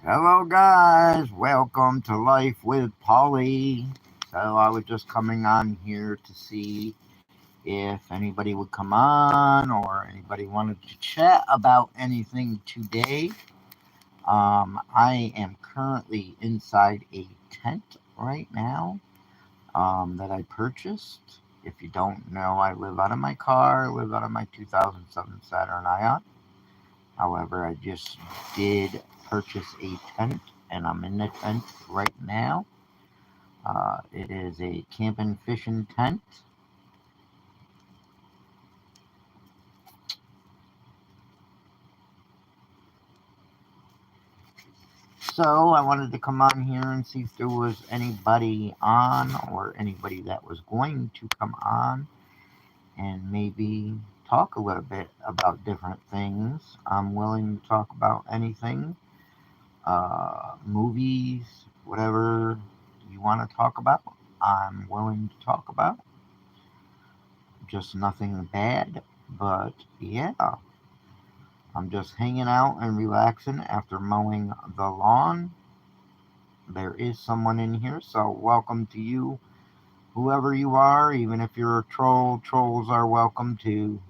Hello, guys. Welcome to Life with Pauly. So, I was just coming on here to see if anybody would come on or anybody wanted to chat about anything today. I am currently inside a tent right now that I purchased. If you don't know, I live out of my car, live out of my 2007 Saturn Ion. However, I just did purchase a tent, and I'm in the tent right now. It is a camping fishing tent. So I wanted to come on here and see if there was anybody on or anybody that was going to come on and maybe talk a little bit about different things. I'm willing to talk about anything, movies, whatever you want to talk about. I'm willing to talk about. Just nothing bad, but yeah. I'm just hanging out and relaxing after mowing the lawn. There is someone in here, so welcome to you, whoever you are. Even if you're a troll, trolls are welcome too.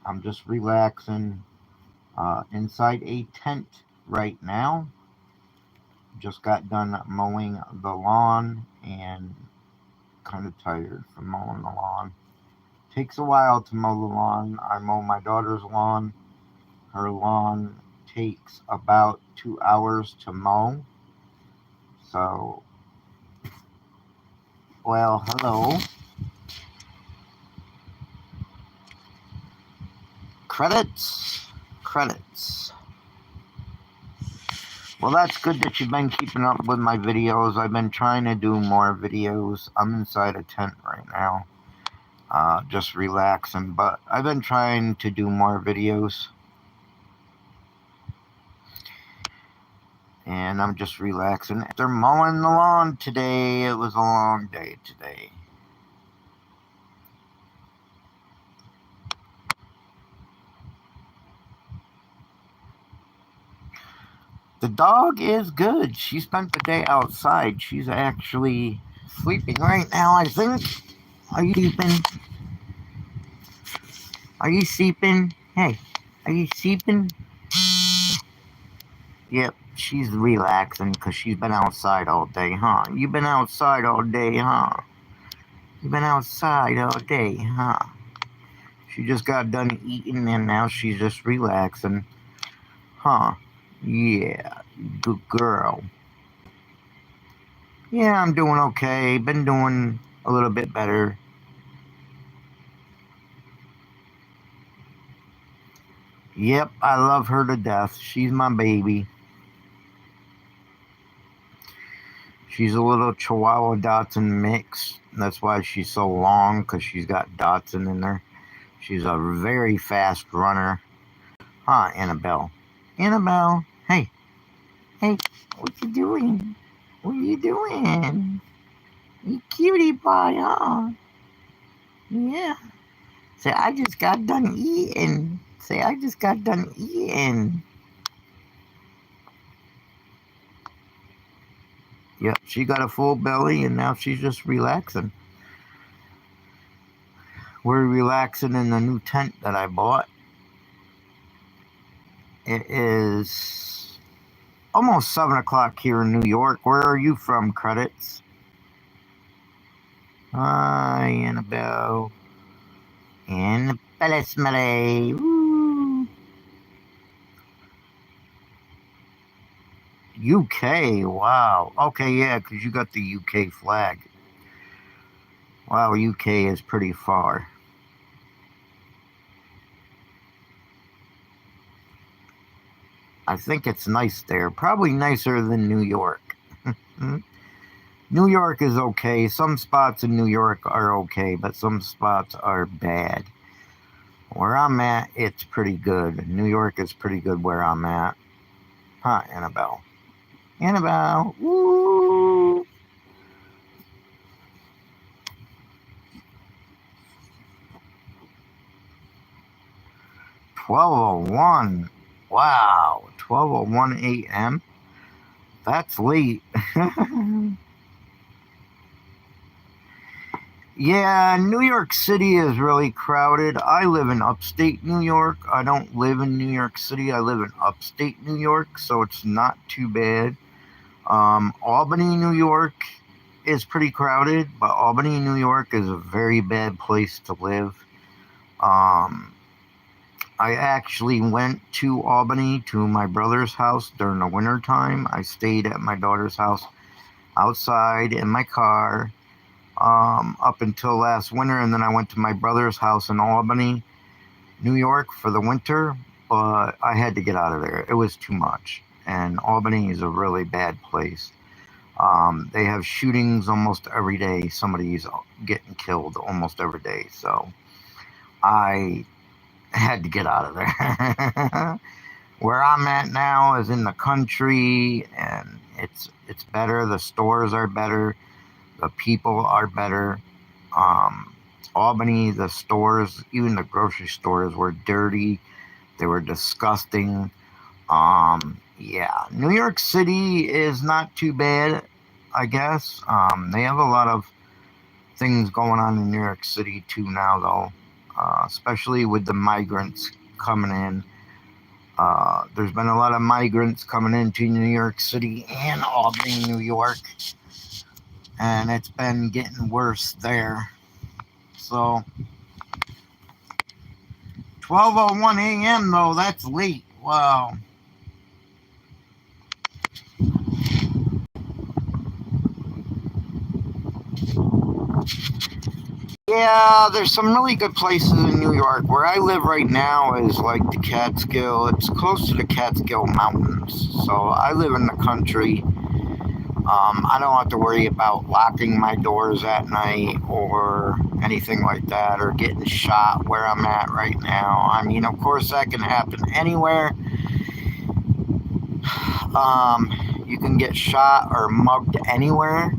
I'm just relaxing inside a tent right now. Just got done mowing the lawn and kind of tired from mowing the lawn. Takes a while to mow the lawn. I mow my daughter's lawn. Her lawn takes about 2 hours to mow. So, well, hello. Credits. Well, that's good that you've been keeping up with my videos. I've been trying to do more videos. I'm inside a tent right now, just relaxing. But I've been trying to do more videos. And I'm just relaxing. After mowing the lawn today, it was a long day today. The dog is good. She spent the day outside. She's actually sleeping right now, I think. Are you sleeping? Are you sleeping? Hey, are you sleeping? Yep, she's relaxing because she's been outside all day, huh? You've been outside all day, huh? You've been outside all day, huh? She just got done eating and now she's just relaxing. Huh? Yeah, good girl. Yeah, I'm doing okay. Been doing a little bit better. Yep, I love her to death. She's my baby. She's a little Chihuahua Dotson mix. That's why she's so long, because she's got Dotson in there. She's a very fast runner. Huh, Annabelle? Annabelle, hey, what you doing? What are you doing? You cutie pie, huh? Yeah. Say, I just got done eating. Say, I just got done eating. Yep, she got a full belly and now she's just relaxing. We're relaxing in the new tent that I bought. It is almost 7 o'clock here in New York. Where are you from, Credits? Hi, Annabelle. Annabelle Smelly. Woo. UK, wow. Okay, yeah, because you got the UK flag. Wow, UK is pretty far. I think it's nice there. Probably nicer than New York. New York is okay. Some spots in New York are okay, but some spots are bad. Where I'm at, it's pretty good. New York is pretty good where I'm at. Huh, Annabelle? Annabelle, woo! 1201. Wow, 12:01 a.m. That's late. Yeah, New York City is really crowded. I live in upstate New York. I don't live in New York City. I live in upstate New York, so it's not too bad. Albany, New York is pretty crowded, but Albany, New York is a very bad place to live. Um, I actually went to Albany to my brother's house during the winter time. I stayed at my daughter's house outside in my car up until last winter, and then I went to my brother's house in Albany, New York for the winter, but I had to get out of there. It was too much, and Albany is a really bad place. They have shootings almost every day. Somebody's getting killed almost every day, so I had to get out of there. Where I'm at now is in the country, and it's better. The stores are better. The people are better. Um, Albany, the stores, even the grocery stores, were dirty. They were disgusting. Yeah, New York City is not too bad, I guess. They have a lot of things going on in New York City too now, though, especially with the migrants coming in. There's been a lot of migrants coming into New York City and Albany, New York, and it's been getting worse there. So 12:01 a.m. though, that's late. Wow. Yeah, there's some really good places in New York. Where I live right now is like the Catskill. It's close to the Catskill Mountains. So I live in the country. I don't have to worry about locking my doors at night or anything like that, or getting shot where I'm at right now. I mean, of course, that can happen anywhere. You can get shot or mugged anywhere.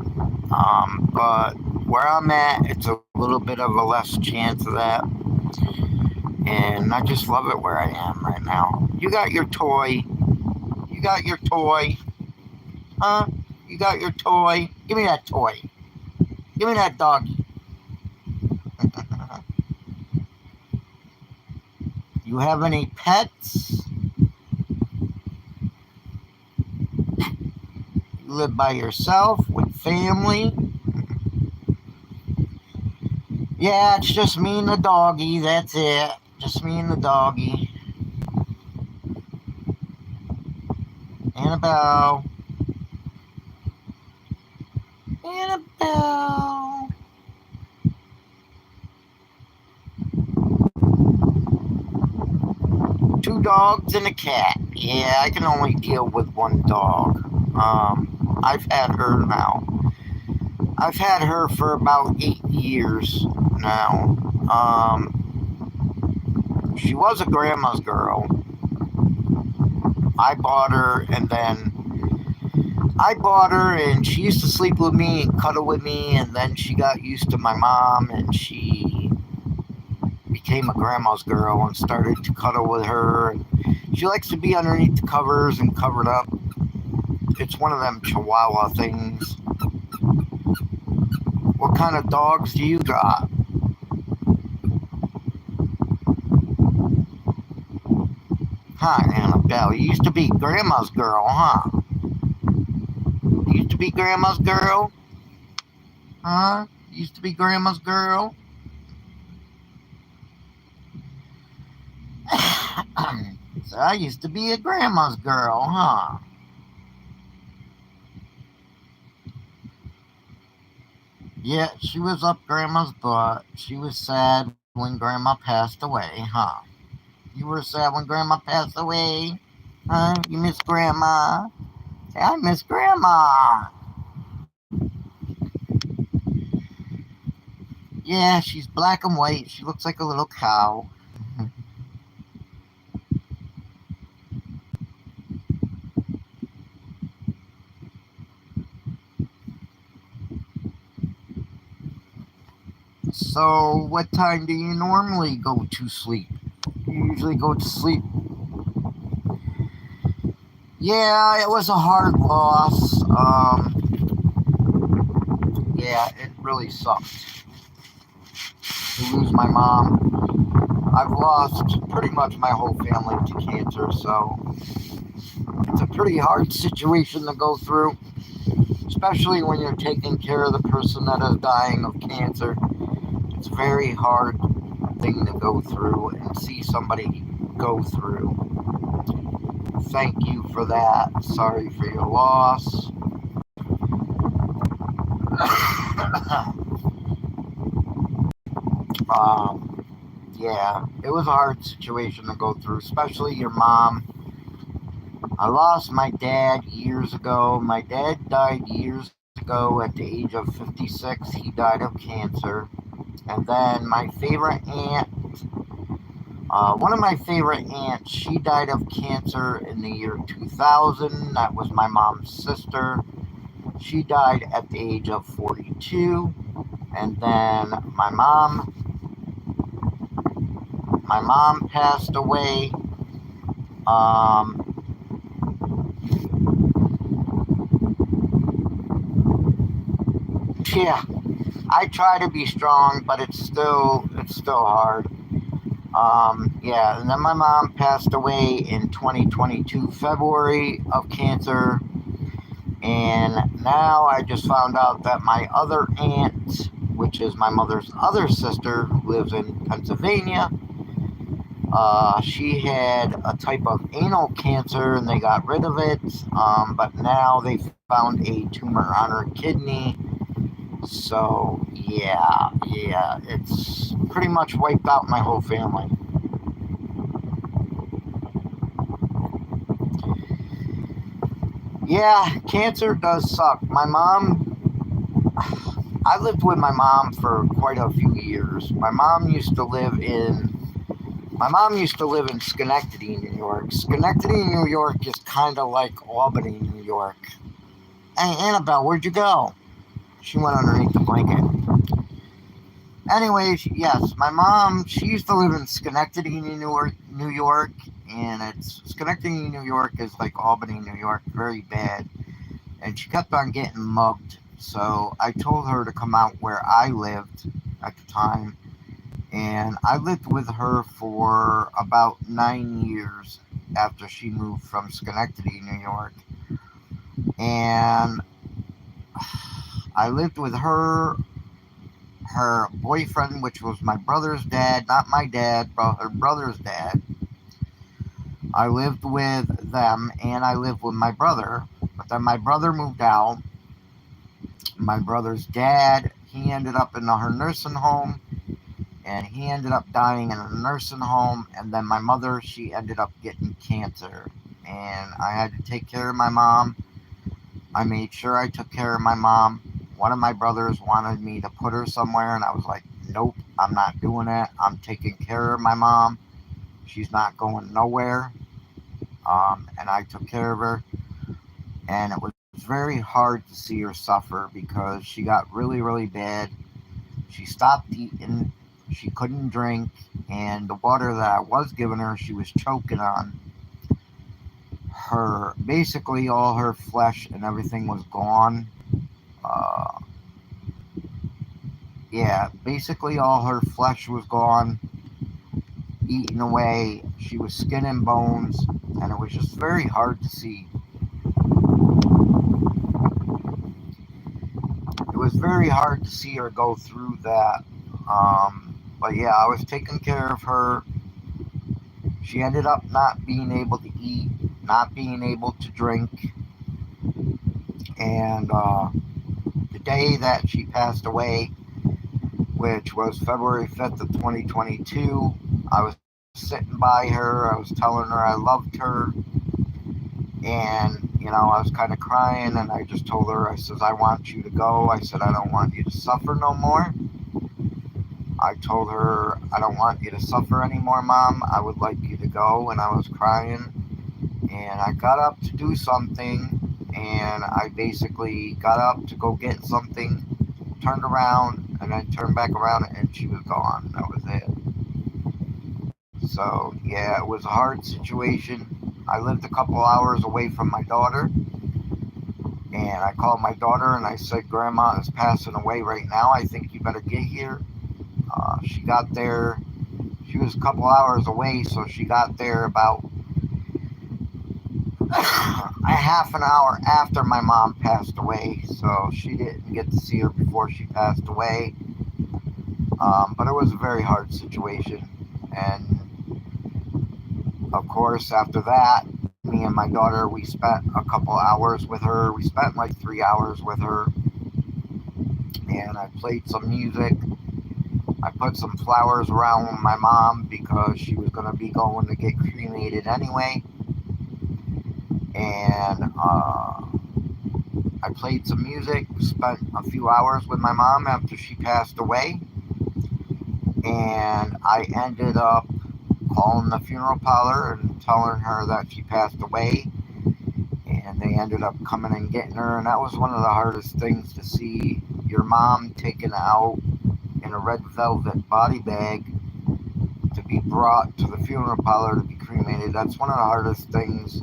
But where I'm at, it's a little bit of a less chance of that. And I just love it where I am right now. You got your toy. You got your toy. Huh? You got your toy. Give me that toy. Give me that doggy. You have any pets? You live by yourself, with family? Yeah, it's just me and the doggy. That's it. Just me and the doggy. Annabelle. Annabelle. Two dogs and a cat. Yeah, I can only deal with one dog. I've had her now. I've had her for about 8 years now. She was a grandma's girl. I bought her and she used to sleep with me and cuddle with me, and then she got used to my mom and she became a grandma's girl and started to cuddle with her. She likes to be underneath the covers and covered up. It's one of them Chihuahua things. What kind of dogs do you got? Huh, Annabelle? You used to be grandma's girl, huh? You used to be grandma's girl? Huh? You used to be grandma's girl? So I used to be a grandma's girl, huh? Yeah, she was up grandma's butt. She was sad when grandma passed away, huh? You were sad when grandma passed away? Huh? You miss grandma? Say, I miss grandma. Yeah, she's black and white. She looks like a little cow. So, what time do you normally go to sleep? You usually go to sleep Yeah, it was a hard loss. Yeah, it really sucked to lose my mom. I've lost pretty much my whole family to cancer, so it's a pretty hard situation to go through, especially when you're taking care of the person that is dying of cancer. It's a very hard thing to go through and see somebody go through. Thank you for that. Sorry for your loss. um, yeah, it was a hard situation to go through, especially your mom. I lost my dad years ago. My dad died years ago at the age of 56. He died of cancer. And then my favorite aunt, one of my favorite aunts, she died of cancer in the year 2000. That was my mom's sister. She died at the age of 42. And then my mom passed away. Um, yeah, I try to be strong, but it's still hard. Yeah, and then my mom passed away in 2022 February of cancer, and now I just found out that my other aunt, which is my mother's other sister, who lives in Pennsylvania, she had a type of anal cancer, and they got rid of it. But now they found a tumor on her kidney. So yeah, it's pretty much wiped out my whole family. Yeah, cancer does suck. I lived with my mom for quite a few years. My mom used to live in Schenectady, New York. Schenectady, New York is kind of like Albany, New York. Hey, Annabelle, where'd you go? She went underneath the blanket. Anyways, yes, my mom, she used to live in Schenectady, New York, and it's Schenectady, New York is like Albany, New York, very bad. And she kept on getting mugged. So I told her to come out where I lived at the time, and I lived with her for about 9 years after she moved from Schenectady, New York. And I lived with her boyfriend, which was my brother's dad, not my dad, but her brother's dad. I lived with them, and I lived with my brother. But then my brother moved out. My brother's dad, he ended up in her nursing home, and he ended up dying in a nursing home. And then my mother, she ended up getting cancer, and I had to take care of my mom. I made sure I took care of my mom. One of my brothers wanted me to put her somewhere, and I was like, nope, I'm not doing it. I'm taking care of my mom. She's not going nowhere. And I took care of her, and it was very hard to see her suffer because she got really, really bad. She stopped eating, she couldn't drink, and the water that I was giving her, she was choking on. Basically, all her flesh and everything was gone. Uh, yeah, basically, all her flesh was gone, eaten away. She was skin and bones, and it was just very hard to see. It was very hard to see her go through that. But yeah, I was taking care of her. She ended up not being able to eat, not being able to drink, and the day that she passed away, which was February 5th of 2022, I was sitting by her. I was telling her I loved her, and I was kind of crying, and I just told her, I says, I want you to go. I said, I don't want you to suffer no more. I told her, I don't want you to suffer anymore, Mom. I would like you to go. And I was crying. And I got up to do something. And I basically got up to go get something, turned around, and then turned back around, and she was gone. That was it. So, yeah, it was a hard situation. I lived a couple hours away from my daughter, and I called my daughter and I said, Grandma is passing away right now. I think you better get here. She got there. She was a couple hours away, so she got there about a half an hour after my mom passed away. So she didn't get to see her before she passed away. But it was a very hard situation. And of course, after that, me and my daughter, we spent a couple hours with her. We spent like 3 hours with her. And I played some music. I put some flowers around my mom because she was going to be going to get cremated anyway. And I played some music, spent a few hours with my mom after she passed away. And I ended up calling the funeral parlor and telling her that she passed away. And they ended up coming and getting her. And that was one of the hardest things, to see your mom taken out in a red velvet body bag to be brought to the funeral parlor to be cremated. That's one of the hardest things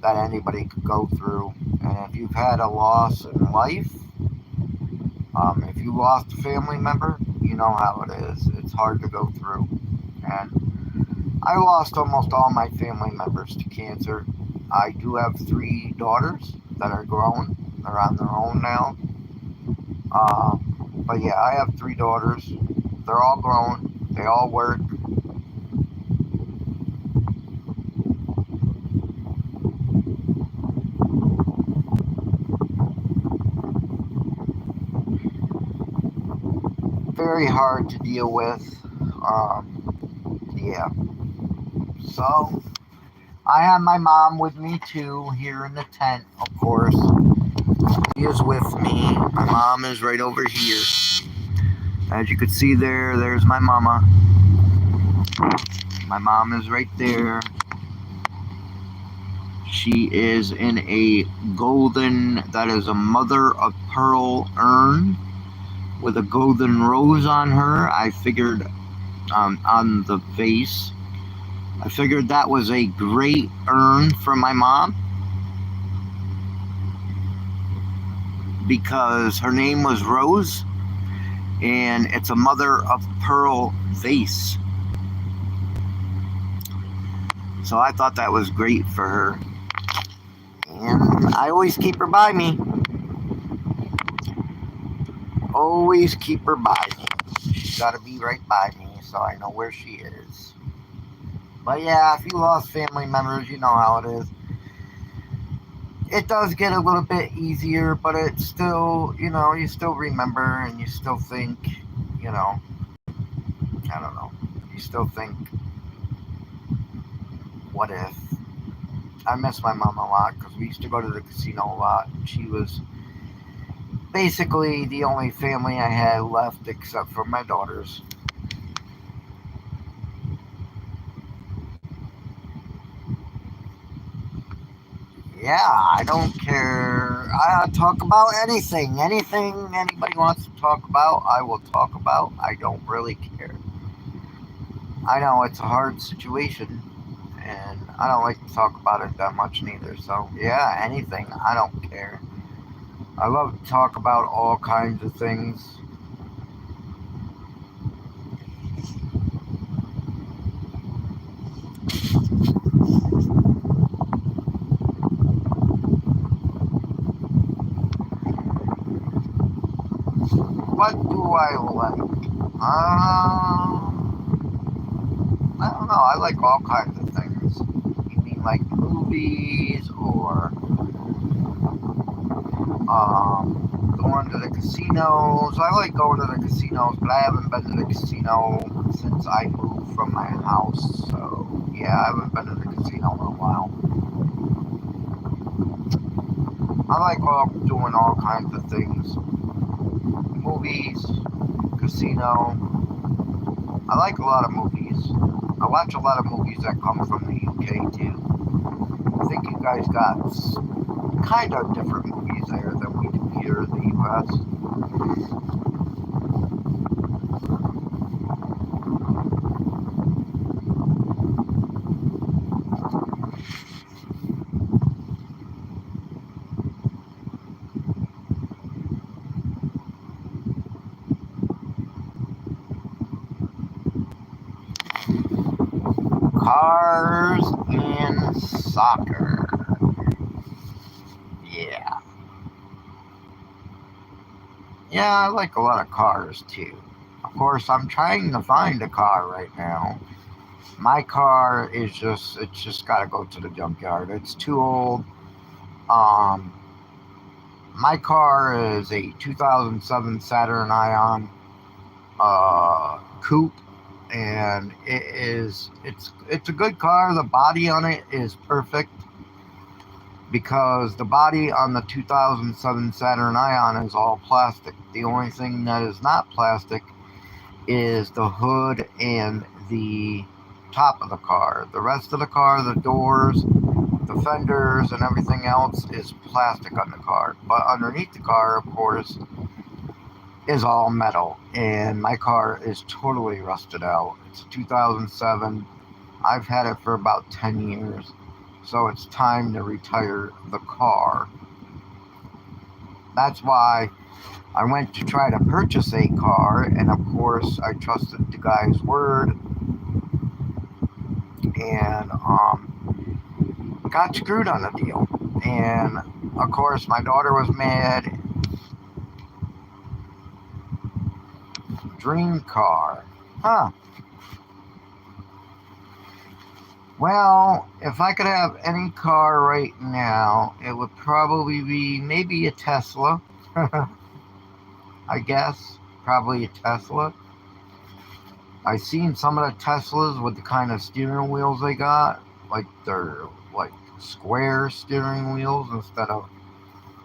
that anybody could go through. And if you've had a loss in life, if you lost a family member, you know how it is. It's hard to go through. And I lost almost all my family members to cancer. I do have 3 daughters that are grown. They're on their own now. But yeah, I have 3 daughters. They're all grown. They all work. Very hard to deal with. Yeah. So I have my mom with me too, here in the tent, of course. She is with me. My mom is right over here. As you can see there, there's my mama. My mom is right there. She is in a golden, that is a mother of pearl urn with a golden rose on her. I figured on the vase. I figured that was a great urn for my mom because her name was Rose, and it's a mother of pearl vase. So I thought that was great for her. And I always keep her by me. Always keep her by me. She's got to be right by me so I know where she is. But yeah, if you lost family members, you know how it is. It does get a little bit easier, but it's still, you still remember and you still think, I don't know. You still think, what if? I miss my mom a lot because we used to go to the casino a lot. She was basically the only family I had left except for my daughters. Yeah, I don't care. I talk about anything. Anything anybody wants to talk about, I will talk about. I don't really care. I know it's a hard situation, and I don't like to talk about it that much neither. So, yeah, anything. I don't care. I love to talk about all kinds of things. What do I like? I don't know. I like all kinds of things. You mean like movies or going to the casinos? I like going to the casinos, but I haven't been to the casino since I moved from my house. So yeah, I haven't been to the casino in a while. I like doing all kinds of things. Movies, casino. I like a lot of movies. I watch a lot of movies that come from the UK too. I think you guys got kind of different movies there than we do here in the US. cars and soccer. Yeah. Yeah, I like a lot of cars too. Of course, I'm trying to find a car right now. My car is it's just got to go to the junkyard. It's too old. Um, my car is a 2007 Saturn Ion coupe, and it's a good car. The body on it is perfect because the body on the 2007 Saturn Ion is all plastic. The only thing that is not plastic is the hood and the top of the car. The rest of the car, the doors, the fenders, and everything else is plastic on the car. But underneath the car, of course, is all metal. And my car is totally rusted out. It's a 2007. I've had it for about 10 years. So it's time to retire the car. That's why I went to try to purchase a car, and of course I trusted the guy's word, and got screwed on the deal. And of course my daughter was mad. Dream car. Huh. Well, if I could have any car right now, it would probably be maybe a Tesla. I guess. Probably a Tesla. I've seen some of the Teslas with the kind of steering wheels they got. Like they're like square steering wheels instead of...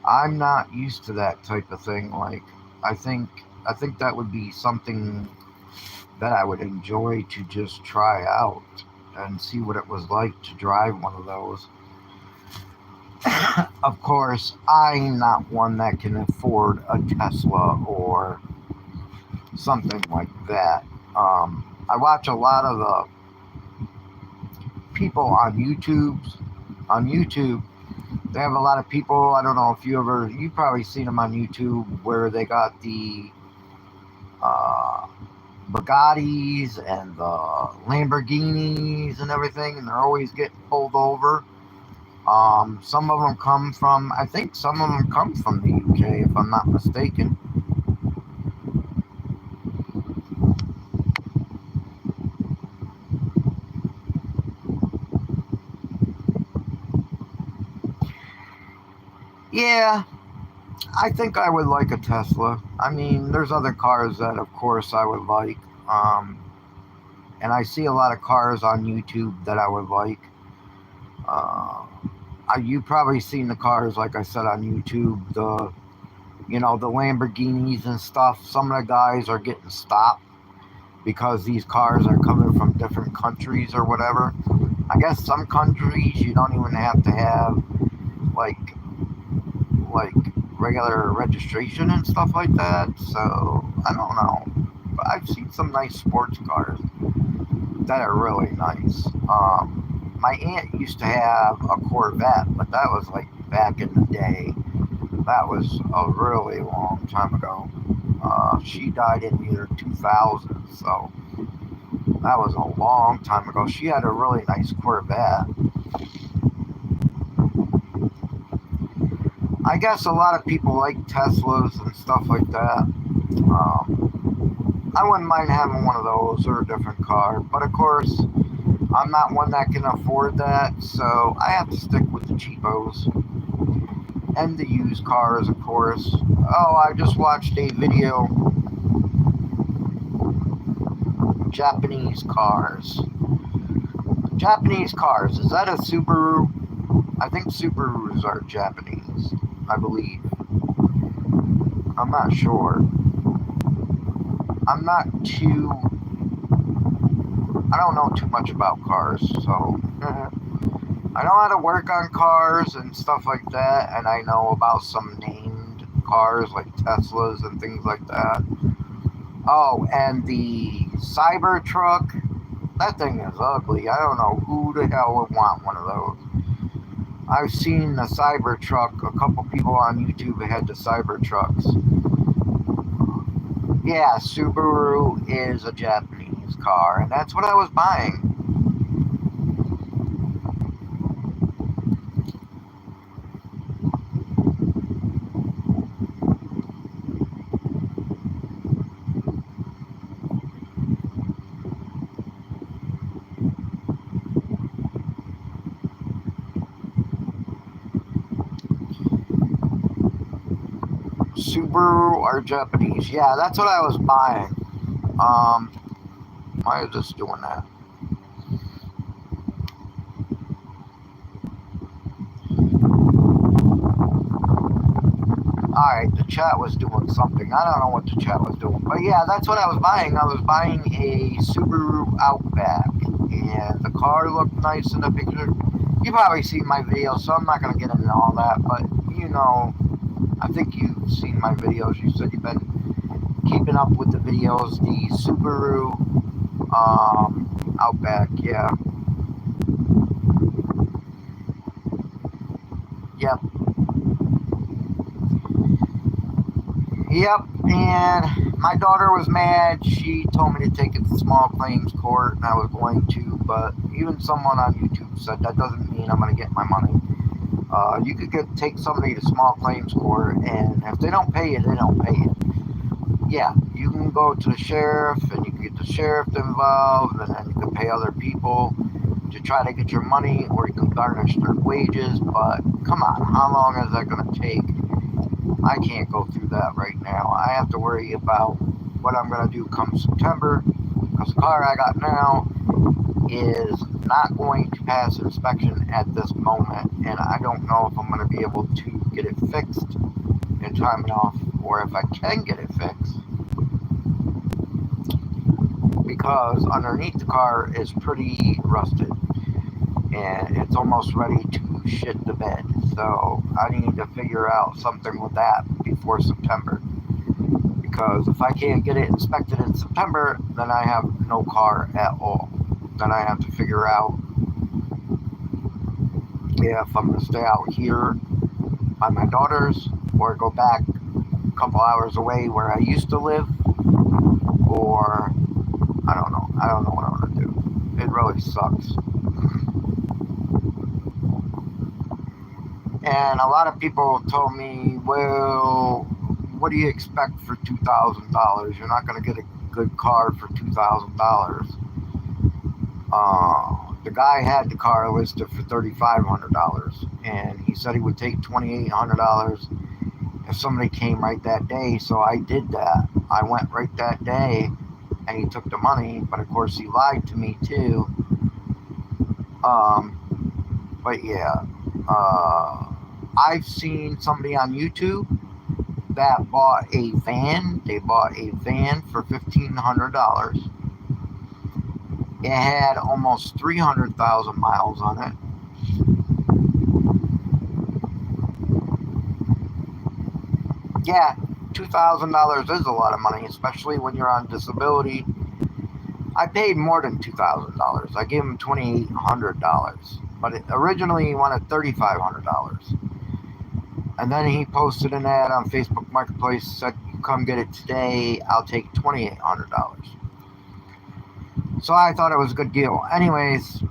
I'm not used to that type of thing. Like I think that would be something that I would enjoy to just try out and see what it was like to drive one of those. Of course, I'm not one that can afford a Tesla or something like that. I watch a lot of the people on YouTube. On YouTube, they have a lot of people. I don't know if you've probably seen them on YouTube where they got the Bugattis and the Lamborghinis and everything, and they're always getting pulled over. Some of them come from, I think some of them come from the UK, if I'm not mistaken. Yeah, I think I would like a Tesla. I mean, there's other cars that, of course, I would like. And I see a lot of cars on YouTube that I would like. You've probably seen the cars, like I said, on YouTube. The Lamborghinis and stuff. Some of the guys are getting stopped because these cars are coming from different countries or whatever. I guess some countries you don't even have to have like regular registration and stuff like that. So I don't know. But I've seen some nice sports cars that are really nice. My aunt used to have a Corvette, but that was like back in the day. That was a really long time ago. She died in the year 2000, so that was a long time ago. She had a really nice Corvette. I guess a lot of people like Teslas and stuff like that. I wouldn't mind having one of those or a different car, but of course, I'm not one that can afford that, so I have to stick with the cheapos and the used cars, of course. Oh, I just watched a video. Japanese cars. Japanese cars. Is that a Subaru? I think Subarus are Japanese, I believe. I'm not sure. I don't know too much about cars, so I know how to work on cars and stuff like that, and I know about some named cars like Teslas and things like that. Oh, and the Cybertruck, that thing is ugly. I don't know who the hell would want one of those. I've seen the Cybertruck. A couple people on YouTube had the Cybertrucks. Yeah, Subaru is a Japanese car, and that's what I was buying. Subaru or Japanese. Yeah, that's what I was buying. Why is this doing that? Alright, the chat was doing something. I don't know what the chat was doing. But yeah, that's what I was buying. I was buying a Subaru Outback. And the car looked nice in the picture. You probably seen my videos, so I'm not going to get into all that. But, you know, I think you've seen my videos. You said you've been keeping up with the videos. The Subaru Outback, yeah. Yep. Yep, and my daughter was mad. She told me to take it to small claims court, and I was going to, but even someone on YouTube said that doesn't mean I'm going to get my money. You could take somebody to small claims court, and if they don't pay you, they don't pay you. Yeah, you can go to the sheriff, and you can get the sheriff involved, and then you can pay other people to try to get your money, or you can garnish their wages, but come on, how long is that going to take? I can't go through that right now. I have to worry about what I'm going to do come September, because the car I got now is not going to pass inspection at this moment, and I don't know if I'm going to be able to get it fixed in time enough, or if I can get it fixed, because underneath the car is pretty rusted, and it's almost ready to shit the bed. So I need to figure out something with that before September, because if I can't get it inspected in September, then I have no car at all. Then I have to figure out if I'm going to stay out here by my daughter's, or go back a couple hours away where I used to live, or I don't know what I'm going to do. It really sucks. And a lot of people told me, well, what do you expect for $2,000? You're not going to get a good car for $2,000. The guy had the car listed for $3,500, and he said he would take $2,800 if somebody came right that day. So I did that. I went right that day, and he took the money, but of course he lied to me too. But yeah, I've seen somebody on YouTube that bought a van. They bought a van for $1,500. It had almost 300,000 miles on it. Yeah, $2,000 is a lot of money, especially when you're on disability. I paid more than $2,000. I gave him $2,800, but originally he wanted $3,500. And then he posted an ad on Facebook Marketplace, said, "You come get it today, I'll take $2,800. So I thought it was a good deal. Anyways,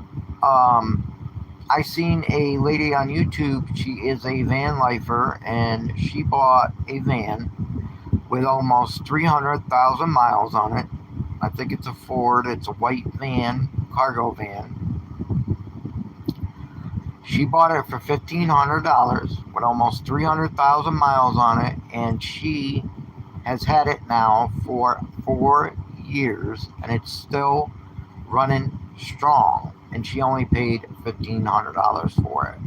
I seen a lady on YouTube. She is a van lifer, and she bought a van with almost 300,000 miles on it. I think it's a Ford. It's a white van, cargo van. She bought it for $1,500 with almost 300,000 miles on it, and she has had it now for 4 years, and it's still running strong, and she only paid $1,500 for it.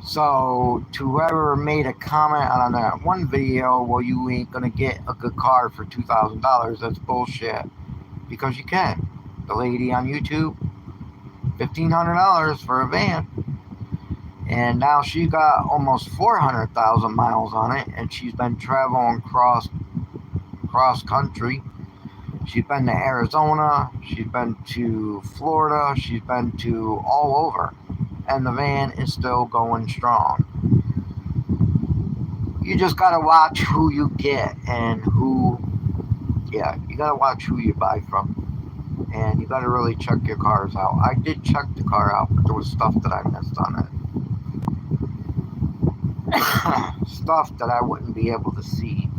So to whoever made a comment on that one video, well, you ain't gonna get a good car for $2,000, that's bullshit, because you can. The lady on YouTube, $1,500 for a van, and now she got almost 400,000 miles on it, and she's been traveling cross country. She's been to Arizona, she's been to Florida, she's been to all over, and the van is still going strong. You just gotta watch who you get and you gotta watch who you buy from. And you gotta really check your cars out. I did check the car out, but there was stuff that I missed on it. Stuff that I wouldn't be able to see.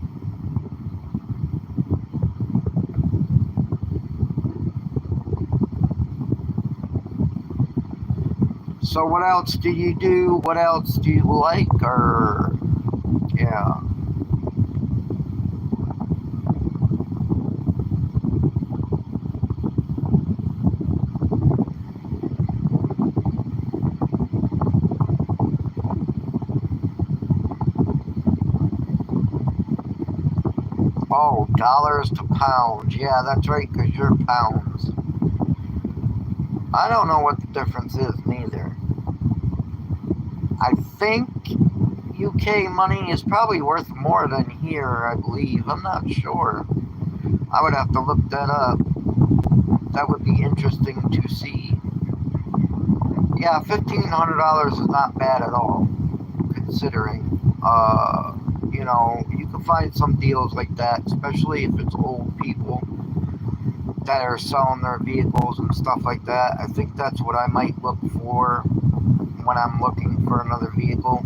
So what else do you do? What else do you like? Or, yeah. Oh, dollars to pounds. Yeah, that's right, because you're pounds. I don't know what the difference is, neither. I think UK money is probably worth more than here, I believe. I'm not sure. I would have to look that up. That would be interesting to see. Yeah, $1,500 is not bad at all, considering. You know, you can find some deals like that, especially if it's old people that are selling their vehicles and stuff like that. I think that's what I might look for when I'm looking for another vehicle,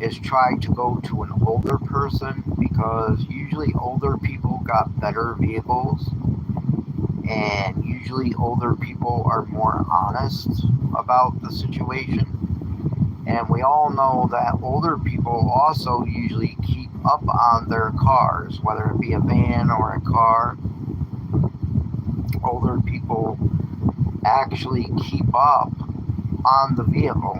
is try to go to an older person, because usually older people got better vehicles, and usually older people are more honest about the situation. And we all know that older people also usually keep up on their cars, whether it be a van or a car. Older people actually keep up on the vehicle.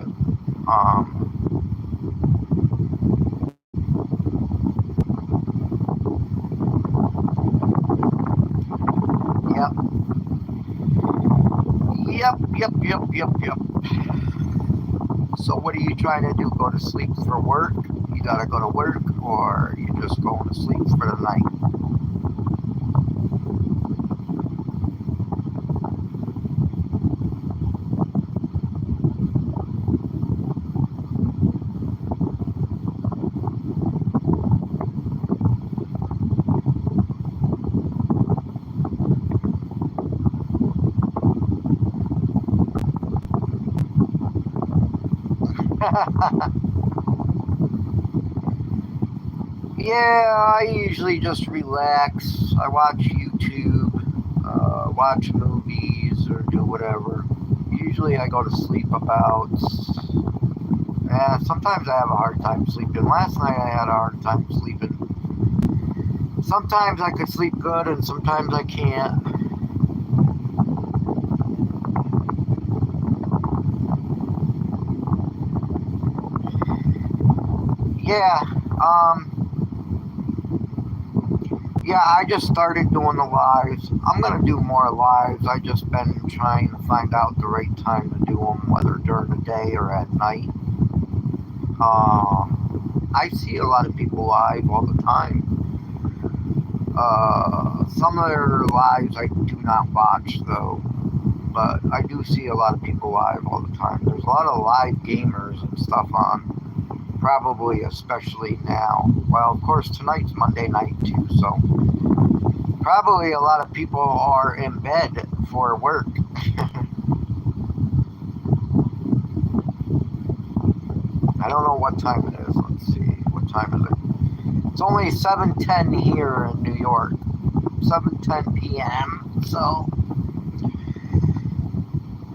Yep. Yep. So what are you trying to do? Go to sleep for work? You gotta go to work, or you just going to sleep for the night? Yeah, I usually just relax. I watch YouTube, watch movies, or do whatever. Usually I go to sleep about... sometimes I have a hard time sleeping. Last night I had a hard time sleeping. Sometimes I could sleep good, and sometimes I can't. Yeah, I just started doing the lives. I'm going to do more lives. I just been trying to find out the right time to do them, whether during the day or at night. I see a lot of people live all the time. Some of their lives I do not watch, though, but I do see a lot of people live all the time. There's a lot of live gamers and stuff on, probably especially now. Well, of course, tonight's Monday night, too, so probably a lot of people are in bed for work. I don't know what time it is. Let's see. What time is it? It's only 7:10 here in New York. 7:10 p.m. So,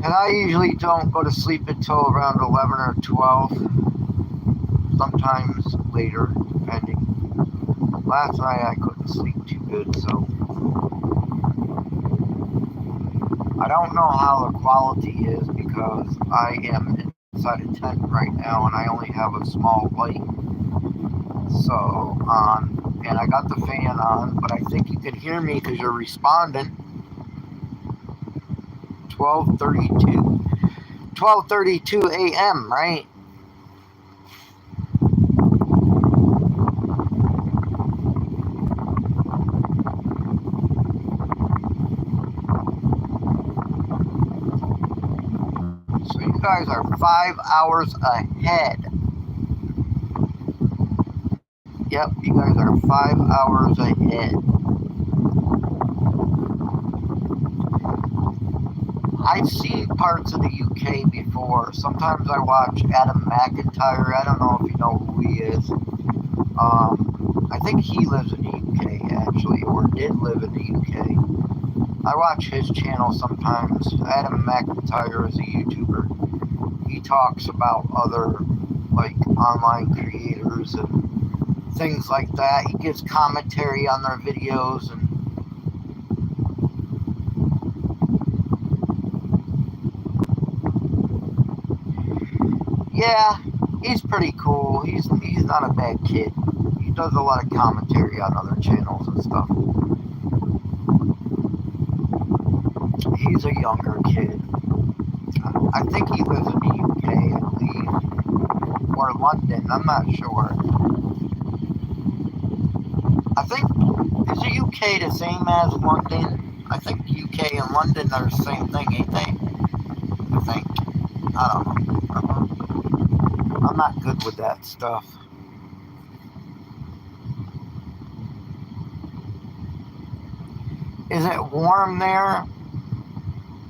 and I usually don't go to sleep until around 11 or 12. Sometimes later, depending. Last night I couldn't sleep too good, so I don't know how the quality is, because I am inside a tent right now and I only have a small light and I got the fan on, but I think you can hear me because you're responding. 12:32 a.m., right? So you guys are 5 hours ahead. Yep, you guys are 5 hours ahead. I've seen parts of the UK before. Sometimes I watch Adam McIntyre. I don't know if you know who he is. I think he lives in the UK, actually, or did live in the UK. I watch his channel sometimes. Adam McIntyre is a YouTuber. He talks about other, like, online creators and things like that. He gives commentary on their videos, and yeah, he's pretty cool. He's not a bad kid. does a lot of commentary on other channels and stuff. He's a younger kid. I think he lives in the UK, I believe, or London. I'm not sure. I think, is the UK the same as London? I think UK and London are the same thing, ain't they? I think. I don't know. I'm not good with that stuff. Is it warm there?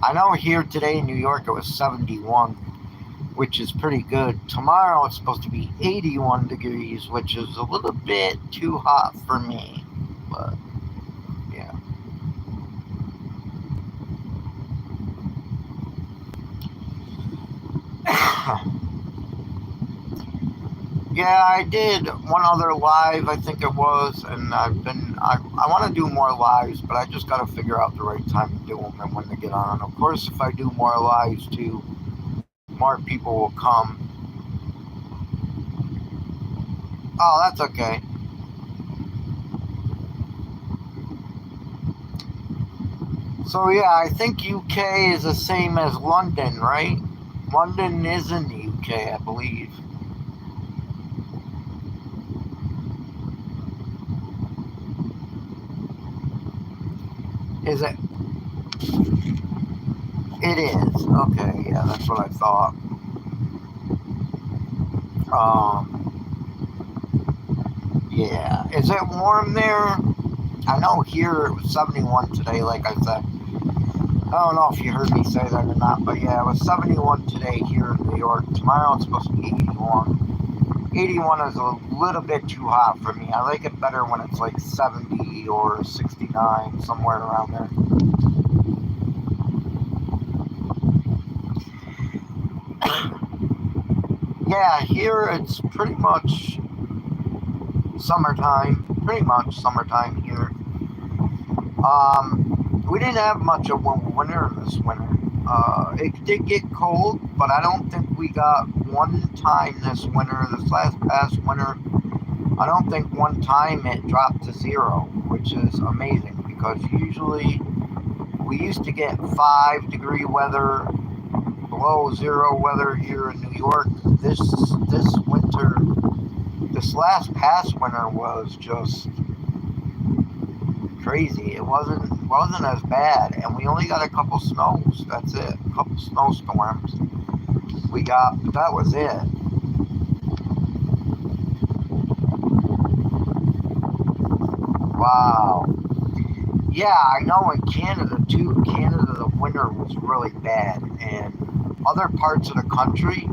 I know here today in New York it was 71, which is pretty good. Tomorrow it's supposed to be 81 degrees, which is a little bit too hot for me. But, yeah. Yeah, I did one other live, I think it was, and I want to do more lives, but I just got to figure out the right time to do them and when to get on. Of course, if I do more lives too, more people will come. Oh, that's okay. So yeah, I think UK is the same as London, right? London is in the UK, I believe. Is it? It is. Okay, yeah, that's what I thought. Yeah. Is it warm there? I know here it was 71 today, like I said. I don't know if you heard me say that or not, but yeah, it was 71 today here in New York. Tomorrow it's supposed to be 81. 81 is a little bit too hot for me. I like it better when it's like 70 or 69, somewhere around there. Yeah, here it's pretty much summertime. Pretty much summertime here. We didn't have much of a winter this winter. It did get cold, but I don't think we got one time this winter, this past winter, I don't think one time it dropped to 0, which is amazing because usually we used to get 5-degree weather, below 0 weather here in New York. This winter, this past winter was just crazy. It wasn't as bad, and we only got a couple snows. That's it. A couple snowstorms we got, but that was it. Wow. Yeah, I know in Canada too. Canada, the winter was really bad, and other parts of the country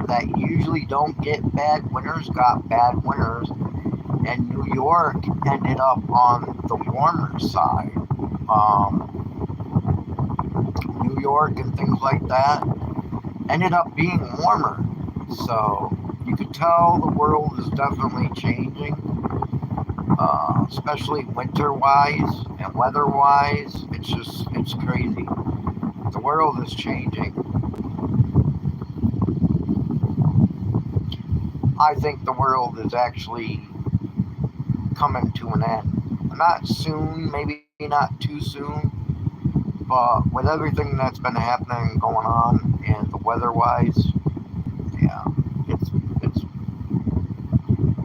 that usually don't get bad winters got bad winters, and New York ended up on the warmer side. New York and things like that ended up being warmer. So you could tell the world is definitely changing, especially winter-wise and weather-wise. It's crazy. The world is changing. I think the world is actually coming to an end. Not soon, maybe not too soon, but with everything that's been happening and going on and the weather-wise, yeah, it's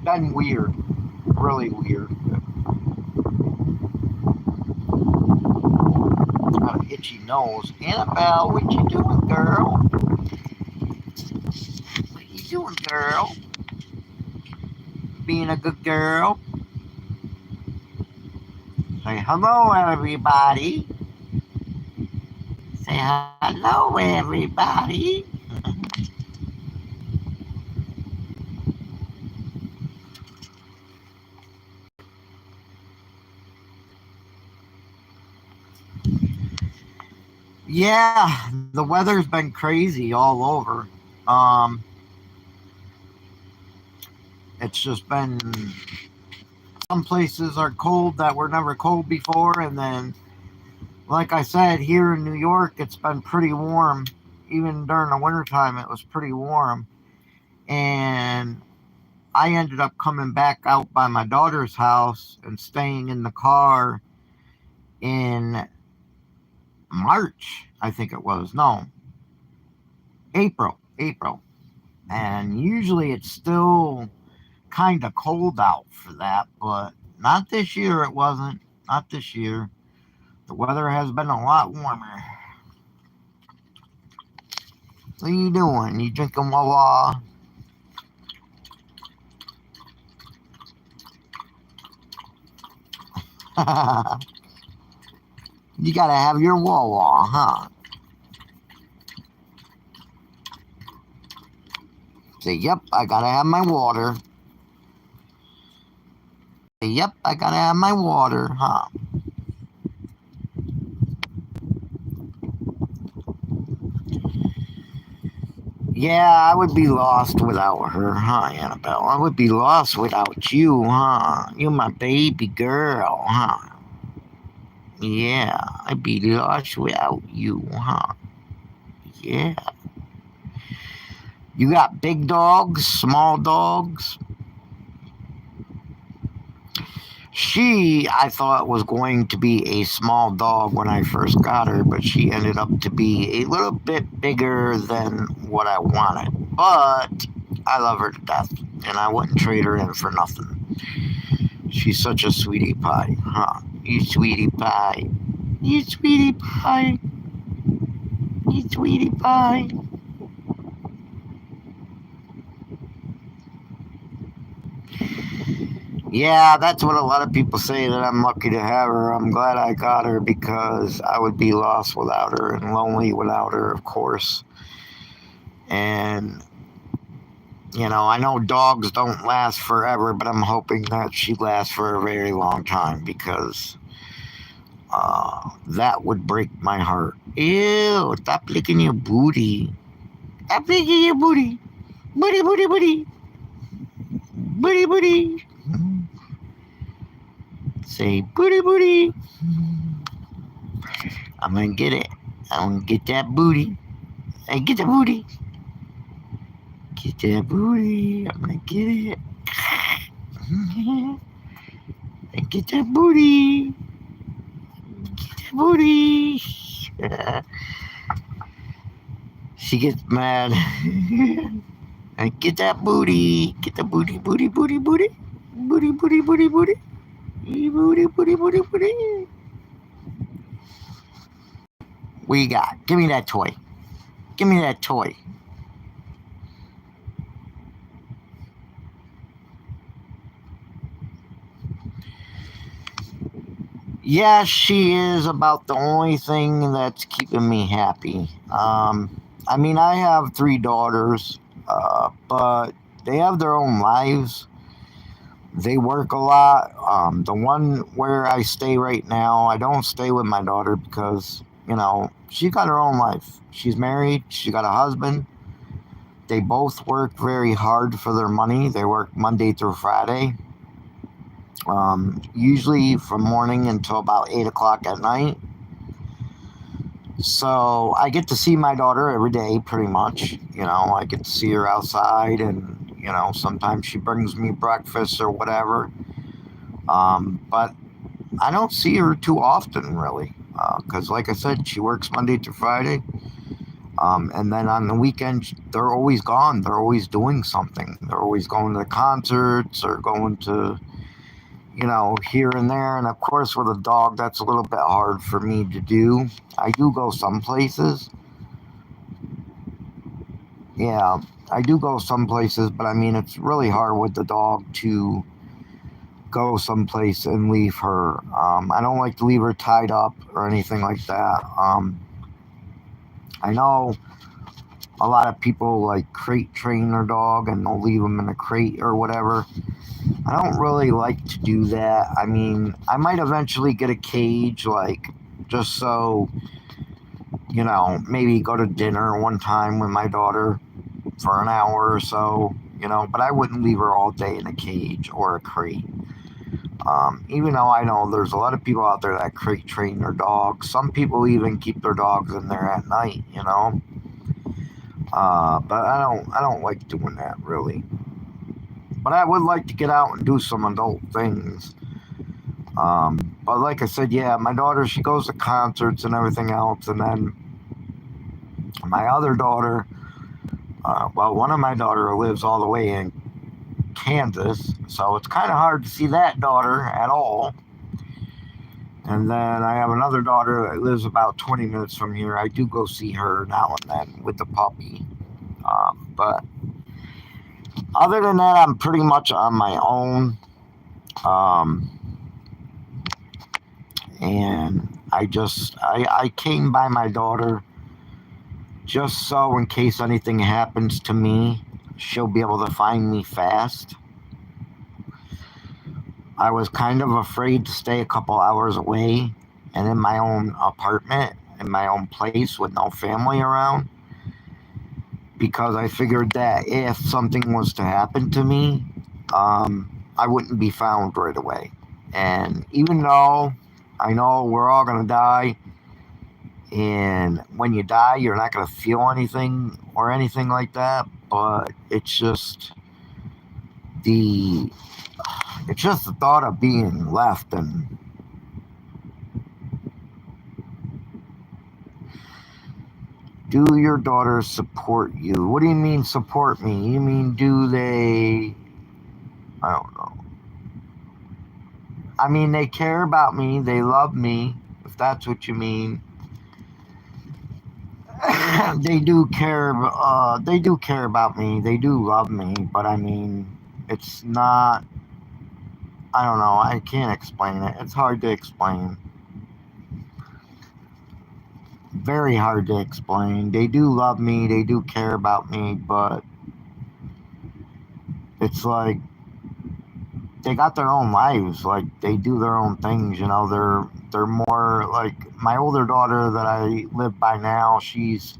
been weird, really weird. Got an itchy nose. Annabelle, what you doing, girl? What you doing, girl? Being a good girl. Say hello, everybody. Say hello, everybody. Yeah, the weather's been crazy all over. Um, it's just been, some places are cold that were never cold before, and then, like I said, here in New York, it's been pretty warm. Even during the wintertime, it was pretty warm. And I ended up coming back out by my daughter's house and staying in the car in March, I think it was. No, April. And usually it's still kind of cold out for that, but not this year. It wasn't. Not this year. The weather has been a lot warmer. What are you doing? You drinking Wawa? You gotta have your Wawa, huh? Say, yep, I gotta have my water. Say, yep, I gotta have my water, huh? Yeah, I would be lost without her, huh, Annabelle? I would be lost without you, huh? You're my baby girl, huh? Yeah, I'd be lost without you, huh? Yeah. You got big dogs, small dogs? She, I thought, was going to be a small dog when I first got her, but she ended up to be a little bit bigger than what I wanted. But I love her to death, and I wouldn't trade her in for nothing. She's such a sweetie pie, huh? You sweetie pie. You sweetie pie. You sweetie pie. Yeah, that's what a lot of people say, that I'm lucky to have her. I'm glad I got her because I would be lost without her and lonely without her, of course. And, I know dogs don't last forever, but I'm hoping that she lasts for a very long time because that would break my heart. Ew, stop licking your booty. Stop licking your booty. Booty, booty, booty. Booty, booty. Say booty, booty. I'm gonna get it. I'm gonna get that booty. Hey, get the booty. Get that booty. I'm gonna get it. And get that booty. Get that booty. She gets mad. And get that booty. Get the booty, booty, booty, booty. Booty, booty, booty, booty. Booty, booty, booty, booty. What you got? Give me that toy. Give me that toy. Yeah, she is about the only thing that's keeping me happy. I mean, I have three daughters, but they have their own lives. They work a lot. The one where I stay right now, I don't stay with my daughter because, she got her own life. She's married, she got a husband. They both work very hard for their money. They work Monday through Friday, usually from morning until about 8 o'clock at night. So I get to see my daughter every day, pretty much. I get to see her outside, and sometimes she brings me breakfast or whatever. But I don't see her too often, really, because, like I said, she works Monday through Friday. And then on the weekends, they're always gone. They're always doing something. They're always going to concerts or going to, here and there. And of course, with a dog, that's a little bit hard for me to do. I do go some places. Yeah, I do go some places, but I mean, it's really hard with the dog to go someplace and leave her. I don't like to leave her tied up or anything like that. I know a lot of people like crate train their dog and they'll leave them in a crate or whatever. I don't really like to do that. I mean, I might eventually get a cage, like, just so, maybe go to dinner one time with my daughter for an hour or so, but I wouldn't leave her all day in a cage or a crate. Even though I know there's a lot of people out there that crate train their dogs. Some people even keep their dogs in there at night, but I don't like doing that, really. But I would like to get out and do some adult things. But like I said, yeah, my daughter, she goes to concerts and everything else. And then my other daughter, well, one of my daughter lives all the way in Kansas, so it's kind of hard to see that daughter at all. And then I have another daughter that lives about 20 minutes from here. I do go see her now and then with the puppy. But other than that, I'm pretty much on my own. And I came by my daughter just so in case anything happens to me, she'll be able to find me fast. I was kind of afraid to stay a couple hours away and in my own apartment, in my own place with no family around, because I figured that if something was to happen to me, I wouldn't be found right away. And even though I know we're all going to die, and when you die, you're not going to feel anything or anything like that, but it's just the thought of being left. And do your daughters support you? What do you mean support me? You mean do they? I don't know. I mean, they care about me, they love me, if that's what you mean. They do care. They do care about me. They do love me, but I mean, it's not. I don't know. I can't explain it. It's hard to explain. Very hard to explain. They do love me. They do care about me, but it's like they got their own lives. Like they do their own things. You know, they're more like my older daughter that I live by now. She's,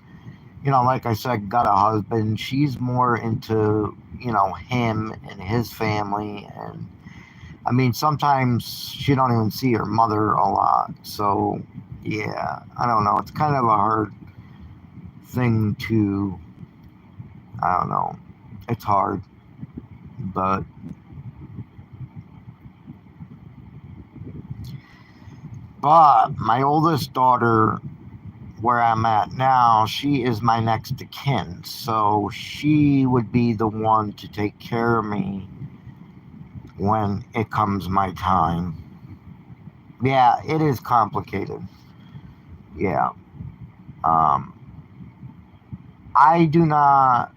you know, like I said, got a husband. She's more into, you know, him and his family. And I mean, sometimes she don't even see her mother a lot. So yeah, I don't know. It's kind of a hard thing to, I don't know. It's hard, but my oldest daughter, where I'm at now, she is my next of kin. So she would be the one to take care of me when it comes my time. Yeah, it is complicated. Yeah. I do not.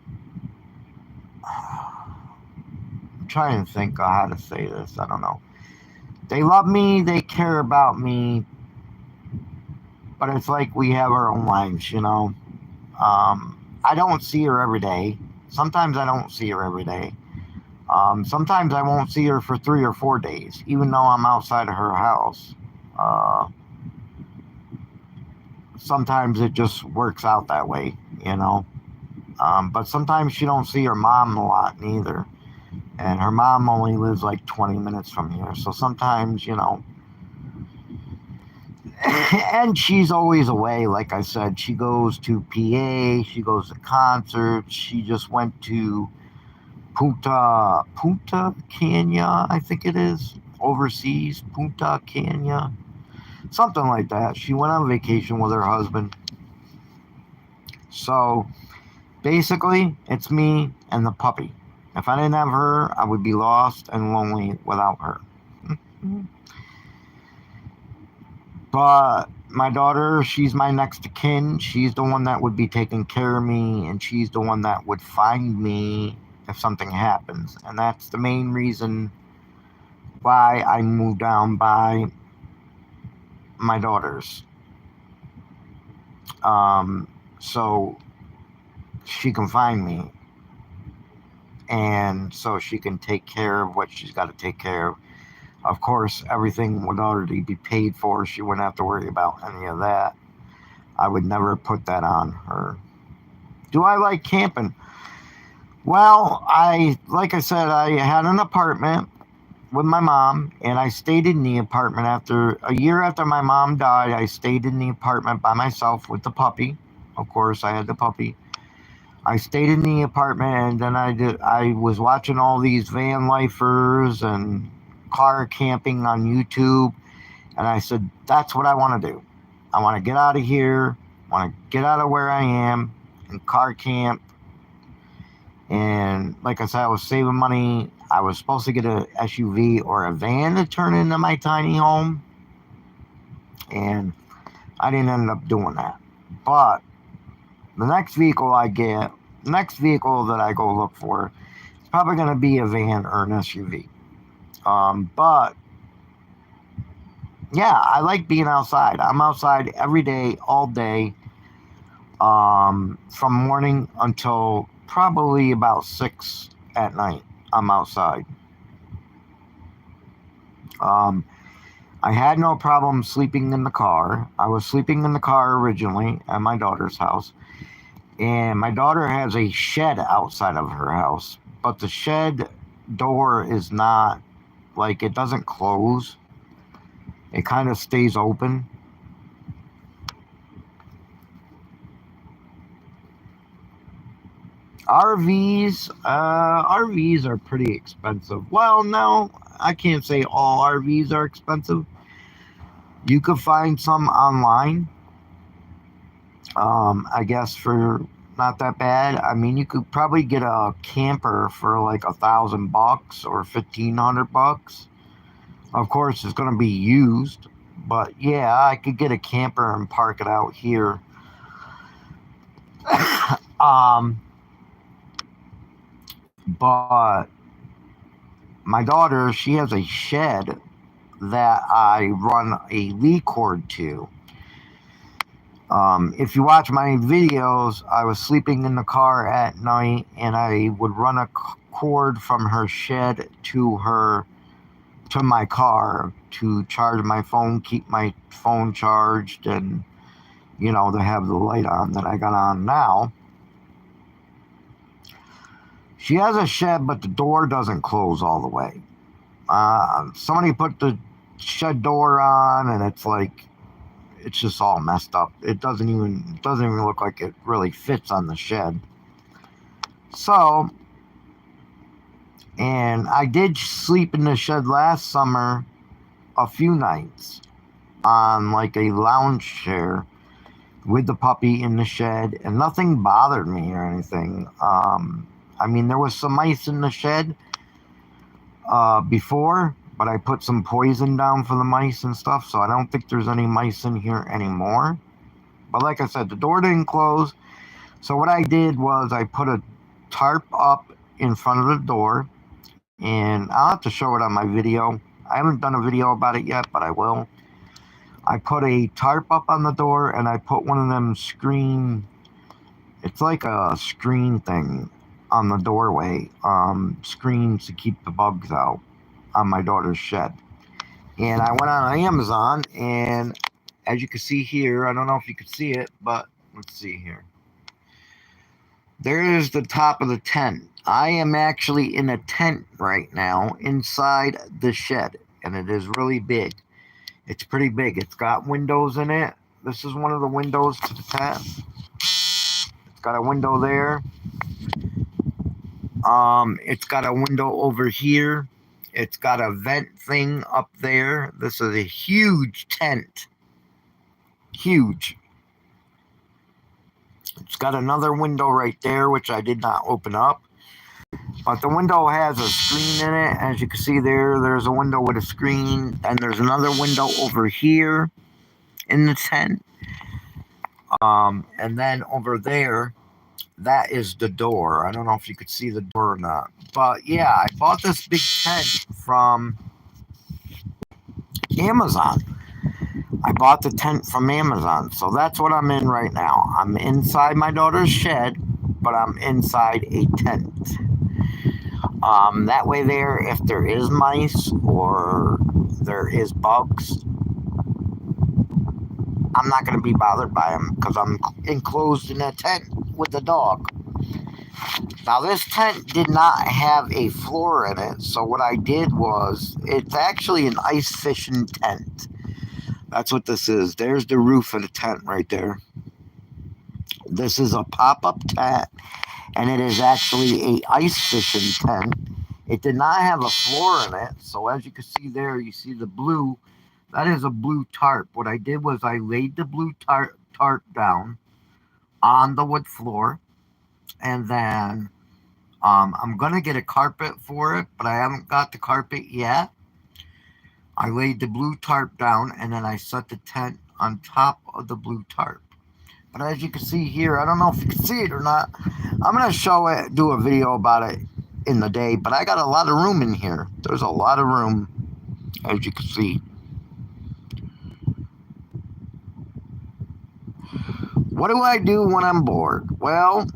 I'm trying to think of how to say this. I don't know. They love me, they care about me, but it's like we have our own lives, you know. I don't see her every day. Sometimes I don't see her every day. Sometimes I won't see her for 3 or 4 days, even though I'm outside of her house. Sometimes it just works out that way, you know. But sometimes she don't see her mom a lot neither. And her mom only lives like 20 minutes from here. So sometimes, you know, and she's always away. Like I said, she goes to PA, she goes to concerts. She just went to Punta Cana, I think it is, overseas, Punta Cana, something like that. She went on vacation with her husband. So basically, it's me and the puppy. If I didn't have her, I would be lost and lonely without her. But my daughter, she's my next of kin. She's the one that would be taking care of me, and she's the one that would find me if something happens. And that's the main reason why I moved down by my daughters. So she can find me. And so she can take care of what she's got to take care of. Of course, everything would already be paid for. She wouldn't have to worry about any of that. I would never put that on her. Do I like camping? Well, like I said, I had an apartment with my mom, and I stayed in the apartment after a year after my mom died. I stayed in the apartment by myself with the puppy. Of course, I had the puppy. I stayed in the apartment, and then I was watching all these van lifers and car camping on YouTube, and I said, that's what I want to do. I want to get out of here. I want to get out of where I am and car camp. And like I said, I was saving money. I was supposed to get a SUV or a van to turn into my tiny home, and I didn't end up doing that. But the next vehicle that I go look for, it's probably going to be a van or an SUV. But yeah, I like being outside. I'm outside every day, all day, from morning until probably about 6 at night. I'm outside. I had no problem sleeping in the car. I was sleeping in the car originally at my daughter's house. And my daughter has a shed outside of her house, but the shed door is not, like, it doesn't close. It kind of stays open. RVs are pretty expensive. Well, no, I can't say all RVs are expensive. You could find some online. I guess for not that bad. I mean, you could probably get a camper for like $1,000 or $1,500. Of course, it's going to be used, but yeah, I could get a camper and park it out here. But my daughter, she has a shed that I run a lead cord to. If you watch my videos, I was sleeping in the car at night, and I would run a cord from her shed to my car to charge my phone, keep my phone charged, and to have the light on that I got on now. She has a shed, but the door doesn't close all the way. Somebody put the shed door on, and it's just all messed up. It doesn't even look like it really fits on the shed. So, and I did sleep in the shed last summer a few nights on like a lounge chair with the puppy in the shed, and nothing bothered me or anything. I mean, there was some mice in the shed before, but I put some poison down for the mice and stuff, so I don't think there's any mice in here anymore. But like I said, the door didn't close. So what I did was I put a tarp up in front of the door, and I'll have to show it on my video. I haven't done a video about it yet, but I will. I put a tarp up on the door, and I put one of them it's like a screen thing on the doorway, screens to keep the bugs out on my daughter's shed. And I went on Amazon, and as you can see here, I don't know if you can see it, but let's see here. There's the top of the tent. I am actually in a tent right now inside the shed, and it is really big. It's pretty big. It's got windows in it. This is one of the windows to the tent. It's got a window there. It's got a window over here. It's got a vent thing up there. This is a huge tent. Huge. It's got another window right there, which I did not open up. But the window has a screen in it. As you can see there's a window with a screen. And there's another window over here in the tent. And then over there, that is the door. I don't know if you could see the door or not. But yeah, I bought this big tent from Amazon. I bought the tent from Amazon. So that's what I'm in right now. I'm inside my daughter's shed, but I'm inside a tent. That way there, if there is mice or there is bugs, I'm not going to be bothered by them because I'm enclosed in a tent with the dog. Now, this tent did not have a floor in it, so what I did was, it's actually an ice fishing tent. That's what this is. There's the roof of the tent right there. This is a pop-up tent, and it is actually a ice fishing tent. It did not have a floor in it, so as you can see there, you see the blue. That is a blue tarp. What I did was I laid the blue tarp down on the wood floor, and then I'm gonna get a carpet for it, but I haven't got the carpet yet. I laid the blue tarp down, and then I set the tent on top of the blue tarp. But as you can see here, I don't know if you can see it or not. I'm gonna show it, do a video about it in the day. But I got a lot of room in here. There's a lot of room, as you can see. What do I do when I'm bored? Well,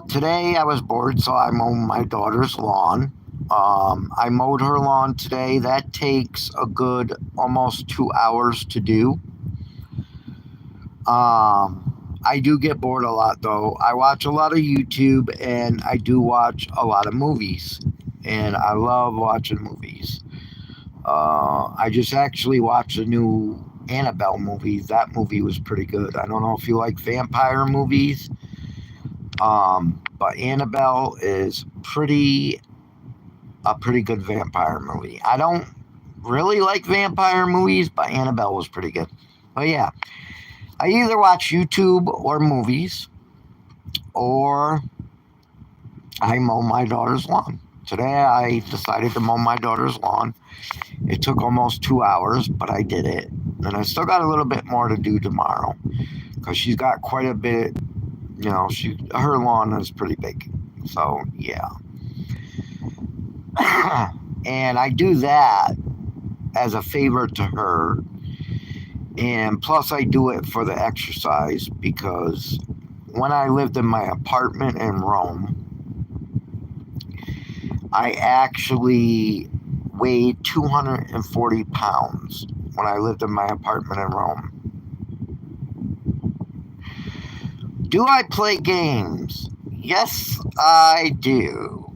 today I was bored, so I mowed my daughter's lawn. I mowed her lawn today. That takes a good almost 2 hours to do. I do get bored a lot, though. I watch a lot of YouTube, and I do watch a lot of movies, and I love watching movies. I just actually watched a new Annabelle movie. That movie was pretty good. I don't know if you like vampire movies, but Annabelle is a pretty good vampire movie. I don't really like vampire movies, but Annabelle was pretty good. But yeah, I either watch YouTube or movies, or I mow my daughter's lawn. Today I decided to mow my daughter's lawn. It took almost 2 hours, but I did it. And I still got a little bit more to do tomorrow, because she's got quite a bit, her lawn is pretty big. So yeah. And I do that as a favor to her. And plus I do it for the exercise, because when I lived in my apartment in Rome, I actually weighed 240 pounds when I lived in my apartment in Rome. Do I play games? Yes, I do.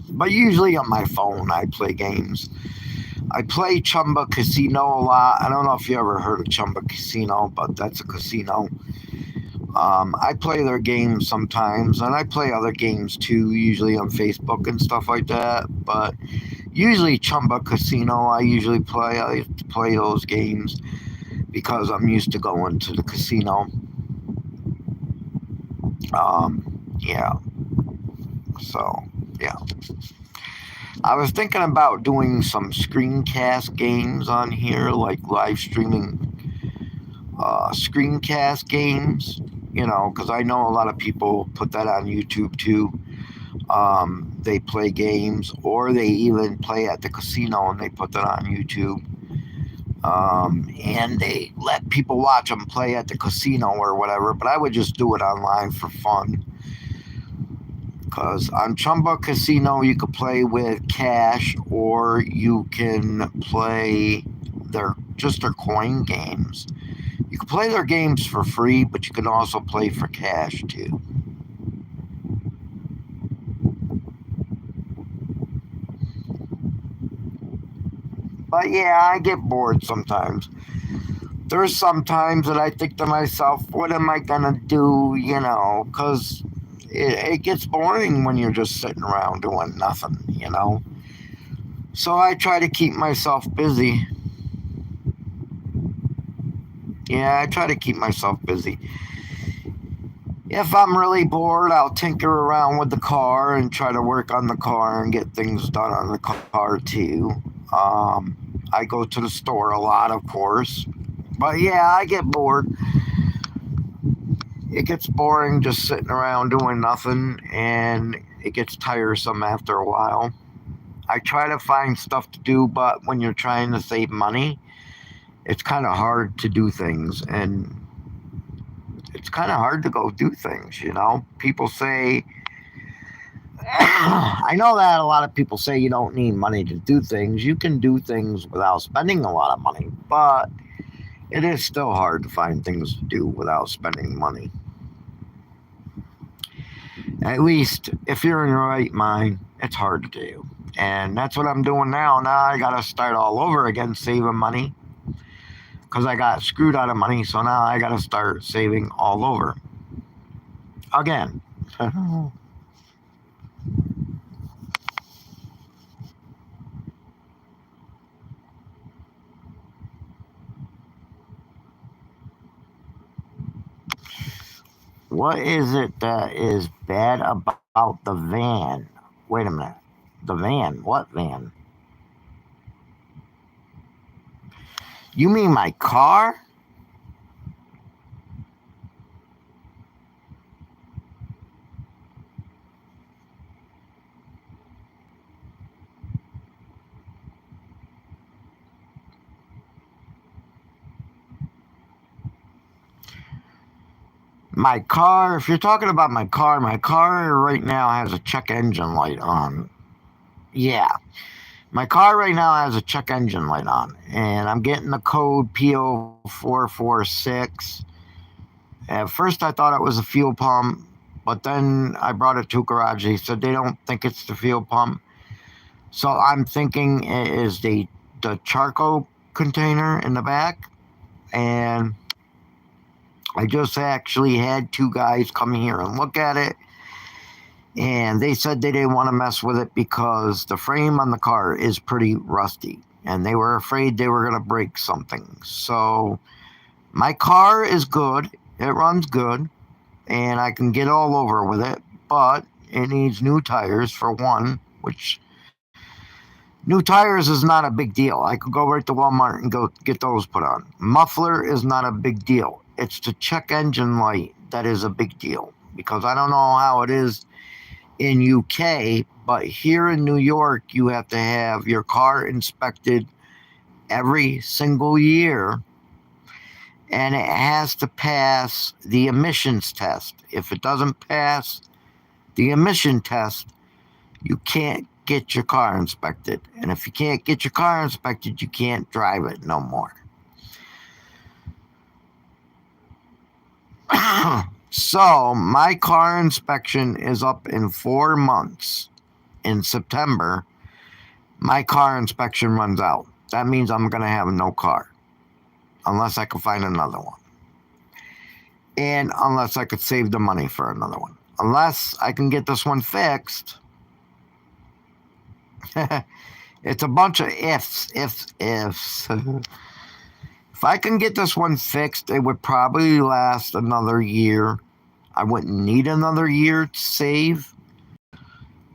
But usually on my phone I play games. I play Chumba Casino a lot. I don't know if you ever heard of Chumba Casino, but that's a casino. I play their games sometimes, and I play other games too, usually on Facebook and stuff like that. But usually Chumba Casino, I usually play. I play those games because I'm used to going to the casino. Yeah. So, yeah. I was thinking about doing some screencast games on here, like live streaming screencast games, because I know a lot of people put that on YouTube too. They play games, or they even play at the casino and they put that on YouTube. And they let people watch them play at the casino or whatever, but I would just do it online for fun. Because on Chumba Casino, you could play with cash, or you can play their coin games. You can play their games for free, but you can also play for cash too. But yeah, I get bored sometimes. There's some times that I think to myself, what am I gonna do? Because it gets boring when you're just sitting around doing nothing, So I try to keep myself busy. Yeah, I try to keep myself busy. If I'm really bored, I'll tinker around with the car and try to work on the car and get things done on the car too. I go to the store a lot, of course. But yeah, I get bored. It gets boring just sitting around doing nothing, and it gets tiresome after a while. I try to find stuff to do, but when you're trying to save money, it's kind of hard to do things, and it's kind of hard to go do things, People say, I know that a lot of people say you don't need money to do things. You can do things without spending a lot of money, but it is still hard to find things to do without spending money. At least if you're in your right mind, it's hard to do. And that's what I'm doing now. Now I got to start all over again, saving money. because I got screwed out of money. So now I got to start saving all over again. What is it that is bad about the van? Wait a minute. The van? What van? You mean my car? My car, if you're talking about my car right now has a check engine light on. Yeah. My car right now has a check engine light on, and I'm getting the code PO446. At first, I thought it was a fuel pump, but then I brought it to a garage. They said they don't think it's the fuel pump. So I'm thinking it is the charcoal container in the back. And I just actually had two guys come here and look at it. And they said they didn't want to mess with it because the frame on the car is pretty rusty. And they were afraid they were going to break something. So my car is good. It runs good. And I can get all over with it. But it needs new tires for one, which new tires is not a big deal. I could go right to Walmart and go get those put on. Muffler is not a big deal. It's the check engine light that is a big deal. Because I don't know how it is in UK, but here in New York, you have to have your car inspected every single year. And it has to pass the emissions test. If it doesn't pass the emission test, you can't get your car inspected. And if you can't get your car inspected, you can't drive it no more. So my car inspection is up in 4 months. In September, my car inspection runs out. That means I'm going to have no car. Unless I can find another one. And unless I could save the money for another one. Unless I can get this one fixed. It's a bunch of ifs. If I can get this one fixed, it would probably last another year. I wouldn't need another year to save.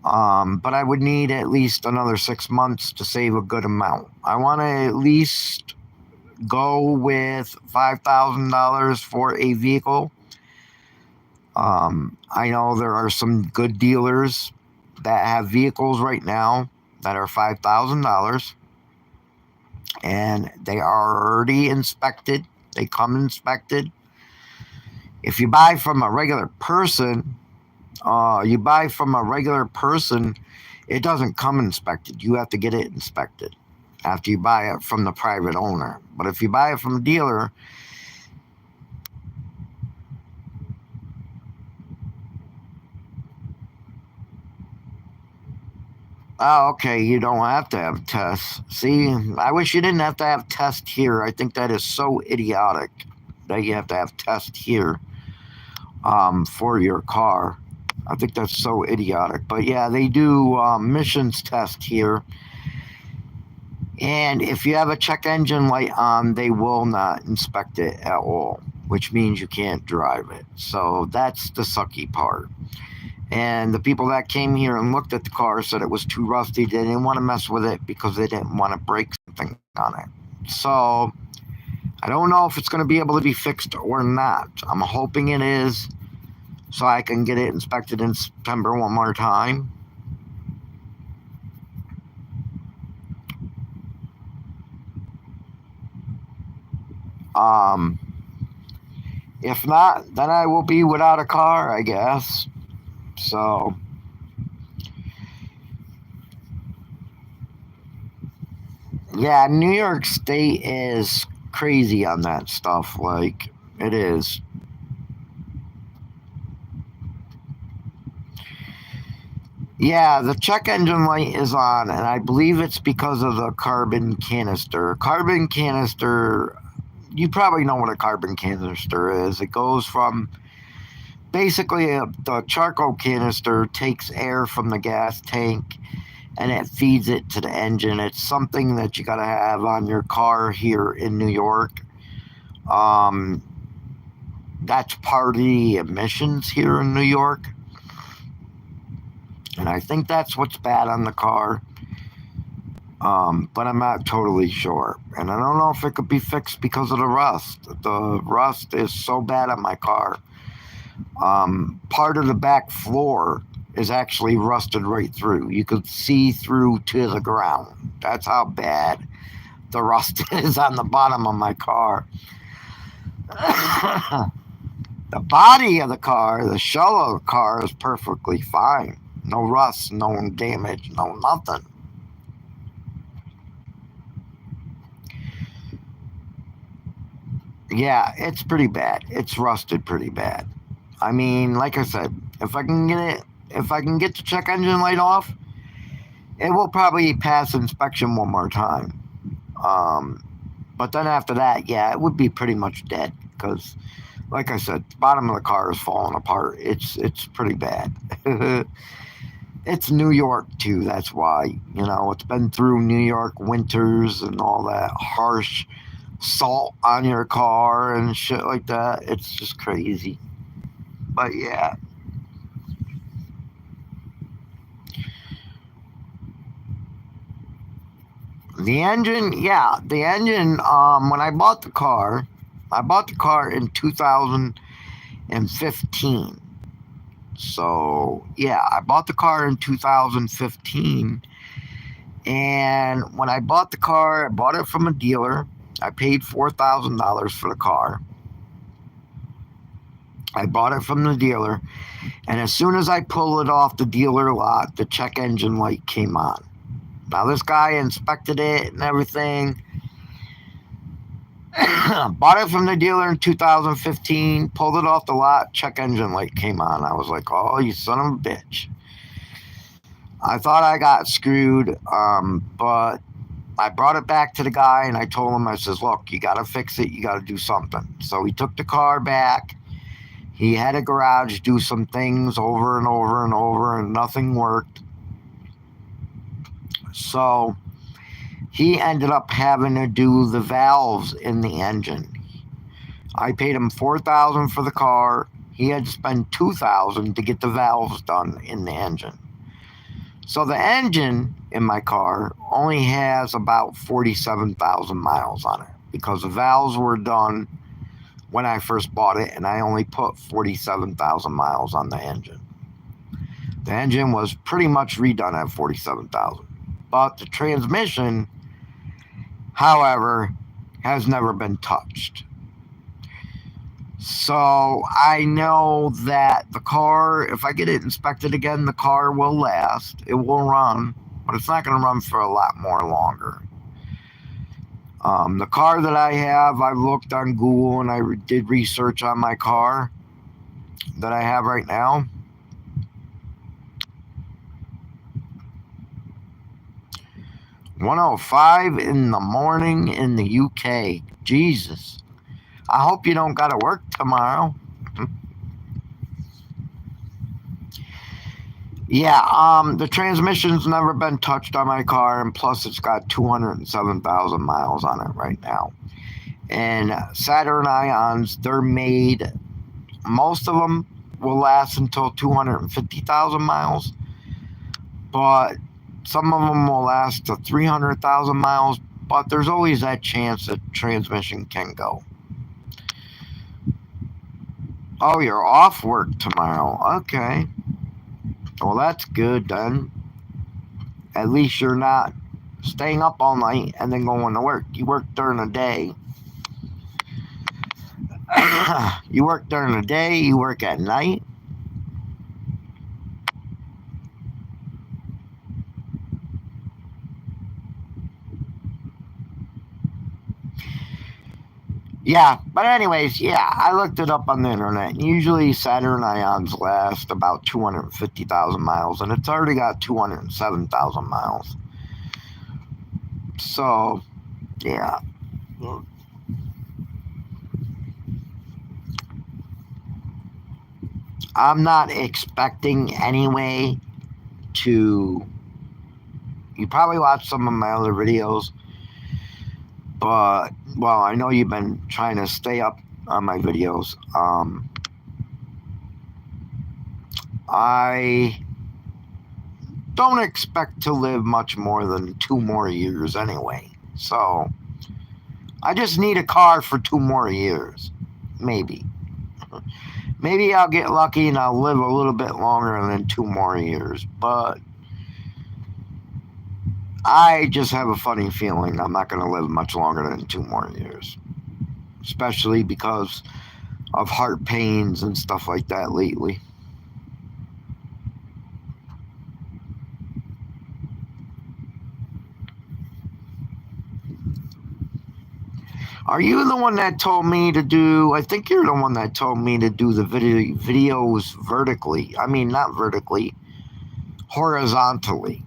But I would need at least another 6 months to save a good amount. I want to at least go with $5,000 for a vehicle. I know there are some good dealers that have vehicles right now that are $5,000, and they are already inspected. They come inspected. If you buy from a regular person, it doesn't come inspected. You have to get it inspected after you buy it from the private owner. But if you buy it from a dealer, oh, okay, you don't have to have tests. See, I wish you didn't have to have tests here. I think that is so idiotic that you have to have tests here for your car. I think that's so idiotic. But yeah, they do emissions test here. And if you have a check engine light on, they will not inspect it at all, which means you can't drive it. So that's the sucky part. And the people that came here and looked at the car said it was too rusty. They didn't want to mess with it because they didn't want to break something on it. So I don't know if it's going to be able to be fixed or not. I'm hoping it is, so I can get it inspected in September one more time. If not, then I will be without a car, I guess. So yeah, New York State is crazy on that stuff. Like, it is. Yeah, the check engine light is on, and I believe it's because of the carbon canister. Carbon canister you probably know what a carbon canister is. It goes from basically the charcoal canister takes air from the gas tank and it feeds it to the engine. It's something that you got to have on your car here in New York. That's part of the emissions here in New York. And I think that's what's bad on the car. But I'm not totally sure. And I don't know if it could be fixed because of the rust. The rust is so bad on my car. Part of the back floor is actually rusted right through. You could see through to the ground. That's how bad the rust is on the bottom of my car. The body of the car, the shell of the car is perfectly fine. No rust, no damage, no nothing. Yeah, it's pretty bad. It's rusted pretty bad. I mean, like I said, if I can get the check engine light off, it will probably pass inspection one more time. But then after that, yeah, it would be pretty much dead because, like I said, the bottom of the car is falling apart. It's pretty bad. It's New York too. That's why, it's been through New York winters and all that harsh salt on your car and shit like that. It's just crazy. But yeah. The engine, when I bought the car in 2015. So, yeah, I bought the car in 2015. And when I bought the car, I bought it from a dealer. I paid $4,000 for the car. I bought it from the dealer. And as soon as I pulled it off the dealer lot, the check engine light came on. Now, this guy inspected it and everything. Bought it from the dealer in 2015, pulled it off the lot, check engine light came on. I was like, oh, you son of a bitch. I thought I got screwed, but I brought it back to the guy and I told him, I says, look, you got to fix it. You got to do something. So he took the car back. He had a garage do some things over and over and over and nothing worked. So he ended up having to do the valves in the engine. I paid him $4,000 for the car. He had to spend $2,000 to get the valves done in the engine. So the engine in my car only has about 47,000 miles on it because the valves were done when I first bought it and I only put 47,000 miles on the engine. The engine was pretty much redone at 47,000. But the transmission, however, has never been touched. So I know that the car, if I get it inspected again, the car will last. It will run, but it's not going to run for a lot more longer. The car that I have, I looked on Google and I did research on my car that I have right now. $1:05 in the morning in the UK. Jesus. I hope you don't got to work tomorrow. Yeah, the transmission's never been touched on my car, and plus it's got 207,000 miles on it right now. And Saturn Ions, they're made, most of them will last until 250,000 miles, but some of them will last to 300,000 miles, but there's always that chance that transmission can go. Oh, you're off work tomorrow. Okay. Well, that's good then. At least you're not staying up all night and then going to work. You work during the day. You work during the day, you work at night. Yeah, but anyways, yeah, I looked it up on the internet. Usually Saturn Ions last about 250,000 miles, and it's already got 207,000 miles. So, yeah. I'm not expecting anyway to. You probably watch some of my other videos, but well, I know you've been trying to stay up on my videos. I don't expect to live much more than 2 more years anyway. So I just need a car for 2 more years. Maybe. Maybe I'll get lucky and I'll live a little bit longer than 2 more years. But I just have a funny feeling I'm not going to live much longer than 2 more years. Especially because of heart pains and stuff like that lately. Are you the one that told me to do? I think you're the one that told me to do the videos vertically. I mean, not vertically, horizontally.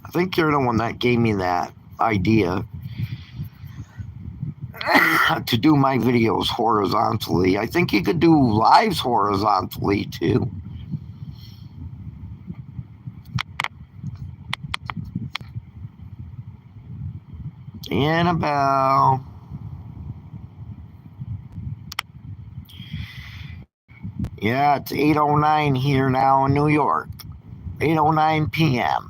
I think you're the one that gave me that idea to do my videos horizontally. I think you could do lives horizontally too. Annabelle. Yeah, it's 8:09 here now in New York. 8:09 p.m.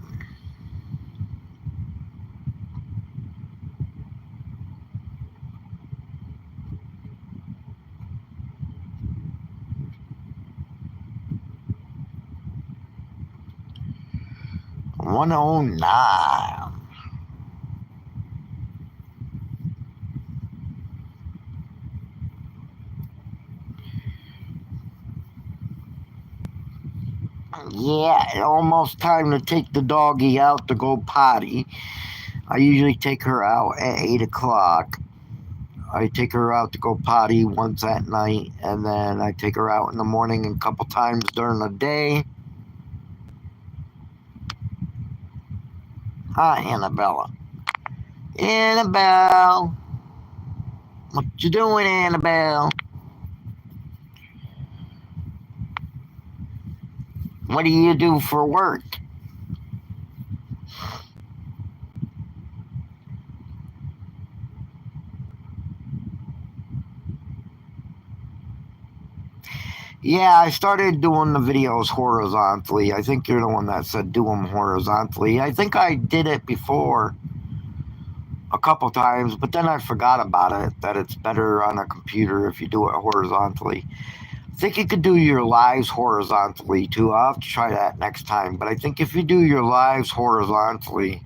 $109. Yeah, almost time to take the doggy out to go potty. I usually take her out at 8 o'clock. I take her out to go potty once at night, and then I take her out in the morning a couple times during the day. Hi, Annabella. Annabelle. What you doing, Annabelle? What do you do for work? Yeah, I started doing the videos horizontally. I think you're the one that said do them horizontally. I think I did it before a couple times, but then I forgot about it, that it's better on a computer if you do it horizontally. I think you could do your lives horizontally too. I'll have to try that next time. But I think if you do your lives horizontally.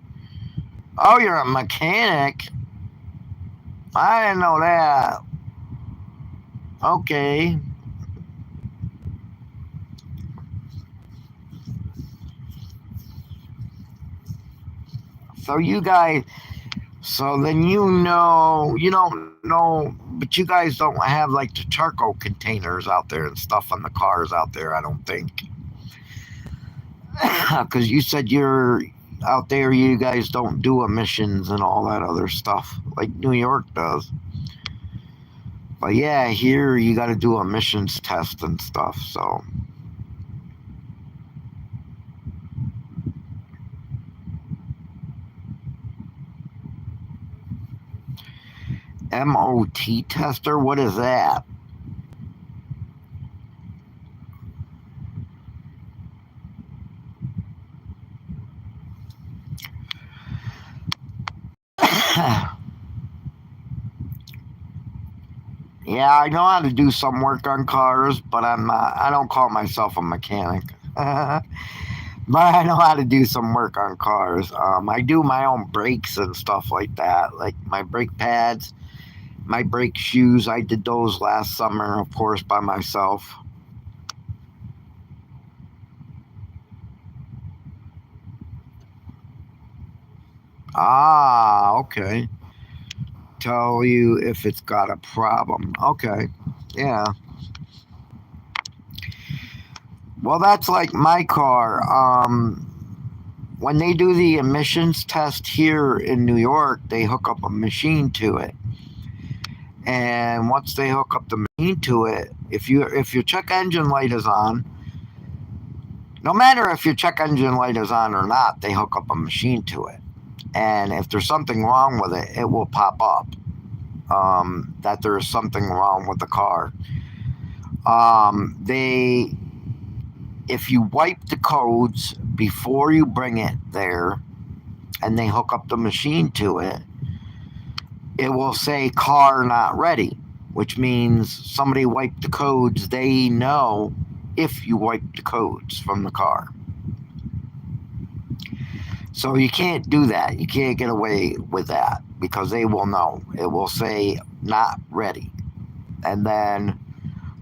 Oh, you're a mechanic? I didn't know that. Okay. So you guys, so then you don't know, but you guys don't have like the charcoal containers out there and stuff on the cars out there, I don't think. Because you said you're out there, you guys don't do emissions and all that other stuff like New York does. But yeah, here you got to do emissions test and stuff, so. MOT tester? What is that? Yeah, I know how to do some work on cars, but I don't call myself a mechanic. But I know how to do some work on cars. I do my own brakes and stuff like that, like my brake pads, my brake shoes. I did those last summer, of course, by myself. Ah, okay. Tell you if it's got a problem. Okay, yeah. Well, that's like my car. When they do the emissions test here in New York, they hook up a machine to it. And once they hook up the machine to it, if your check engine light is on, no matter if your check engine light is on or not, they hook up a machine to it. And if there's something wrong with it, it will pop up that there's something wrong with the car. If you wipe the codes before you bring it there, and they hook up the machine to it, it will say car not ready, which means somebody wiped the codes. They know if you wiped the codes from the car. So you can't do that. You can't get away with that because they will know. It will say not ready. And then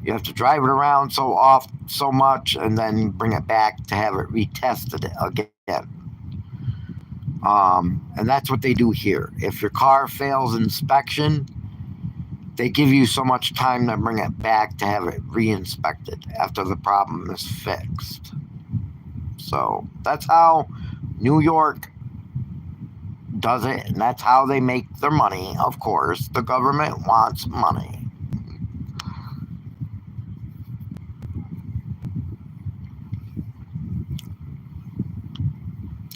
you have to drive it around so much and then bring it back to have it retested again. And that's what they do here. If your car fails inspection, they give you so much time to bring it back to have it re-inspected after the problem is fixed. So that's how New York does it, and that's how they make their money. Of course, the government wants money.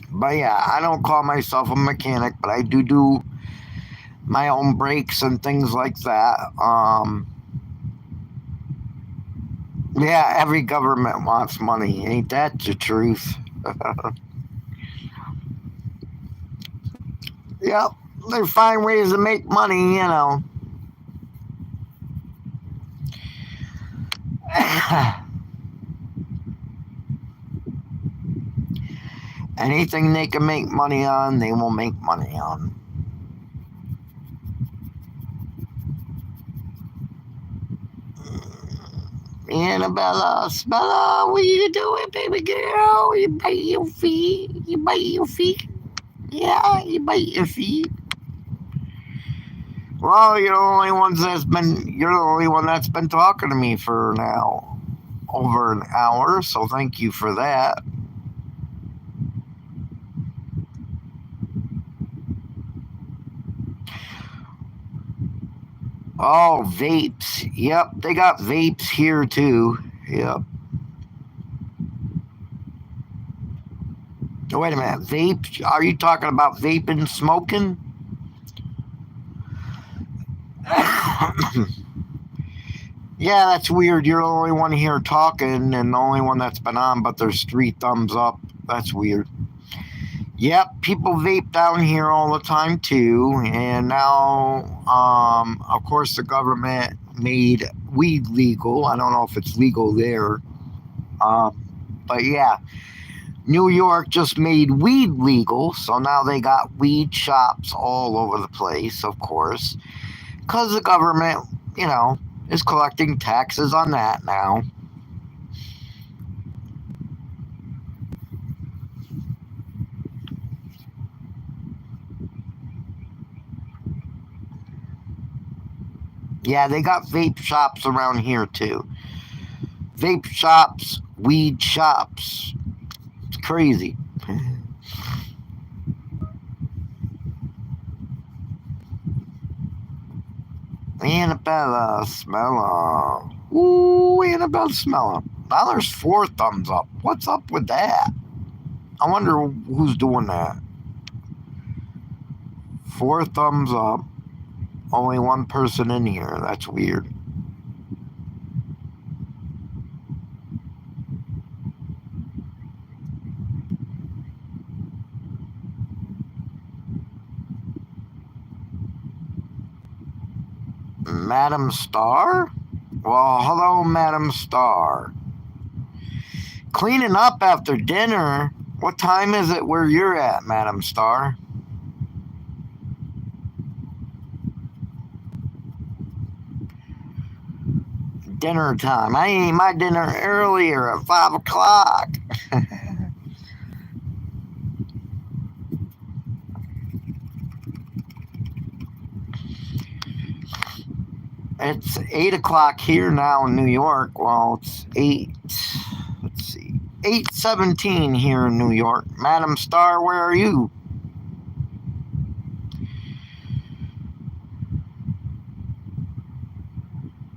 But yeah, I don't call myself a mechanic, but I do my own brakes and things like that. Yeah, every government wants money. Ain't that the truth? Yep, they find ways to make money, you know. Anything they can make money on, they will make money on. Annabella, Smella, what you doing, baby girl? You bite your feet. You bite your feet. Yeah, you bite your feet. Well, you're the only one that's been talking to me for now over an hour, so thank you for that. Oh, vapes. Yep, they got vapes here too. Yep. Wait a minute, vape? Are you talking about vaping, smoking? Yeah, that's weird. You're the only one here talking and the only one that's been on, but there's 3 thumbs up. That's weird. Yep, people vape down here all the time too. And now, of course, the government made weed legal. I don't know if it's legal there. But yeah, New York just made weed legal. So now they got weed shops all over the place, of course, because the government, is collecting taxes on that now. Yeah, they got vape shops around here too. Vape shops, weed shops. It's crazy. Annabella Smella. Ooh, Annabella Smella. Now there's 4 thumbs up. What's up with that? I wonder who's doing that. 4 thumbs up. Only 1 person in here. That's weird. Madam Star? Well, hello, Madam Star. Cleaning up after dinner? What time is it where you're at, Madam Star? Dinner time. I ate my dinner earlier at 5 o'clock. It's 8 o'clock here now in New York. Well, it's 8:17 here in New York. Madam Star, where are you?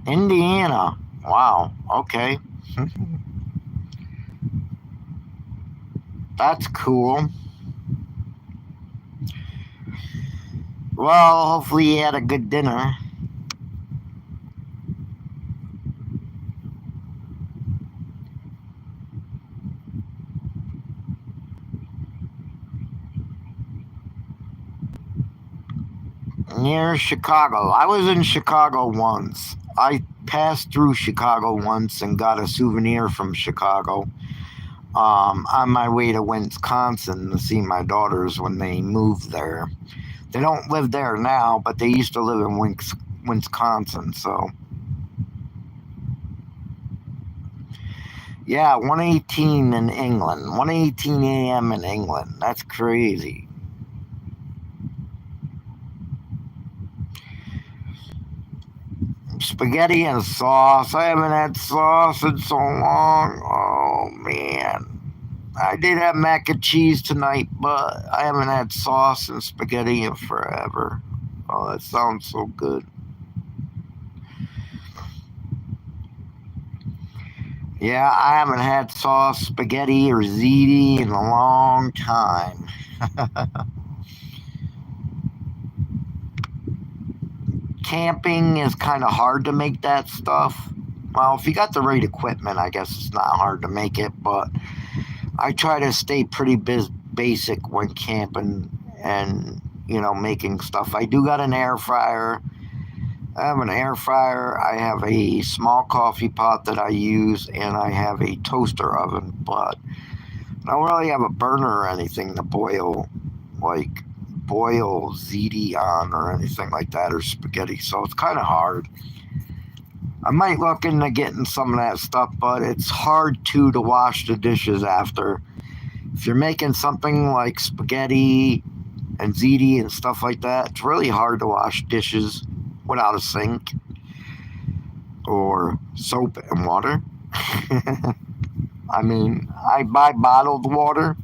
Indiana. Wow. Okay. That's cool. Well, hopefully you had a good dinner. Near Chicago. I was in Chicago once. I passed through Chicago once and got a souvenir from Chicago. On my way to Wisconsin to see my daughters when they moved there. They don't live there now, but they used to live in Wisconsin. So yeah, 1:18 in England, 1:18 a.m. in England. That's crazy. Spaghetti and sauce. I haven't had sauce in so long. Oh man. I did have mac and cheese tonight, but I haven't had sauce and spaghetti in forever. Oh, that sounds so good. Yeah, I haven't had sauce, spaghetti, or ziti in a long time. Camping is kind of hard to make that stuff. Well, if you got the right equipment, I guess it's not hard to make it, but I try to stay pretty basic when camping and, making stuff. I do got an air fryer. I have an air fryer. I have a small coffee pot that I use, and I have a toaster oven, but I don't really have a burner or anything to like boil ziti on or anything like that or spaghetti. So it's kind of hard. I might look into getting some of that stuff, but it's hard to wash the dishes after. If you're making something like spaghetti and ziti and stuff like that, it's really hard to wash dishes without a sink or soap and water. I mean, I buy bottled water.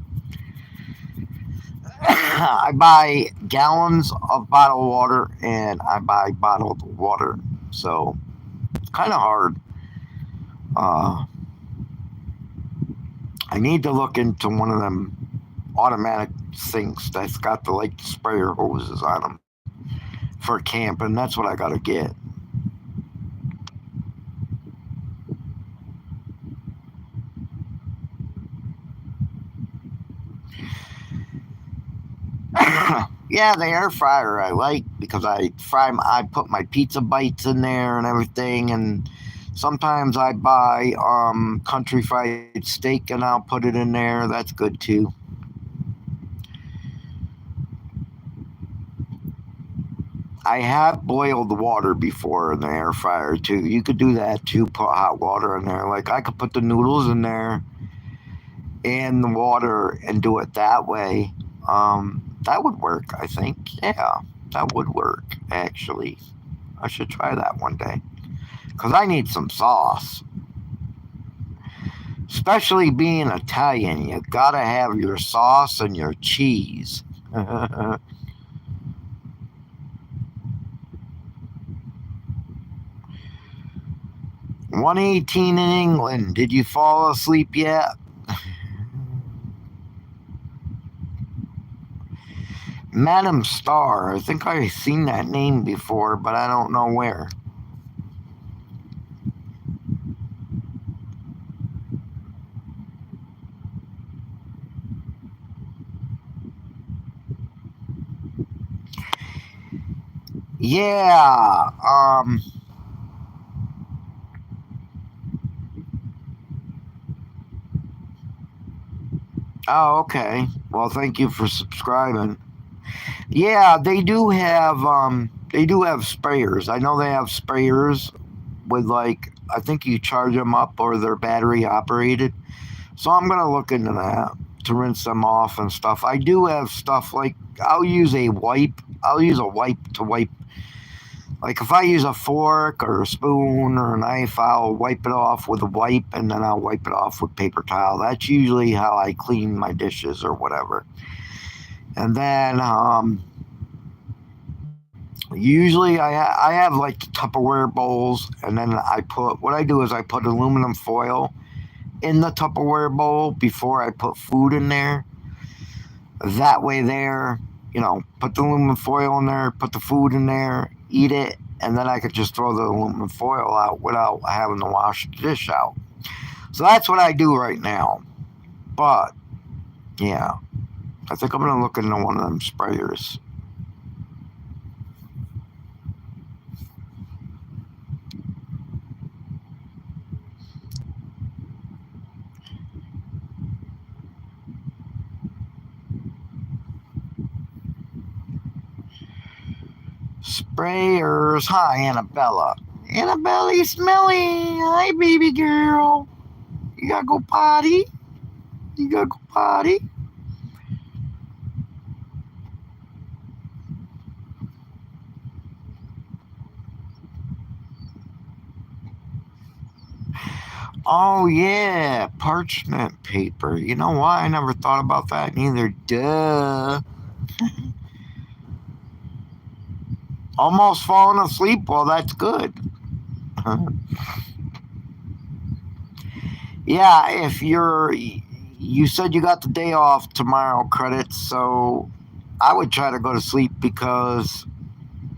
I buy gallons of bottled water and I buy bottled water. So it's kind of hard. Uh, I need to look into one of them automatic sinks that's got the like sprayer hoses on them for camping. That's what I got to get. Yeah, the air fryer I like because I put my pizza bites in there and everything, and sometimes I buy country fried steak and I'll put it in there. That's good too. I have boiled water before in the air fryer too. You could do that too. Put hot water in there. Like I could put the noodles in there and the water and do it that way. That would work, I think. Yeah, that would work, actually. I should try that one day. Because I need some sauce. Especially being Italian, you gotta have your sauce and your cheese. 1:18 in England. Did you fall asleep yet? Madam Star. I think I've seen that name before, but I don't know where. Yeah. Oh, okay. Well, thank you for subscribing. Yeah, they do have sprayers. I know they have sprayers with like I think you charge them up or they're battery operated. So I'm gonna look into that to rinse them off and stuff. I do have stuff like I'll use a wipe. I'll use a wipe to wipe. Like if I use a fork or a spoon or a knife, I'll wipe it off with a wipe and then I'll wipe it off with paper towel. That's usually how I clean my dishes or whatever. And then Usually I have like Tupperware bowls, and then what I do is I put aluminum foil in the Tupperware bowl before I put food in there. That way, put the aluminum foil in there, put the food in there, eat it, and then I could just throw the aluminum foil out without having to wash the dish out. So that's what I do right now. But yeah, I think I'm gonna look into one of them sprayers. Sprayers. Hi, Annabella. Annabella Smelly. Hi, baby girl. You gotta go potty? You gotta go potty? Oh, yeah, parchment paper. You know why? I never thought about that neither. Duh. Almost falling asleep? Well, that's good. Yeah, if you said you got the day off tomorrow, credits, so I would try to go to sleep, because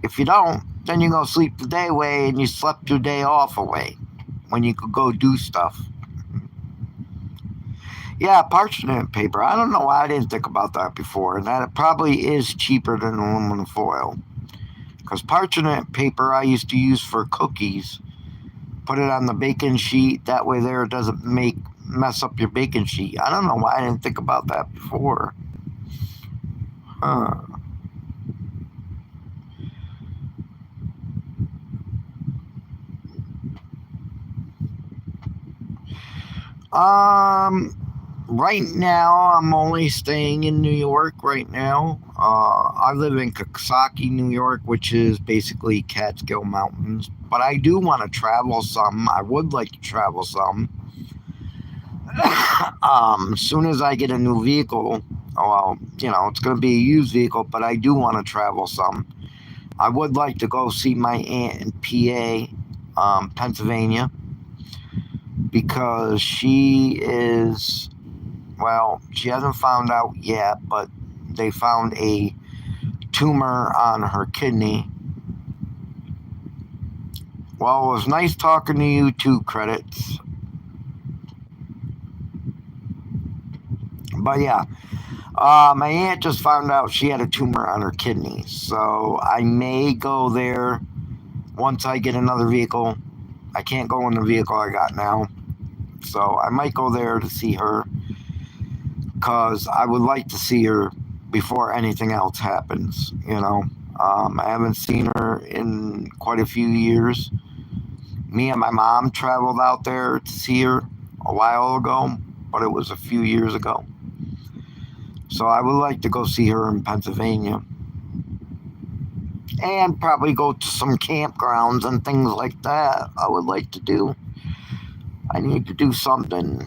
if you don't, then you go sleep the day away and you slept your day off away when you could go do stuff. Yeah, parchment paper. I don't know why I didn't think about that before, and that it probably is cheaper than aluminum foil. Because parchment paper I used to use for cookies. Put it on the baking sheet. That way there it doesn't mess up your baking sheet. I don't know why I didn't think about that before. Huh. Right now I'm only staying in New York right now. I live in Coxsackie, New York, which is basically Catskill Mountains. But I do want to travel some. I would like to travel some. As soon as I get a new vehicle, well, it's going to be a used vehicle, but I do want to travel some. I would like to go see my aunt in PA, Pennsylvania, because she hasn't found out yet, but they found a tumor on her kidney. Well, it was nice talking to you too, credits. But yeah, my aunt just found out she had a tumor on her kidney, so I may go there once I get another vehicle. I can't go in the vehicle I got now, so I might go there to see her, because I would like to see her before anything else happens. I haven't seen her in quite a few years. Me and my mom traveled out there to see her a while ago, but it was a few years ago. So I would like to go see her in Pennsylvania. And probably go to some campgrounds and things like that. I would like to do. I need to do something.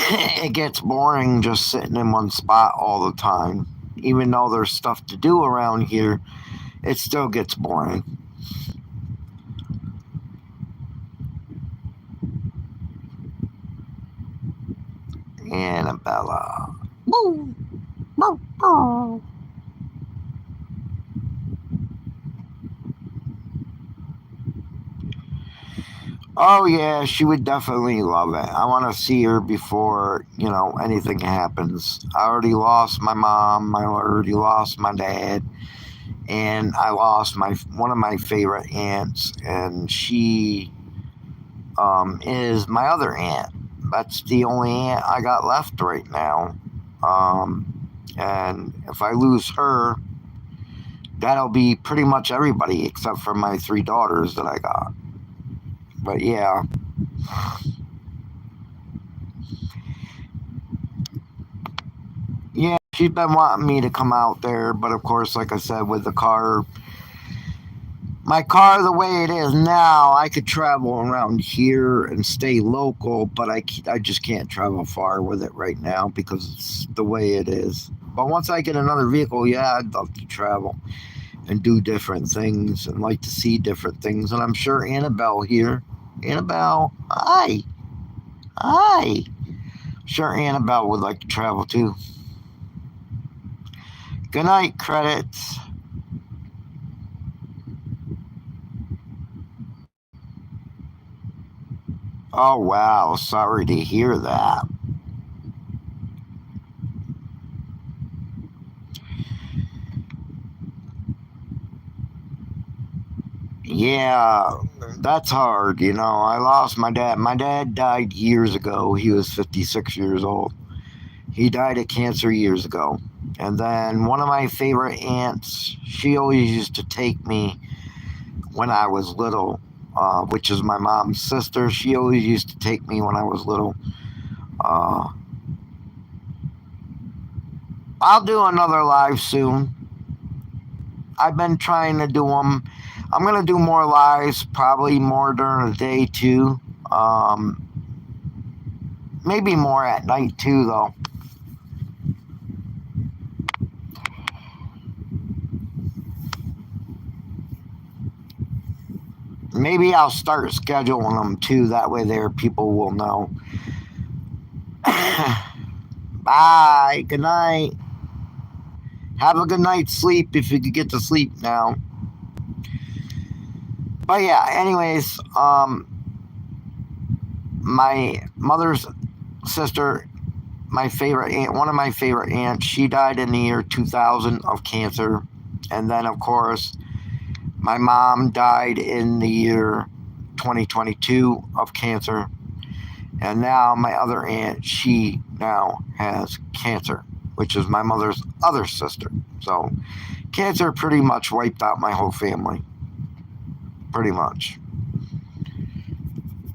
It gets boring just sitting in one spot all the time. Even though there's stuff to do around here, it still gets boring. Annabella. Woo! Woo! Woo! Oh yeah, she would definitely love it. I want to see her before, anything happens. I already lost my mom, I already lost my dad, and I lost one of my favorite aunts, and she is my other aunt. That's the only aunt I got left right now. And if I lose her, that'll be pretty much everybody except for my 3 daughters that I got. But yeah. Yeah, she's been wanting me to come out there, but of course, like I said, with my car the way it is now, I could travel around here and stay local, but I just can't travel far with it right now because it's the way it is. But once I get another vehicle, yeah, I'd love to travel and do different things and like to see different things. And I'm sure Annabelle here, Annabelle, hi, hi. Sure, Annabelle would like to travel too. Good night, credits. Oh, wow. Sorry to hear that. Yeah, that's hard. You know, I lost my dad. My dad died years ago. He was 56 years old. He died of cancer years ago. And then one of my favorite aunts, she always used to take me when I was little, which is my mom's sister. She always used to take me when I was little. Uh, I'll do another live soon. I've been trying to do them. I'm going to do more lives, probably more during the day too. Maybe more at night too, though. Maybe I'll start scheduling them too. That way, there people will know. Bye. Good night. Have a good night's sleep if you could get to sleep now. But yeah, anyways, my mother's sister, my favorite aunt, one of my favorite aunts, she died in the year 2000 of cancer. And then, of course, my mom died in the year 2022 of cancer. And now my other aunt, she now has cancer, which is my mother's other sister. So cancer pretty much wiped out my whole family. Pretty much.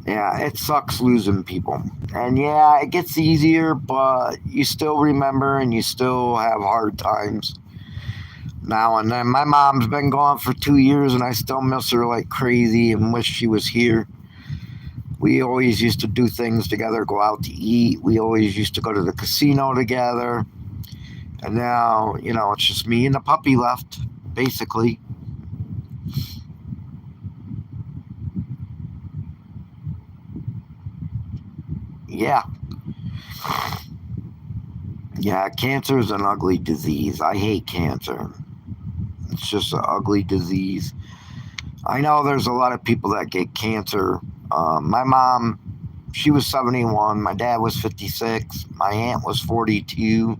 Yeah, it sucks losing people. And yeah, it gets easier, but you still remember and you still have hard times now and then. My mom's been gone for 2 years and I still miss her like crazy and wish she was here. We always used to do things together, go out to eat. We always used to go to the casino together. And now, you know, it's just me and the puppy left, basically. Yeah. Yeah, cancer is an ugly disease. I hate cancer. It's just an ugly disease. I know there's a lot of people that get cancer. My mom, she was 71. My dad was 56. My aunt was 42.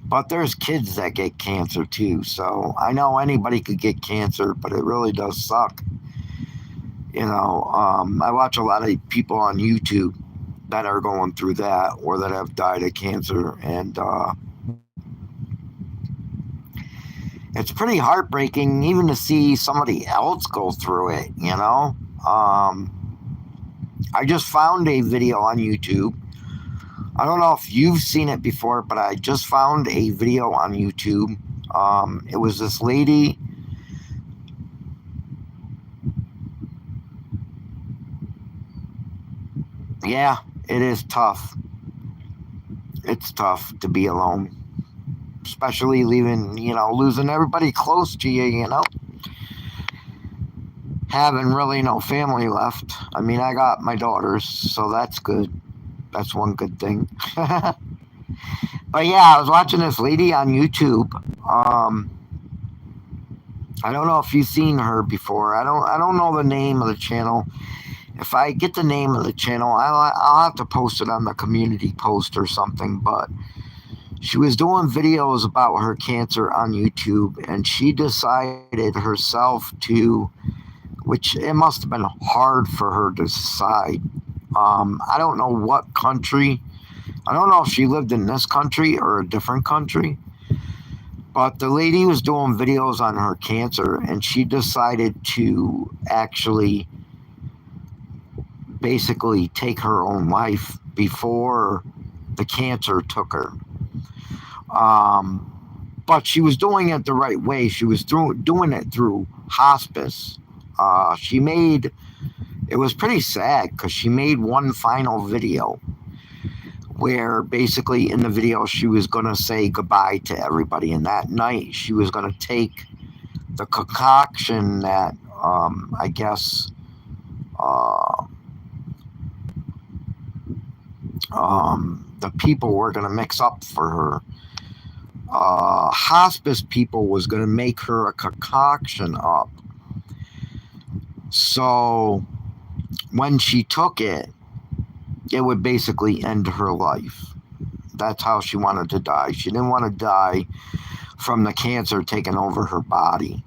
But there's kids that get cancer too. So I know anybody could get cancer, but it really does suck. You know, I watch a lot of people on YouTube that are going through that or that have died of cancer. And it's pretty heartbreaking even to see somebody else go through it, you know? I just found a video on YouTube. I don't know if you've seen it before, but I just found a video on YouTube. It was this lady. Yeah, it is tough. It's tough to be alone, especially losing everybody close to you, having really no family left. I mean, I got my daughters, so that's good. That's one good thing. But yeah, I was watching this lady on YouTube. I don't know if you've seen her before. I don't know the name of the channel. If I get the name of the channel, I'll have to post it on the community post or something. But she was doing videos about her cancer on YouTube, and she decided herself to, which it must have been hard for her to decide. I don't know what country. I don't know if she lived in this country or a different country. But the lady was doing videos on her cancer, and she decided to actually basically take her own life before the cancer took her. But she was doing it the right way. She was doing it through hospice. It was pretty sad because she made one final video where basically in the video she was going to say goodbye to everybody. And that night she was going to take the concoction that I guess uh, the people were going to mix up for her. Hospice people was going to make her a concoction up. So when she took it, it would basically end her life. That's how she wanted to die. She didn't want to die from the cancer taking over her body.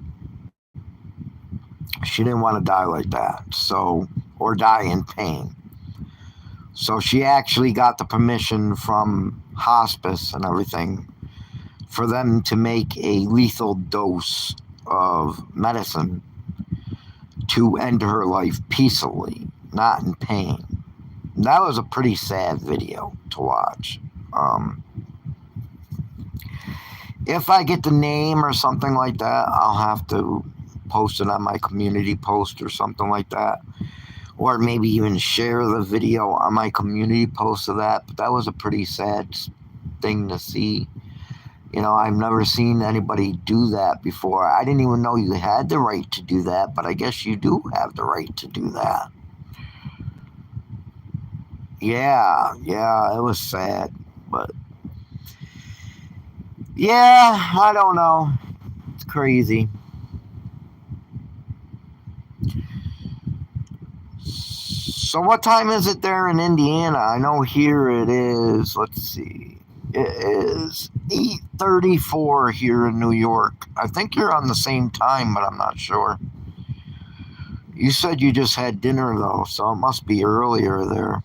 She didn't want to die like that. So, or die in pain. So she actually got the permission from hospice and everything for them to make a lethal dose of medicine to end her life peacefully, not in pain. That was a pretty sad video to watch. If I get the name or something like that, I'll have to post it on my community post or something like that. Or maybe even share the video on my community post of that. But that was a pretty sad thing to see. You know, I've never seen anybody do that before. I didn't even know you had the right to do that, but I guess you do have the right to do that. Yeah, it was sad. But yeah, I don't know. It's crazy. So what time is it there in Indiana? I know here it is, let's see. It is 8:34 here in New York. I think you're on the same time, but I'm not sure. You said you just had dinner though, so it must be earlier there.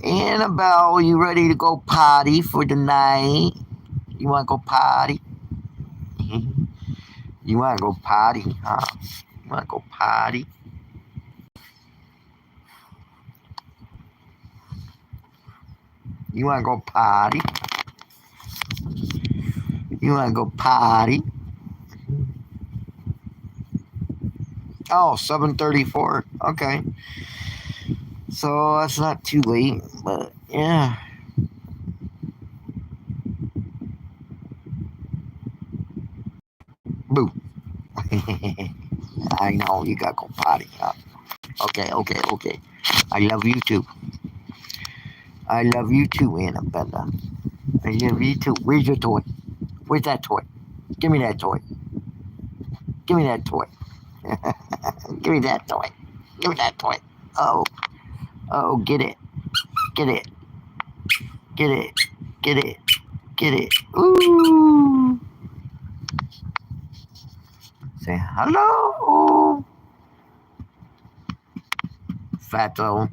Annabelle, you ready to go potty for the night? You want to go potty? You want to go potty, huh? You want to go potty? You want to go potty? You want to go potty? Oh, 7:34. Okay. So that's not too late, but yeah. Boo. I know, you gotta go potty, huh? Okay. I love you too. I love you too, Annabella. I love you too. Where's your toy? Where's that toy? Give me that toy. Give me that toy. Give me that toy. Give me that toy. Oh, get it. Get it. Get it. Get it. Get it. Ooh. Say hello. Fatto.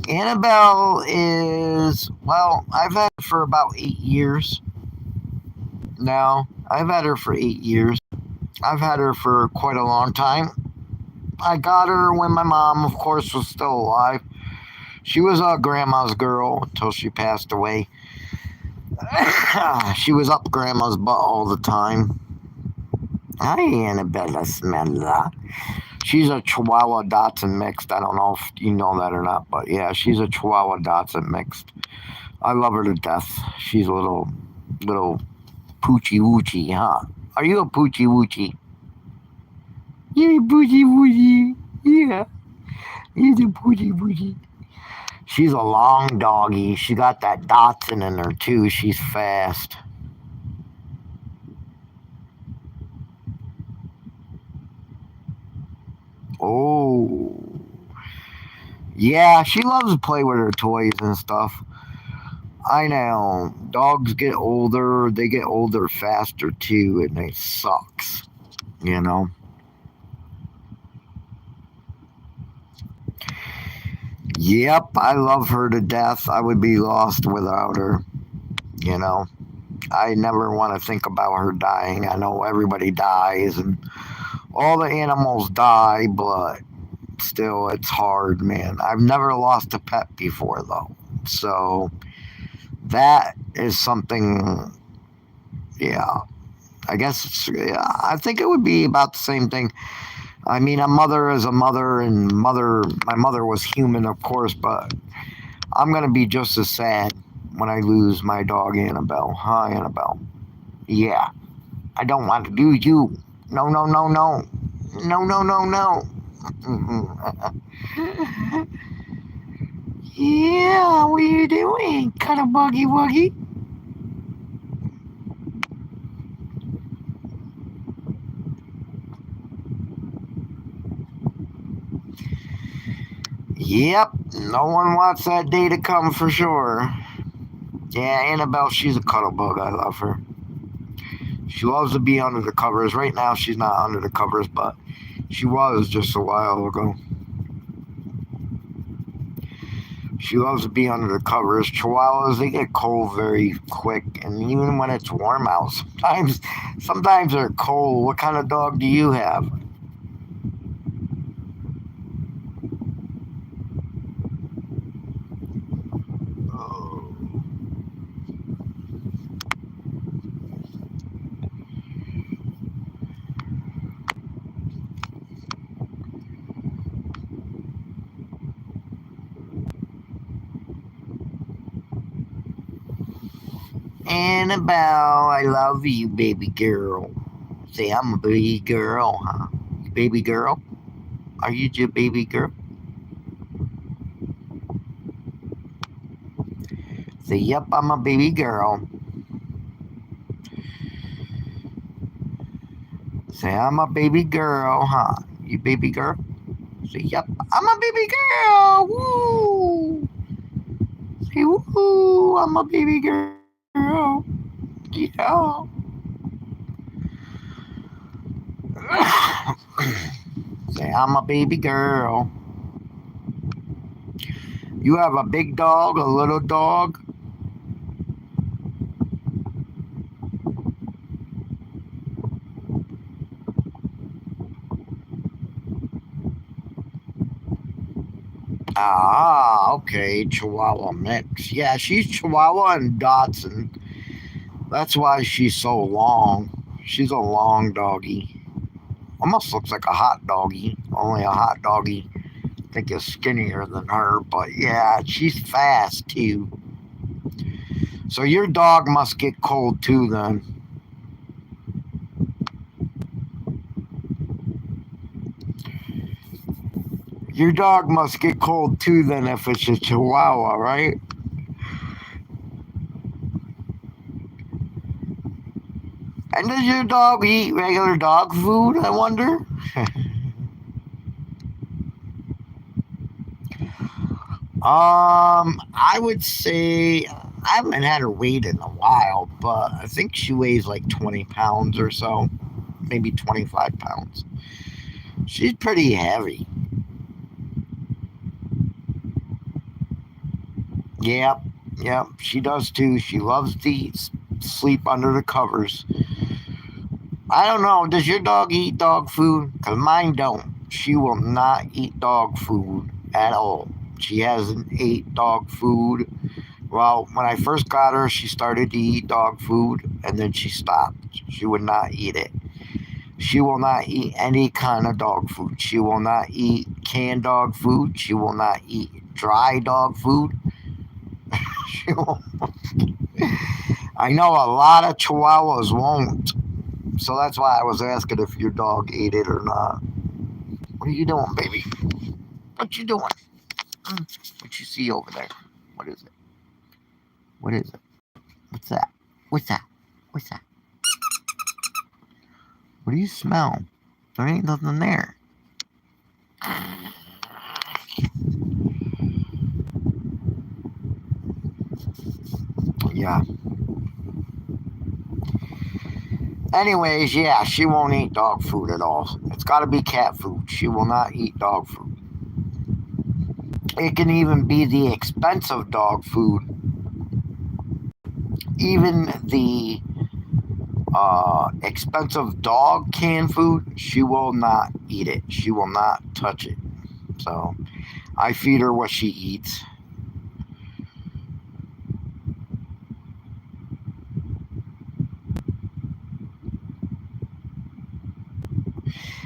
Annabelle is, well, I've had her for about 8 years now. I've had her for 8 years. I've had her for quite a long time. I got her when my mom, of course, was still alive. She was a grandma's girl until she passed away. She was up grandma's butt all the time. Hi, Annabella Smella. She's a Chihuahua Dachshund mixed. I don't know if you know that or not, but yeah, she's a Chihuahua Dachshund mixed. I love her to death. She's a little poochie woochie, huh? Are you a poochie woochie? You're a poochie woochie. Yeah, he's a poochie woochie. She's a long doggy. She got that Dachshund in her too. She's fast. Oh. Yeah, she loves to play with her toys and stuff. I know. Dogs get older. They get older faster too, and it sucks. You know? Yep, I love her to death. I would be lost without her. You know? I never want to think about her dying. I know everybody dies and all the animals die, but still, it's hard, man. I've never lost a pet before, though. So that is something, yeah. I guess yeah, I think it would be about the same thing. I mean, a mother is a mother, and my mother was human, of course, but I'm going to be just as sad when I lose my dog, Annabelle. Huh, Annabelle? Yeah. I don't want to lose you. No, no, no, no. No, no, no, no. Yeah, what are you doing? Kind of buggy wuggy. Yep, no one wants that day to come for sure. Yeah, Annabelle, she's a cuddle bug. I love her. She loves to be under the covers. Right now, she's not under the covers, but she was just a while ago. She loves to be under the covers. Chihuahuas, they get cold very quick, and even when it's warm out, sometimes they're cold. What kind of dog do you have? Annabelle, I love you, baby girl. Say, I'm a baby girl, huh? Baby girl? Are you your baby girl? Say, yep, I'm a baby girl. Say, I'm a baby girl, huh? You baby girl? Say, yep, I'm a baby girl. Woo! Say, woo, I'm a baby girl. Yeah. Say, I'm a baby girl. You have a big dog, a little dog? Ah, okay, Chihuahua mix. Yeah, she's Chihuahua and Dotson. That's why she's so long. She's a long doggy. Almost looks like a hot doggy. Only a hot doggy, I think, is skinnier than her. But yeah, she's fast too. So your dog must get cold too then. Your dog must get cold too then if it's a Chihuahua, right? And does your dog eat regular dog food, I wonder? I would say I haven't had her weighed in a while, but I think she weighs like 20 pounds or so, maybe 25 pounds. She's pretty heavy. Yep, yep, she does too. She loves to sleep under the covers. I don't know. Does your dog eat dog food? Because mine don't. She will not eat dog food at all. She hasn't ate dog food. Well, when I first got her, she started to eat dog food, and then she stopped. She would not eat it. She will not eat any kind of dog food. She will not eat canned dog food. She will not eat dry dog food. She will. I know a lot of Chihuahuas won't. So that's why I was asking if your dog ate it or not. What are you doing, baby? What you doing? What you see over there? What is it? What is it? What's that? What's that? What's that? What do you smell? There ain't nothing there. Yeah. Anyways, yeah, she won't eat dog food at all. It's got to be cat food. She will not eat dog food. It can even be the expensive dog food. Even the expensive dog canned food, she will not eat it. She will not touch it. So I feed her what she eats.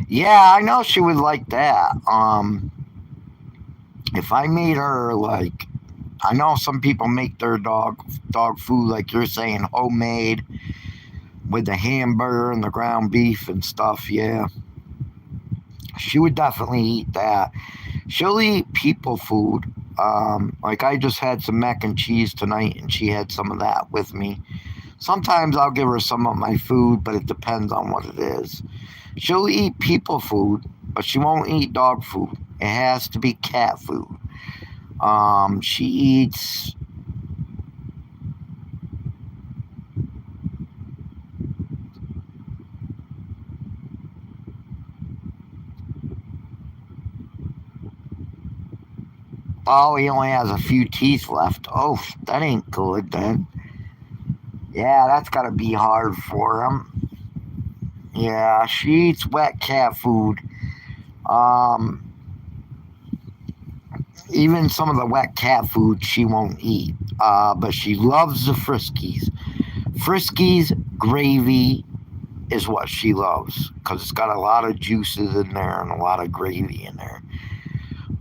Yeah, I know she would like that. If I made her like, I know some people make their dog food like you're saying, homemade with the hamburger and the ground beef and stuff. Yeah, she would definitely eat that. She'll eat people food. Like I just had some mac and cheese tonight, and she had some of that with me. Sometimes I'll give her some of my food, but it depends on what it is. She'll eat people food, but she won't eat dog food. It has to be cat food. She eats. Oh, he only has a few teeth left. Oh, that ain't good then. Yeah, that's gotta be hard for him. Yeah, she eats wet cat food. Um, Even some of the wet cat food she won't eat. But she loves the Friskies. Friskies gravy is what she loves because it's got a lot of juices in there and a lot of gravy in there.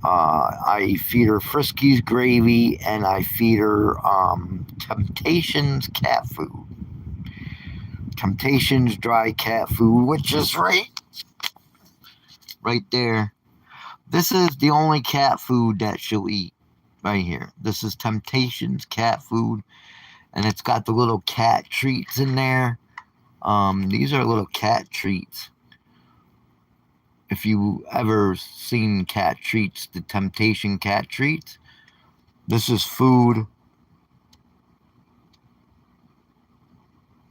I feed her Friskies gravy and I feed her Temptations cat food. Temptations dry cat food, which is right there. This is the only cat food that she'll eat right here. This is Temptations cat food, and it's got the little cat treats in there. These are little cat treats. If you ever seen cat treats, the Temptation cat treats, this is food.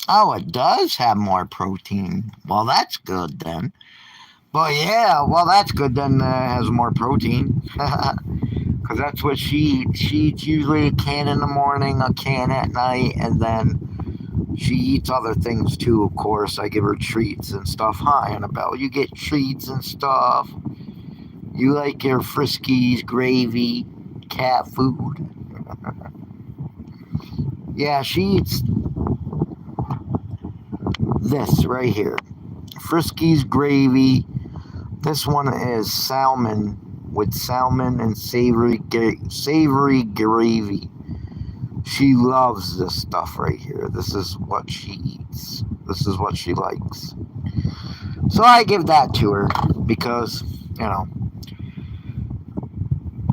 Oh, it does have more protein. Well, that's good then. But yeah, well, that's good then. It has more protein. Because that's what she eats. She eats usually a can in the morning, a can at night, and then she eats other things too, of course. I give her treats and stuff. Hi, Annabelle. You get treats and stuff. You like your Friskies, gravy, cat food. Yeah, she eats this right here. Friskies, gravy. This one is salmon with salmon and savory gravy. She loves this stuff right here. This is what she eats. This is what she likes. So I give that to her because, you know,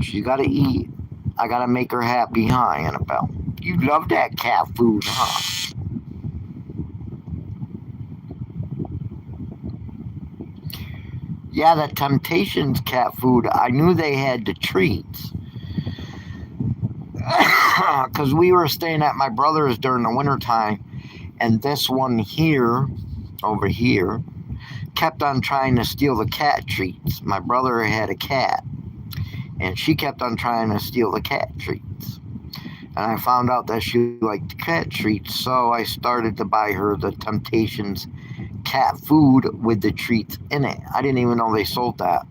she got to eat. I got to make her happy, huh, Annabelle? You love that cat food, huh? Yeah, the Temptations cat food, I knew they had the treats. Because we were staying at my brother's during the wintertime, and this one here, over here, kept on trying to steal the cat treats. My brother had a cat, and she kept on trying to steal the cat treats. And I found out that she liked cat treats, so I started to buy her the Temptations cat food with the treats in it. I didn't even know they sold that.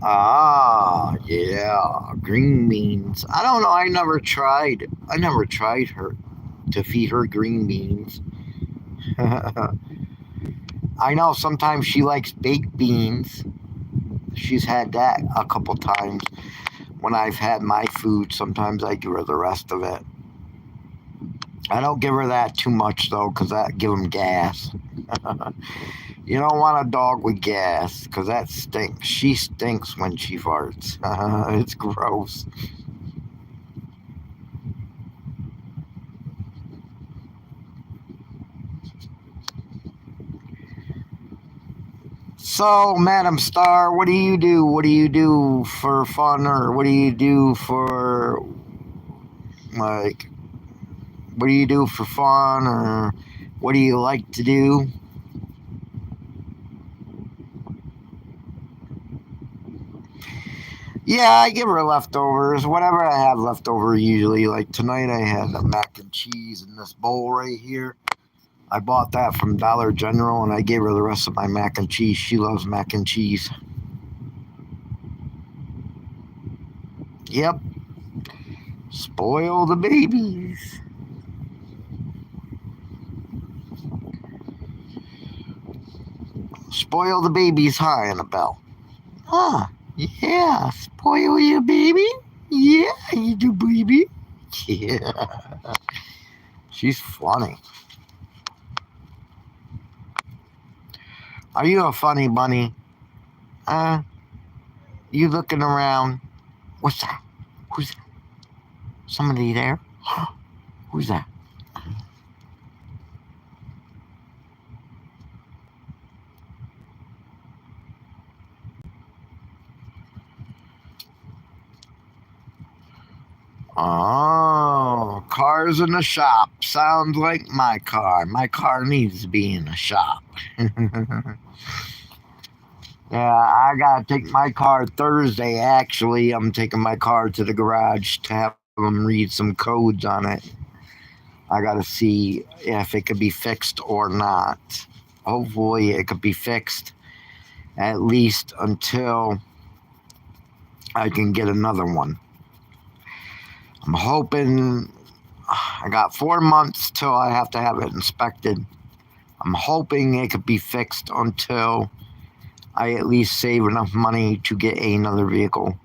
Ah, yeah, green beans. I don't know. I never tried. I never tried her to feed her green beans. I know sometimes she likes baked beans. She's had that a couple times when I've had my food. Sometimes I give her the rest of it. I don't give her that too much though, because that give them gas. You don't want a dog with gas, because that stinks. She stinks when she farts. It's gross. So, Madam Star, what do you do? What do you do for fun, or what do you do for like? What do you do for fun, or what do you like to do? Yeah, I give her leftovers. Whatever I have left over, usually. Like tonight, I had the mac and cheese in this bowl right here. I bought that from Dollar General, and I gave her the rest of my mac and cheese. She loves mac and cheese. Yep. Spoil the babies. Spoil the babies, huh, Annabelle? Ah, yeah. Spoil your baby? Yeah, you do, baby. Yeah. She's funny. Are you a funny bunny? Uh, you looking around? What's that? Who's that? Somebody there? Who's that? Oh, cars in the shop. Sounds like my car. My car needs to be in the shop. Yeah, I gotta take my car Thursday. Actually, I'm taking my car to the garage to have them read some codes on it. I gotta see if it could be fixed or not. Hopefully, it could be fixed at least until I can get another one. I'm hoping I got 4 months till I have to have it inspected. I'm hoping it could be fixed until I at least save enough money to get another vehicle.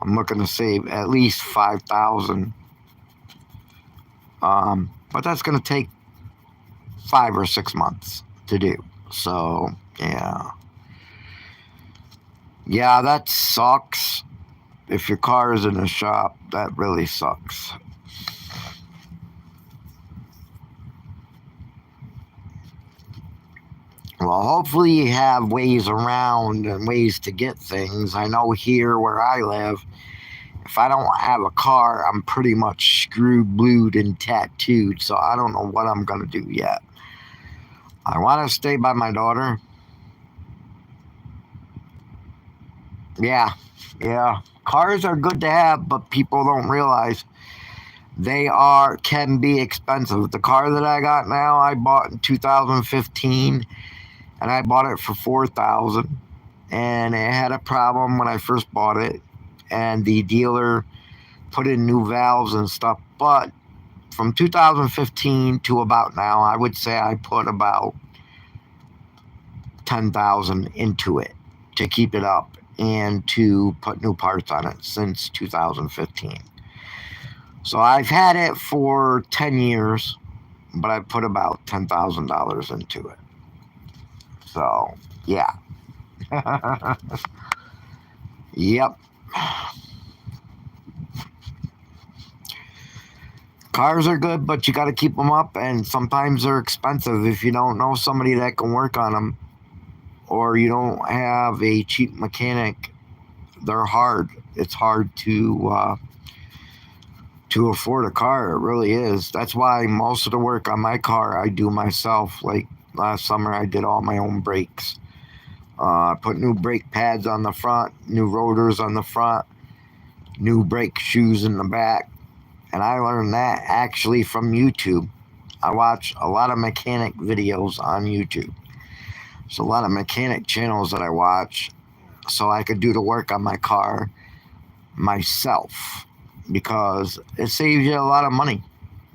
I'm looking to save at least 5,000. But that's going to take 5 or 6 months to do. So yeah, that sucks. If your car is in a shop, that really sucks. Well, hopefully you have ways around and ways to get things. I know here where I live, if I don't have a car, I'm pretty much screwed, blued, and tattooed. So I don't know what I'm going to do yet. I want to stay by my daughter. Yeah. Cars are good to have, but people don't realize they can be expensive. The car that I got now, I bought in 2015, and I bought it for 4,000. And it had a problem when I first bought it, and the dealer put in new valves and stuff. But from 2015 to about now, I would say I put about 10,000 into it to keep it up and to put new parts on it since 2015. So I've had it for 10 years, but I put about $10,000 into it. So, yeah. Yep. Cars are good, but you got to keep them up, and sometimes they're expensive if you don't know somebody that can work on them, or you don't have a cheap mechanic. They're hard. It's hard to afford a car. It really is. That's why most of the work on my car I do myself. Like last summer, I did all my own brakes. I put new brake pads on the front, new rotors on the front, new brake shoes in the back. And I learned that actually from YouTube. I watch a lot of mechanic videos on YouTube. There's a lot of mechanic channels that I watch so I could do the work on my car myself, because it saves you a lot of money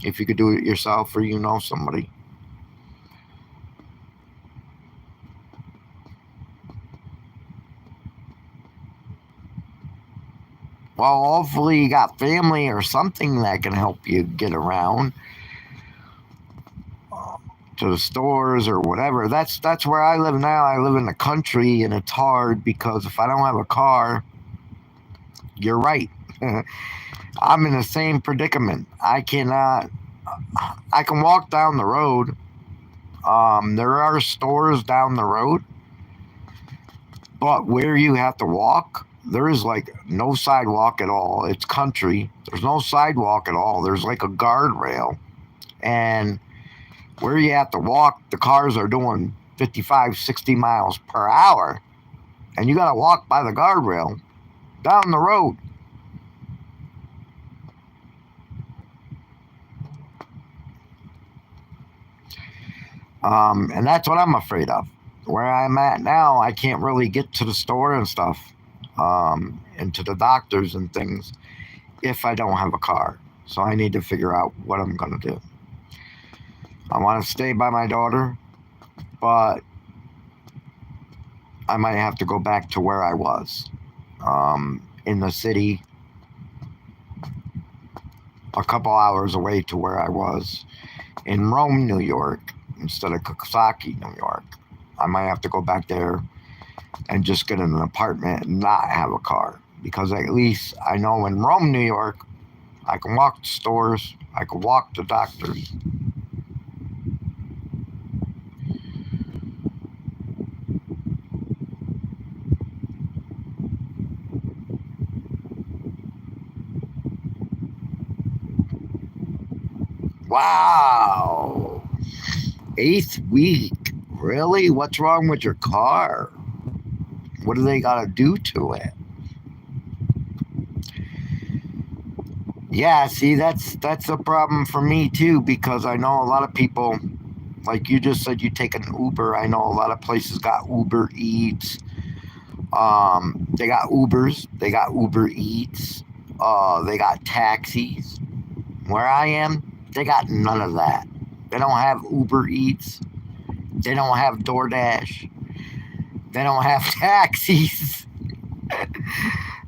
if you could do it yourself or you know somebody. Well, hopefully you got family or something that can help you get around to the stores or whatever. That's where I live now. I live in the country, and it's hard because if I don't have a car, you're right. I'm in the same predicament. I can walk down the road. There are stores down the road, but where you have to walk, there is like no sidewalk at all. It's country. There's no sidewalk at all. There's like a guardrail, and where you have to walk, the cars are doing 55, 60 miles per hour, and you got to walk by the guardrail. down the road. And that's what I'm afraid of. Where I'm at now, I can't really get to the store and stuff, and to the doctors and things if I don't have a car. So I need to figure out what I'm going to do. I want to stay by my daughter, but I might have to go back to where I was, in the city, a couple hours away to where I was in Rome, New York, instead of Coxsackie, New York. I might have to go back there and just get in an apartment and not have a car. Because at least I know in Rome, New York, I can walk to stores, I can walk to doctors. Wow. 8th week. Really? What's wrong with your car? What do they got to do to it? Yeah, see, that's a problem for me too, because I know a lot of people, like you just said, you take an Uber. I know a lot of places got Uber Eats. They got Ubers. They got Uber Eats. They got taxis. Where I am, they got none of that. They don't have Uber Eats. They don't have DoorDash. They don't have taxis.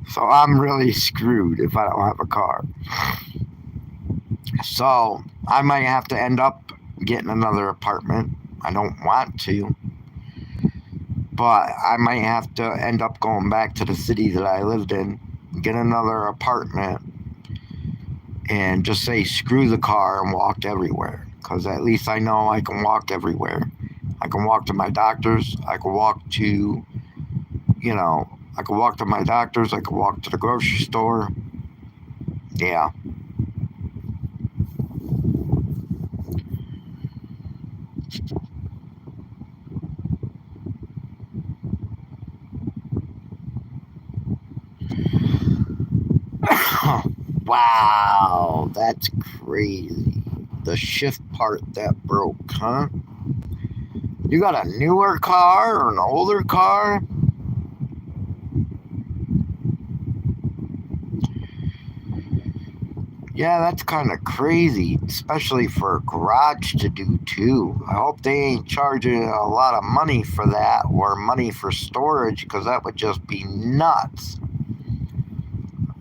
So I'm really screwed if I don't have a car. So I might have to end up getting another apartment. I don't want to, but I might have to end up going back to the city that I lived in, get another apartment, and just say screw the car and walk everywhere. Because at least I know I can walk everywhere. I can walk to my doctors. I can walk to, I can walk to my doctors. I can walk to the grocery store. Yeah. Wow, that's crazy. The shift part that broke, huh? You got a newer car or an older car? Yeah, that's kind of crazy, especially for a garage to do too. I hope they ain't charging a lot of money for that or money for storage, because that would just be nuts.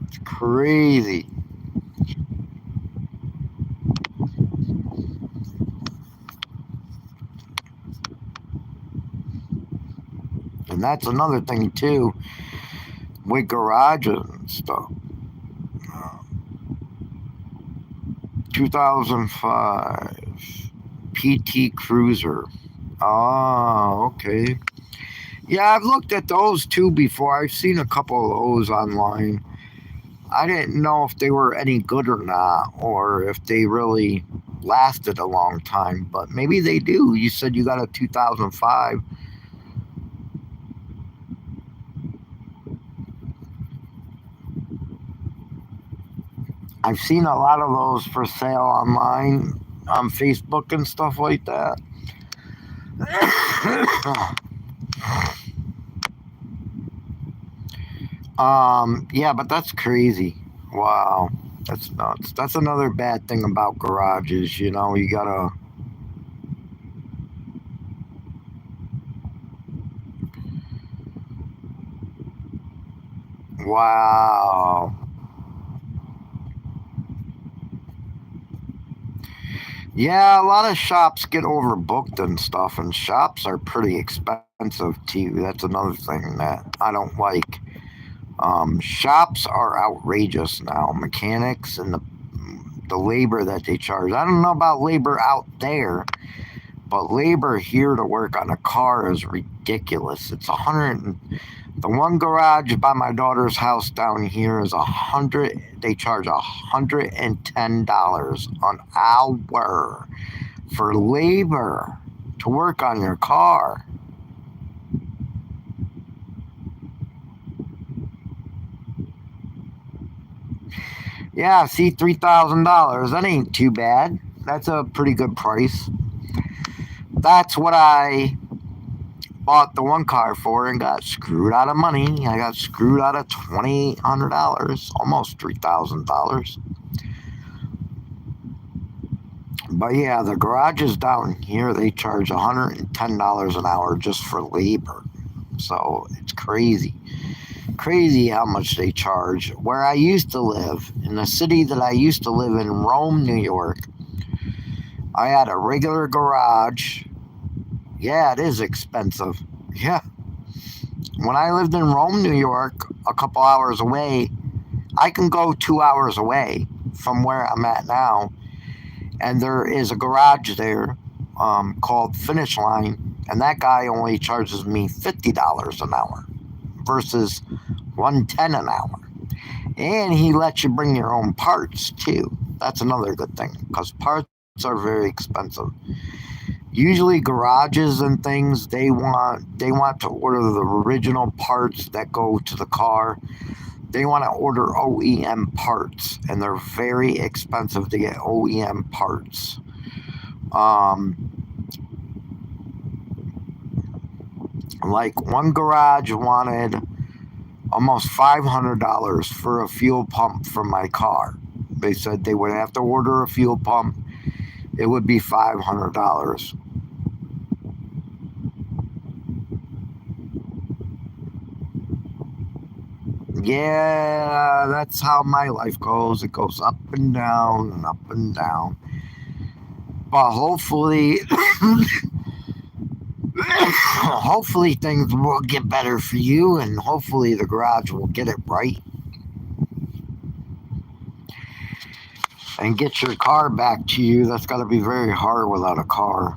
It's crazy. And that's another thing too with garages and stuff. 2005 PT Cruiser. Oh, okay. Yeah, I've looked at those too before. I've seen a couple of those online. I didn't know if they were any good or not, or if they really lasted a long time, but maybe they do. You said you got a 2005. I've seen a lot of those for sale online on Facebook and stuff like that. Yeah, but that's crazy. Wow, that's nuts. That's another bad thing about garages. You gotta. Wow. Yeah, a lot of shops get overbooked and stuff, and shops are pretty expensive too. That's another thing that I don't like. Shops are outrageous now. Mechanics and the labor that they charge. I don't know about labor out there, but labor here to work on a car is ridiculous. It's 100. The one garage by my daughter's house down here is 100. They charge $110 an hour for labor to work on your car. Yeah, see, $3,000. That ain't too bad. That's a pretty good price. That's what I bought the one car for and got screwed out of money. I got screwed out of $2,800, almost $3,000. But yeah, the garages down here, they charge $110 an hour just for labor. So it's crazy. Crazy how much they charge. Where I used to live, in the city that I used to live in, Rome, New York, I had a regular garage. Yeah, it is expensive. Yeah. When I lived in Rome, New York, a couple hours away, I can go 2 hours away from where I'm at now, and there is a garage there called Finish Line, and that guy only charges me $50 an hour versus $110 an hour. And he lets you bring your own parts too. That's another good thing because parts are very expensive. Usually garages and things, they want to order the original parts that go to the car. They want to order OEM parts, and they're very expensive to get OEM parts. Like one garage wanted almost $500 for a fuel pump for my car. They said they would have to order a fuel pump. It would be $500. Yeah, that's how my life goes. It goes up and down and up and down. But hopefully, hopefully things will get better for you, and hopefully the garage will get it right and get your car back to you. That's got to be very hard without a car.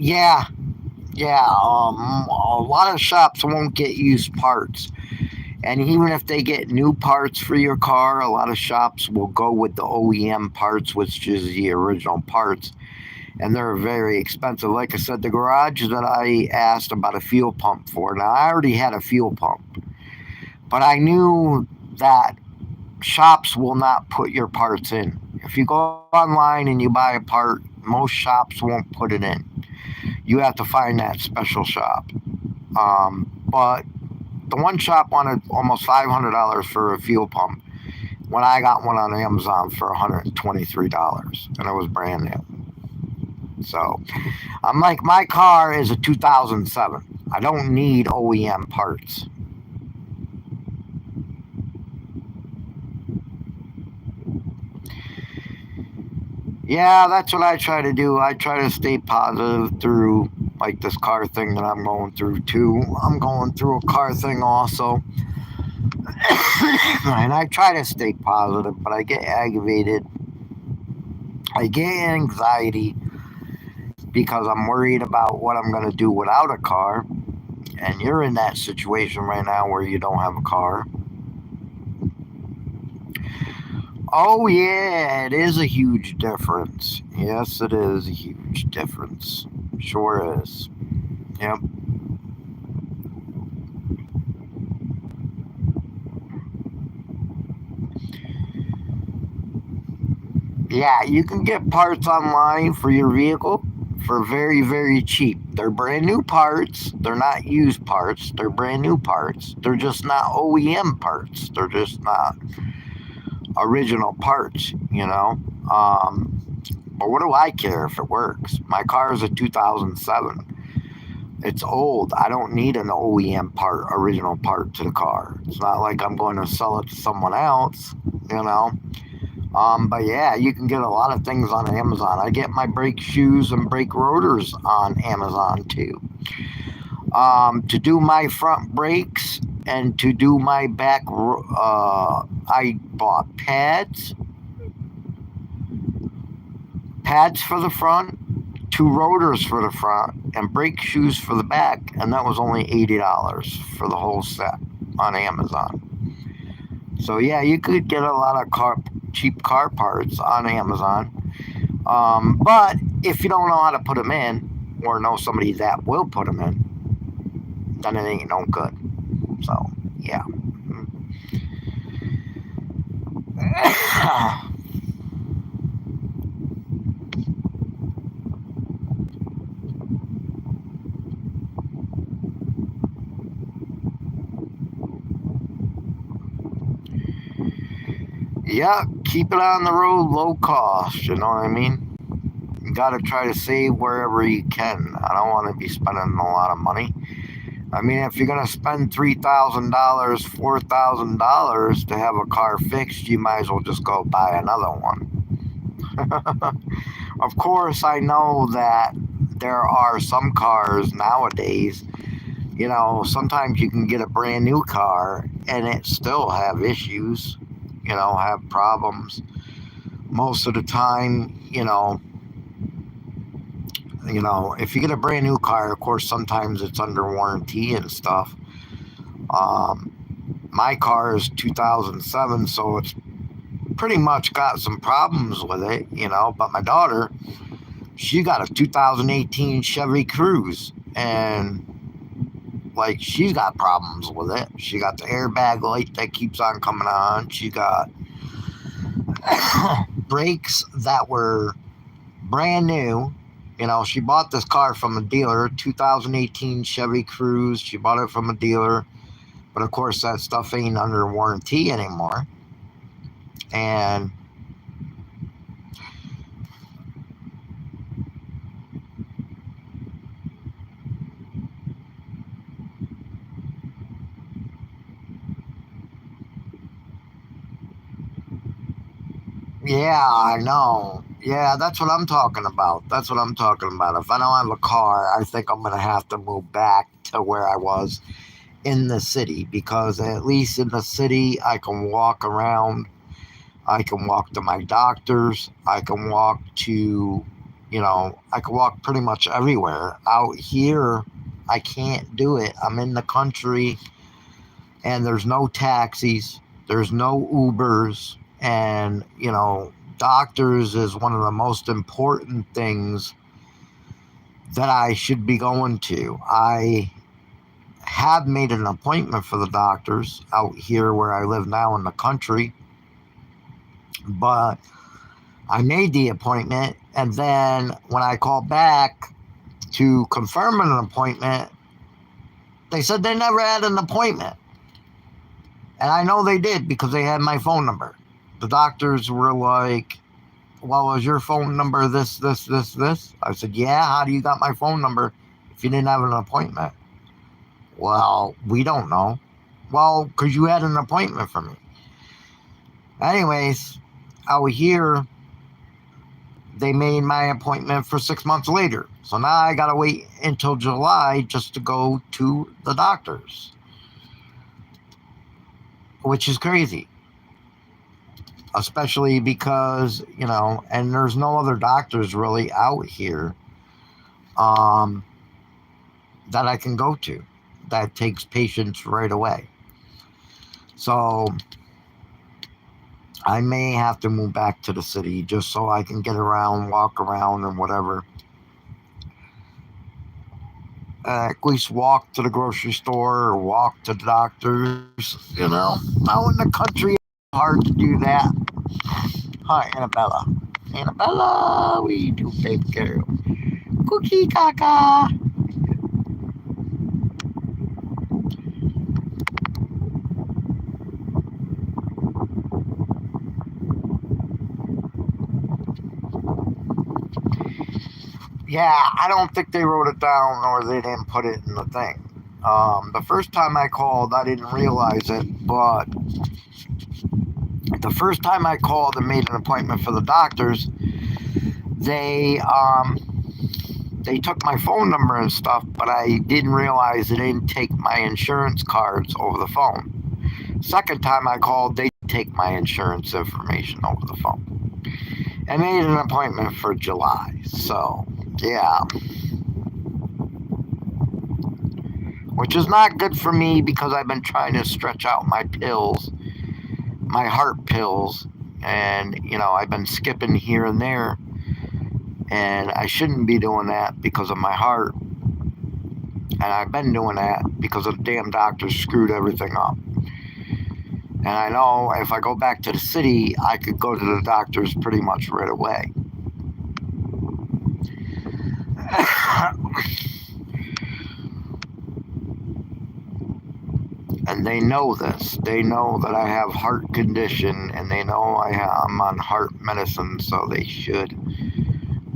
Yeah, yeah. A lot of shops won't get used parts. And even if they get new parts for your car, a lot of shops will go with the OEM parts, which is the original parts. And they're very expensive. Like I said, the garage that I asked about a fuel pump for, now I already had a fuel pump, but I knew that shops will not put your parts in. If you go online and you buy a part, most shops won't put it in. You have to find that special shop. But the one shop wanted almost $500 for a fuel pump when I got one on Amazon for $123, and it was brand new. So I'm like, my car is a 2007. I don't need OEM parts. Yeah, that's what I try to do. I try to stay positive through like this car thing that I'm going through too. I'm going through a car thing also. And I try to stay positive, but I get aggravated. I get anxiety because I'm worried about what I'm going to do without a car. And you're in that situation right now where you don't have a car. Oh, yeah, it is a huge difference. Yes, it is a huge difference. Sure is. Yep. Yeah, you can get parts online for your vehicle for very, very cheap. They're brand new parts. They're not used parts. They're brand new parts. They're just not OEM parts. They're just not original parts, you know. But what do I care if it works? My car is a 2007. It's old. I don't need an OEM part, original part to the car. It's not like I'm going to sell it to someone else, you know. But yeah, you can get a lot of things on Amazon. I get my brake shoes and brake rotors on Amazon too. To do my front brakes and to do my back, I bought pads for the front, two rotors for the front, and brake shoes for the back, and that was only $80 for the whole set on Amazon. So yeah, you could get a lot of cheap car parts on Amazon. But if you don't know how to put them in, or know somebody that will put them in, then it ain't no good. So, yeah. Yeah, keep it on the road low cost, you know what I mean? You gotta try to save wherever you can. I don't want to be spending a lot of money. I mean, if you're gonna spend $3,000, $4,000 to have a car fixed, you might as well just go buy another one. Of course, I know that there are some cars nowadays, sometimes you can get a brand new car and it still have issues, have problems. Most of the time, if you get a brand new car, of course, sometimes it's under warranty and stuff. My car is 2007, so it's pretty much got some problems with it, but my daughter, she got a 2018 Chevy Cruze, and like, she's got problems with it. She got the airbag light that keeps on coming on. She got brakes that were brand new. She bought this car from a dealer, 2018 Chevy Cruze. She bought it from a dealer, but of course that stuff ain't under warranty anymore. And yeah, I know. Yeah, that's what I'm talking about. That's what I'm talking about. If I don't have a car, I think I'm going to have to move back to where I was in the city, because at least in the city, I can walk around. I can walk to my doctors. I can walk to, I can walk pretty much everywhere. Out here, I can't do it. I'm in the country, and there's no taxis. There's no Ubers. And, doctors is one of the most important things that I should be going to. I have made an appointment for the doctors out here where I live now in the country, but I made the appointment, and then when I called back to confirm an appointment, they said they never had an appointment. And I know they did, because they had my phone number. The doctors were like, well, is your phone number this? I said, yeah, how do you got my phone number if you didn't have an appointment? Well, we don't know. Well, because you had an appointment for me. Anyways, out here, they made my appointment for 6 months later. So now I got to wait until July just to go to the doctors, which is crazy. Especially because, and there's no other doctors really out here that I can go to that takes patients right away. So I may have to move back to the city just so I can get around, walk around, and whatever. At least walk to the grocery store or walk to the doctors, Out in the country, it's hard to do that. Hi, Annabella. Annabella, we do baby girl. Cookie caca. Yeah, I don't think they wrote it down, or they didn't put it in the thing. The first time I called, I didn't realize it, but the first time I called and made an appointment for the doctors, they took my phone number and stuff, but I didn't realize they didn't take my insurance cards over the phone. Second time I called, they take my insurance information over the phone. I made an appointment for July, so yeah. Which is not good for me, because I've been trying to stretch out my pills, my heart pills, and, I've been skipping here and there, and I shouldn't be doing that because of my heart. And I've been doing that because the damn doctors screwed everything up. And I know if I go back to the city, I could go to the doctors pretty much right away. And they know this. They know that I have heart condition, and they know I'm on heart medicine, so they should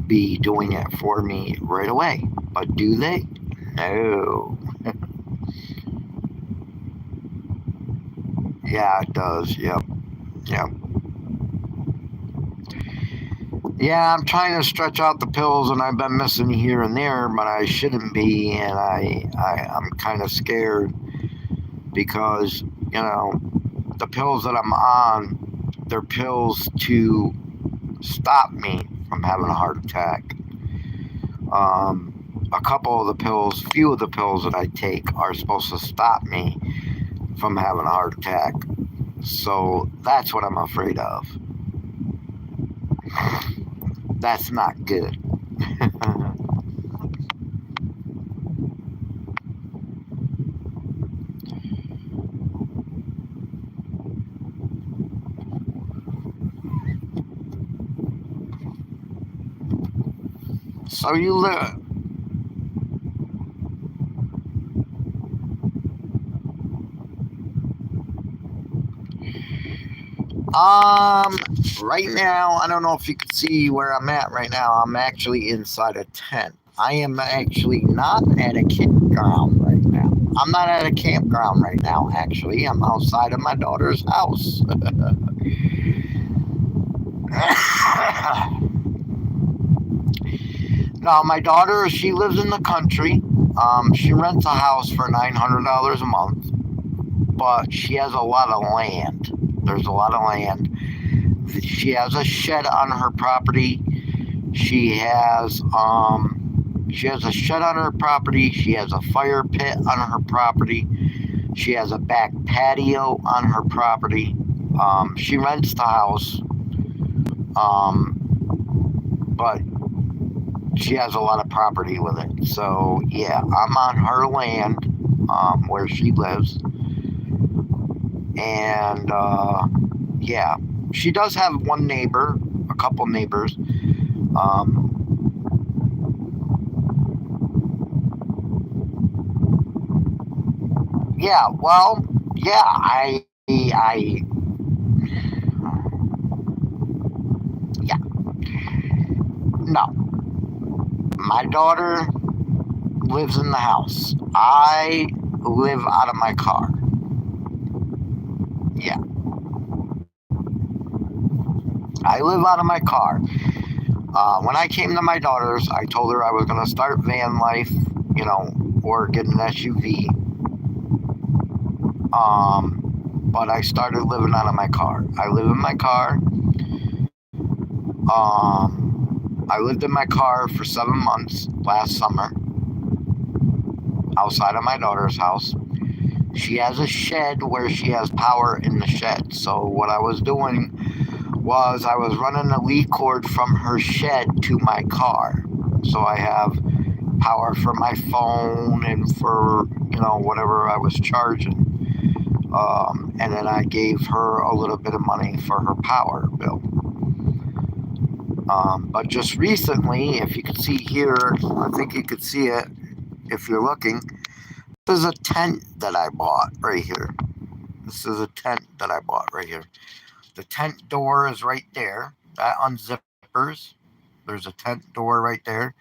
be doing it for me right away. But do they? No. Yeah, it does. Yep. Yep. Yeah, I'm trying to stretch out the pills, and I've been missing here and there, but I shouldn't be, and I'm kind of scared because, the pills that I'm on, they're pills to stop me from having a heart attack. A couple of the pills, few of the pills that I take are supposed to stop me from having a heart attack. So that's what I'm afraid of. That's not good. So you live. Right now, I don't know if you can see where I'm at right now. I'm actually inside a tent. I am actually not at a campground right now. I'm not at a campground right now, actually. I'm outside of my daughter's house. Now, my daughter, she lives in the country. She rents a house for $900 a month, but she has a lot of land. There's a lot of land. She has a shed on her property. She has a shed on her property. She has a fire pit on her property. She has a back patio on her property. She rents the house, but she has a lot of property with it. So yeah, I'm on her land where she lives, and yeah, she does have one neighbor, a couple neighbors. Um, yeah, well, yeah, yeah, no. My daughter lives in the house. I live out of my car. Yeah, I live out of my car. When I came to my daughter's, I told her I was going to start van life, or get an SUV. But I started living out of my car. I live in my car. I lived in my car for 7 months last summer outside of my daughter's house. She has a shed where she has power in the shed. So what I was doing was I was running the lead cord from her shed to my car. So I have power for my phone and for, whatever I was charging. And then I gave her a little bit of money for her power bill. But just recently, if you can see here, I think you could see it if you're looking. This is a tent that I bought right here. This is a tent that I bought right here. The tent door is right there. That unzippers. There's a tent door right there.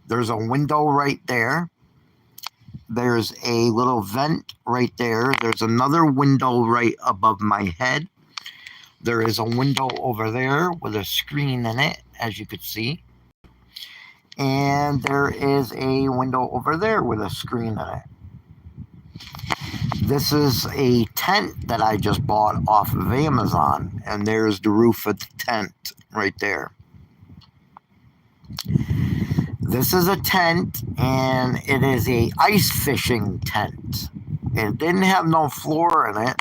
There's a window right there. There's a little vent right there. There's another window right above my head. There is a window over there with a screen in it, as you could see. And there is a window over there with a screen in it. This is a tent that I just bought off of Amazon, and there's the roof of the tent right there. This is a tent, and it is a ice fishing tent. It didn't have no floor in it,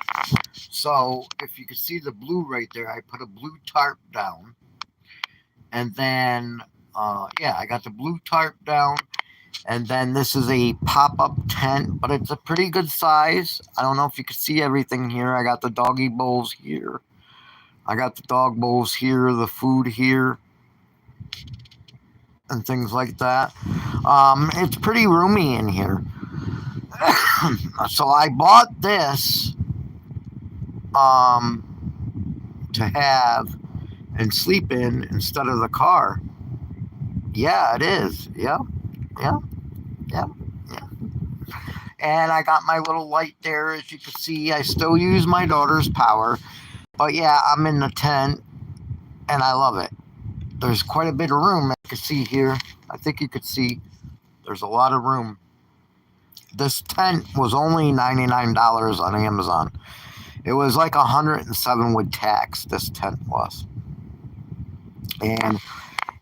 so if you can see the blue right there, I put a blue tarp down, and then I got the blue tarp down, And then this is a pop-up tent, but it's a pretty good size. I don't know if you can see everything here. I got the doggy bowls here. I got the dog bowls here, the food here, and things like that. It's pretty roomy in here. So I bought this to have and sleep in instead of the car. Yeah, it is. Yeah, yeah, yeah, yeah. And I got my little light there, as you can see. I still use my daughter's power, but yeah, I'm in the tent, and I love it. There's quite a bit of room. I can see here. I think you could see. There's a lot of room. This tent was only $99 on Amazon. It was like $107 with tax. This tent was, and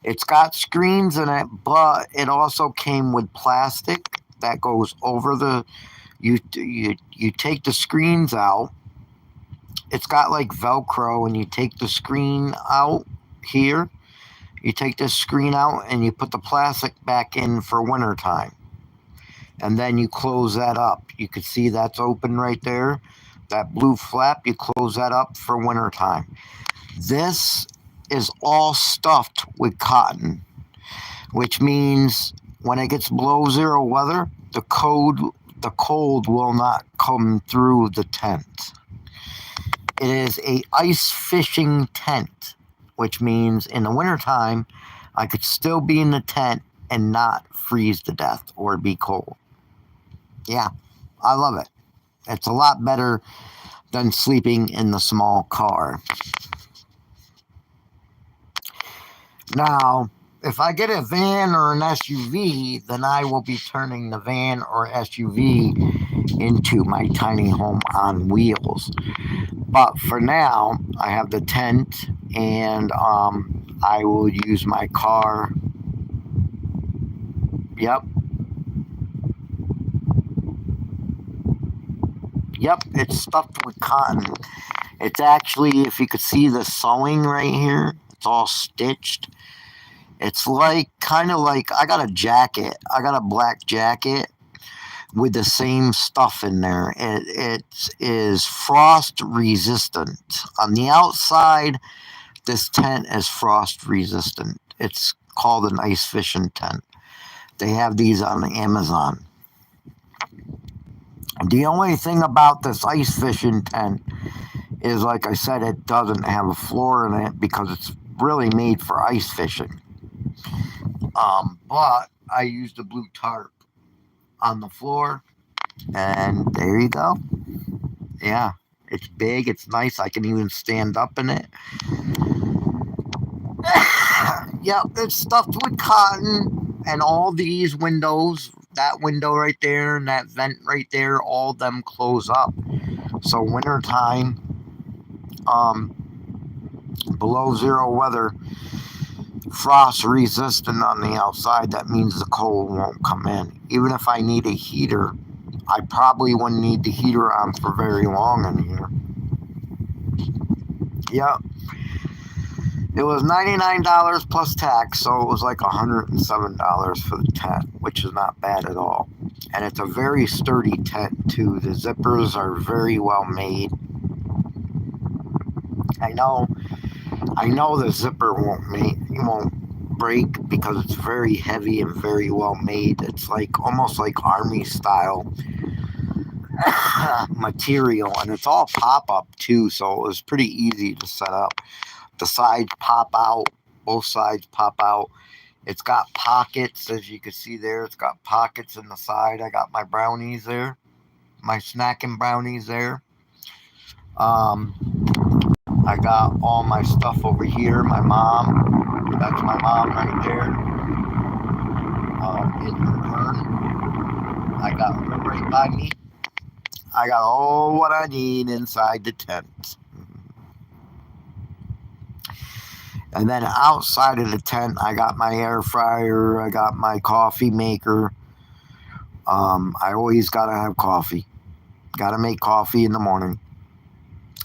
it's got screens in it, but it also came with plastic that goes over the. You take the screens out. It's got like Velcro, and you take the screen out here. You take this screen out, and you put the plastic back in for winter time. And then you close that up. You can see that's open right there. That blue flap, you close that up for winter time. This is all stuffed with cotton, which means when it gets below zero weather, the cold will not come through the tent. It is a ice fishing tent, which means in the wintertime, I could still be in the tent and not freeze to death or be cold. Yeah, I love it. It's a lot better than sleeping in the small car. Now, if I get a van or an SUV, then I will be turning the van or SUV into my tiny home on wheels. But for now, I have the tent, and I will use my car. Yep. Yep, it's stuffed with cotton. It's actually, if you could see the sewing right here, it's all stitched. It's like, kind of like, I got a jacket. I got a black jacket with the same stuff in there. It is frost resistant. On the outside, this tent is frost resistant. It's called an ice fishing tent. They have these on Amazon. The only thing about this ice fishing tent is, like I said, it doesn't have a floor in it because it's really made for ice fishing. But I used a blue tarp on the floor, and there you go. Yeah, it's big, it's nice. I can even stand up in it. Yep, it's stuffed with cotton, and all these windows, that window right there and that vent right there, all of them close up. So wintertime, below zero weather, frost resistant on the outside, that means the cold won't come in. Even if I need a heater, I probably wouldn't need the heater on for very long in here. Yep. It was $99 plus tax, so it was like $107 for the tent, which is not bad at all. And it's a very sturdy tent too. The zippers are very well made. I know the zipper won't break because it's very heavy and very well made. It's like almost like army style material, and it's all pop up too, so it was pretty easy to set up. The sides pop out, both sides pop out. It's got pockets, as you can see there. It's got pockets in the side. I got my brownies there, my snacking brownies there. I got all my stuff over here. My mom, that's my mom right there, in her urn. I got her right by me. I got all what I need inside the tent. And then outside of the tent, I got my air fryer. I got my coffee maker. I always got to have coffee. Got to make coffee in the morning.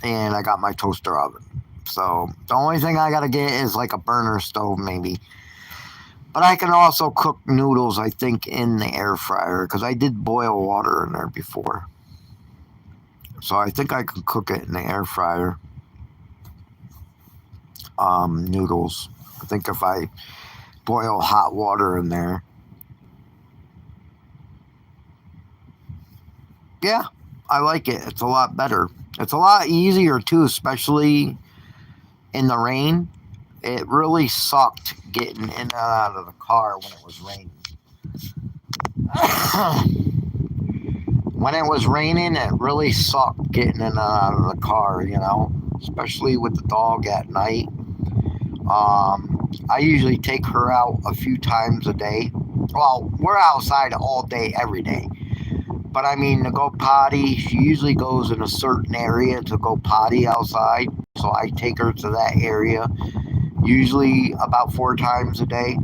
And I got my toaster oven. So the only thing I got to get is like a burner stove maybe. But I can also cook noodles, I think, in the air fryer because I did boil water in there before. So I think I can cook it in the air fryer. Noodles. I think if I boil hot water in there. Yeah, I like it. It's a lot better. It's a lot easier too, especially in the rain. It really sucked getting in and out of the car when it was raining. When it was raining, it really sucked getting in and out of the car, especially with the dog at night. I usually take her out a few times a day. Well, we're outside all day, every day. But I mean, to go potty, she usually goes in a certain area to go potty outside. So I take her to that area, usually about 4 times a day.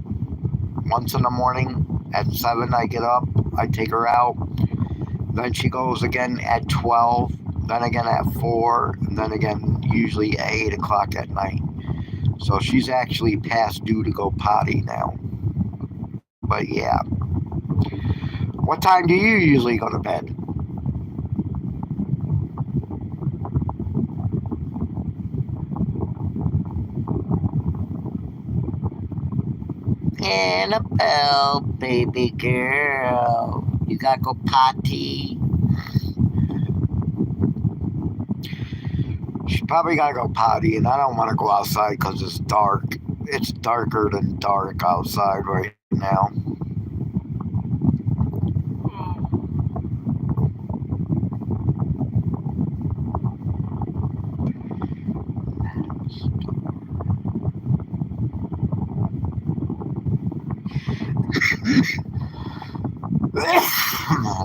Once in the morning at 7, I get up, I take her out. Then she goes again at 12, then again at 4, and then again usually at 8 o'clock at night. So she's actually past due to go potty now. But yeah. What time do you usually go to bed? Annabelle, baby girl, you gotta go potty. She probably gotta go potty, and I don't want to go outside because it's dark. It's darker than dark outside right now.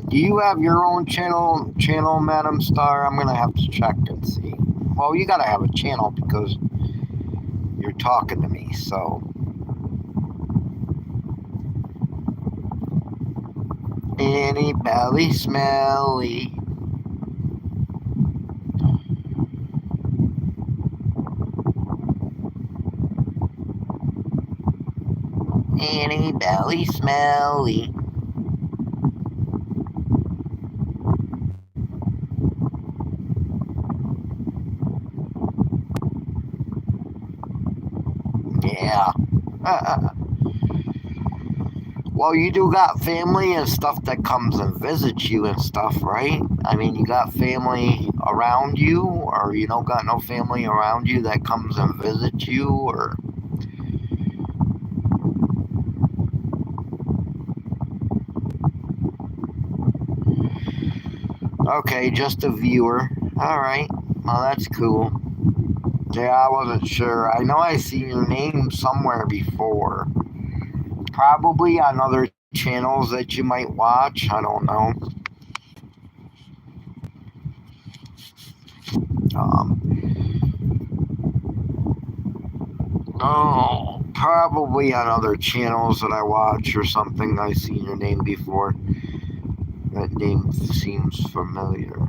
Do you have your own channel, Madam Star? I'm gonna have to check and see. Well, you gotta have a channel because you're talking to me, so. Annie Belly Smelly. Annie Belly Smelly. Yeah. Well, you do got family and stuff that comes and visits you and stuff, right? I mean, you got family around you, or you don't got no family around you that comes and visits you, or. Okay, just a viewer. All right. Well, that's cool. Yeah, I wasn't sure. I know I seen your name somewhere before. Probably on other channels that you might watch. I don't know. Oh, probably on other channels that I watch or something. I seen your name before. That name seems familiar.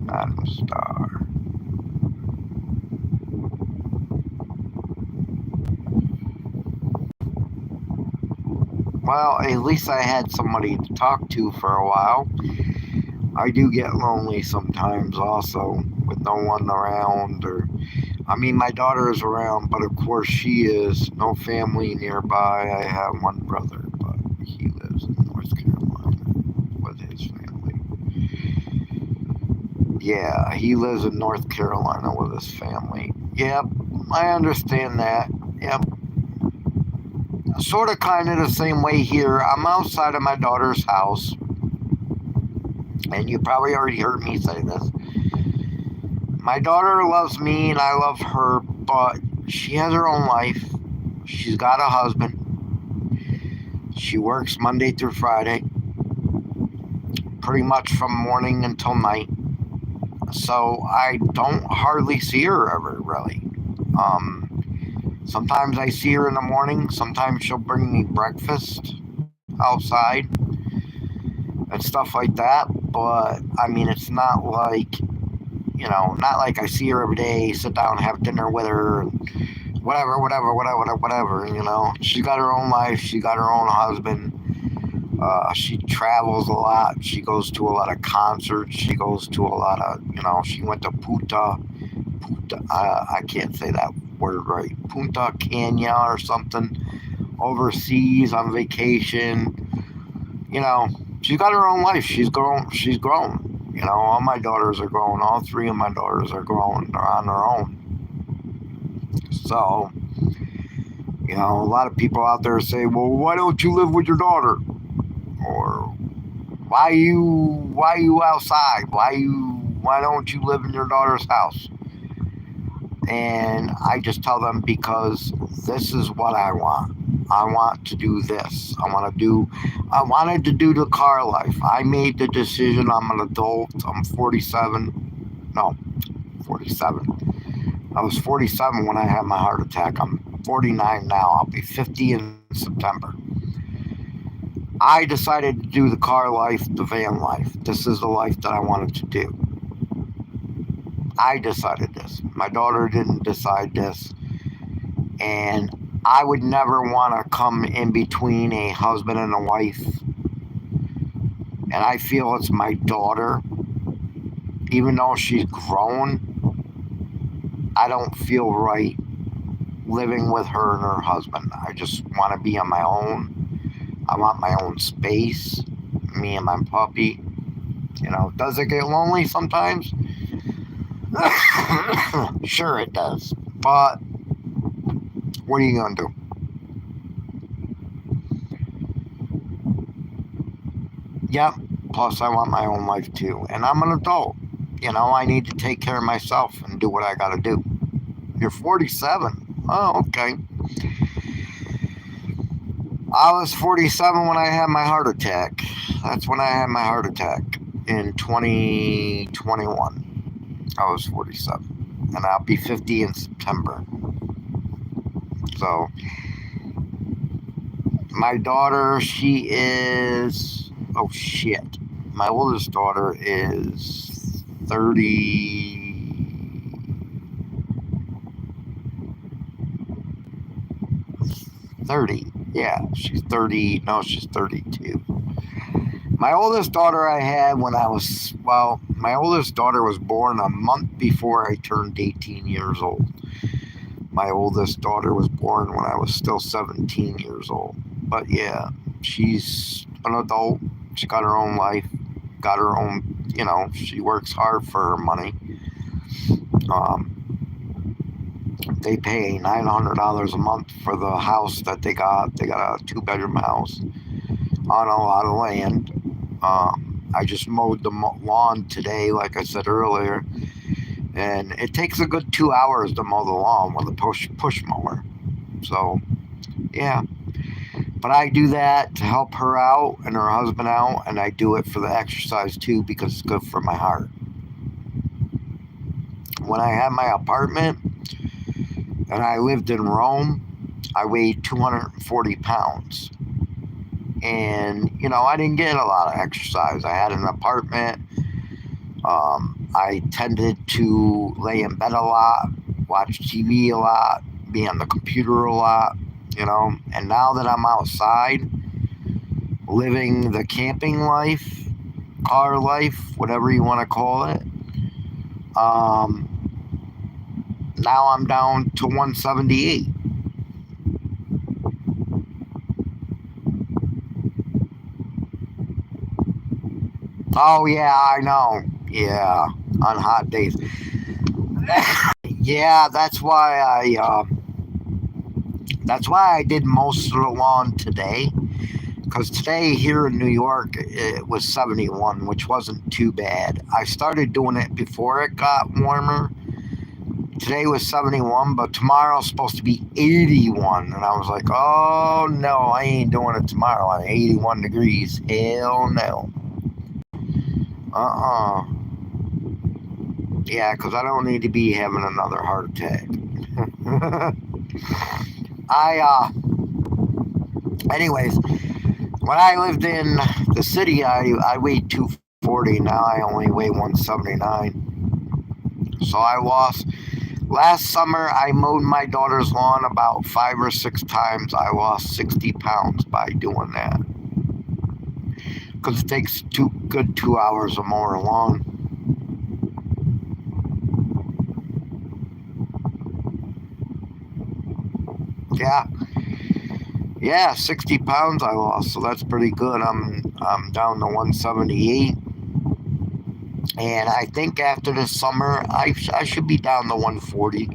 Adam Star. Well, at least I had somebody to talk to for a while. I do get lonely sometimes also with no one around, or I mean, my daughter is around, but of course she is. No family nearby. I have one brother, but he lives in North Carolina with his family. Yeah, he lives in North Carolina with his family. Yep, I understand that. Yep. Sort of kind of the same way here. I'm outside of my daughter's house, and you probably already heard me say this. My daughter loves me and I love her, but she has her own life. She's got a husband. She works Monday through Friday, pretty much from morning until night. So I don't hardly see her ever, really. Sometimes I see her in the morning. Sometimes she'll bring me breakfast outside and stuff like that. But I mean, it's not like, not like I see her every day, sit down, have dinner with her, and, whatever. She got her own life. She got her own husband. She travels a lot. She goes to a lot of concerts. She goes to a lot of, she went to I can't say that word right. Punta Cana or something, overseas on vacation. She's got her own life. She's grown. She's grown. All my daughters are grown. All three of my daughters are grown. They're on their own. So, a lot of people out there say, well, why don't you live with your daughter? Or why you outside? Why don't you live in your daughter's house? And I just tell them, because this is what I want. I want to do this. I wanted to do the car life. I made the decision. I'm an adult. I'm 47. No, 47. I was 47 when I had my heart attack. I'm 49 now. I'll be 50 in September. I decided to do the car life, the van life. This is the life that I wanted to do. I decided this. My daughter didn't decide this. And I would never want to come in between a husband and a wife. And I feel it's my daughter. Even though she's grown, I don't feel right living with her and her husband. I just want to be on my own. I want my own space. Me and my puppy. Does it get lonely sometimes? Sure it does. But what are you going to do? Yep. Plus, I want my own life too. And I'm an adult. I need to take care of myself and do what I got to do. You're 47. Oh, okay. I was 47 when I had my heart attack. That's when I had my heart attack in 2021. I was 47. And I'll be 50 in September. So, my daughter, she is... Oh, shit. My oldest daughter is 30... 30. Yeah, she's 30. No, she's 32. My oldest daughter I had when my oldest daughter was born a month before I turned 18 years old. My oldest daughter was born when I was still 17 years old. But yeah, she's an adult. She got her own life, got her own, she works hard for her money. They pay $900 a month for the house that they got. They got a 2-bedroom house on a lot of land. I just mowed the lawn today, like I said earlier. And it takes a good 2 hours to mow the lawn with a push mower. So, yeah. But I do that to help her out and her husband out. And I do it for the exercise too, because it's good for my heart. When I had my apartment and I lived in Rome, I weighed 240 pounds. And, I didn't get a lot of exercise. I had an apartment. I tended to lay in bed a lot, watch TV a lot, be on the computer a lot, And now that I'm outside, living the camping life, car life, whatever you want to call it, now I'm down to 178. Oh, yeah, I know. Yeah, on hot days. Yeah, that's why I did most of the lawn today. Because today here in New York, it was 71, which wasn't too bad. I started doing it before it got warmer. Today was 71, but tomorrow's supposed to be 81. And I was like, oh, no, I ain't doing it tomorrow on 81 degrees. Hell no. Yeah, because I don't need to be having another heart attack. Anyways, when I lived in the city, I weighed 240. Now I only weigh 179. So I lost Last summer, I mowed my daughter's lawn about 5 or 6 times. I lost 60 pounds by doing that. Because it takes 2 hours or more lawn. Yeah. Yeah, 60 pounds I lost, so that's pretty good. I'm down to 178. And I think after the summer, I should be down to 140,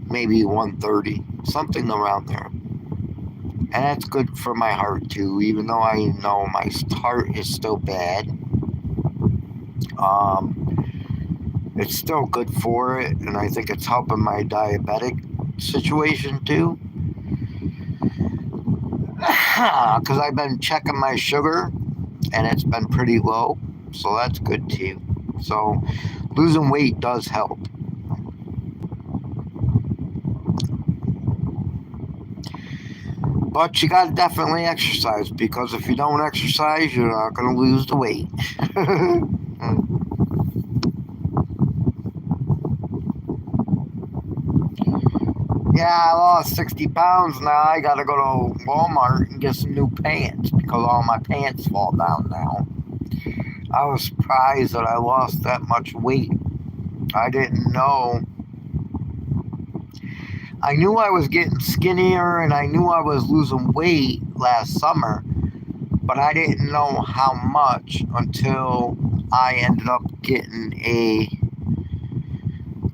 maybe 130, something around there. And that's good for my heart too, even though I know my heart is still bad. It's still good for it, and I think it's helping my diabetic situation too. Because I've been checking my sugar, and it's been pretty low, so that's good too. So losing weight does help. But you got to definitely exercise, because if you don't exercise, you're not going to lose the weight. Yeah, I lost 60 pounds. Now I got to go to Walmart and get some new pants, because all my pants fall down now. I was surprised that I lost that much weight. I didn't know. I knew I was getting skinnier and I knew I was losing weight last summer, but I didn't know how much until I ended up getting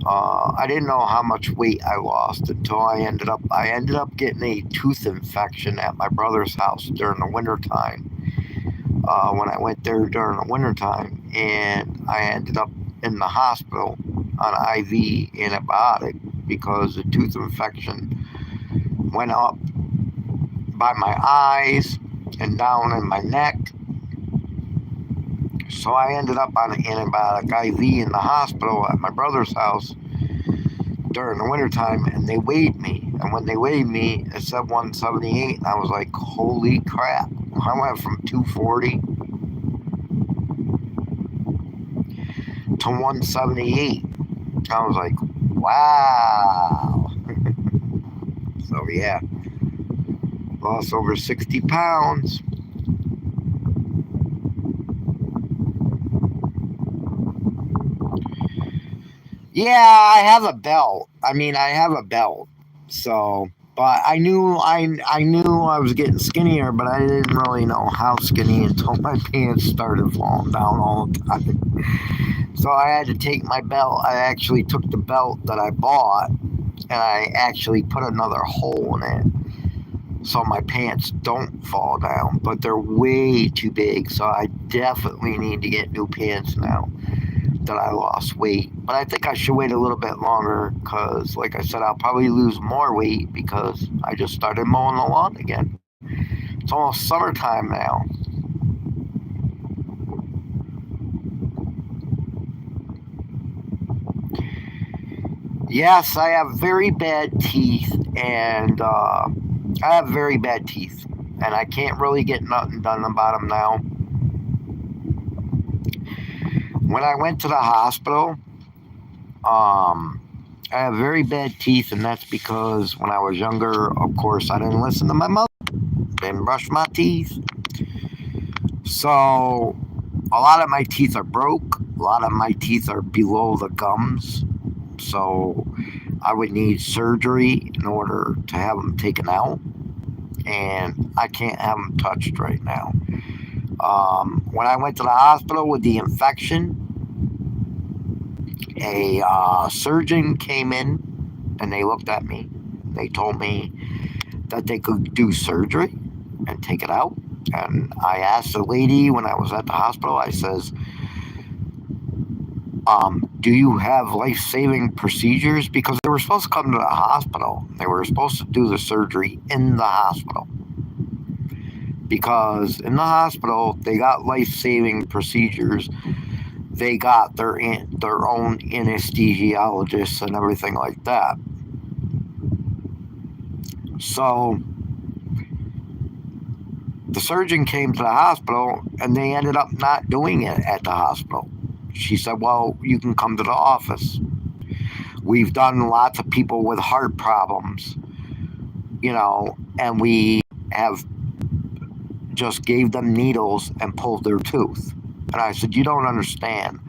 I didn't know how much weight I lost until I ended up getting a tooth infection at my brother's house during the wintertime. When I went there during the wintertime, and I ended up in the hospital on IV antibiotic because the tooth infection went up by my eyes and down in my neck. So I ended up on an antibiotic IV in the hospital at my brother's house during the wintertime, and they weighed me. And when they weighed me, it said 178, and I was like, holy crap. I went from 240 to 178. I was like, wow. So yeah, lost over 60 pounds. Yeah, I have a belt. I have a belt. So, but I knew I was getting skinnier, but I didn't really know how skinny until my pants started falling down all the time. So I had to take my belt. I actually took the belt that I bought and I actually put another hole in it so my pants don't fall down, but they're way too big, so I definitely need to get new pants now that I lost weight. But I think I should wait a little bit longer because, like I said, I'll probably lose more weight because I just started mowing the lawn again. It's almost summertime now. Yes, I have very bad teeth, and I have very bad teeth, and I can't really get nothing done about them now. When I went to the hospital, I have very bad teeth, and that's because when I was younger, of course, I didn't listen to my mother, didn't brush my teeth. So a lot of my teeth are broke. A lot of my teeth are below the gums. So I would need surgery in order to have them taken out, and I can't have them touched right now. When I went to the hospital with the infection, a surgeon came in and they looked at me. They told me that they could do surgery and take it out. And I asked the lady when I was at the hospital, I says, do you have life-saving procedures? Because they were supposed to come to the hospital. They were supposed to do the surgery in the hospital. Because in the hospital, they got life-saving procedures. They got their own anesthesiologists and everything like that. So the surgeon came to the hospital and they ended up not doing it at the hospital. She said, well, you can come to the office. We've done lots of people with heart problems, and we have just gave them needles and pulled their tooth. And I said, you don't understand.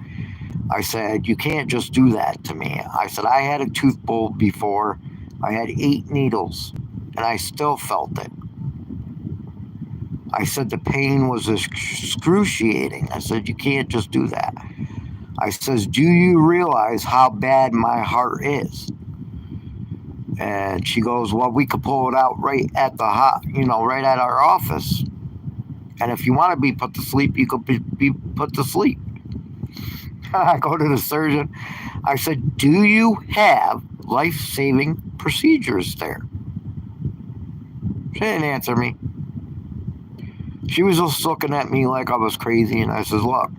I said, you can't just do that to me. I said, I had a tooth pulled before. I had 8 needles, and I still felt it. I said, the pain was excruciating. I said, you can't just do that. I says, do you realize how bad my heart is? And she goes, well, we could pull it out right at right at our office. And if you want to be put to sleep, you could be put to sleep. I go to the surgeon. I said, do you have life-saving procedures there? She didn't answer me. She was just looking at me like I was crazy. And I says, look,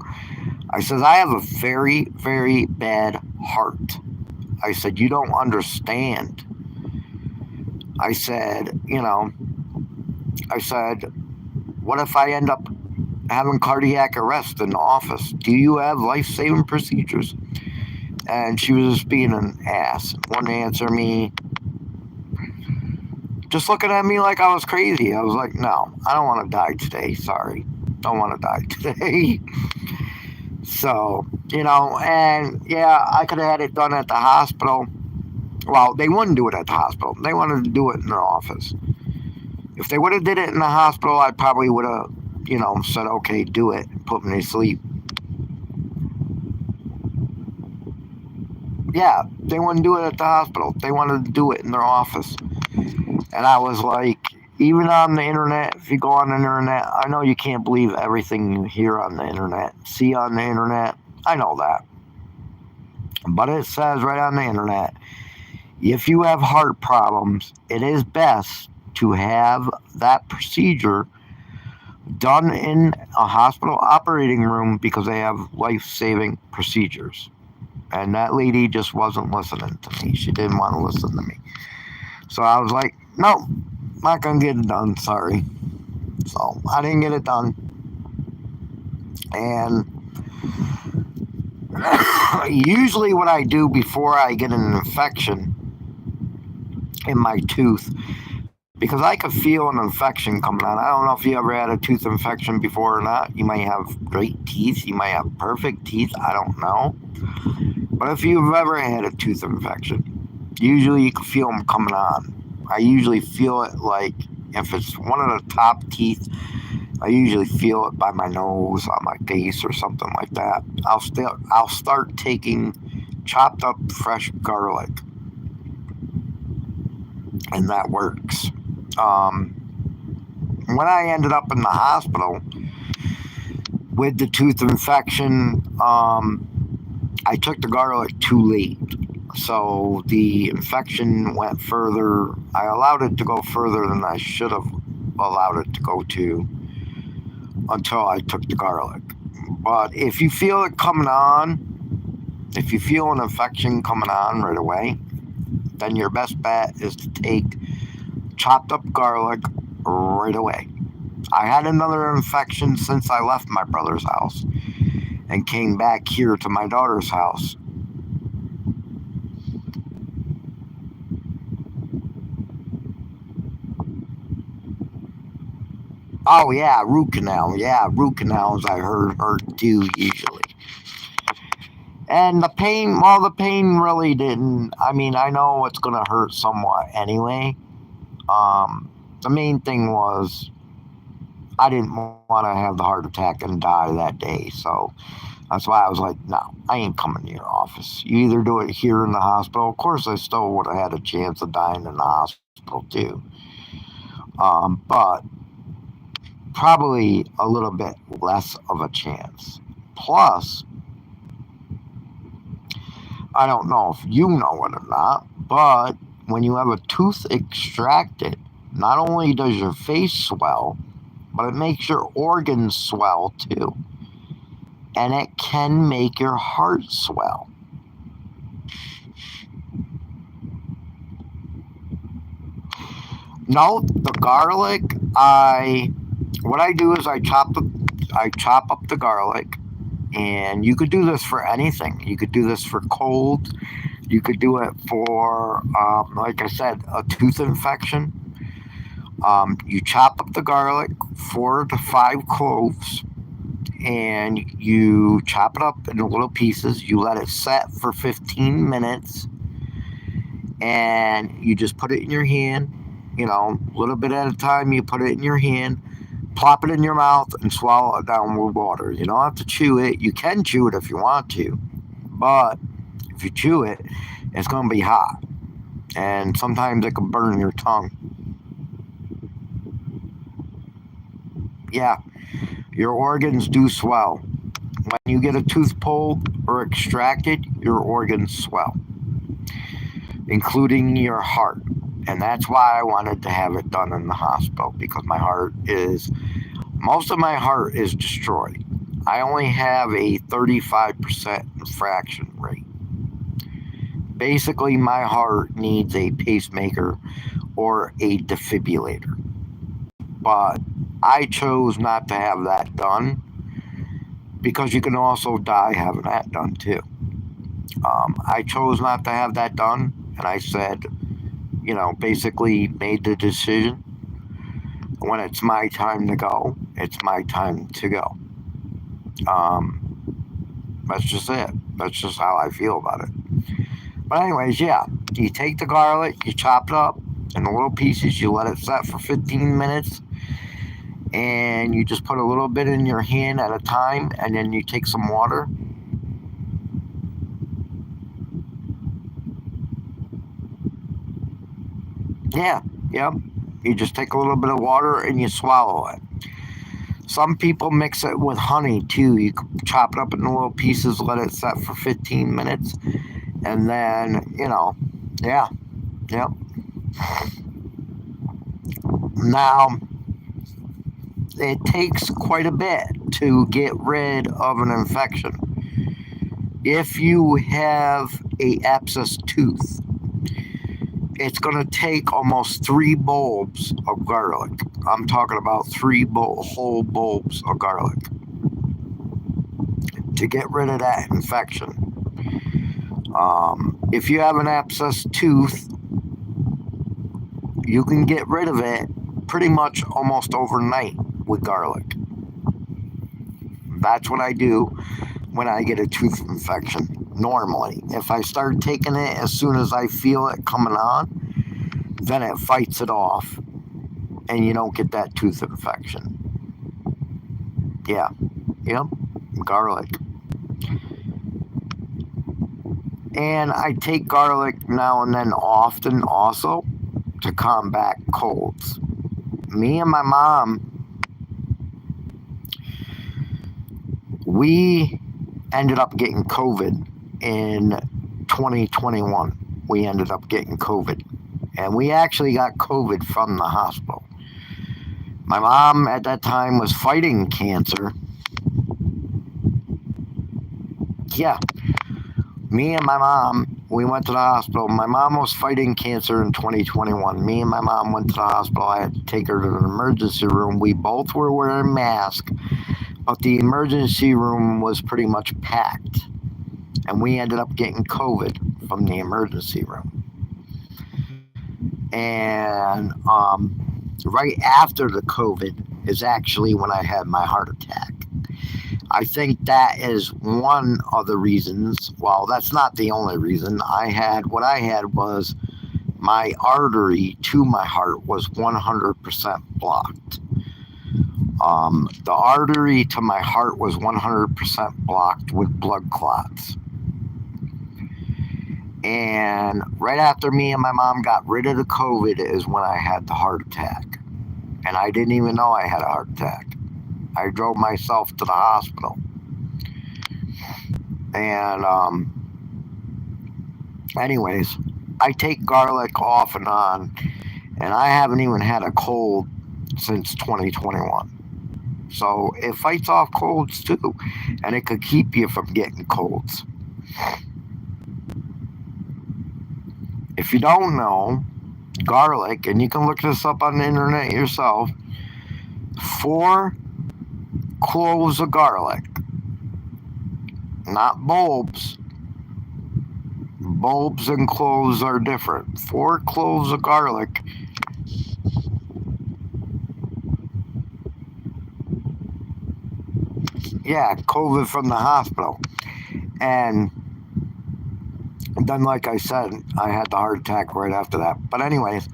I have a very, very bad heart. I said, you don't understand. I said, what if I end up having cardiac arrest in the office? Do you have life-saving procedures? And she was just being an ass. Wouldn't answer me. Just looking at me like I was crazy. I was like, no, I don't want to die today. Sorry. Don't want to die today. So, and yeah, I could have had it done at the hospital. Well, they wouldn't do it at the hospital. They wanted to do it in their office. If they would have did it in the hospital, I probably would have, said, okay, do it, put me to sleep. Yeah, they wouldn't do it at the hospital. They wanted to do it in their office. And I was like, even on the internet, if you go on the internet, I know you can't believe everything you hear on the internet, see on the internet. I know that. But it says right on the internet, if you have heart problems, it is best to have that procedure done in a hospital operating room because they have life-saving procedures. And that lady just wasn't listening to me. She didn't want to listen to me. So I was like, no, not going to get it done. Sorry. So I didn't get it done. And usually what I do before I get an infection in my tooth, because I could feel an infection coming on. I don't know if you ever had a tooth infection before or not. You might have great teeth. You might have perfect teeth. I don't know. But if you've ever had a tooth infection, usually you can feel them coming on. I usually feel it like if it's one of the top teeth, I usually feel it by my nose, on my face, or something like that. I'll start taking chopped up fresh garlic, and that works. When I ended up in the hospital with the tooth infection, I took the garlic too late. So the infection went further. I allowed it to go further than I should have allowed it to go to until I took the garlic. But if you feel it coming on, if you feel an infection coming on right away, then your best bet is to take chopped up garlic right away. I had another infection since I left my brother's house and came back here to my daughter's house. Oh yeah, root canal. Yeah, root canals I heard hurt too usually. And the pain really didn't. I mean, I know it's gonna hurt somewhat anyway. The main thing was I didn't want to have the heart attack and die that day. So that's why I was like, no, I ain't coming to your office. You either do it here in the hospital. Of course, I still would have had a chance of dying in the hospital too. But probably a little bit less of a chance. Plus, I don't know if you know it or not, but when you have a tooth extracted, not only does your face swell, but it makes your organs swell too. And it can make your heart swell. No, the garlic, what I do is I chop up the garlic, and you could do this for anything. You could do this for cold. You could do it for, like I said, a tooth infection. You chop up the garlic, 4 to 5 cloves, and you chop it up into little pieces. You let it set for 15 minutes, and you just put it in your hand, a little bit at a time. You put it in your hand, plop it in your mouth, and swallow it down with water. You don't have to chew it. You can chew it if you want to, but if you chew it, it's going to be hot, and sometimes it can burn your tongue. Yeah, your organs do swell. When you get a tooth pulled or extracted, your organs swell, including your heart. And that's why I wanted to have it done in the hospital, because most of my heart is destroyed. I only have a 35% infraction rate. Basically, my heart needs a pacemaker or a defibrillator. But I chose not to have that done, because you can also die having that done too. I chose not to have that done, and I said, basically made the decision. When it's my time to go, it's my time to go. That's just it. That's just how I feel about it. But anyways, yeah, you take the garlic, you chop it up in little pieces, you let it set for 15 minutes, and you just put a little bit in your hand at a time, and then you take some water. Yeah, yep. You just take a little bit of water and you swallow it. Some people mix it with honey too. You chop it up in little pieces, let it set for 15 minutes, and then, yeah, yep. Now, it takes quite a bit to get rid of an infection. If you have a abscess tooth, it's going to take almost 3 bulbs of garlic. I'm talking about 3 whole bulbs of garlic to get rid of that infection. If you have an abscess tooth, you can get rid of it pretty much almost overnight with garlic. That's what I do when I get a tooth infection. Normally, if I start taking it as soon as I feel it coming on, then it fights it off, and you don't get that tooth infection. Yeah, yep, garlic. And I take garlic now and then often also to combat colds. Me and my mom, we ended up getting COVID in 2021. We ended up getting COVID. And we actually got COVID from the hospital. My mom at that time was fighting cancer. Yeah. Me and my mom, we went to the hospital. My mom was fighting cancer in 2021. Me and my mom went to the hospital. I had to take her to the emergency room. We both were wearing masks, but the emergency room was pretty much packed. And we ended up getting COVID from the emergency room. And right after the COVID is actually when I had my heart attack. I think that is one of the reasons. Well, that's not the only reason. What I had was my artery to my heart was 100% blocked. The artery to my heart was 100% blocked with blood clots. And right after me and my mom got rid of the COVID is when I had the heart attack. And I didn't even know I had a heart attack. I drove myself to the hospital. And anyways, I take garlic off and on, and I haven't even had a cold since 2021. So it fights off colds too, and it could keep you from getting colds. If you don't know, garlic, and you can look this up on the internet yourself, 4 cloves of garlic, not bulbs, bulbs and cloves are different. 4 cloves of garlic. Yeah, COVID from the hospital. And then, like I said, I had the heart attack right after that. But, anyways,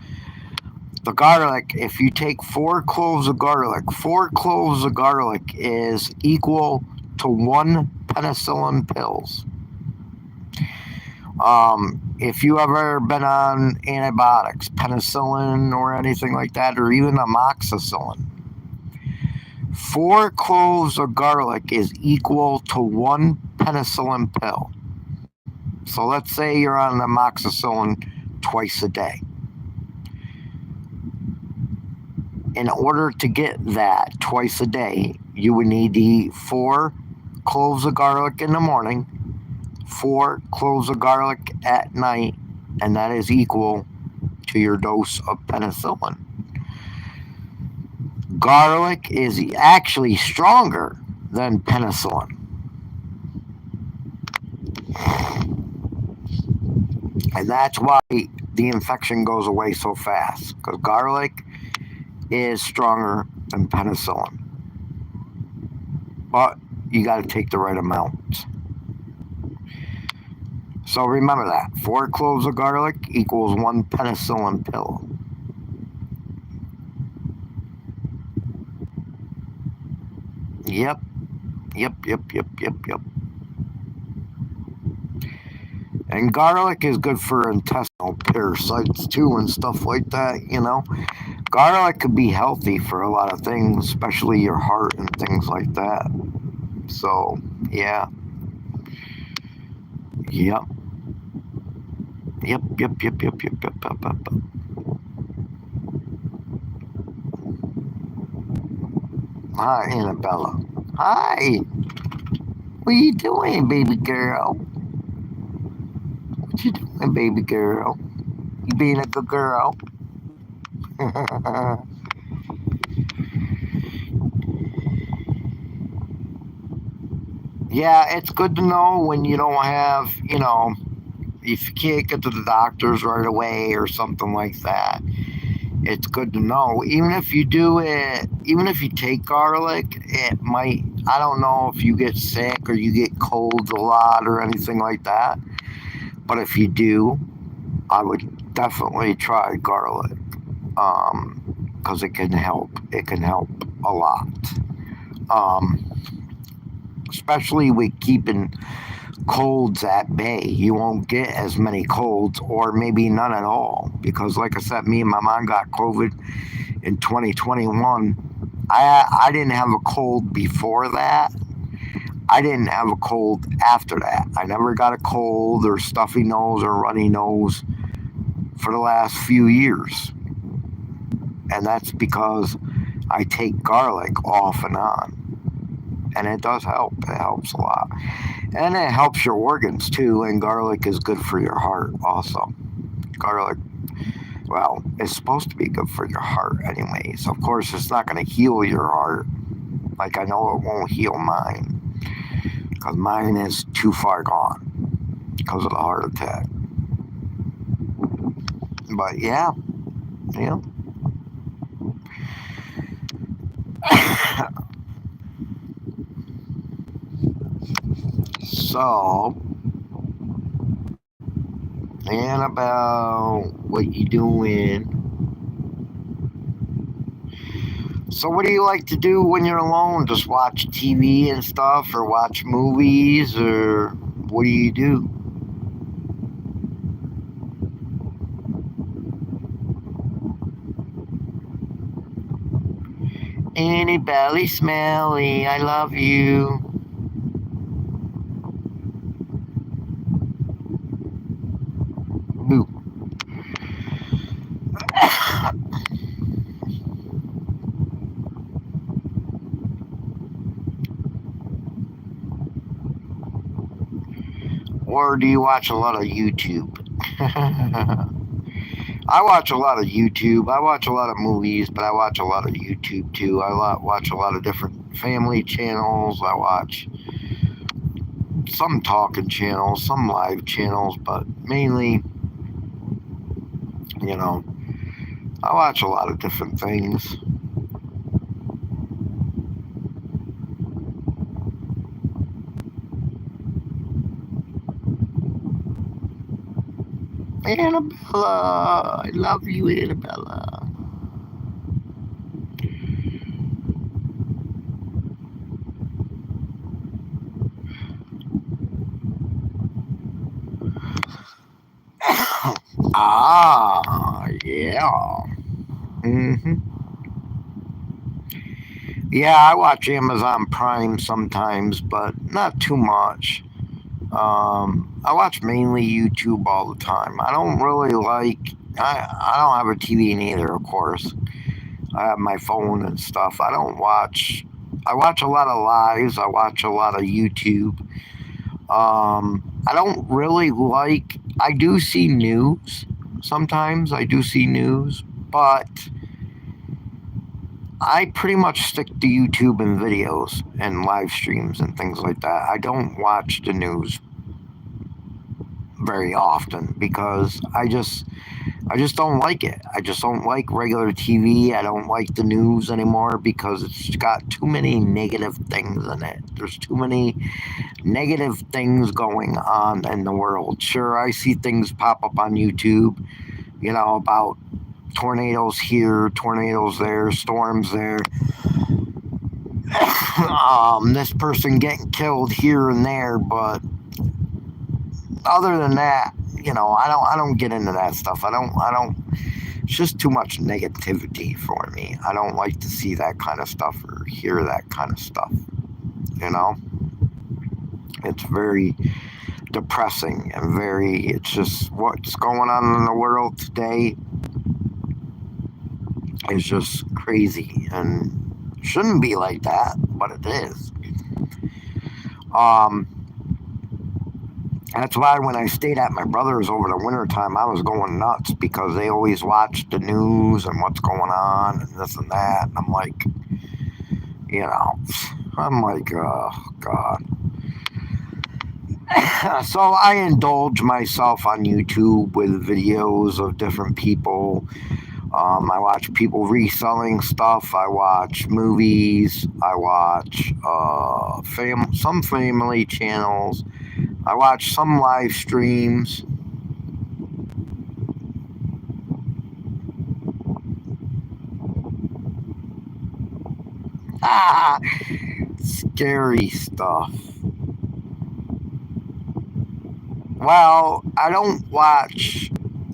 the garlic, if you take 4 cloves of garlic, 4 cloves of garlic is equal to 1 penicillin pills. If you ever been on antibiotics, penicillin or anything like that, or even amoxicillin, 4 cloves of garlic is equal to 1 penicillin pill. So let's say you're on amoxicillin twice a day. In order to get that twice a day, you would need to eat 4 cloves of garlic in the morning, 4 cloves of garlic at night, and that is equal to your dose of penicillin. Garlic is actually stronger than penicillin. And that's why the infection goes away so fast, because garlic is stronger than penicillin. But you got to take the right amount. So remember that. 4 cloves of garlic equals 1 penicillin pill. Yep. And garlic is good for intestinal parasites too and stuff like that, you know. Garlic could be healthy for a lot of things, especially your heart and things like that. So, yeah. Yep. Hi, Annabella. Hi. What are you doing, baby girl? What you doing, baby girl? You being a good girl? Yeah, it's good to know when you don't have, you know, if you can't get to the doctors right away or something like that. It's good to know. Even if you do it, even if you take garlic, it might, I don't know if you get sick or you get colds a lot or anything like that. But if you do, I would definitely try garlic because it can help. It can help a lot. Especially with keeping colds at bay. You won't get as many colds or maybe none at all because like I said, me and my mom got COVID in 2021. I didn't have a cold before that. I didn't have a cold after that. I never got a cold or stuffy nose or runny nose for the last few years. And that's because I take garlic off and on. And it does help. It helps a lot. And it helps your organs too. And garlic is good for your heart also. Garlic, well, it's supposed to be good for your heart anyways. Of course, it's not going to heal your heart. Like I know it won't heal mine. Because mine is too far gone. Because of the heart attack. But yeah. So, and about what you doing. So what do you like to do when you're alone? Just watch TV and stuff or watch movies or what do you do? Annie Belly Smelly, I love you. Boo. Or do you watch a lot of YouTube? I watch a lot of YouTube. I watch a lot of movies, but I watch a lot of YouTube too. I watch a lot of different family channels. I watch some talking channels, some live channels, but mainly, you know, I watch a lot of different things. Annabella, I love you, Annabella. Yeah. Yeah, I watch Amazon Prime sometimes, but not too much. I watch mainly YouTube all the time. I don't really like. I don't have a TV neither, of course. I have my phone and stuff. I don't watch. I watch a lot of lives. I watch a lot of YouTube. I don't really like. I do see news. Sometimes I do see news, but I pretty much stick to YouTube and videos and live streams and things like that. I don't watch the news very often because I just don't like it. I just don't like regular TV. I don't like the news anymore because it's got too many negative things in it. There's too many negative things going on in the world. Sure, I see things pop up on YouTube, about tornadoes here, tornadoes there, storms there. This person getting killed here and there, but other than that, I don't get into that stuff. I don't. It's just too much negativity for me. I don't like to see that kind of stuff or hear that kind of stuff. You know, it's very depressing and it's just what's going on in the world today is just crazy and shouldn't be like that, but it is. Um, that's why when I stayed at my brother's over the winter time, I was going nuts because they always watched the news and what's going on and this and that. And I'm like, you know, oh God. So I indulge myself on YouTube with videos of different people. I watch people reselling stuff. I watch movies. I watch some family channels. I watch some live streams. Scary stuff. Well, I don't watch,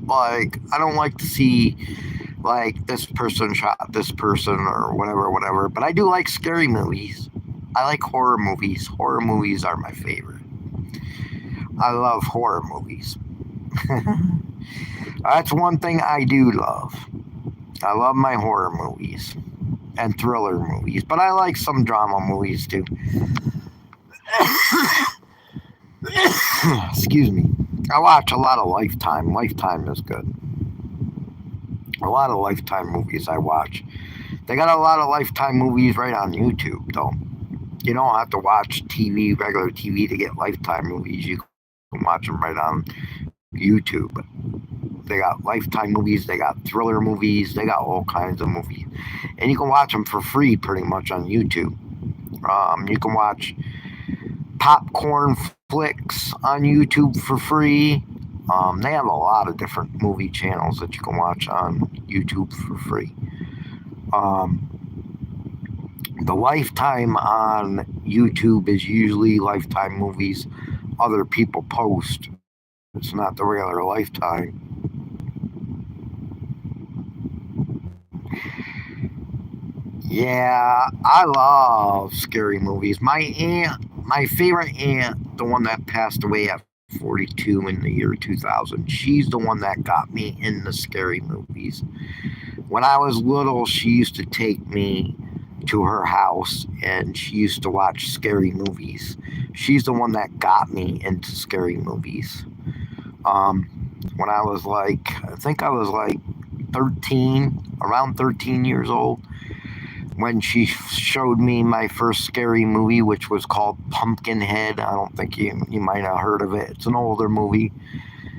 I don't like to see, this person shot this person or whatever, but I do like scary movies. I like horror movies. Horror movies are my favorite. I love horror movies. That's one thing I do love. I love my horror movies and thriller movies, but I like some drama movies too. Excuse me. I watch a lot of Lifetime. Lifetime is good. A lot of Lifetime movies I watch. They got a lot of Lifetime movies right on YouTube, though. You don't have to watch TV, regular TV, to get Lifetime movies. You can watch them right on YouTube. They got Lifetime movies, they got thriller movies, they got all kinds of movies. And you can watch them for free pretty much on YouTube. You can watch popcorn flicks on YouTube for free. They have a lot of different movie channels that you can watch on YouTube for free. The Lifetime on YouTube is usually Lifetime movies other people post. It's not the regular Lifetime. Yeah, I love scary movies. My favorite aunt, the one that passed away at 42 in the year 2000, she's the one that got me into scary movies. When I was little, she used to take me to her house and she used to watch scary movies. She's the one that got me into scary movies. Um, when I think I was 13, around 13 years old, when she showed me my first scary movie, which was called Pumpkinhead. I don't think you might have heard of it. It's an older movie,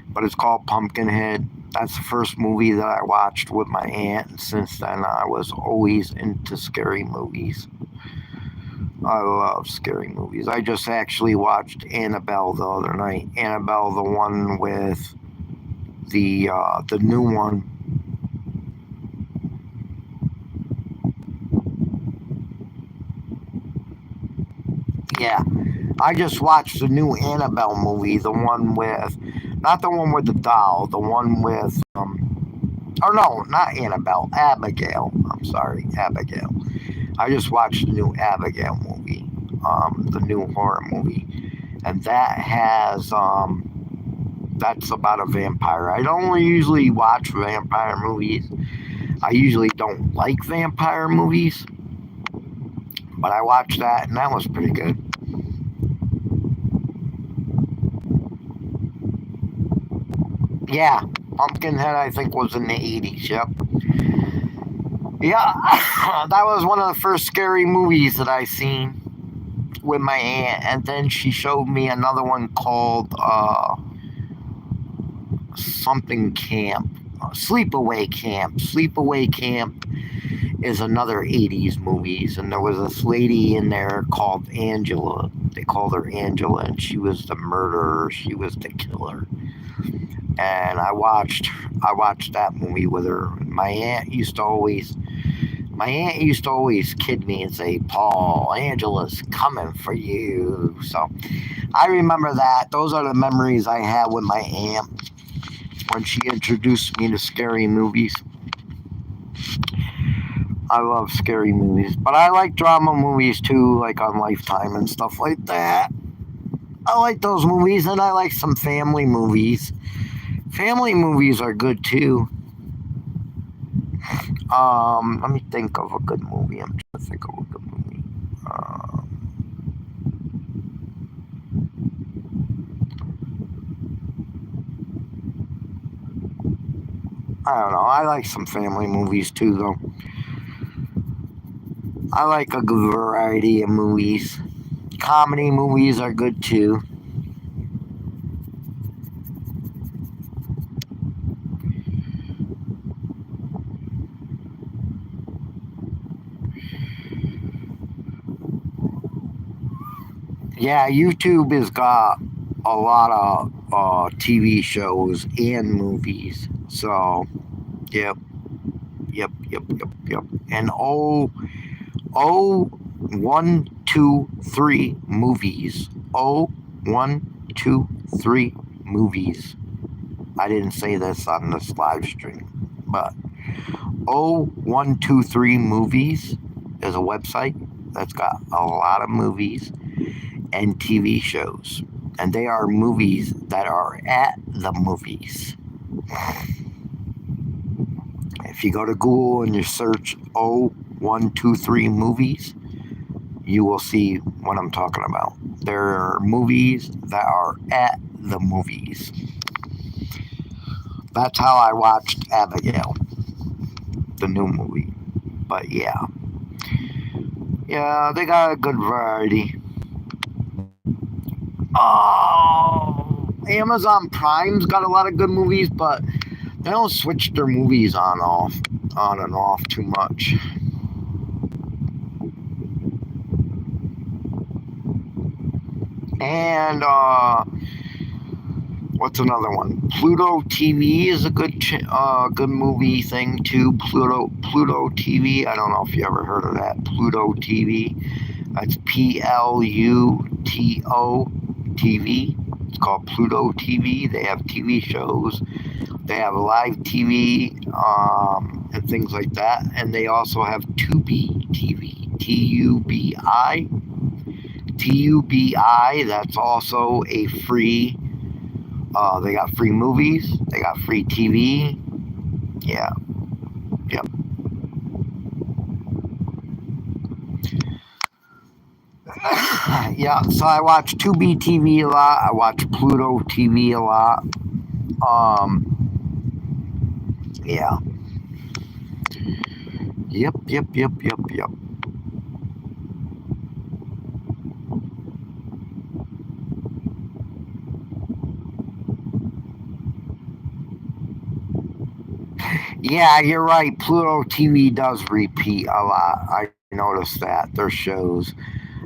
but it's called Pumpkinhead. That's the first movie that I watched with my aunt, and since then I was always into scary movies. I love scary movies. I just actually watched Annabelle the other night. Annabelle, the one with the new one. Yeah, I just watched the new Annabelle movie, the one with, not the one with the doll, the one with, or no, not Annabelle, Abigail. I'm sorry, Abigail. I just watched the new Abigail movie, the new horror movie, and that's about a vampire. I don't usually watch vampire movies. I usually don't like vampire movies, but I watched that and that was pretty good. Yeah, Pumpkinhead I think was in the 80s. Yep. Yeah, that was one of the first scary movies that I seen with my aunt, and then she showed me another one called something camp, Sleepaway Camp. Sleepaway Camp is another 80s movies, and there was this lady in there called Angela. They called her Angela, and she was the murderer. She was the killer. And I watched that movie with her. My aunt used to always kid me and say, "Paul, Angela's coming for you." So I remember that. Those are the memories I have with my aunt when she introduced me to scary movies. I love scary movies, but I like drama movies too, like on Lifetime and stuff like that. I like those movies, and I like some family movies. Family movies are good too. Let me think of a good movie. I'm trying to think of a good movie. I don't know. I like some family movies too, though. I like a good variety of movies. Comedy movies are good too. Yeah, YouTube has got a lot of TV shows and movies. So, yep, yep. And oh, 1, 2, 3 movies. Oh, 1, 2, 3 movies. I didn't say this on this live stream, but 1, 2, 3 movies is a website that's got a lot of movies and TV shows. And they are movies that are at the movies. If you go to Google and you search 1, 2, 3 movies, you will see what I'm talking about. There are movies that are at the movies. That's how I watched Abigail, the new movie. But yeah, they got a good variety. Oh, Amazon Prime's got a lot of good movies, but they don't switch their movies on and off too much. And what's another one? Pluto TV is a good movie thing too. Pluto TV. I don't know if you ever heard of that. Pluto TV. That's Pluto TV. It's called Pluto TV. They have TV shows. They have live TV and things like that. And they also have Tubi TV. TUBI. That's also a free. They got free movies. They got free TV. Yeah. Yep. Yeah. So I watch Tubi TV a lot. I watch Pluto TV a lot. Yeah. Yep. Yeah, you're right. Pluto TV does repeat a lot. I noticed that. Their shows.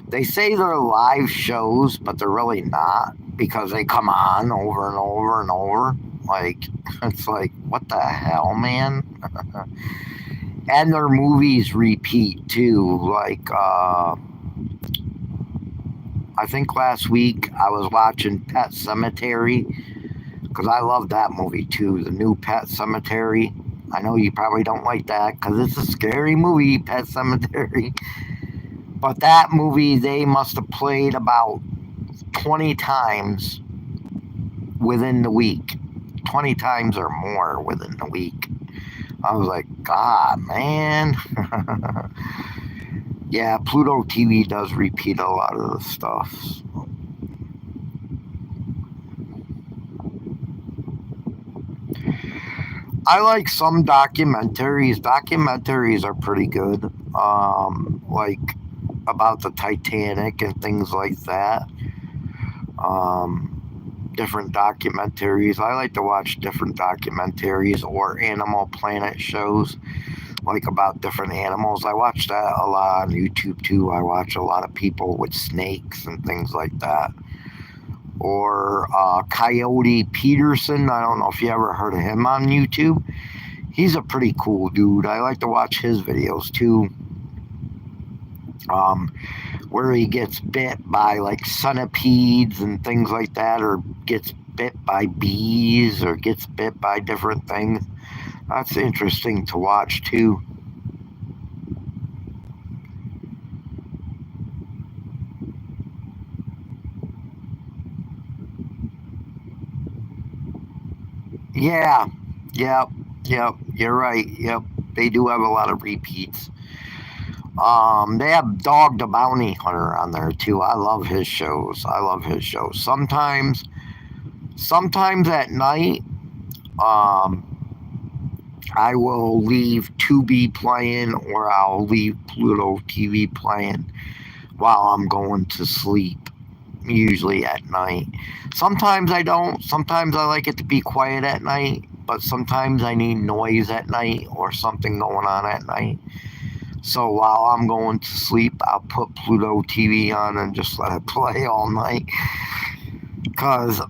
They say they're live shows, but they're really not because they come on over and over and over. Like, it's like, what the hell, man? And their movies repeat too. Like, I think last week I was watching Pet Cemetery because I love that movie too. The new Pet Cemetery. I know you probably don't like that because it's a scary movie, Pet Cemetery. But that movie they must have played about 20 times within the week. 20 times or more within the week. I was like, God, man. Yeah, Pluto TV does repeat a lot of the stuff. I like some documentaries. Documentaries are pretty good. Like about the Titanic and things like that. Different documentaries. I like to watch different documentaries or Animal Planet shows, like about different animals. I watch that a lot on YouTube too. I watch a lot of people with snakes and things like that. Or Coyote Peterson. I don't know if you ever heard of him on YouTube. He's a pretty cool dude. I like to watch his videos too. Um, where he gets bit by like centipedes and things like that, or gets bit by bees, or gets bit by different things. That's interesting to watch too. Yeah, yep, yep, you're right. Yep, they do have a lot of repeats. They have Dog the Bounty Hunter on there too. I love his shows. I love his shows. Sometimes at night, um, I will leave Tubi playing or I'll leave Pluto TV playing while I'm going to sleep, usually at night. Sometimes I don't. Sometimes I like it to be quiet at night, but sometimes I need noise at night or something going on at night. So while I'm going to sleep, I'll put Pluto TV on and just let it play all night. Because,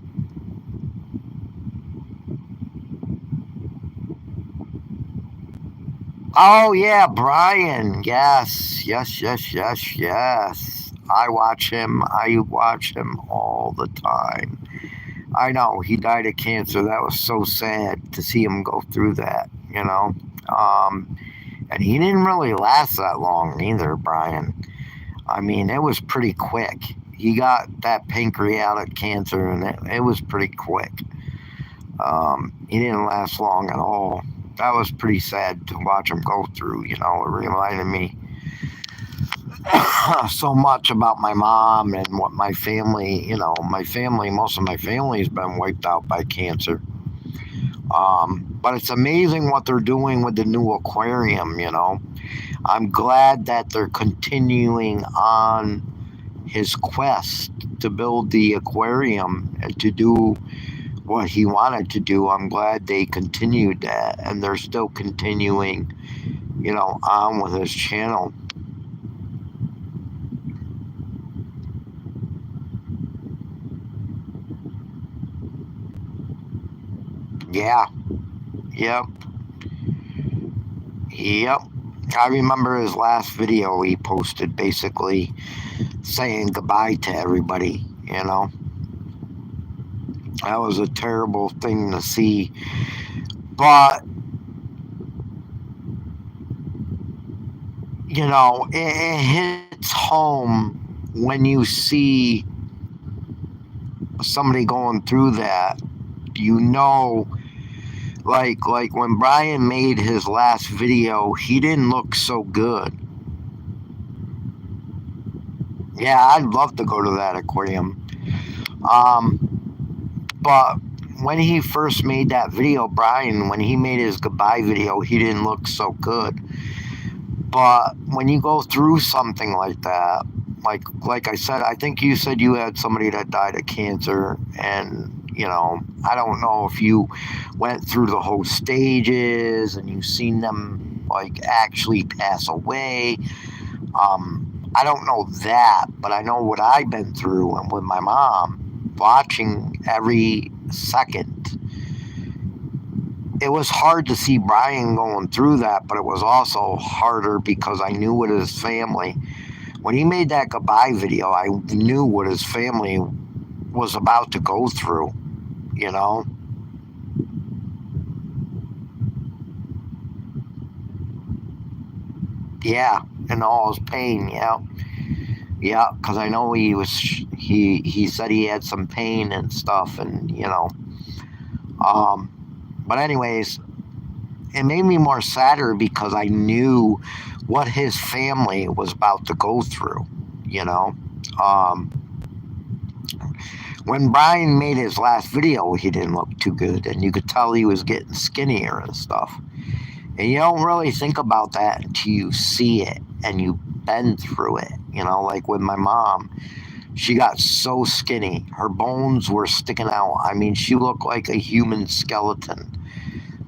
oh yeah, Brian. Yes, yes, yes, yes, yes. I watch him all the time. I know he died of cancer. That was so sad to see him go through that. Um, and he didn't really last that long either, Brian. I mean, it was pretty quick. He got that pancreatic cancer, and it was pretty quick. He didn't last long at all. That was pretty sad to watch him go through. It reminded me so much about my mom and what my family. Most of my family has been wiped out by cancer. But it's amazing what they're doing with the new aquarium. I'm glad that they're continuing on his quest to build the aquarium and to do what he wanted to do. I'm glad they continued that and they're still continuing, on with his channel. Yeah, yep, yep. I remember his last video he posted basically saying goodbye to everybody. That was a terrible thing to see. But, it hits home when you see somebody going through that. You know, like when Brian made his last video, he didn't look so good. Yeah, I'd love to go to that aquarium. But when he first made that video, Brian, when he made his goodbye video, he didn't look so good. But when you go through something like that, like I said, I think you said you had somebody that died of cancer, and I don't know if you went through the whole stages and you've seen them like actually pass away. I don't know that, but I know what I've been through and with my mom, watching every second. It was hard to see Brian going through that, but it was also harder because I knew what his family, when he made that goodbye video, I knew what his family was about to go through, you know? Yeah, and all his pain, yeah. Yeah, because I know he said he had some pain and stuff, and, but anyways, it made me more sadder because I knew what his family was about to go through, you know? Um, when Brian made his last video, he didn't look too good, and you could tell he was getting skinnier and stuff. And you don't really think about that until you see it and you've been through it. Like with my mom, she got so skinny. Her bones were sticking out. I mean, she looked like a human skeleton.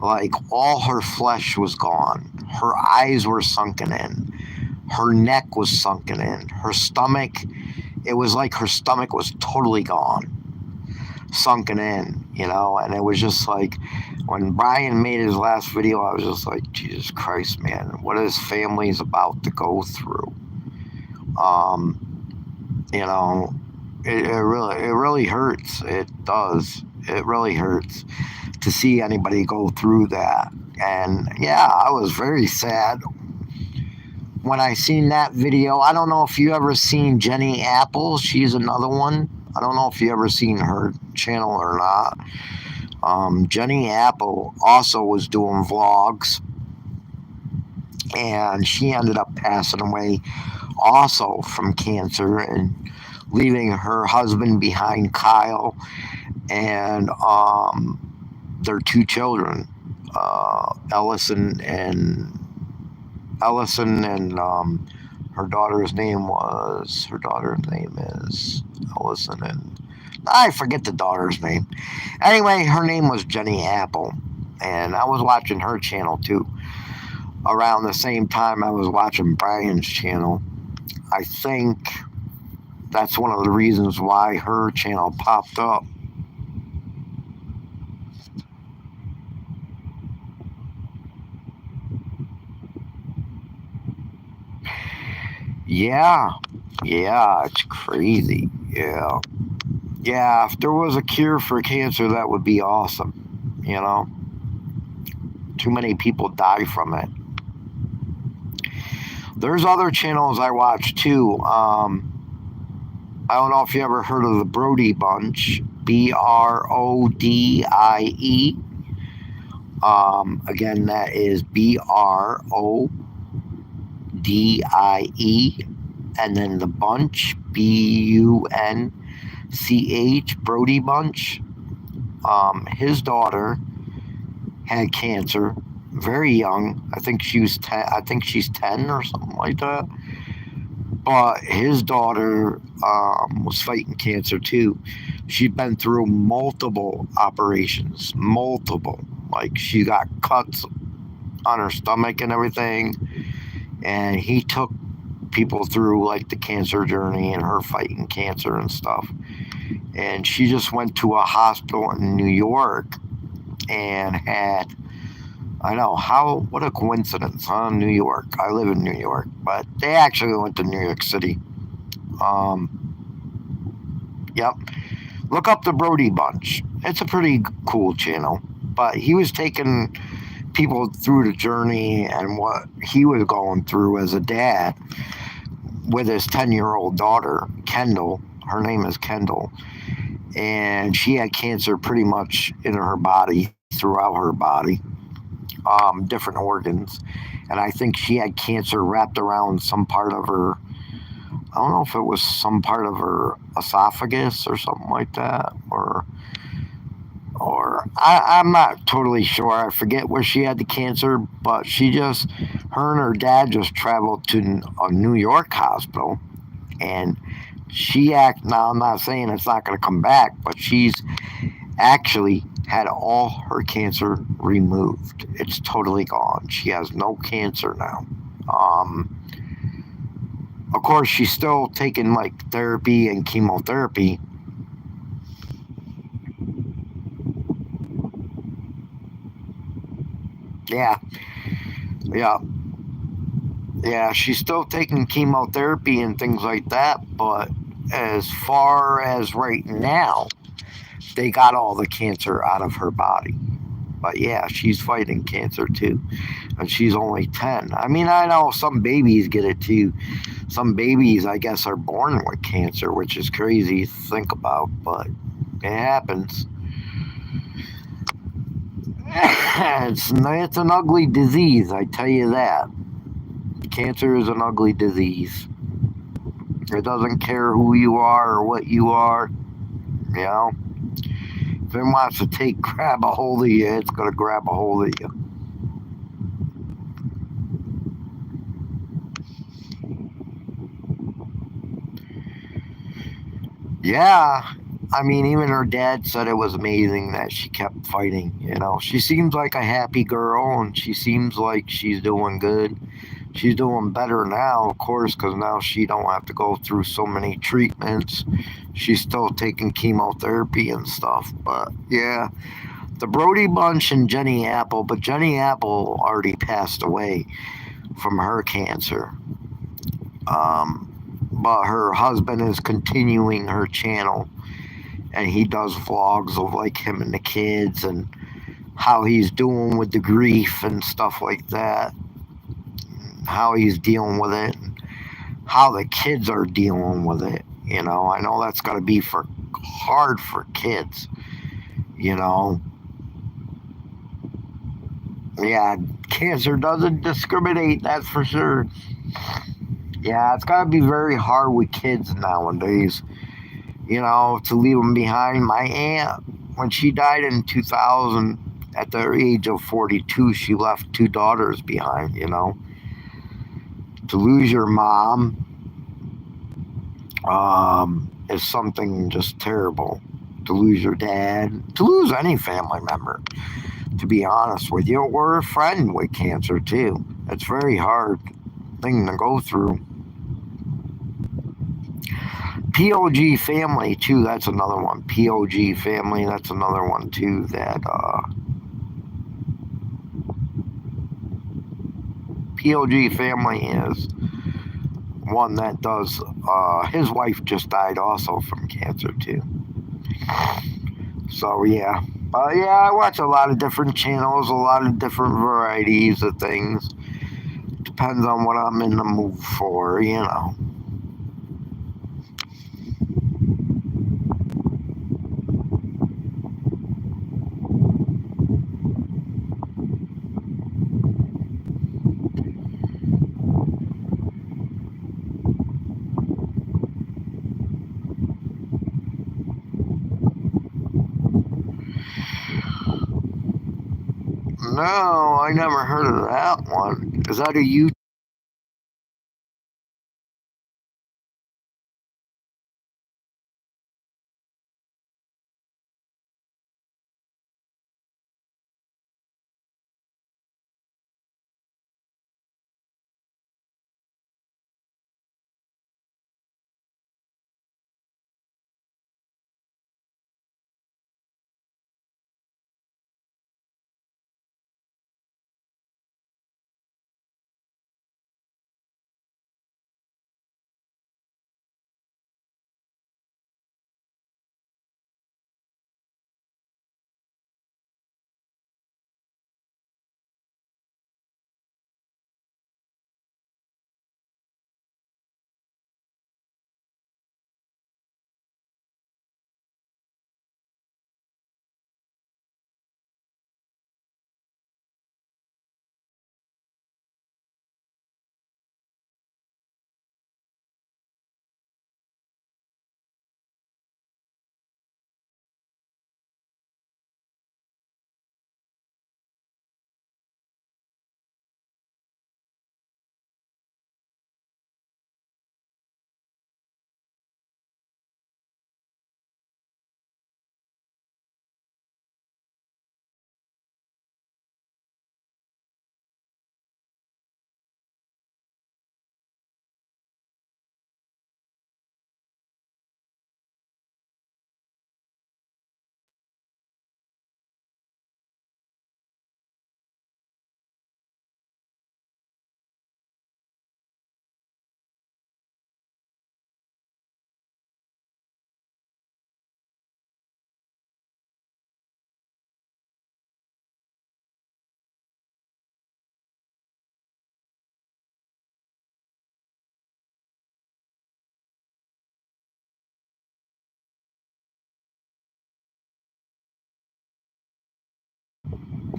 Like all her flesh was gone. Her eyes were sunken in. Her neck was sunken in. Her stomach, it was like her stomach was totally gone, sunken in, and it was just like when Brian made his last video, I was just like, Jesus Christ, man, what his family's about to go through. It really hurts. It does. It really hurts to see anybody go through that. And yeah, I was very sad when I seen that video. I don't know if you ever seen Jenny Apple. She's another one. I don't know if you ever seen her channel or not. Jenny Apple also was doing vlogs, and she ended up passing away also from cancer and leaving her husband behind, Kyle, and their two children, Ellison and her daughter's name is Ellison, and I forget the daughter's name. Anyway, her name was Jenny Apple, and I was watching her channel too. Around the same time I was watching Brian's channel. I think that's one of the reasons why her channel popped up. Yeah, it's crazy. Yeah, if there was a cure for cancer, that would be awesome. Too many people die from it. There's other channels I watch too. I don't know if you ever heard of the Brody Bunch, Brodie. Again, that is Brodie, and then the Bunch, Bunch, Brody Bunch. His daughter had cancer, very young. I think she's 10 or something like that. But his daughter was fighting cancer too. She'd been through multiple operations, Like she got cuts on her stomach and everything. And he took people through like the cancer journey and her fighting cancer and stuff. And she just went to a hospital in New York and had, what a coincidence, huh? New York. I live in New York, but they actually went to New York City. Yep. Look up the Brody Bunch. It's a pretty cool channel, but he was taking people through the journey and what he was going through as a dad with his 10-year-old daughter, Kendall. Her name is Kendall. And she had cancer pretty much in her body, throughout her body, different organs. And I think she had cancer wrapped around some part of her, I don't know if it was some part of her esophagus or something like that, or I'm not totally sure. I forget where she had the cancer, but her and her dad just traveled to a New York hospital, and now I'm not saying it's not going to come back, but she's actually had all her cancer removed. It's totally gone. She has no cancer now. Um, of course, she's still taking like therapy and chemotherapy. Yeah, yeah, yeah. She's still taking chemotherapy and things like that. But as far as right now, they got all the cancer out of her body. But yeah, she's fighting cancer too. And she's only 10. I mean, I know some babies get it too. Some babies, I guess, are born with cancer, which is crazy to think about, but it happens. It's an ugly disease, I tell you that. Cancer is an ugly disease. It doesn't care who you are or what you are, you know. If it wants to grab a hold of you, it's going to grab a hold of you. Yeah, I mean, even her dad said it was amazing that she kept fighting. You know, she seems like a happy girl, and she seems like she's doing good. She's doing better now, of course, because now she don't have to go through so many treatments. She's still taking chemotherapy and stuff. But yeah, the Brody Bunch and Jenny Apple, but Jenny Apple already passed away from her cancer. But her husband is continuing her channel, and he does vlogs of like him and the kids and how he's doing with the grief and stuff like that, how he's dealing with it, how the kids are dealing with it. You know, I know that's got to be for hard for kids. You know, yeah, cancer doesn't discriminate. That's for sure. Yeah, it's got to be very hard with kids nowadays. You know, to leave them behind. My aunt, when she died in 2000, at the age of 42, she left two daughters behind. You know, to lose your mom is something just terrible. To lose your dad, to lose any family member, to be honest with you, or a friend with cancer too. It's a very hard thing to go through. POG family too, that's another one. POG family, that's another one too that POG family is one that does his wife just died also from cancer too. So yeah. Yeah, I watch a lot of different channels, a lot of different varieties of things. Depends on what I'm in the mood for, you know. No, I never heard of that one. Is that a YouTube?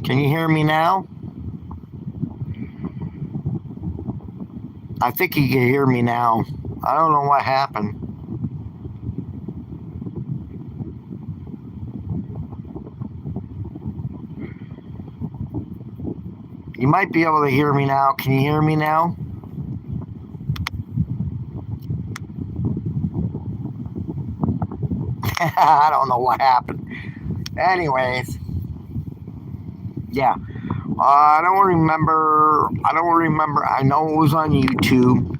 Can you hear me now? I think you can hear me now. I don't know what happened. You might be able to hear me now. Can you hear me now? I don't know what happened. Anyways, yeah. I don't remember. I know it was on YouTube.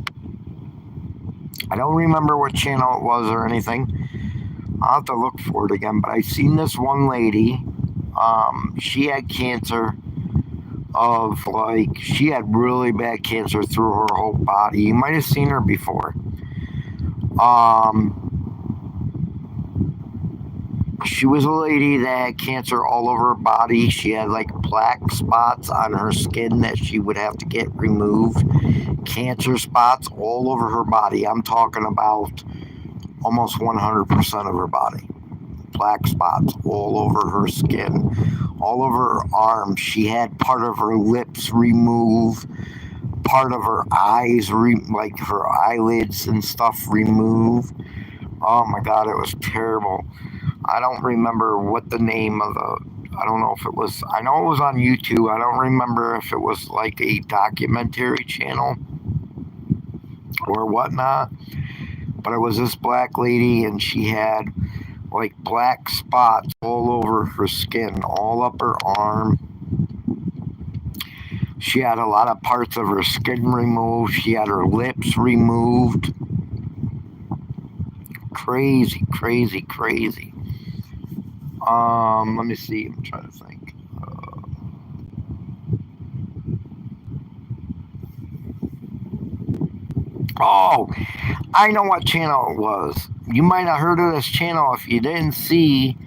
I don't remember what channel it was or anything. I'll have to look for it again. But I seen this one lady. She had cancer of like she had really bad cancer through her whole body. You might have seen her before. She was a lady that had cancer all over her body. She had like black spots on her skin that she would have to get removed. Cancer spots all over her body. I'm talking about almost 100% of her body. Black spots all over her skin, all over her arms. She had part of her lips removed, part of her eyes, like her eyelids and stuff removed. Oh my God, it was terrible. I don't remember what the name of I don't know if it was, I know it was on YouTube. I don't remember if it was like a documentary channel or whatnot. But it was this black lady and she had like black spots all over her skin, all up her arm. She had a lot of parts of her skin removed. She had her lips removed. Crazy, crazy, crazy. Let me see. I'm trying to think. Oh, I know what channel it was. You might have heard of this channel if you didn't see.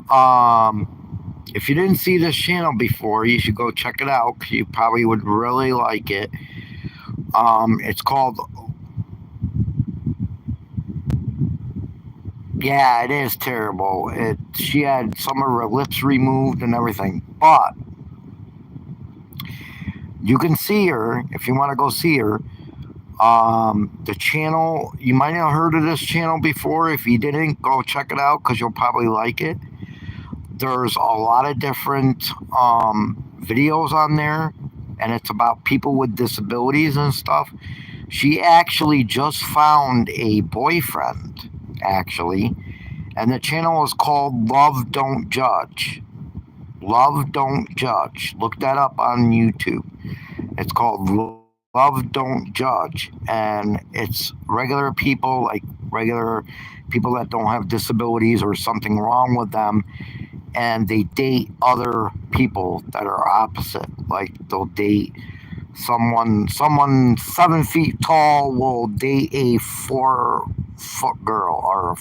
If you didn't see this channel before, you should go check it out. You probably would really like it. It's called. Yeah, it is terrible. She had some of her lips removed and everything, but you can see her if you want to go see her. The channel, you might have heard of this channel before. If you didn't, go check it out because you'll probably like it. There's a lot of different videos on there, and it's about people with disabilities and stuff. She actually just found a boyfriend, actually, and the channel is called Love Don't Judge. Love Don't Judge. Look that up on YouTube. It's called Love Don't Judge, and it's regular people, like regular people that don't have disabilities or something wrong with them, and they date other people that are opposite. Like they'll date someone 7 feet tall will date a 4-foot girl, or a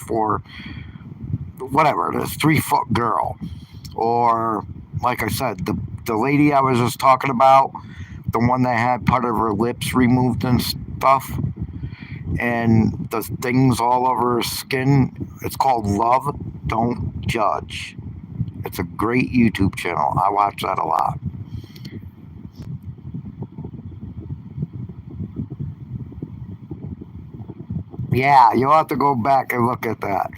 whatever it is, 3-foot girl. Or like I said, the lady I was just talking about, the one that had part of her lips removed and stuff, and the things all over her skin. It's called Love Don't Judge. It's a great YouTube channel. I watch that a lot. Yeah, you'll have to go back and look at that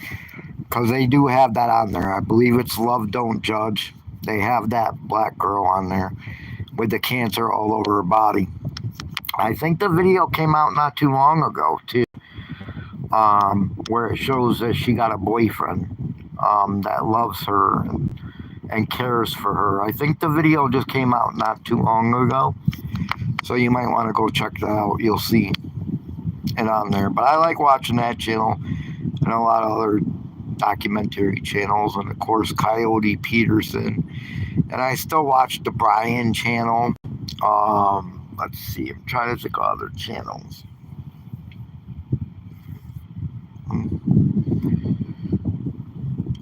because they do have that on there. I believe it's Love Don't Judge. They have that black girl on there with the cancer all over her body. I think the video came out not too long ago too, where it shows that she got a boyfriend that loves her and cares for her. I think the video just came out not too long ago, so you might want to go check that out. You'll see it on there. But I like watching that channel and a lot of other documentary channels, and of course Coyote Peterson. And I still watch the Brian channel. Let's see, I'm trying to think of other channels.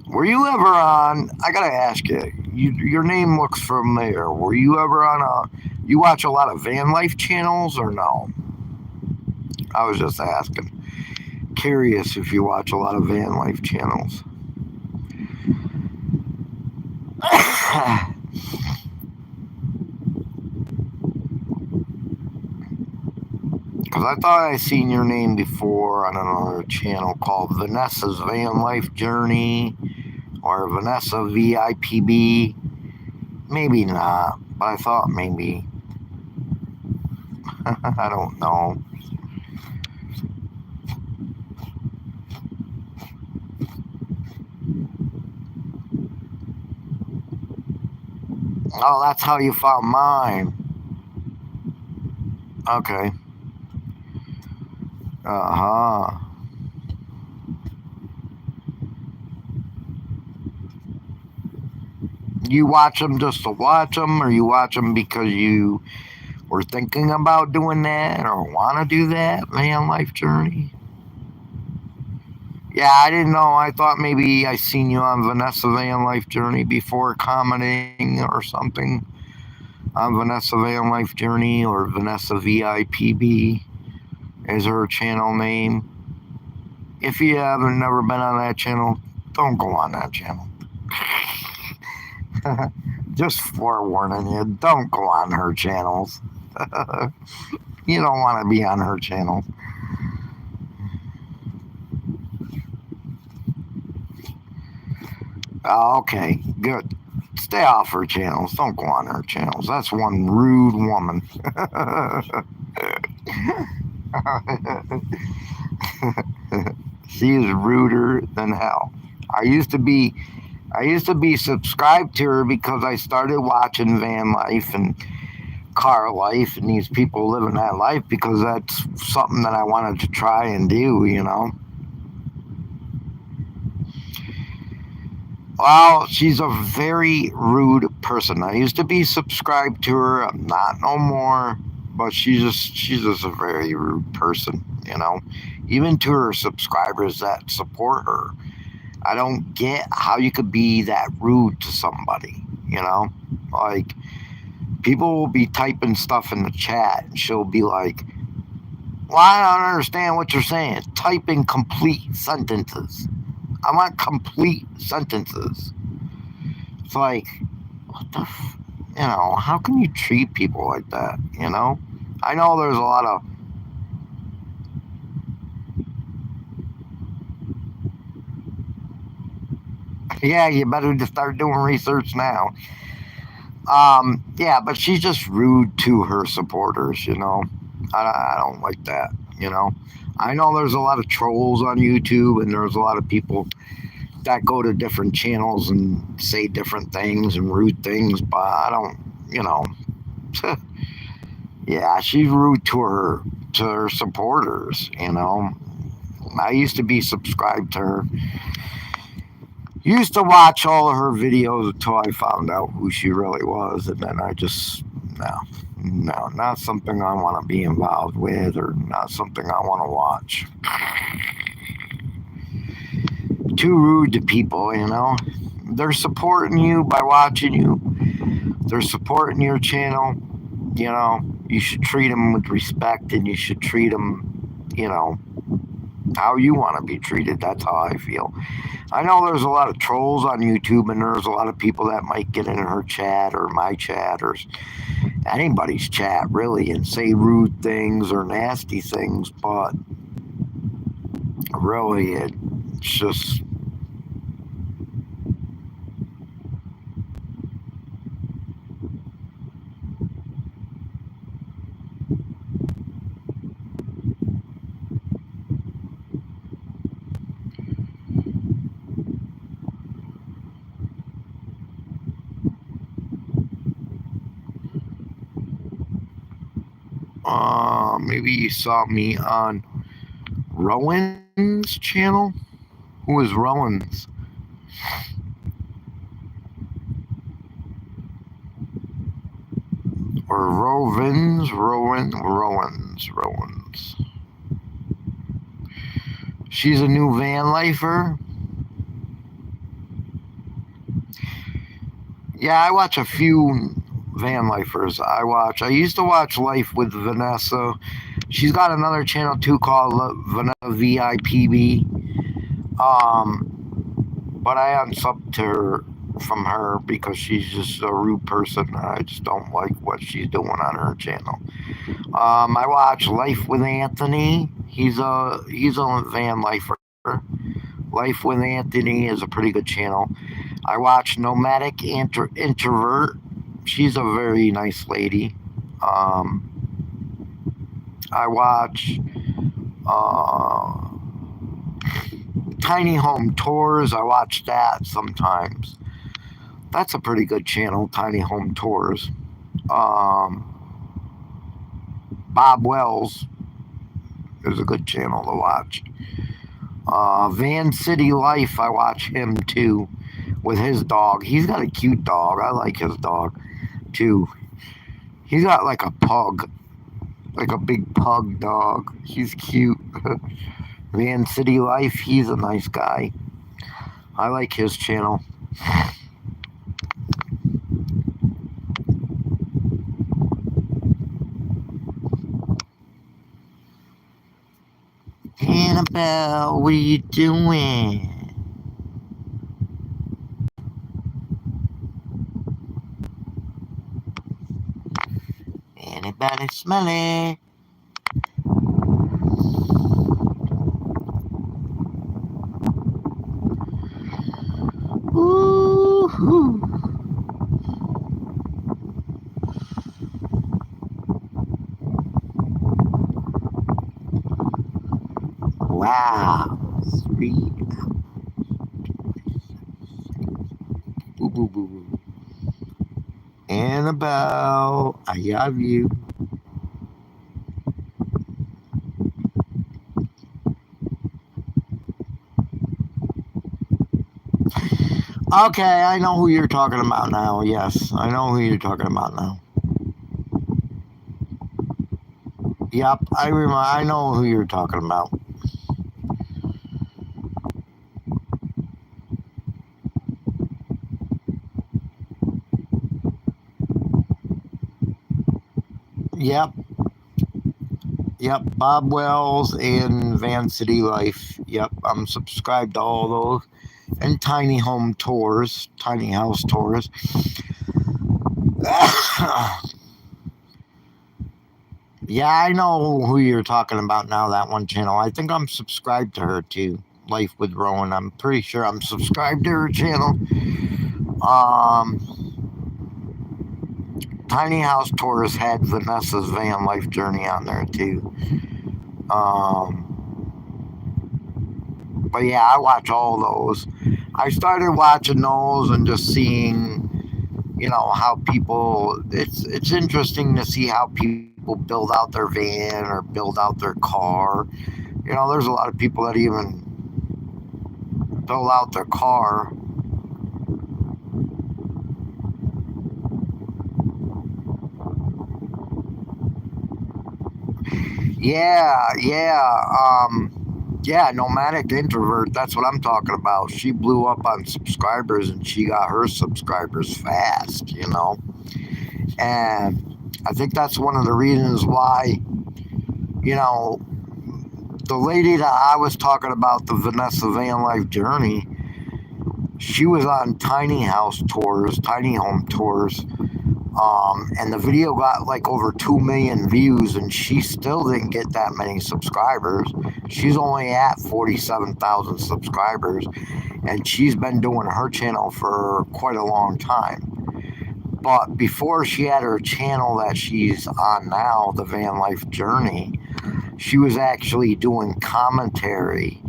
Were you ever on? I gotta ask you. Your name looks familiar. Were you ever on You watch a lot of van life channels or no? I was just asking. Curious if you watch a lot of van life channels. I thought I seen your name before on another channel called Vanessa's Van Life Journey or Vanessa VIPB. Maybe not, but I thought maybe. I don't know. Oh, that's how you found mine. Okay. Uh-huh. You watch them just to watch them, or you watch them because you were thinking about doing that or want to do that van life journey? Yeah, I didn't know. I thought maybe I seen you on Vanessa Van Life Journey before commenting or something on Vanessa Van Life Journey or Vanessa VIPB is her channel name. If you haven't never been on that channel, don't go on that channel. Just forewarning you, don't go on her channels. You don't want to be on her channel. Okay, good. Stay off her channels. Don't go on her channels. That's one rude woman. She is ruder than hell. I used to be I used to be subscribed to her because I started watching van life and car life and these people living that life because that's something that I wanted to try and do. Well, she's a very rude person. I used to be subscribed to her. I'm not no more, but she's just a very rude person. Even to her subscribers that support her. I don't get how you could be that rude to somebody. Like people will be typing stuff in the chat and she'll be like, well, I don't understand what you're saying. Typing complete sentences. I want complete sentences. It's like, what the how can you treat people like that? I know there's a lot of. Yeah, you better just start doing research now. Yeah, but she's just rude to her supporters. I don't like that. I know there's a lot of trolls on YouTube and there's a lot of people that go to different channels and say different things and rude things, but I don't. Yeah, she's rude to her supporters. I used to be subscribed to her. Used to watch all of her videos until I found out who she really was, and then I just no, not something I want to be involved with, or not something I want to watch. Too rude to people. They're supporting you by watching you. They're supporting your channel. You should treat them with respect, and you should treat them, how you want to be treated. That's how I feel. I know there's a lot of trolls on YouTube, and there's a lot of people that might get in her chat or my chat or anybody's chat, really, and say rude things or nasty things, but really, it's just. Maybe you saw me on Rowan's channel. Who is Rowan's? Or Rowan's. She's a new van lifer. Yeah, I watch a few van lifers. I used to watch Life with Vanessa. She's got another channel too called Vanessa VIPB. But I unsubbed her from her because she's just a rude person. I just don't like what she's doing on her channel. I watch Life with Anthony. He's a van lifer. Life with Anthony is a pretty good channel. I watch Nomadic Introvert. She's a very nice lady. I watch uh, Tiny Home Tours. I watch that sometimes. That's a pretty good channel, Tiny Home Tours. Um, Bob Wells is a good channel to watch. Van City Life, I watch him too with his dog. He's got a cute dog. I like his dog too. He's got like a pug, like a big pug dog. He's cute. Van City Life, he's a nice guy. I like his channel. Annabelle, what are you doing? Anybody smell it? Woo-hoo. Wow. 3 boo boo boo boo. Annabelle, I love you. Okay, I know who you're talking about now. Yes, I know who you're talking about now. Yep, I remember. I know who you're talking about. Yep, yep. Bob Wells and Van City Life. Yep, I'm subscribed to all those. And Tiny Home Tours, Tiny House Tours. Yeah, I know who you're talking about now, that one channel. I think I'm subscribed to her too. Life with Rowan. I'm pretty sure I'm subscribed to her channel. Um, Tiny House Tours had Vanessa's van life journey on there too. Um, but yeah, I watch all those. I started watching those and just seeing, how people. It's interesting to see how people build out their van or build out their car. There's a lot of people that even build out their car. Yeah, yeah. Yeah, Nomadic Introvert, that's what I'm talking about. She blew up on subscribers and she got her subscribers fast. And I think that's one of the reasons why, you know, the lady that I was talking about, the Vanessa Van Life Journey, she was on tiny house tours, tiny home tours. And the video got like over 2 million views, and she still didn't get that many subscribers. She's only at 47,000 subscribers, and she's been doing her channel for quite a long time. But before she had her channel that she's on now, the Van Life Journey, she was actually doing commentary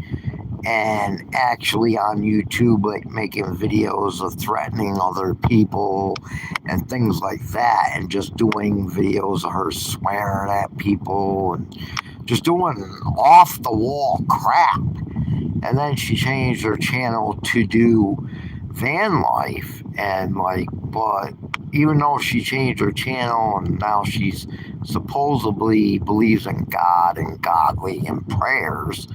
and actually on YouTube, like making videos of threatening other people and things like that, and just doing videos of her swearing at people and just doing off the wall crap. And then she changed her channel to do van life, and but even though she changed her channel and now she's supposedly believes in God and godly and prayers,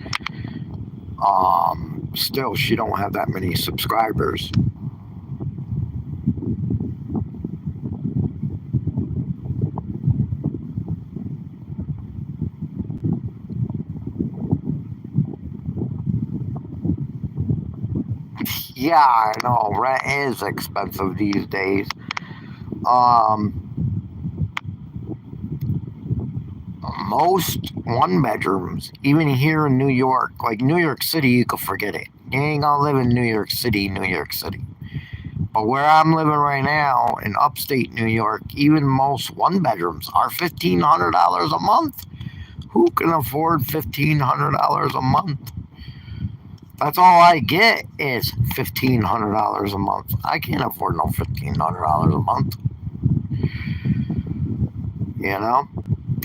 still she don't have that many subscribers. Yeah, I know rent is expensive these days. Um, most one bedrooms, even here in New York, like New York City, you could forget it. You ain't gonna live in New York City, New York City. But where I'm living right now in upstate New York, even most one bedrooms are $1,500 a month. Who can afford $1,500 a month? That's all I get is $1,500 a month. I can't afford no $1,500 a month. You know?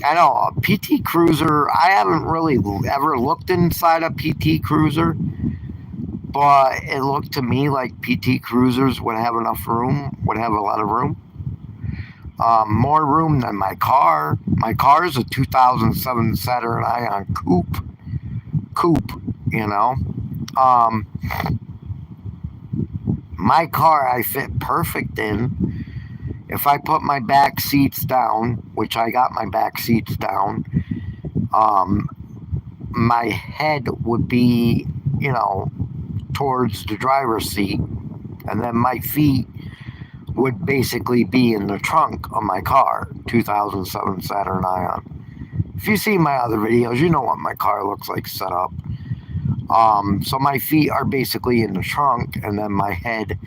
I know a PT Cruiser. I haven't really ever looked inside a PT Cruiser, but it looked to me like PT Cruisers would have enough room, would have a lot of room. More room than my car. My car is a 2007 Saturn Ion Coupe, you know. My car I fit perfect in. If I put my back seats down, which I got my back seats down, my head would be, you know, towards the driver's seat, and then my feet would basically be in the trunk of my car, 2007 Saturn Ion. If you see my other videos, you know what my car looks like set up. So my feet are basically in the trunk, and then my head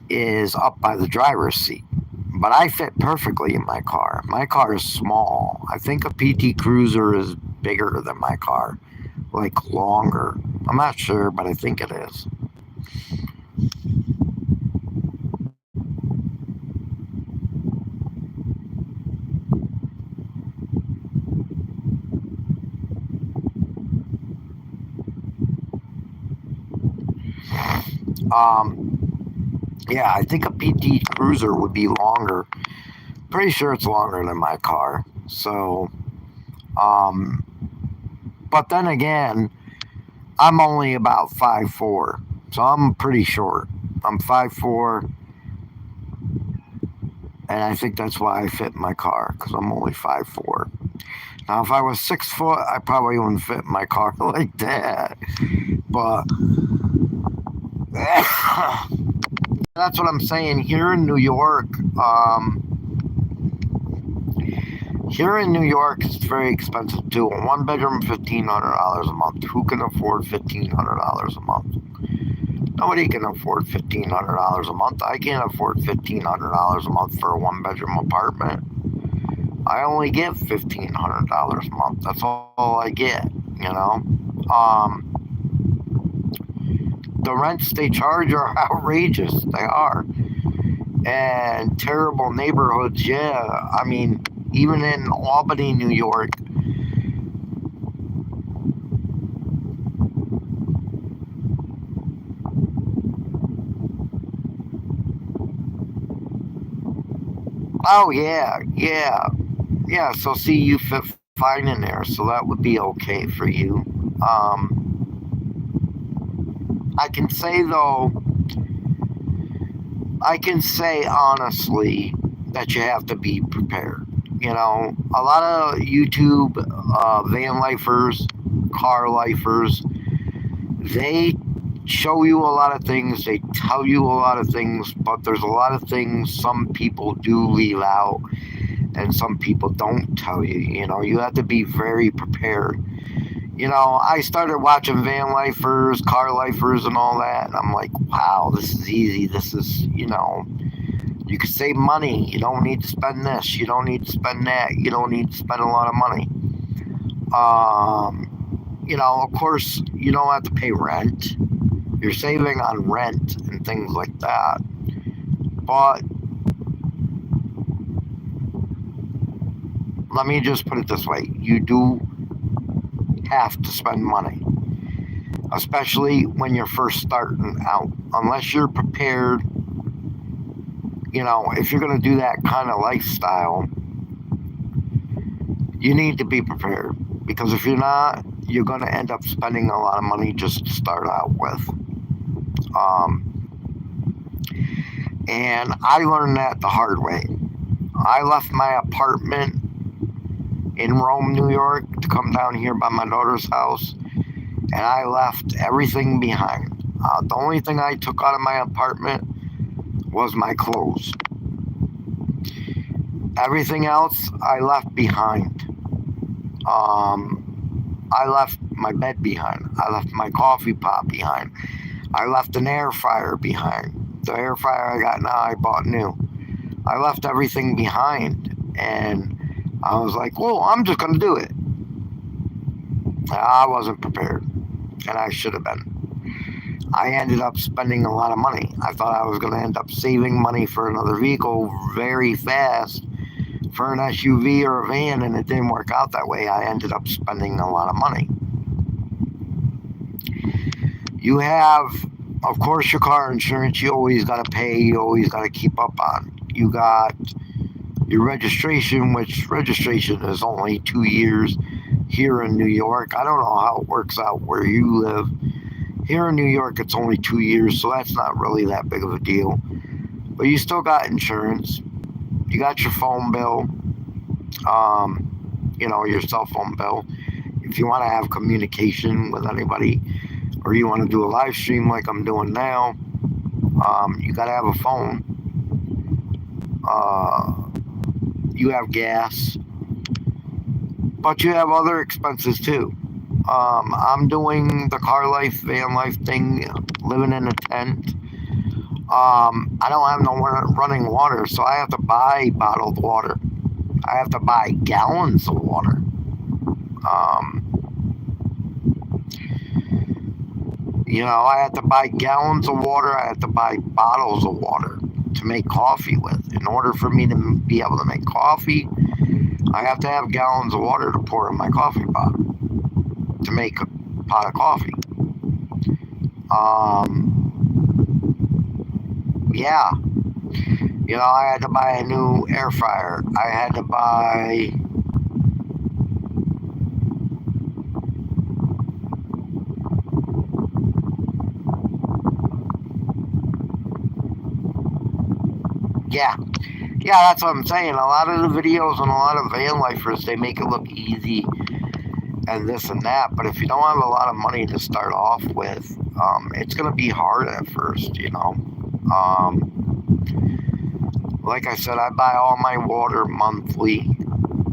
is up by the driver's seat. But I fit perfectly in my car. My car is small. I think a PT Cruiser is bigger than my car, like longer. I'm not sure, but I think it is. Yeah, I think a PT Cruiser would be longer. Pretty sure it's longer than my car. So, but then again, I'm only about 5'4", so I'm pretty short. I'm 5'4", and I think that's why I fit in my car, because I'm only 5'4". Now, if I was 6 foot, I probably wouldn't fit in my car like that. But that's what I'm saying. Here in New York, it's very expensive too. A one bedroom, $1,500 a month. Who can afford $1,500 a month? Nobody can afford $1,500 a month. I can't afford $1,500 a month for a one bedroom apartment. I only get $1,500 a month. That's all I get, you know. The rents they charge are outrageous. They are. And terrible neighborhoods, yeah. I mean, even in Albany, New York, oh yeah. So see, you fit fine in there, so that would be okay for you. I can say though, I can say honestly that you have to be prepared. You know, a lot of YouTube van lifers, car lifers, they show you a lot of things, they tell you a lot of things, but there's a lot of things some people do leave out and some people don't tell you. You know, you have to be very prepared. You know, I started watching van lifers, car lifers, and all that, and I'm like, wow, this is easy. This is, you know, you can save money. You don't need to spend this. You don't need to spend that. You don't need to spend a lot of money. You know, of course, you don't have to pay rent. You're saving on rent and things like that. But let me just put it this way. You do have to spend money, especially when you're first starting out. Unless you're prepared, you know, if you're going to do that kind of lifestyle, you need to be prepared. Because if you're not, you're going to end up spending a lot of money just to start out with. And I learned that the hard way. I left my apartment in Rome, New York, to come down here by my daughter's house, and I left everything behind. The only thing I took out of my apartment was my clothes. Everything else I left behind. I left my bed behind. I left my coffee pot behind. I left an air fryer behind. The air fryer I got now, I bought new. I left everything behind, and I was like, "Well, I'm just gonna do it." I wasn't prepared, and I should have been. I ended up spending a lot of money. I thought I was going to end up saving money for another vehicle very fast for an SUV or a van, and it didn't work out that way. I ended up spending a lot of money. You have, of course, your car insurance. You always got to pay. You always got to keep up on. You got your registration, which registration is only 2 years here in New York. I don't know how it works out where you live. Here in New York, it's only 2 years, so that's not really that big of a deal. But you still got insurance. You got your phone bill, your cell phone bill. If you want to have communication with anybody, or you want to do a live stream like I'm doing now, you got to have a phone. You have gas, but you have other expenses too. I'm doing the car life, van life thing, living in a tent. I don't have no running water, so I have to buy bottled water. I have to buy gallons of water. I have to buy gallons of water. I have to buy bottles of water to make coffee with. In order for me to be able to make coffee, I have to have gallons of water to pour in my coffee pot to make a pot of coffee. Yeah. I had to buy a new air fryer. I had to buy Yeah, that's what I'm saying. A lot of the videos and a lot of van lifers, they make it look easy and this and that. But if you don't have a lot of money to start off with, it's going to be hard at first, Like I said, I buy all my water monthly.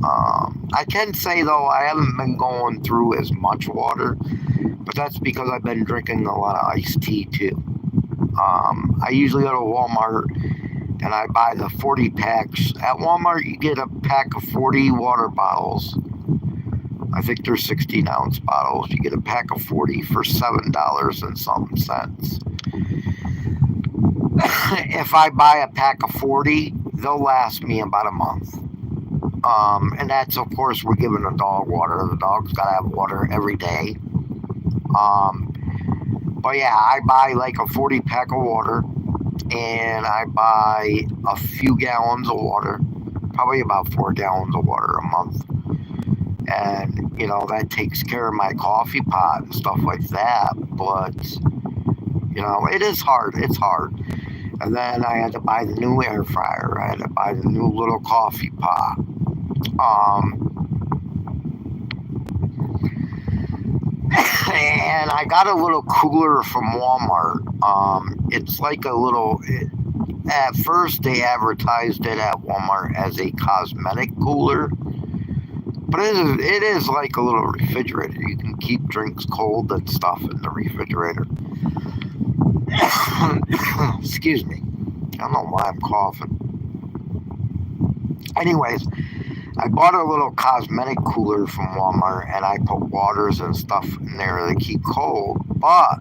I can say, though, I haven't been going through as much water, but that's because I've been drinking a lot of iced tea, too. I usually go to Walmart and I buy the 40 packs. At Walmart, you get a pack of 40 water bottles. I think they're 16-ounce bottles. You get a pack of 40 for $7 and some cents. If I buy a pack of 40, they'll last me about a month. And that's, of course, we're giving the dog water. The dog's got to have water every day. But yeah, I buy like a 40 pack of water, and I buy a few gallons of water, probably about 4 gallons of water a month. And, that takes care of my coffee pot and stuff like that. But, it is hard. It's hard. And then I had to buy the new air fryer. I had to buy the new little coffee pot. And I got a little cooler from Walmart. It's like a little... At first, they advertised it at Walmart as a cosmetic cooler. But it is like a little refrigerator. You can keep drinks cold and stuff in the refrigerator. Excuse me. I don't know why I'm coughing. Anyways, I bought a little cosmetic cooler from Walmart, and I put waters and stuff in there to keep cold. But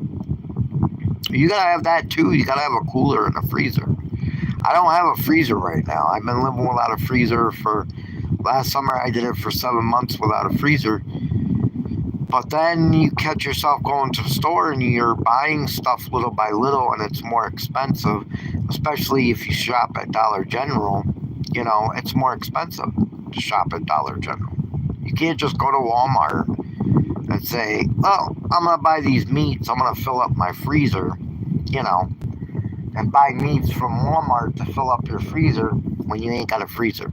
you gotta have that too. You gotta have a cooler and a freezer. I don't have a freezer right now. I've been living without a freezer for... Last summer I did it for 7 months without a freezer. But then you catch yourself going to the store and you're buying stuff little by little, and it's more expensive, especially if you shop at Dollar General. It's more expensive to shop at Dollar General. You can't just go to Walmart and say, "Oh, I'm going to buy these meats. I'm going to fill up my freezer," and buy meats from Walmart to fill up your freezer when you ain't got a freezer.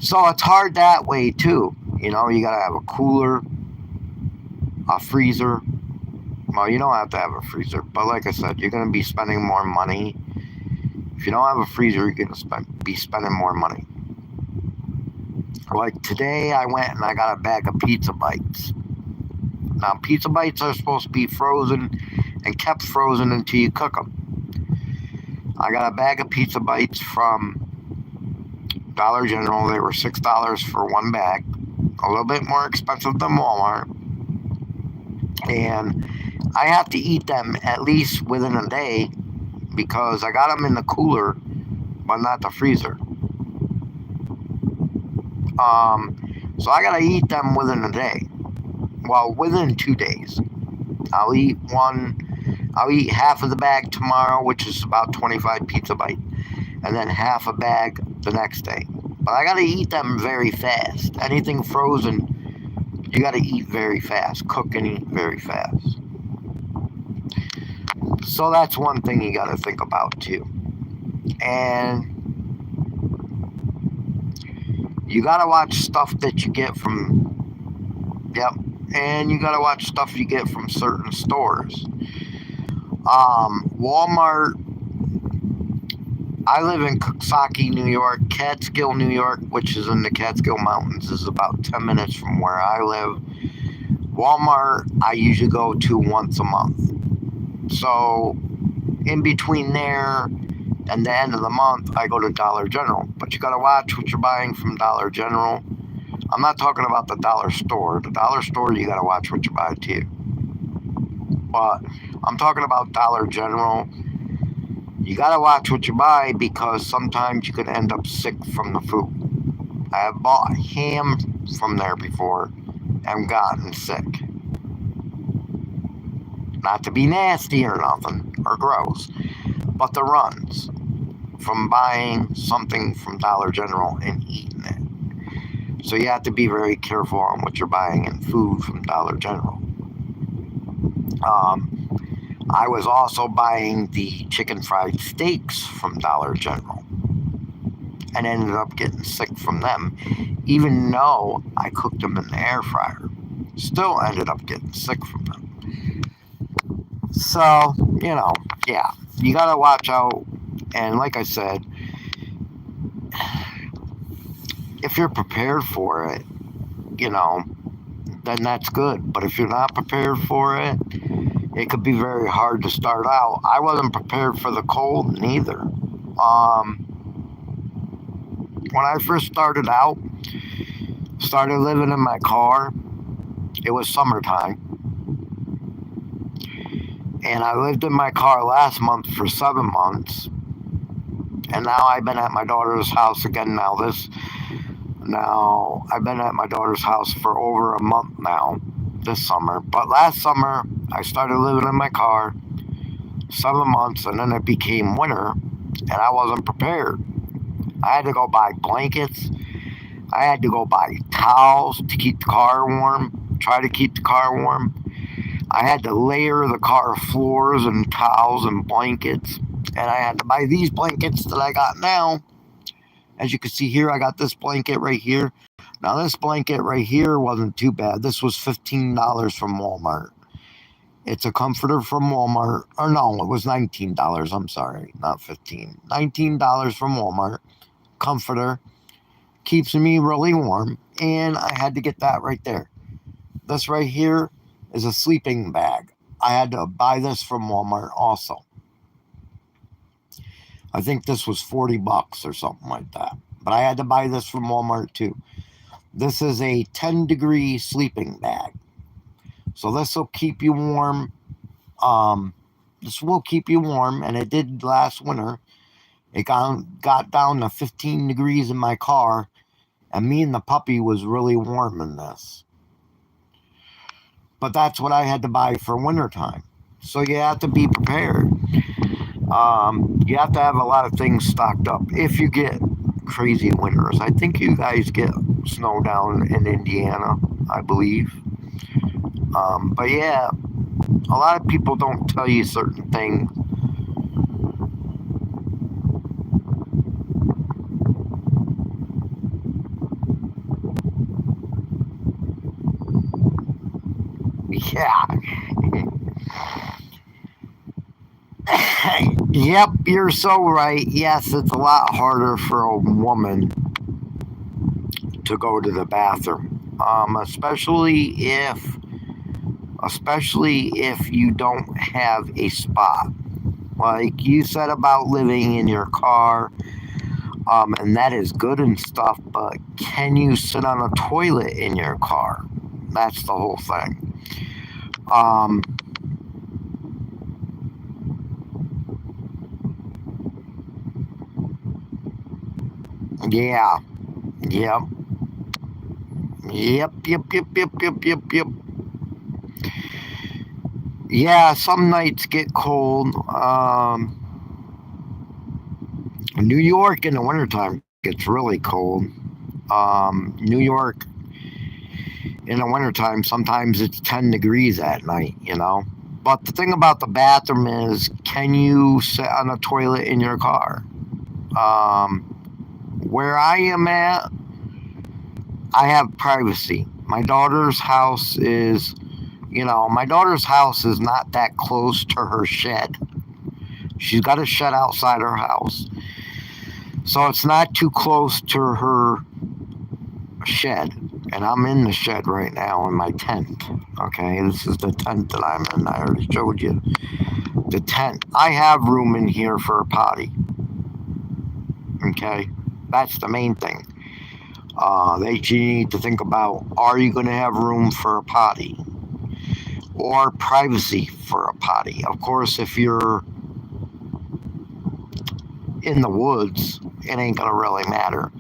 So it's hard that way too. You got to have a cooler, a freezer. Well, you don't have to have a freezer, but like I said, you're going to be spending more money. If you don't have a freezer, you're going to be spending more money. Like today, I went and I got a bag of pizza bites. Now, pizza bites are supposed to be frozen and kept frozen until you cook them. I got a bag of pizza bites from Dollar General. They were $6 for one bag, a little bit more expensive than Walmart. And I have to eat them at least within a day because I got them in the cooler, but not the freezer. So I gotta eat them within a day. Well, within 2 days. I'll eat half of the bag tomorrow, which is about 25 pizza bites, and then half a bag the next day. But I gotta eat them very fast. Anything frozen, you gotta eat very fast. Cook and eat very fast. So that's one thing you gotta think about too. And you gotta watch stuff that you get from, and you gotta watch stuff you get from certain stores. Walmart. I live in Coxsackie, New York. Catskill, New York, which is in the Catskill Mountains, is about 10 minutes from where I live. Walmart, I usually go to once a month. So, in between there and the end of the month, I go to Dollar General. But you gotta watch what you're buying from Dollar General. I'm not talking about the dollar store. The dollar store, you gotta watch what you buy too. But I'm talking about Dollar General. You gotta watch what you buy because sometimes you can end up sick from the food. I have bought ham from there before and gotten sick. Not to be nasty or nothing or gross, but the runs from buying something from Dollar General and eating it. So you have to be very careful on what you're buying in food from Dollar General. I was also buying the chicken fried steaks from Dollar General and ended up getting sick from them, even though I cooked them in the air fryer. Still ended up getting sick from them. So, you gotta watch out. And like I said, if you're prepared for it, then that's good. But if you're not prepared for it, it could be very hard to start out. I wasn't prepared for the cold neither. When I first started living in my car, it was summertime. And I lived in my car last month for 7 months. And now I've been at my daughter's house again Now, I've been at my daughter's house for over a month now, this summer. But last summer, I started living in my car, 7 months, and then it became winter, and I wasn't prepared. I had to go buy blankets. I had to go buy towels to keep the car warm, try to keep the car warm. I had to layer the car floors and towels and blankets, and I had to buy these blankets that I got now. As you can see here, I got this blanket right here. Now, this blanket right here wasn't too bad. This was $15 from Walmart. It's a comforter from Walmart. Or no, it was $19. I'm sorry, not $15. $19 from Walmart. Comforter. Keeps me really warm. And I had to get that right there. This right here is a sleeping bag. I had to buy this from Walmart also. I think this was $40 or something like that. But I had to buy this from Walmart too. This is a 10-degree sleeping bag. So this will keep you warm. This will keep you warm, and it did last winter. It got down to 15 degrees in my car, and me and the puppy was really warm in this. But that's what I had to buy for wintertime. So you have to be prepared. You have to have a lot of things stocked up if you get crazy winters. I think you guys get snow down in Indiana, I believe. But yeah, a lot of people don't tell you certain things. Yeah. Yep, you're so right. Yes, it's a lot harder for a woman to go to the bathroom, especially if you don't have a spot. Like you said about living in your car, and that is good and stuff, but can you sit on a toilet in your car? That's the whole thing. Um, yeah, yep, yep. Yeah, some nights get cold. New York in the wintertime gets really cold. New York in the wintertime, sometimes it's 10 degrees at night, you know. But the thing about the bathroom is, can you sit on a toilet in your car? Um, where I am at, I have privacy. My daughter's house is not that close to her shed. She's got a shed outside her house. So it's not too close to her shed. And I'm in the shed right now in my tent. Okay, this is the tent that I'm in. I already showed you the tent. I have room in here for a potty. Okay, that's the main thing. That you need to think about: are you going to have room for a potty or privacy for a potty? Of course, if you're in the woods, it ain't going to really matter.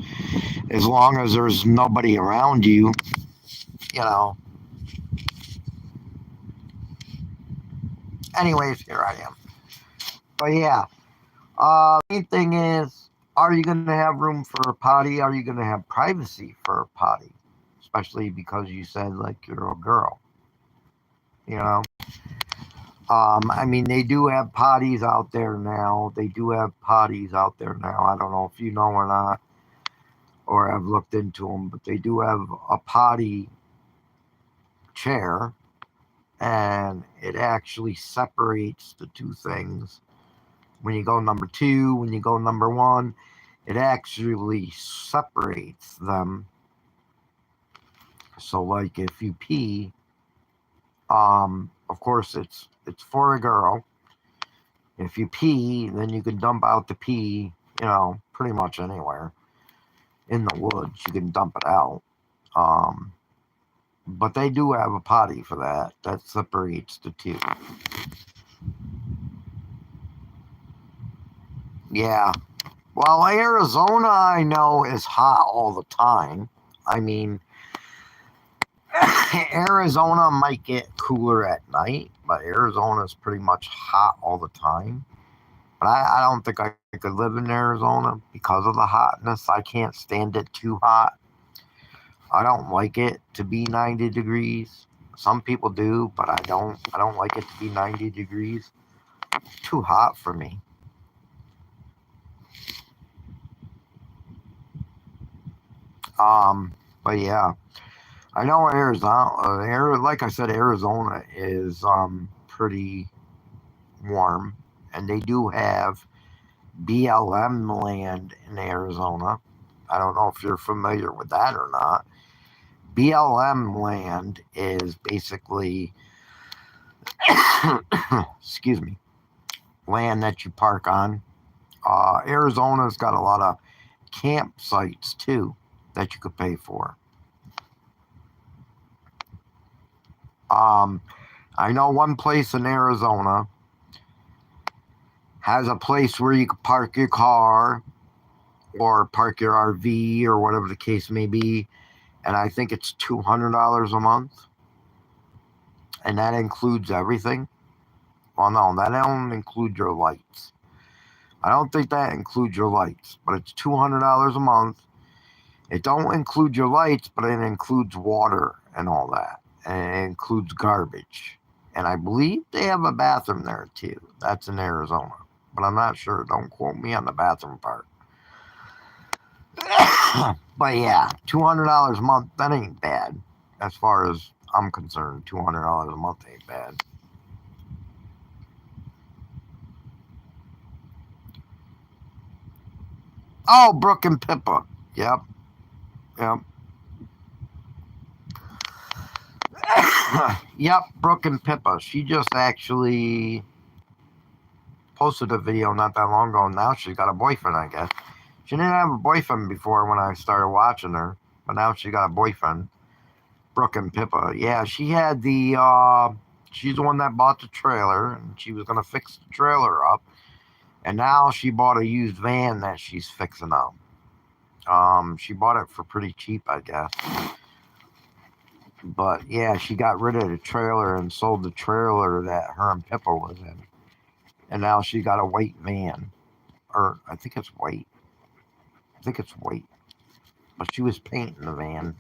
As long as there's nobody around you, you know. Anyways, here I am. But yeah, main thing is, are you going to have room for a potty? Are you going to have privacy for a potty? Especially because you said like you're a girl, you know. I mean, they do have potties out there now. I don't know if you know or not, or have looked into them, but they do have a potty chair, and it actually separates the two things. When you go number two, when you go number one, it actually separates them. So, like if you pee, of course it's for a girl. If you pee, then you can dump out the pee, pretty much anywhere in the woods. You can dump it out. Um, but they do have a potty for that. That separates the two. Yeah. Well, Arizona, I know, is hot all the time. I mean, Arizona might get cooler at night, but Arizona is pretty much hot all the time. But I don't think I could live in Arizona because of the hotness. I can't stand it too hot. I don't like it to be 90 degrees. Some people do, but I don't. I don't like it to be 90 degrees. Too hot for me. But yeah, I know Arizona. Like I said, Arizona is pretty warm, and they do have BLM land in Arizona. I don't know if you're familiar with that or not. BLM land is basically, excuse me, land that you park on. Arizona's got a lot of campsites too that you could pay for. Um, I know one place in Arizona has a place where you could park your car or park your RV or whatever the case may be, and I think it's $200 a month, and that includes everything. Well, no, that don't include your lights. I don't think that includes your lights, but it's $200 a month. It don't include your lights, but it includes water and all that, and it includes garbage. And I believe they have a bathroom there too. That's in Arizona, but I'm not sure. Don't quote me on the bathroom part. But yeah, $200 a month, that ain't bad. As far as I'm concerned, $200 a month ain't bad. Oh, Brooke and Pippa. Yep. Yep. Yep, Brooke and Pippa. She just actually posted a video not that long ago. Now she's got a boyfriend, I guess. She didn't have a boyfriend before when I started watching her, but now she got a boyfriend. Brooke and Pippa. Yeah, she had she's the one that bought the trailer, and she was gonna fix the trailer up. And now she bought a used van that she's fixing up. She bought it for pretty cheap, I guess. But yeah, she got rid of the trailer and sold the trailer that her and Pippa was in. And now she got a white van. Or I think it's white. I think it's white. But she was painting the van.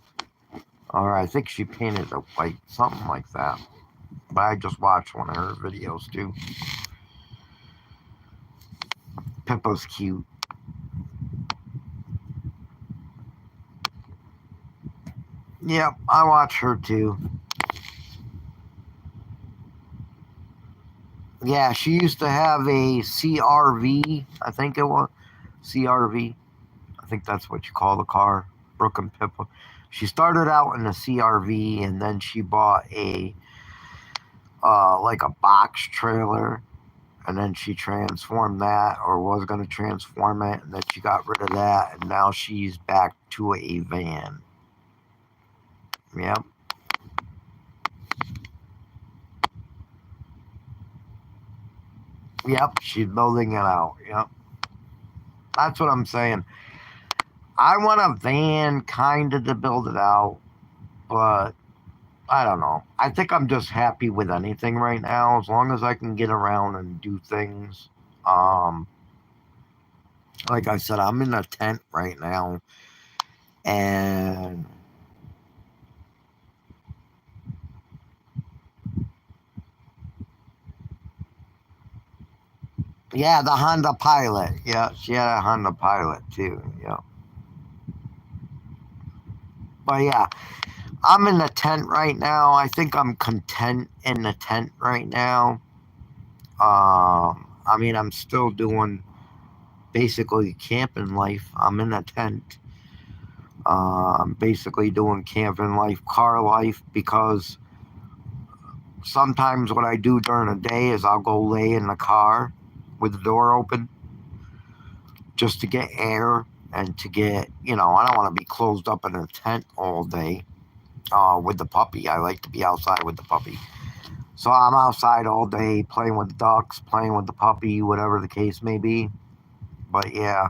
Or I think she painted it white, something like that. But I just watched one of her videos too. Pippa's cute. Yep, I watch her too. Yeah, she used to have a CRV, I think it was. CRV. I think that's what you call the car. Brooke and Pippa. She started out in a CRV and then she bought a like a box trailer, and then she transformed that, or was going to transform it, and then she got rid of that, and now she's back to a van. Yep. Yep, she's building it out. Yep. That's what I'm saying. I want a van kind of to build it out, but I don't know. I think I'm just happy with anything right now, as long as I can get around and do things. Like I said, I'm in a tent right now, and yeah, the Honda Pilot. Yeah, she had a Honda Pilot too. Yeah. But yeah, I'm in the tent right now. I think I'm content in the tent right now. I mean, I'm still doing basically camping life. I'm in a tent. I'm basically doing camping life, car life, because sometimes what I do during the day is I'll go lay in the car with the door open just to get air and to get, I don't want to be closed up in a tent all day with the puppy. I like to be outside with the puppy. So I'm outside all day playing with the ducks, playing with the puppy, whatever the case may be. But yeah,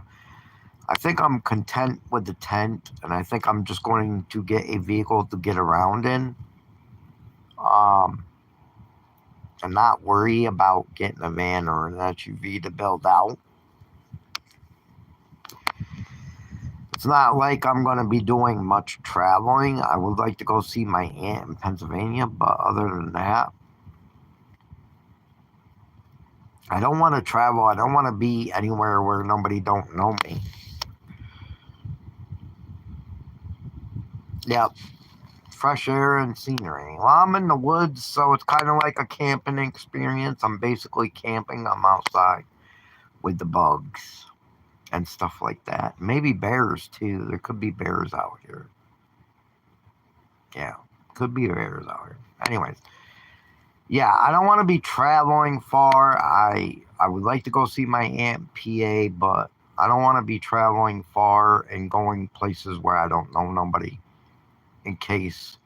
I think I'm content with the tent, and I think I'm just going to get a vehicle to get around in. And not worry about getting a van or an SUV to build out. It's not like I'm going to be doing much traveling. I would like to go see my aunt in Pennsylvania, but other than that, I don't want to travel. I don't want to be anywhere where nobody don't know me. Yep. Fresh air and scenery. Well, I'm in the woods, so it's kind of like a camping experience. I'm basically camping. I'm outside with the bugs and stuff like that. Maybe bears too. There could be bears out here. Yeah, could be bears out here. Anyways, yeah, I don't want to be traveling far. I would like to go see my aunt PA, but I don't want to be traveling far and going places where I don't know nobody in case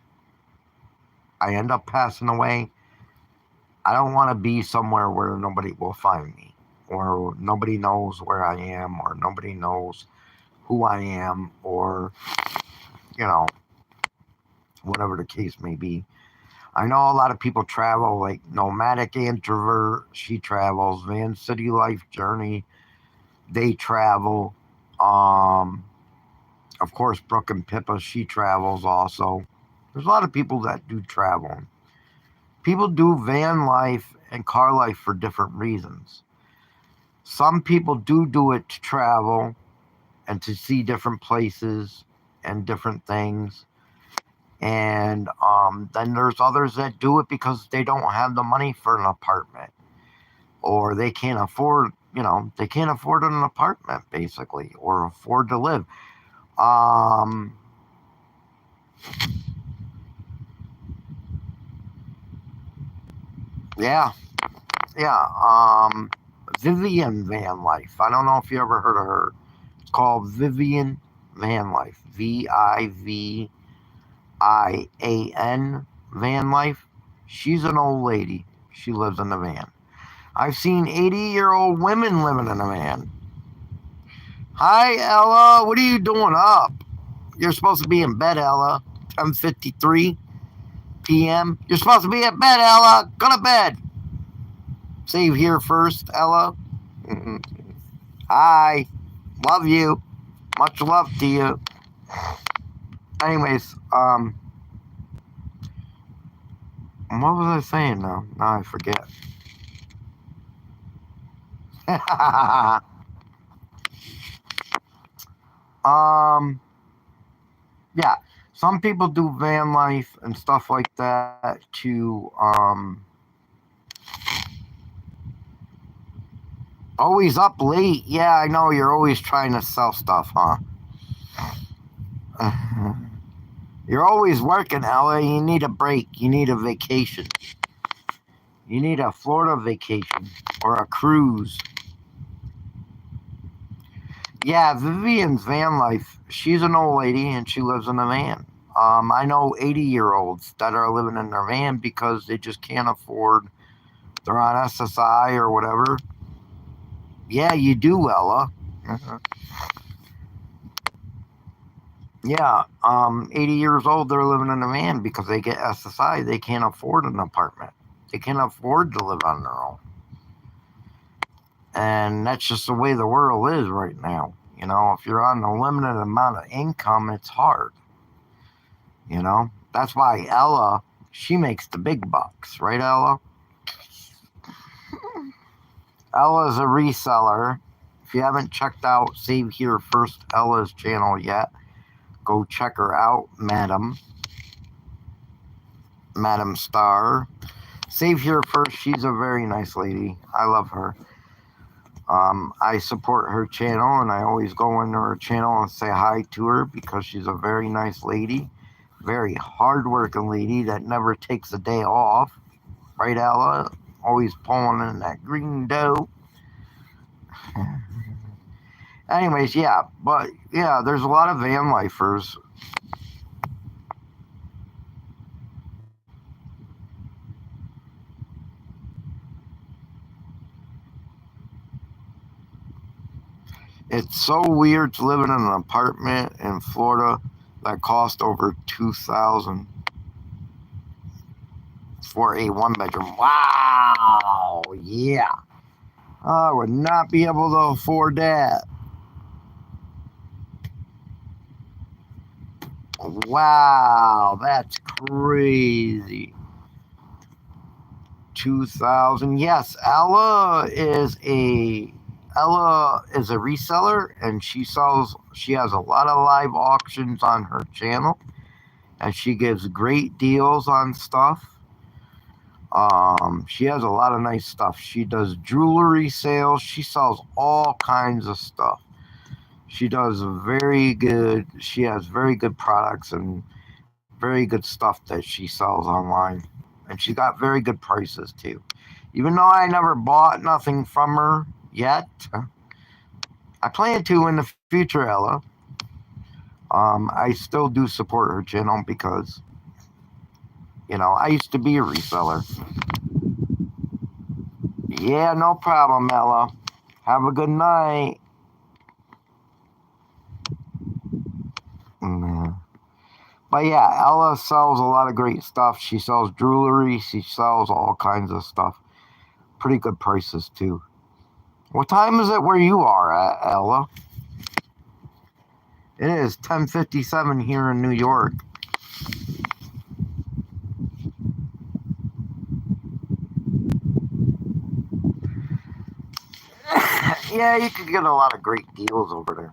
I end up passing away. I don't want to be somewhere where nobody will find me, or nobody knows where I am, or nobody knows who I am, or, whatever the case may be. I know a lot of people travel, like Nomadic Introvert, she travels, Van City Life Journey, they travel. Of course, Brooke and Pippa, she travels also. There's a lot of people that do travel. People do van life and car life for different reasons. Some people do it to travel and to see different places and different things. And then there's others that do it because they don't have the money for an apartment, or they can't afford, they can't afford an apartment basically, or afford to live. Yeah, yeah. Vivian Van Life. I don't know if you ever heard of her. It's called Vivian Van Life. Vivian Van Life. She's an old lady. She lives in a van. I've seen 80-year-old women living in a van. Hi, Ella. What are you doing up? You're supposed to be in bed, Ella. 10:53 p.m. You're supposed to be at bed, Ella. Go to bed. Save here first, Ella. Hi. Love you. Much love to you. Anyways, what was I saying now? Now I forget. um, yeah. Some people do van life and stuff like that to always up late. Yeah, I know you're always trying to sell stuff, huh? You're always working, Ella. You need a break. You need a vacation. You need a Florida vacation or a cruise. Yeah, Vivian's van life. She's an old lady and she lives in a van. I know 80-year-olds that are living in their van because they just can't afford. They're on SSI or whatever. Yeah, you do, Ella. Yeah, 80 years old, they're living in a van because they get SSI. They can't afford an apartment. They can't afford to live on their own. And that's just the way the world is right now. You know, if you're on a limited amount of income, it's hard. You know, that's why Ella, she makes the big bucks, right, Ella? Ella's a reseller. If you haven't checked out Save Here First Ella's channel yet, go check her out, Madam Star. Save Here First, she's a very nice lady. I love her. I support her channel and I always go into her channel and say hi to her because she's a very nice lady, very hardworking lady that never takes a day off. Right, Ella? Always pulling in that green dough. Anyways, yeah, but yeah, there's a lot of van lifers. It's so weird to live in an apartment in Florida that cost over $2,000 for a one bedroom. Wow, yeah, I would not be able to afford that. Wow, that's crazy. 2,000. Yes, Ella is a reseller and she has a lot of live auctions on her channel and she gives great deals on stuff. She has a lot of nice stuff. She does jewelry sales. She sells all kinds of stuff. She does very good. She has very good products and very good stuff that she sells online. And she got very good prices too. Even though I never bought nothing from her yet, I plan to in the future, Ella. I still do support her channel because, you know, I used to be a reseller. Yeah, no problem, Ella. Have a good night. Mm. But yeah, Ella sells a lot of great stuff. She sells jewelry. She sells all kinds of stuff. Pretty good prices too. What time is it where you are at, Ella? It is 10:57 here in New York. Yeah, you could get a lot of great deals over there.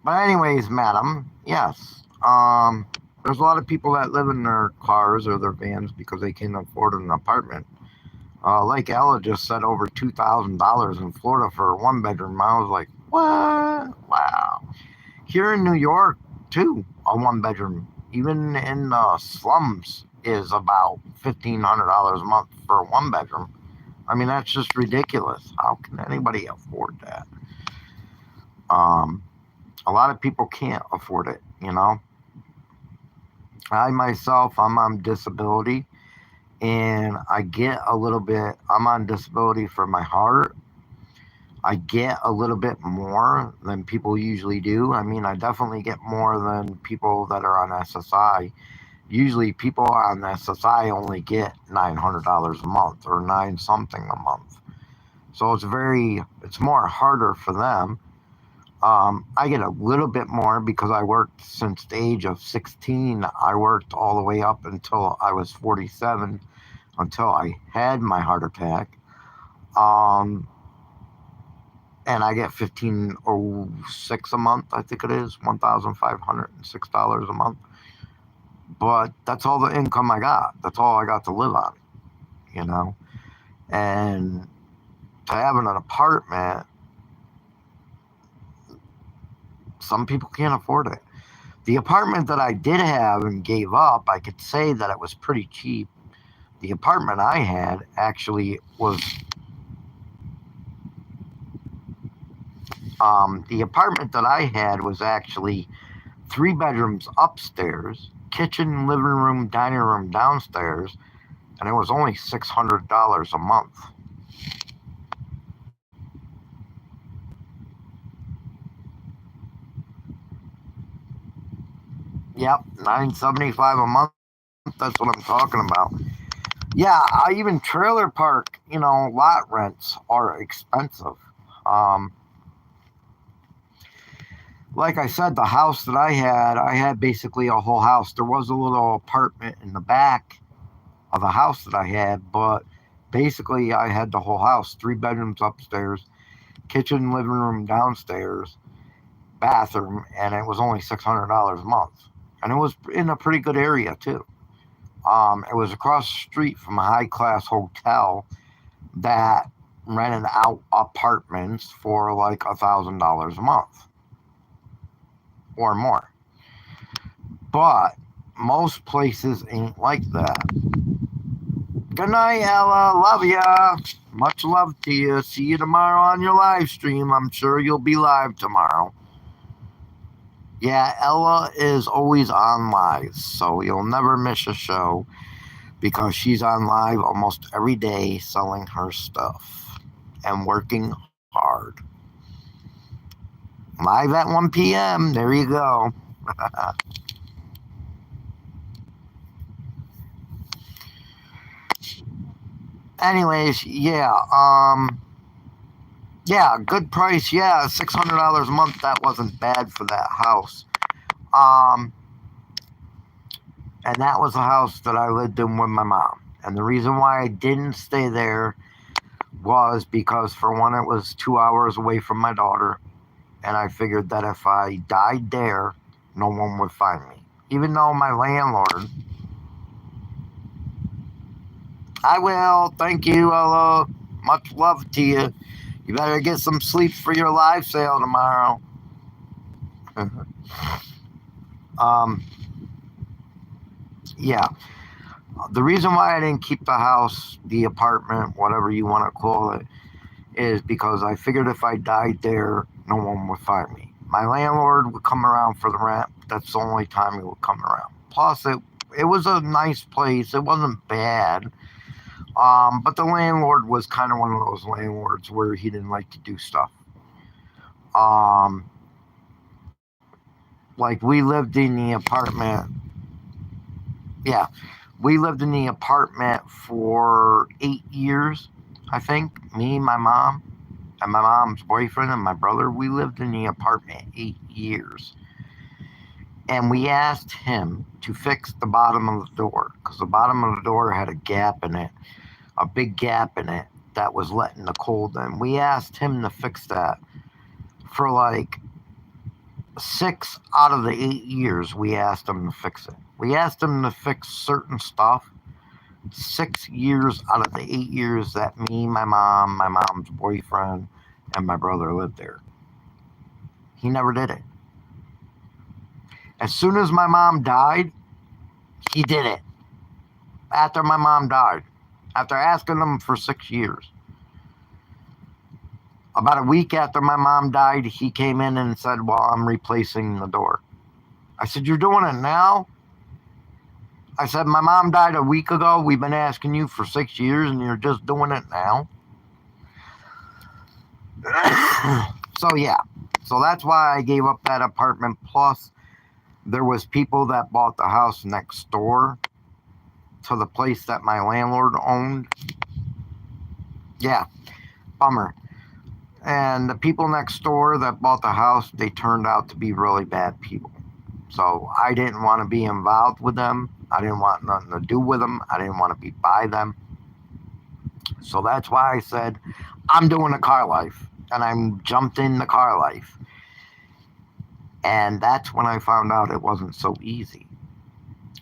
But anyways, madam, yes. There's a lot of people that live in their cars or their vans because they can't afford an apartment. Like Ella just said, over $2,000 in Florida for a one bedroom. I was like, what? Wow. Here in New York, too, a one bedroom. Even in the slums, is about $1,500 a month for a one bedroom. I mean, that's just ridiculous. How can anybody afford that? A lot of people can't afford it, you know. I myself, I'm on disability, and I get a little bit, I'm on disability for my heart. I get a little bit more than people usually do. I mean, I definitely get more than people that are on SSI. Usually, people on SSI only get $900 a month or nine something a month. So it's more harder for them. I get a little bit more because I worked since the age of 16. I worked all the way up until I was 47, until I had my heart attack. And I get 1506 a month, I think it is, $1,506 a month. But that's all the income I got. That's all I got to live on, you know. And to having an apartment, some people can't afford it. The apartment that I did have and gave up, I could say that it was pretty cheap. The apartment I had actually was the apartment that I had was actually 3 bedrooms upstairs, kitchen, living room, dining room downstairs, and it was only $600 a month. Yep, $975 a month. That's what I'm talking about. Yeah, I even trailer park, lot rents are expensive. Um, like I said, the house that I had basically a whole house. There was a little apartment in the back of the house that I had, but basically I had the whole house, 3 bedrooms upstairs, kitchen, living room downstairs, bathroom, and it was only $600 a month. And it was in a pretty good area too. It was across the street from a high class hotel that rented out apartments for like $1,000 a month or more. But most places ain't like that. Good night, Ella. Love ya. Much love to you. See you tomorrow on your live stream. I'm sure you'll be live tomorrow. Yeah, Ella is always on live, so you'll never miss a show because she's on live almost every day selling her stuff and working hard. Live at 1 p.m. There you go. Anyways, yeah, good price. Yeah, $600 a month. That wasn't bad for that house. And that was a house that I lived in with my mom. And the reason why I didn't stay there was because, for one, it was 2 hours away from my daughter. And I figured that if I died there, no one would find me. Even though my landlord... I will. Thank you, Ella. Much love to you. You better get some sleep for your live sale tomorrow. Yeah. The reason why I didn't keep the house, the apartment, whatever you want to call it, is because I figured if I died there, no one would find me. My landlord would come around for the rent. That's the only time he would come around. Plus, it was a nice place. It wasn't bad. But the landlord was kind of one of those landlords where he didn't like to do stuff. Like we lived in the apartment. Yeah, we lived in the apartment for 8 years, I think. Me, my mom, and my mom's boyfriend and my brother, we lived in the apartment 8 years. And we asked him to fix the bottom of the door because the bottom of the door had a gap in it, a big gap in it that was letting the cold in. We asked him to fix that for like 6 out of the 8 years. We asked him to fix it. We asked him to fix certain stuff 6 years out of the 8 years that me, my mom, my mom's boyfriend, and my brother lived there. He never did it. As soon as my mom died, he did it. after my mom died, after asking them for 6 years. About a week after my mom died, he came in and said, well, I'm replacing the door. I said, you're doing it now? I said, my mom died a week ago. We've been asking you for 6 years and you're just doing it now? So yeah, so that's why I gave up that apartment. Plus, there was people that bought the house next door to the place that my landlord owned. Yeah, bummer. And the people next door that bought the house, they turned out to be really bad people. So I didn't want to be involved with them. I didn't want nothing to do with them. I didn't want to be by them. So that's why I said, I'm doing the car life. And I jumped in the car life. And that's when I found out it wasn't so easy.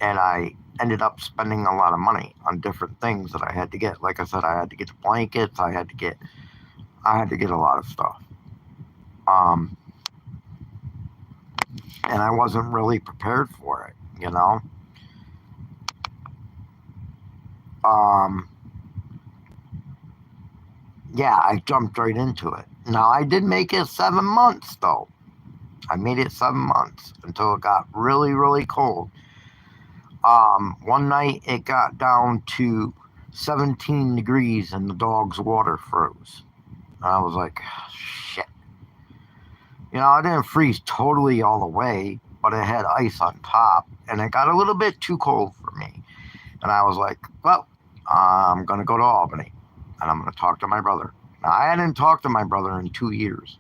And I ended up spending a lot of money on different things that I had to get. Like I said, I had to get the blankets. I had to get a lot of stuff. And I wasn't really prepared for it, you know. Yeah, I jumped right into it. Now I did make it 7 months though. I made it 7 months until it got really, really cold. One night it got down to 17 degrees and the dog's water froze. And I was like, shit. You know, I didn't freeze totally all the way, but it had ice on top and it got a little bit too cold for me. And I was like, well, I'm going to go to Albany and I'm going to talk to my brother. Now, I hadn't talked to my brother in 2 years.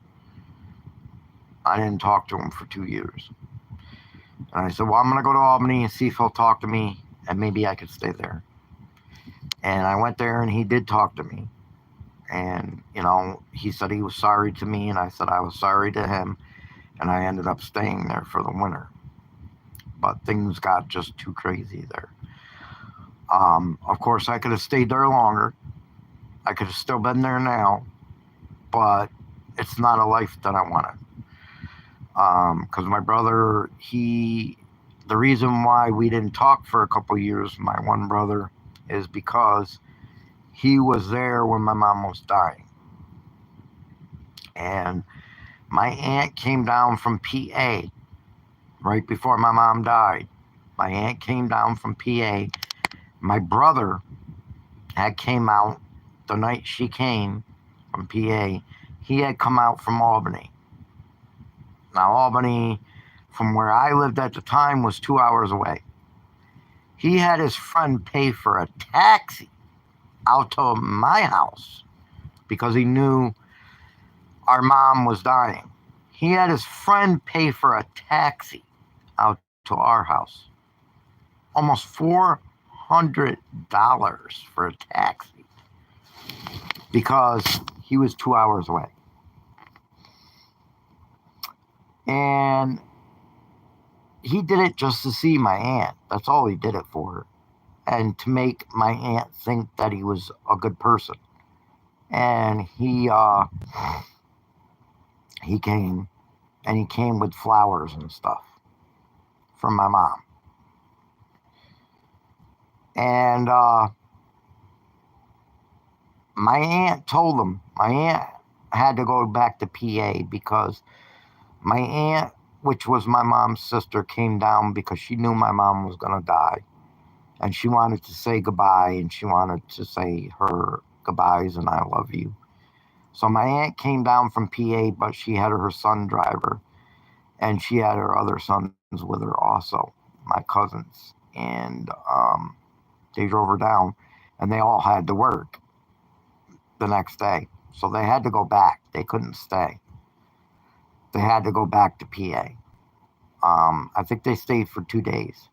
I didn't talk to him for 2 years. And I said, well, I'm going to go to Albany and see if he'll talk to me and maybe I could stay there. And I went there and he did talk to me. And, you know, he said he was sorry to me and I said I was sorry to him. And I ended up staying there for the winter. But things got just too crazy there. Of course, I could have stayed there longer. I could have still been there now. But it's not a life that I wanted. Because my brother, the reason why we didn't talk for a couple years, my one brother, is because he was there when my mom was dying. And my aunt came down from PA right before my mom died. My aunt came down from PA. My brother had came out the night she came from PA. He had come out from Albany. Now, Albany, from where I lived at the time, was 2 hours away. He had his friend pay for a taxi out to my house because he knew our mom was dying. He had his friend pay for a taxi out to our house. Almost $400 for a taxi because he was 2 hours away. And he did it just to see my aunt. That's all he did it for. And to make my aunt think that he was a good person. And he came, and he came with flowers and stuff from my mom. And my aunt told him, my aunt had to go back to PA because my aunt, which was my mom's sister, came down because she knew my mom was going to die. And she wanted to say goodbye, and she wanted to say her goodbyes and I love you. So my aunt came down from PA, but she had her son drive her. And she had her other sons with her also, my cousins. And they drove her down, and they all had to work the next day. So they had to go back. They couldn't stay. They had to go back to PA. I think they stayed for 2 days,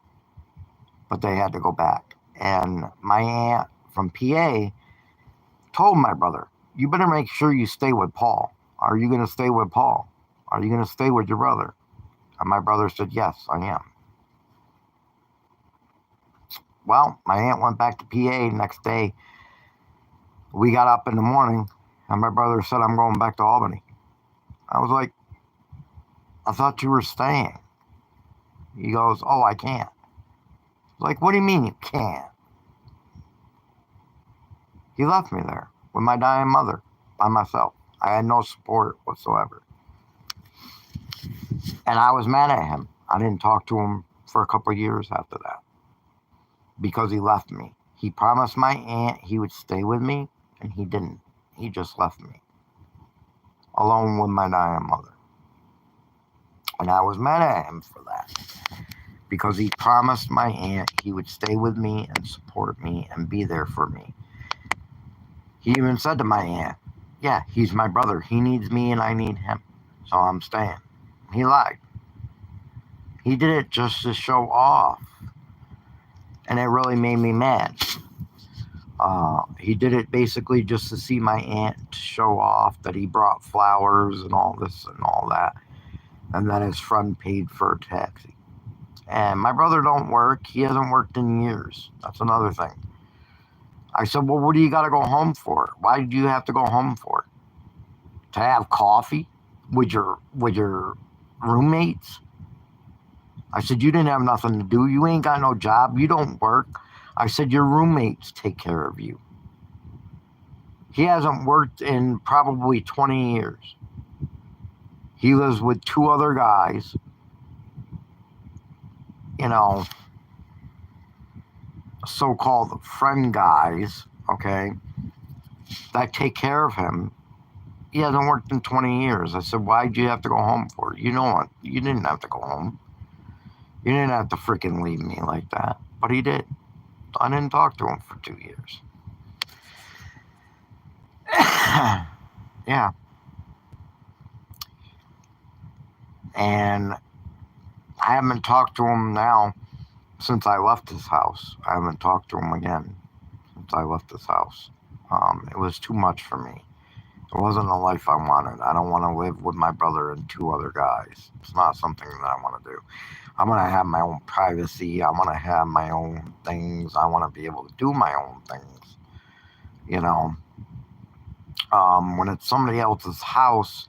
but they had to go back. And my aunt from PA told my brother, you better make sure you stay with Paul. Are you going to stay with Paul? Are you going to stay with your brother? And my brother said, yes, I am. Well, my aunt went back to PA next day. We got up in the morning, and my brother said, I'm going back to Albany. I was like, I thought you were staying. He goes, oh, I can't. I was like, what do you mean you can't? He left me there with my dying mother by myself. I had no support whatsoever. And I was mad at him. I didn't talk to him for a couple of years after that because he left me. He promised my aunt he would stay with me, and he didn't. He just left me alone with my dying mother. And I was mad at him for that because he promised my aunt he would stay with me and support me and be there for me. He even said to my aunt, yeah, he's my brother. He needs me and I need him. So I'm staying. He lied. He did it just to show off. And it really made me mad. He did it basically just to see my aunt, to show off that he brought flowers and all this and all that. And that his friend paid for a taxi. And my brother don't work. He hasn't worked in years. That's another thing. I said, well, what do you got to go home for? Why do you have to go home for? To have coffee with your roommates? I said, you didn't have nothing to do. You ain't got no job. You don't work. I said, your roommates take care of you. He hasn't worked in probably 20 years. He lives with two other guys, you know, so-called friend guys, okay, that take care of him. He hasn't worked in 20 years. I said, why'd you have to go home for? You know what? You didn't have to go home. You didn't have to freaking leave me like that. But he did. I didn't talk to him for 2 years. Yeah. And I haven't talked to him now since I left his house. I haven't talked to him again since I left his house. It was too much for me. It wasn't a life I wanted. I don't want to live with my brother and two other guys. It's not something that I want to do. I want to have my own privacy. I want to have my own things. I want to be able to do my own things. You know, when it's somebody else's house,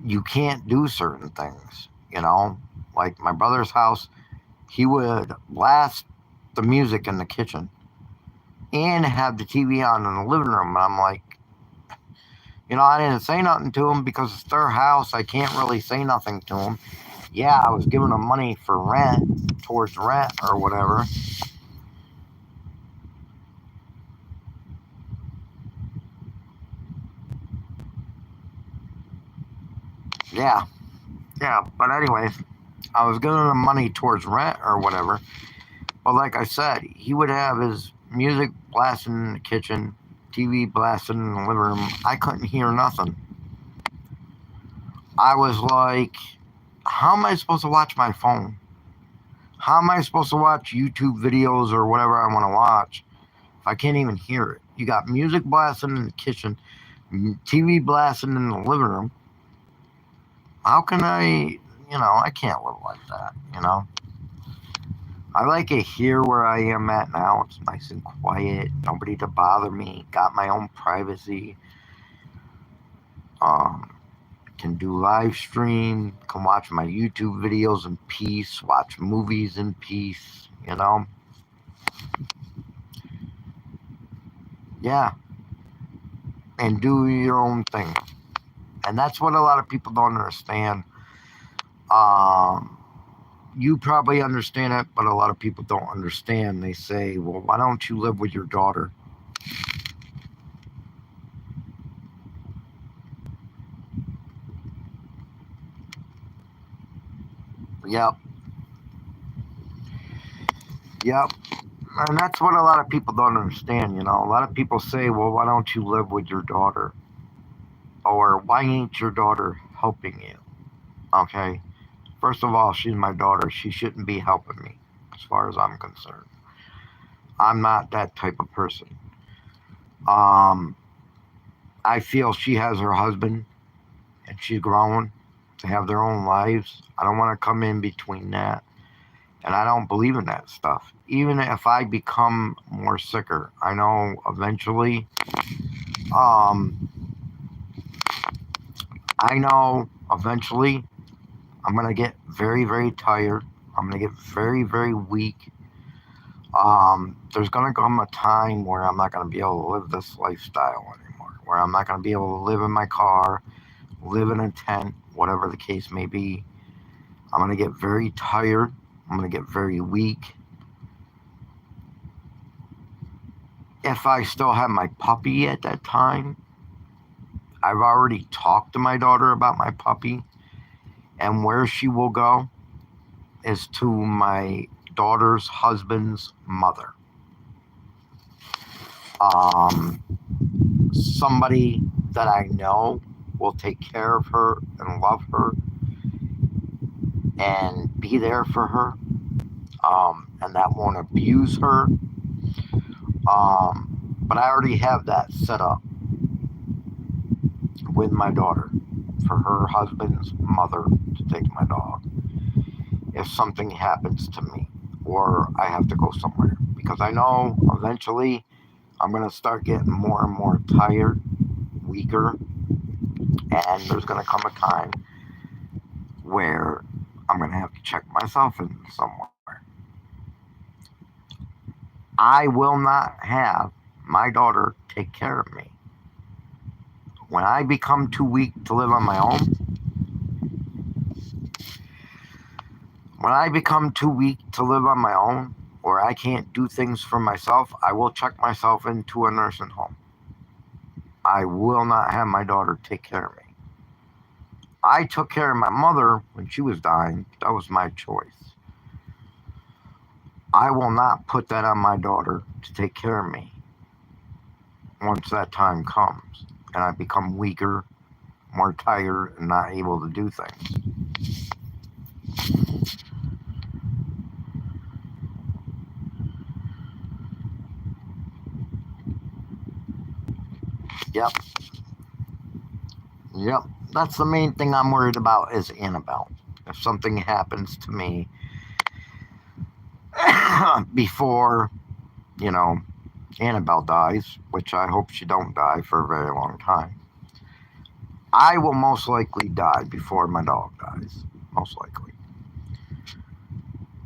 you can't do certain things, you know? Like my brother's house, he would blast the music in the kitchen and have the TV on in the living room. And I'm like, you know, I didn't say nothing to him because it's their house. I can't really say nothing to him. Yeah, I was giving them money for rent, towards rent or whatever. Yeah, but anyways, I was giving him money towards rent or whatever. But like I said, he would have his music blasting in the kitchen, TV blasting in the living room. I couldn't hear nothing. I was like, how am I supposed to watch my phone? How am I supposed to watch YouTube videos or whatever I want to watch if I can't even hear it? You got music blasting in the kitchen, TV blasting in the living room. How can I can't live like that, you know? I like it here where I am at now. It's nice and quiet. Nobody to bother me. Got my own privacy. Can do live stream. Can watch my YouTube videos in peace. Watch movies in peace, you know? Yeah. And do your own thing. And that's what a lot of people don't understand. You probably understand it, but a lot of people don't understand. They say, well, why don't you live with your daughter? Yep. And that's what a lot of people don't understand, you know. A lot of people say, well, why don't you live with your daughter? Or why ain't your daughter helping you? Okay. First of all, she's my daughter. She shouldn't be helping me, as far as I'm concerned. I'm not that type of person. I feel she has her husband and she's grown to have their own lives. I don't want to come in between that. And I don't believe in that stuff. Even if I become more sicker, I know eventually, I'm going to get very, very tired. I'm going to get very, very weak. There's going to come a time where I'm not going to be able to live this lifestyle anymore, where I'm not going to be able to live in my car, live in a tent, whatever the case may be. I'm going to get very tired. I'm going to get very weak. If I still have my puppy at that time, I've already talked to my daughter about my puppy, and where she will go is to my daughter's husband's mother. Somebody that I know will take care of her and love her and be there for her, and that won't abuse her. But I already have that set up with my daughter for her husband's mother to take my dog if something happens to me or I have to go somewhere, because I know eventually I'm going to start getting more and more tired, weaker, and there's going to come a time where I'm going to have to check myself in somewhere. I will not have my daughter take care of me. When I become too weak to live on my own, when I become too weak to live on my own, or I can't do things for myself, I will check myself into a nursing home. I will not have my daughter take care of me. I took care of my mother when she was dying. That was my choice. I will not put that on my daughter to take care of me once that time comes and I become weaker, more tired, and not able to do things. Yep. Yep. That's the main thing I'm worried about is Annabelle. If something happens to me before, you know, Annabelle dies, which I hope she don't die for a very long time, I will most likely die before my dog dies. Most likely.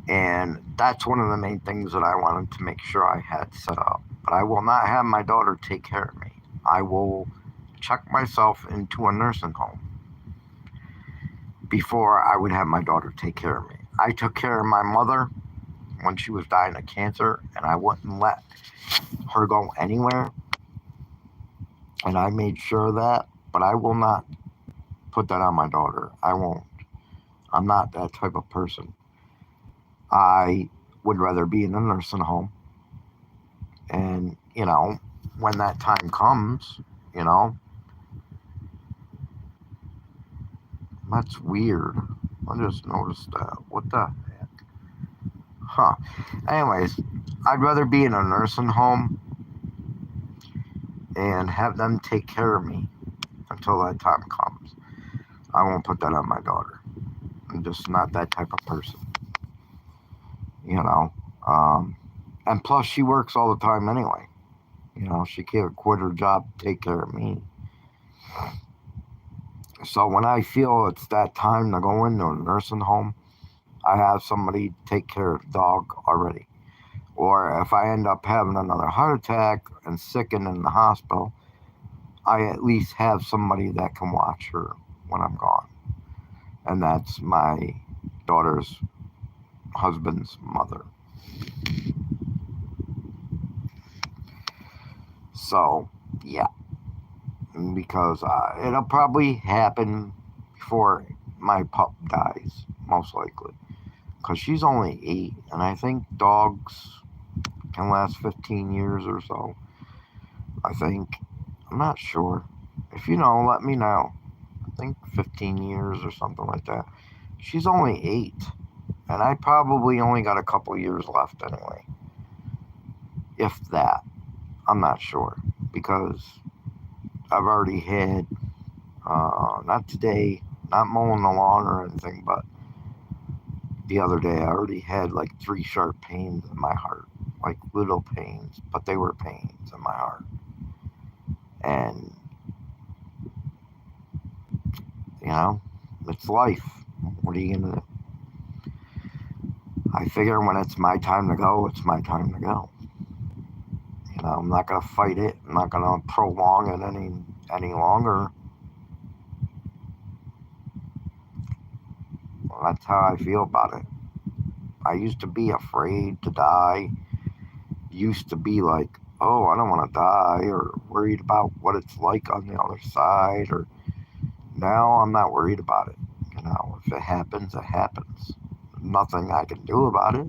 And that's one of the main things that I wanted to make sure I had set up. But I will not have my daughter take care of me. I will check myself into a nursing home before I would have my daughter take care of me. I took care of my mother when she was dying of cancer, and I wouldn't let her go anywhere. And I made sure of that, but I will not put that on my daughter. I won't. I'm not that type of person. I would rather be in a nursing home. And, when that time comes, you know, that's weird. I just noticed that. What the heck? Huh. Anyways, I'd rather be in a nursing home and have them take care of me until that time comes. I won't put that on my daughter. I'm just not that type of person. You know. And plus, she works all the time anyway. She can't quit her job to take care of me. So when I feel it's that time to go into a nursing home, I have somebody take care of the dog already. Or if I end up having another heart attack and sicken in the hospital, I at least have somebody that can watch her when I'm gone. And that's my daughter's husband's mother. So, yeah. Because it'll probably happen before my pup dies, most likely. Because she's only 8, and I think dogs can last 15 years or so. I think. I'm not sure. If you know, let me know. I think 15 years or something like that. She's only 8, and I probably only got a couple years left anyway. If that. I'm not sure. Because I've already had, not today, not mowing the lawn or anything, but the other day I already had like 3 sharp pains in my heart. Like little pains, but they were pains in my heart. And, it's life. What are you going to do? I figure when it's my time to go, it's my time to go. I'm not gonna fight it. I'm not gonna prolong it any longer. Well, that's how I feel about it. I used to be afraid to die. Used to be like, oh, I don't want to die, or worried about what it's like on the other side. Or now I'm not worried about it. If it happens, it happens. Nothing I can do about it.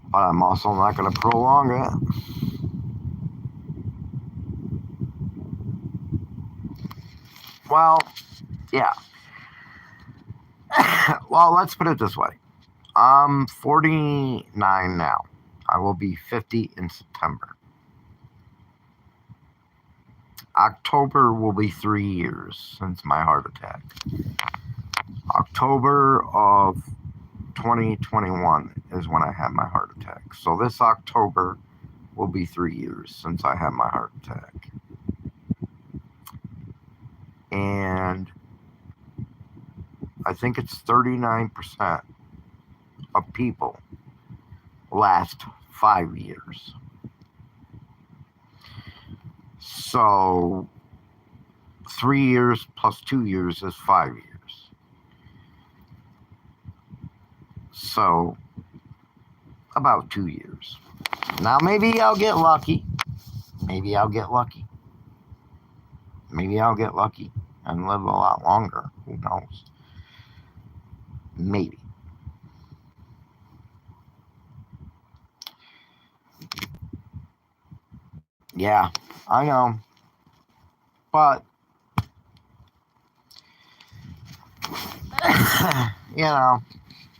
But I'm also not going to prolong it. Well, yeah. Well, let's put it this way. I'm 49 now. I will be 50 in September. October will be 3 years since my heart attack. October of 2021 is when I had my heart attack. So this October will be 3 years since I had my heart attack. And I think it's 39% of people last 5 years. So 3 years plus 2 years is 5 years. So about 2 years. Now maybe I'll get lucky. Maybe I'll get lucky. Maybe I'll get lucky and live a lot longer. Who knows? Maybe. Yeah, I know. But,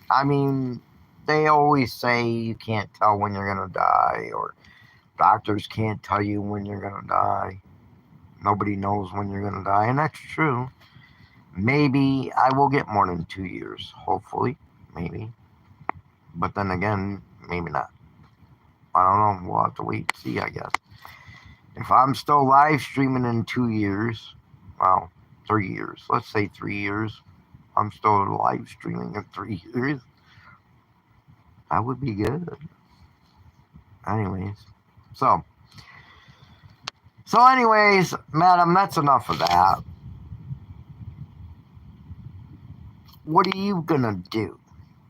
I mean, they always say you can't tell when you're going to die, or doctors can't tell you when you're going to die. Nobody knows when you're going to die, and that's true. Maybe I will get more than 2 years, hopefully, maybe. But then again, maybe not. I don't know. We'll have to wait and see, I guess. If I'm still live streaming in 2 years, well, 3 years, let's say 3 years, I'm still live streaming in 3 years, that would be good. Anyways, so anyways, madam, that's enough of that. What are you gonna do?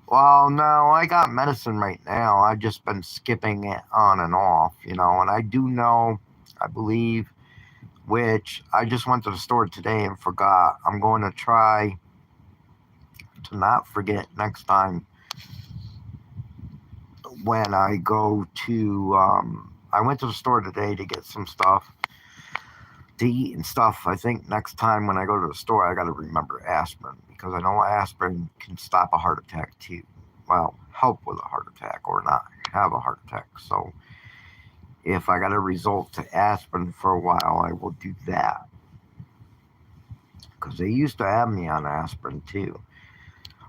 Well, no, I got medicine right now. I've just been skipping it on and off, and I do know, I believe, which I just went to the store today and forgot. I'm going to try to not forget next time when I go to, I went to the store today to get some stuff to eat and stuff. I think next time when I go to the store, I got to remember aspirin, because I know aspirin can stop a heart attack too. Well, help with a heart attack or not have a heart attack. So if I got to resort to aspirin for a while, I will do that. Because they used to have me on aspirin too.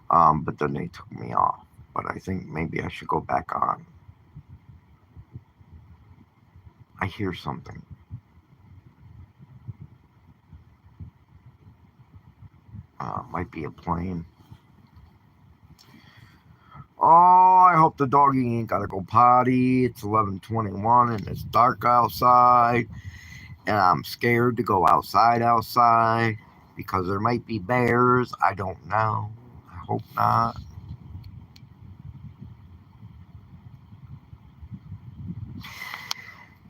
But then they took me off. But I think maybe I should go back on. I hear something. Might be a plane. Oh, I hope the doggy ain't gotta go potty. It's 11:21 and it's dark outside. And I'm scared to go outside because there might be bears. I don't know. I hope not.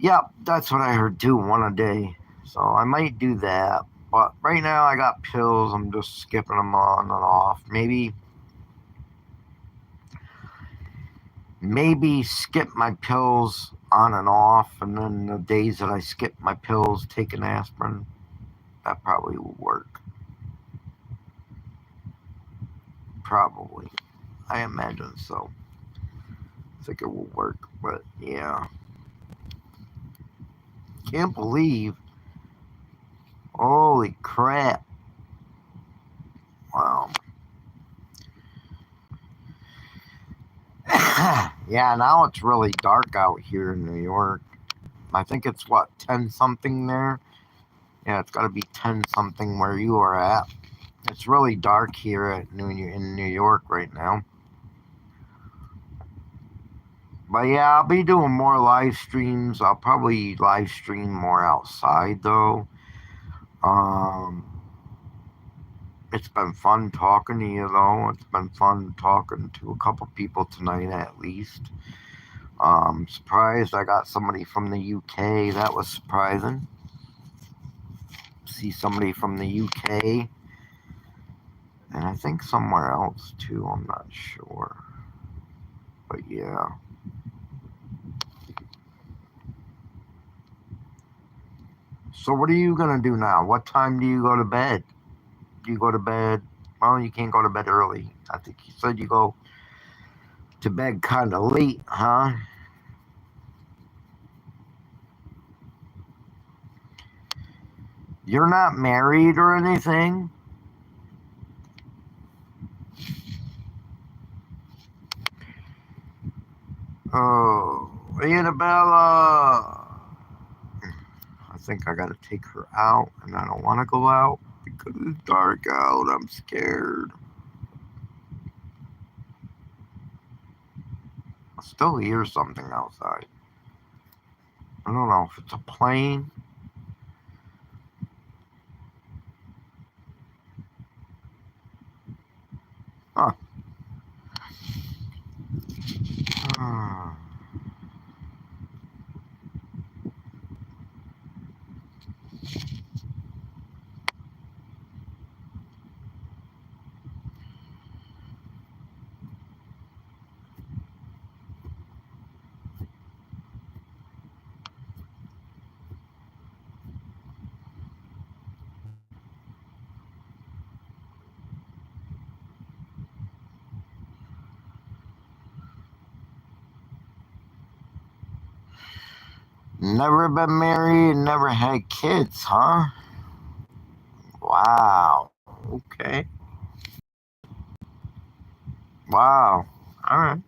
Yep, that's what I heard too, one a day. So I might do that. But right now I got pills. I'm just skipping them on and off. Maybe skip my pills on and off, and then the days that I skip my pills, take an aspirin. That probably will work. Probably. I imagine so. I think it will work, but yeah. Can't believe. Holy crap. Wow. Yeah, now it's really dark out here in New York. I think it's 10 something there? Yeah, it's got to be 10 something where you are at. It's really dark here in New York right now. But yeah, I'll be doing more live streams. I'll probably live stream more outside though. Um, it's been fun talking to you though. It's been fun talking to a couple people tonight at least. Surprised I got somebody from the UK. That was surprising. See somebody from the UK. And I think somewhere else too. I'm not sure. But yeah. So what are you gonna do now? What time do you go to bed? Do you go to bed? Well, you can't go to bed early. I think you said you go to bed kind of late, huh? You're not married or anything? Oh, Annabella. I think I gotta take her out, and I don't want to go out because it's dark out. I'm scared. I still hear something outside. I don't know if it's a plane. Huh. Never been married, never had kids, huh? Wow. Okay. Wow. All right.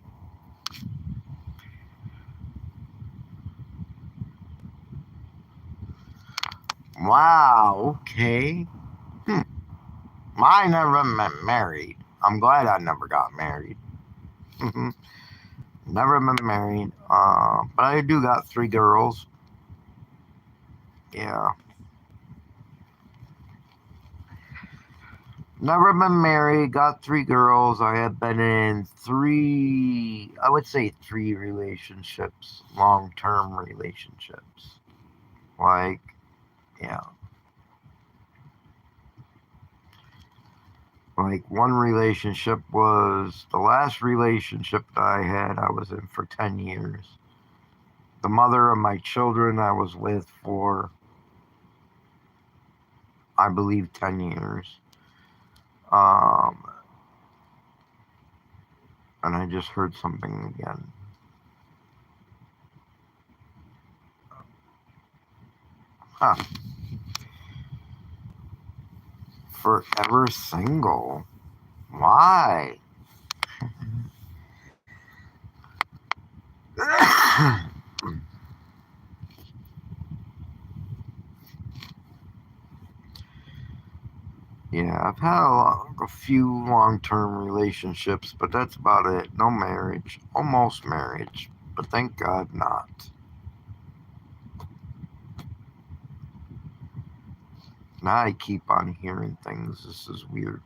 Wow. Okay. Hmm. I never been married. I'm glad I never got married. Never been married. But I do got 3 girls. Yeah. Never been married. Got 3 girls. I have been in three. I would say 3 relationships. Long-term relationships. Like, yeah. Like one relationship was the last relationship that I had. I was in for 10 years. The mother of my children I was with for, I believe, 10 years. Um, and I just heard something again. Huh. Forever single. Why? Yeah, I've had a few long-term relationships, but that's about it. No marriage. Almost marriage, but thank God not. Now I keep on hearing things. This is weird.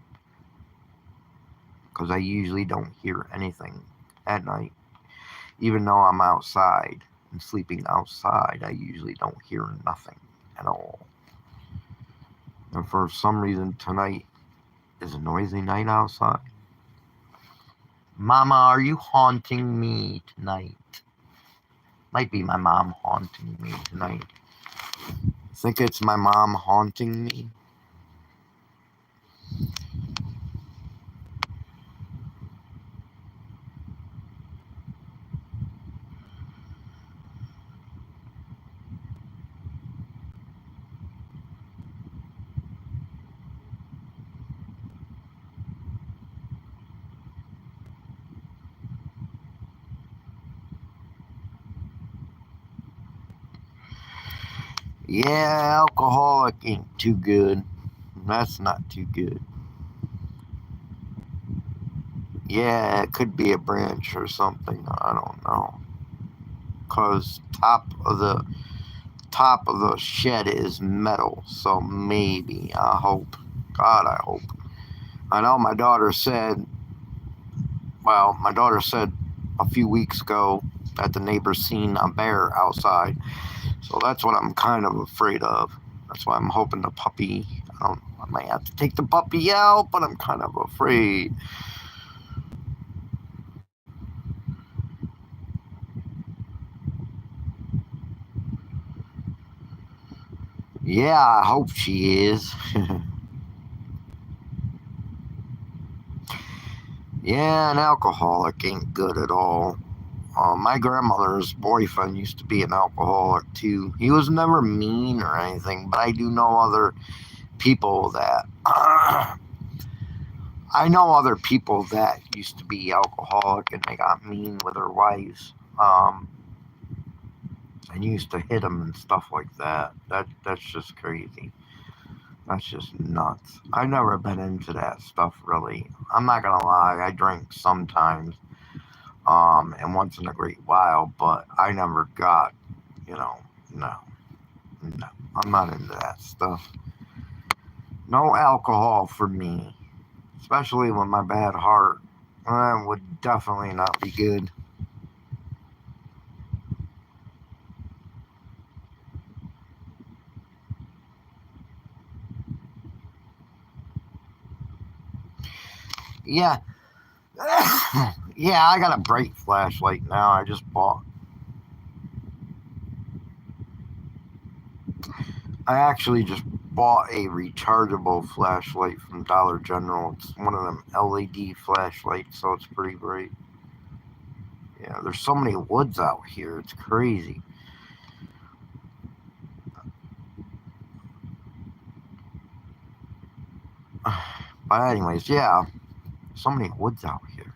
Because I usually don't hear anything at night. Even though I'm outside and sleeping outside, I usually don't hear nothing at all. And for some reason tonight is a noisy night outside. Mama, are you haunting me tonight? Might be my mom haunting me tonight. Think it's my mom haunting me? Yeah, alcoholic ain't too good. That's not too good. Yeah, it could be a branch or something. I don't know. because top of the shed is metal. So maybe, I hope. God, I hope. I know my daughter said a few weeks ago that the neighbors seen a bear outside. So that's what I'm kind of afraid of. That's why I'm hoping the puppy, I might have to take the puppy out, but I'm kind of afraid. Yeah, I hope she is. Yeah, an alcoholic ain't good at all. My grandmother's boyfriend used to be an alcoholic too. He was never mean or anything, but I do know other people that I know other people that used to be alcoholic and they got mean with their wives, and used to hit them and stuff like that. That's just crazy. That's just nuts. I've never been into that stuff really. I'm not gonna lie. I drink sometimes, and once in a great while, but I never got, you know, no, no. I'm not into that stuff. No alcohol for me, especially with my bad heart. That would definitely not be good. Yeah, yeah. I got a bright flashlight now. I just bought. I actually just bought a rechargeable flashlight from Dollar General. It's one of them LED flashlights, so it's pretty bright. Yeah, there's so many woods out here. It's crazy. But anyways, yeah, so many woods out here.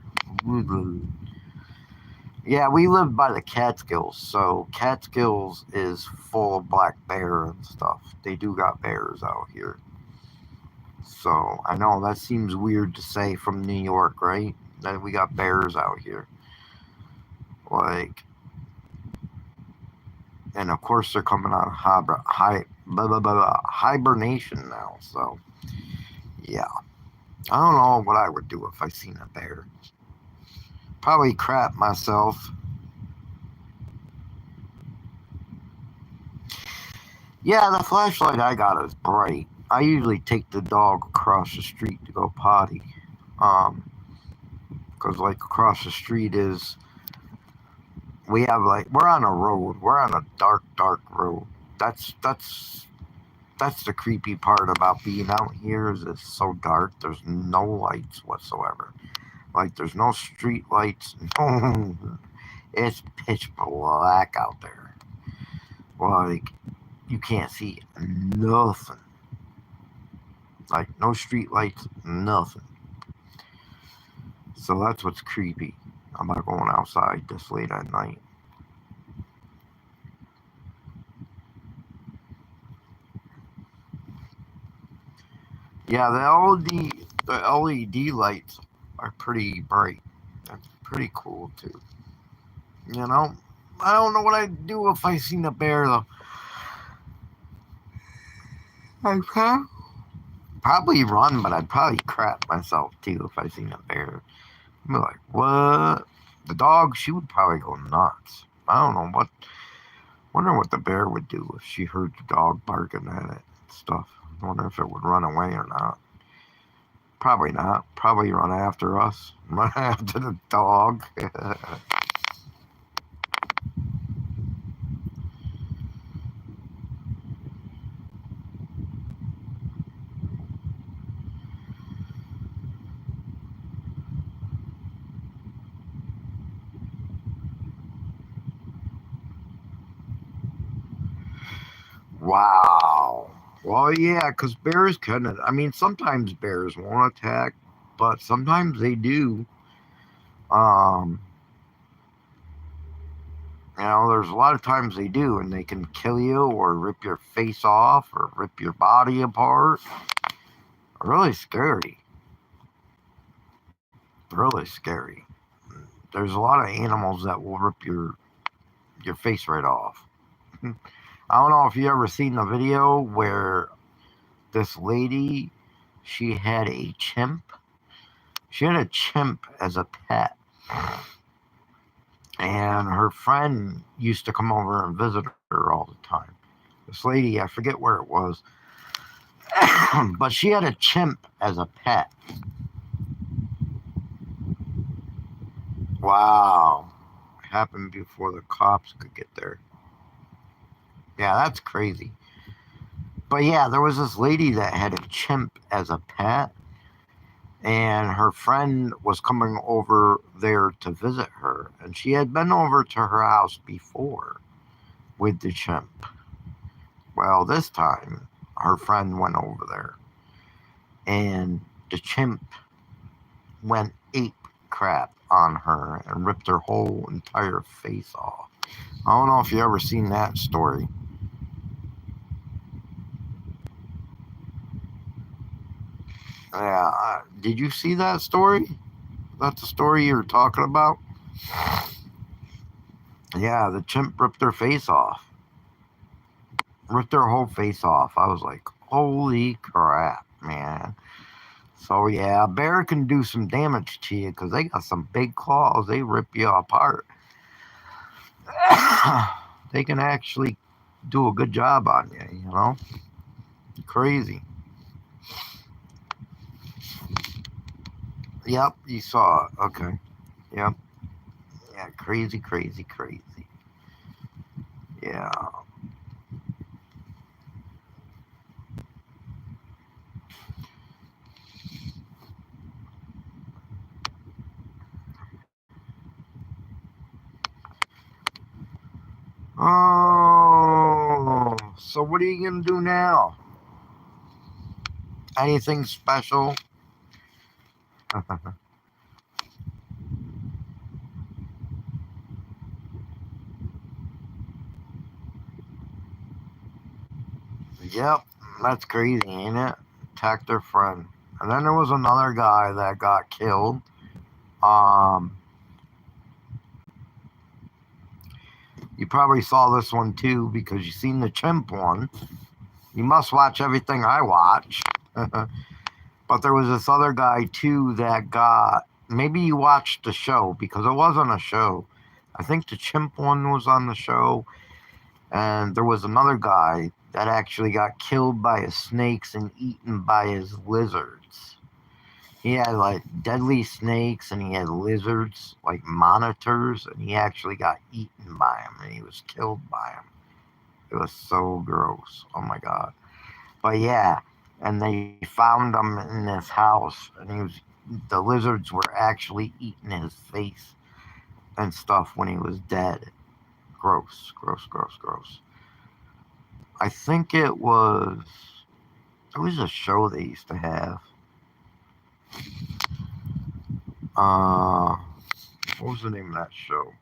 Yeah, we live by the Catskills, so Catskills is full of black bear and stuff. They do got bears out here. So I know that seems weird to say from New York, right? That we got bears out here. Like, and of course they're coming out of hibernation now. So yeah, I don't know what I would do if I seen a bear. Probably crap myself. Yeah, the flashlight I got is bright. I usually take the dog across the street to go potty. Um, because like across the street is we have like we're on a road. We're on a dark road. That's the creepy part about being out here is it's so dark. There's no lights whatsoever. Like there's no street lights. No, it's pitch black out there. Like you can't see nothing. Like no street lights, nothing. So that's what's creepy about going outside this late at night. Yeah, the LED lights are pretty bright. That's pretty cool too. You know, I don't know what I'd do if I seen a bear though. I'd probably run, but I'd probably crap myself too if I seen a bear. I'd be like, what? The dog, she would probably go nuts. I don't know what. Wonder what the bear would do if she heard the dog barking at it and stuff. I wonder if it would run away or not. Probably not. Probably run after us. Run after the dog. Wow. Well, yeah, because bears can. I mean, sometimes bears won't attack, but sometimes they do. Um, there's a lot of times they do, and they can kill you or rip your face off or rip your body apart. Really scary. Really scary. There's a lot of animals that will rip your face right off. I don't know if you ever seen the video where this lady, she had a chimp. She had a chimp as a pet. And her friend used to come over and visit her all the time. This lady, I forget where it was, but she had a chimp as a pet. Wow. It happened before the cops could get there. Yeah, that's crazy. But yeah, there was this lady that had a chimp as a pet, and her friend was coming over there to visit her, and she had been over to her house before with the chimp. Well, this time her friend went over there, and the chimp went ape crap on her and ripped her whole entire face off. I don't know if you ever seen that story. Yeah, did you see that story? That's the story you were talking about? Yeah, the chimp ripped her face off. Ripped her whole face off. I was like, holy crap, man. So yeah, a bear can do some damage to you because they got some big claws. They rip you apart. They can actually do a good job on you, you know? Crazy. Yep, you saw it. Okay. Yep. Yeah, crazy, crazy, crazy. Yeah. Oh, so what are you going to do now? Anything special? Yep, that's crazy, ain't it? Attacked their friend. And then there was another guy that got killed. Um, you probably saw this one too because you seen the chimp one. You must watch everything I watch. But there was this other guy too that got. Maybe you watched the show because it wasn't a show. I think the chimp one was on the show, and there was another guy that actually got killed by his snakes and eaten by his lizards. He had like deadly snakes and he had lizards like monitors, and he actually got eaten by them and he was killed by them. It was so gross. Oh my god. But yeah, and they found him in this house, and the lizards were actually eating his face and stuff when he was dead. Gross, gross, gross, gross. I think it was a show they used to have. Uh, what was the name of that show?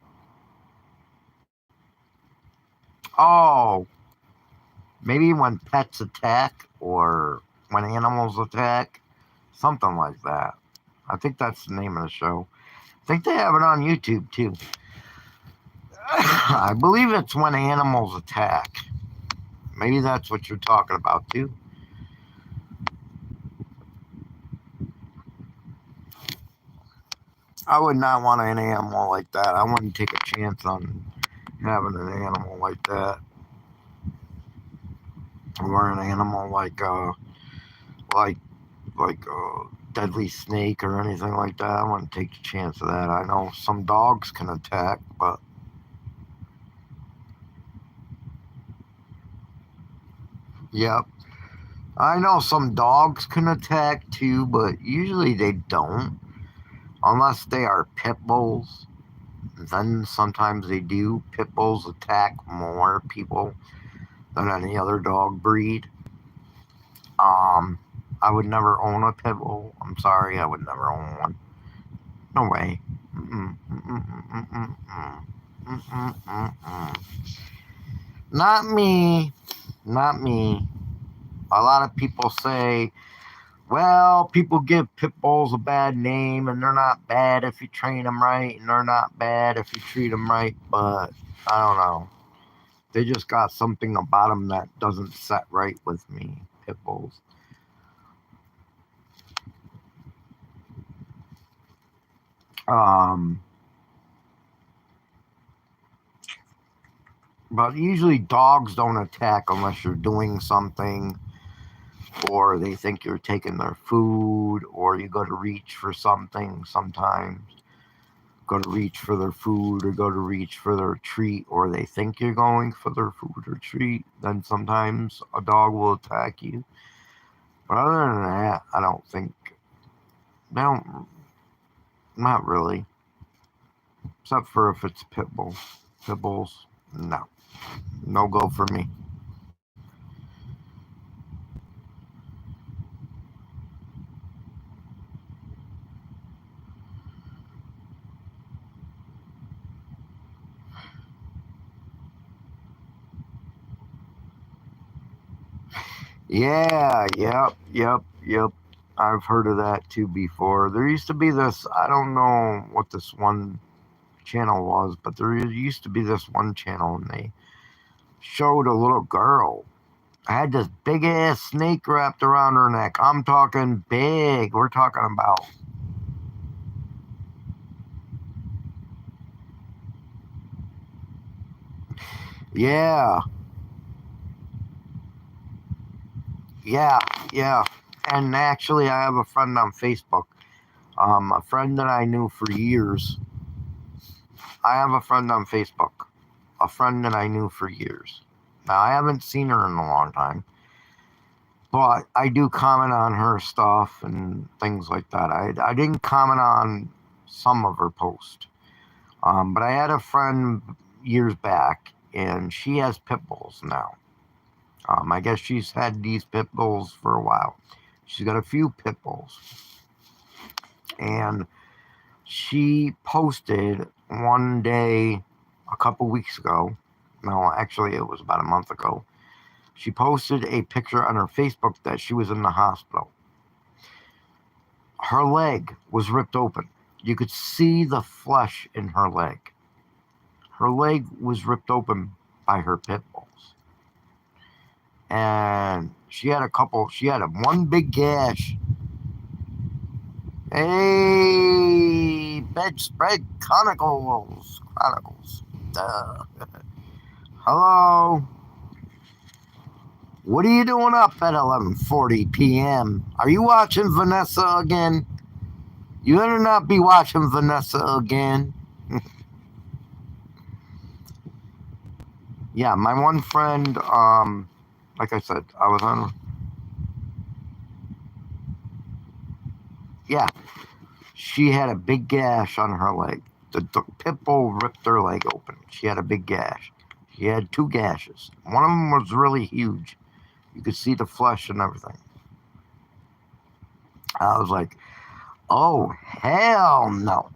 Oh, maybe when pets attack or when animals attack, something like that. I think that's the name of the show. I think they have it on YouTube too. I believe it's when animals attack. Maybe that's what you're talking about too. I would not want an animal like that. I wouldn't take a chance on having an animal like that. Or an animal like deadly snake or anything like that. I wouldn't take the chance of that. I know some dogs can attack, but yep. I know some dogs can attack too, but usually they don't. Unless they are pit bulls. Then sometimes they do. Pit bulls attack more people than any other dog breed. Um, I would never own a pit bull. I'm sorry, I would never own one. No way. Mm-mm, mm-mm, mm-mm, mm-mm, mm-mm, mm-mm. Not me. Not me. A lot of people say, Well, people give pit bulls a bad name, and they're not bad if you train them right, and they're not bad if you treat them right, but I don't know. They just got something about them that doesn't set right with me, pit bulls. Um, but usually dogs don't attack unless you're doing something, or they think you're taking their food, or you go to reach for something sometimes. Go to reach for their food or go to reach for their treat, or they think you're going for their food or treat, then sometimes a dog will attack you. But other than that, I don't think, they don't, not really. Except for if it's pit bull. Pit bulls, no. No go for me. Yeah, yep. I've heard of that too before. There used to be this, I don't know what this one channel was, but there used to be this one channel and they showed a little girl. I had this big ass snake wrapped around her neck. I'm talking big. We're talking about. Yeah, yeah, yeah. And actually, I have a friend on Facebook. A friend that I knew for years. I have a friend on Facebook. A friend that I knew for years. Now, I haven't seen her in a long time, but I do comment on her stuff and things like that. I didn't comment on some of her posts. But I had a friend years back, and she has pit bulls now. I guess she's had these pit bulls for a while. She's got a few pit bulls. And she posted one day a couple weeks ago. No, actually, it was about a month ago. She posted a picture on her Facebook that she was in the hospital. Her leg was ripped open. You could see the flesh in her leg. Her leg was ripped open by her pit bulls. And she had one big gash. Hey, bedspread chronicles. Hello. What are you doing up at 11:40 p.m.? Are you watching Vanessa again? You better not be watching Vanessa again. Yeah, my one friend, like I said, I was on. Yeah, she had a big gash on her leg. The pit bull ripped her leg open. She had a big gash. She had two gashes. One of them was really huge. You could see the flesh and everything. I was like, oh, hell no.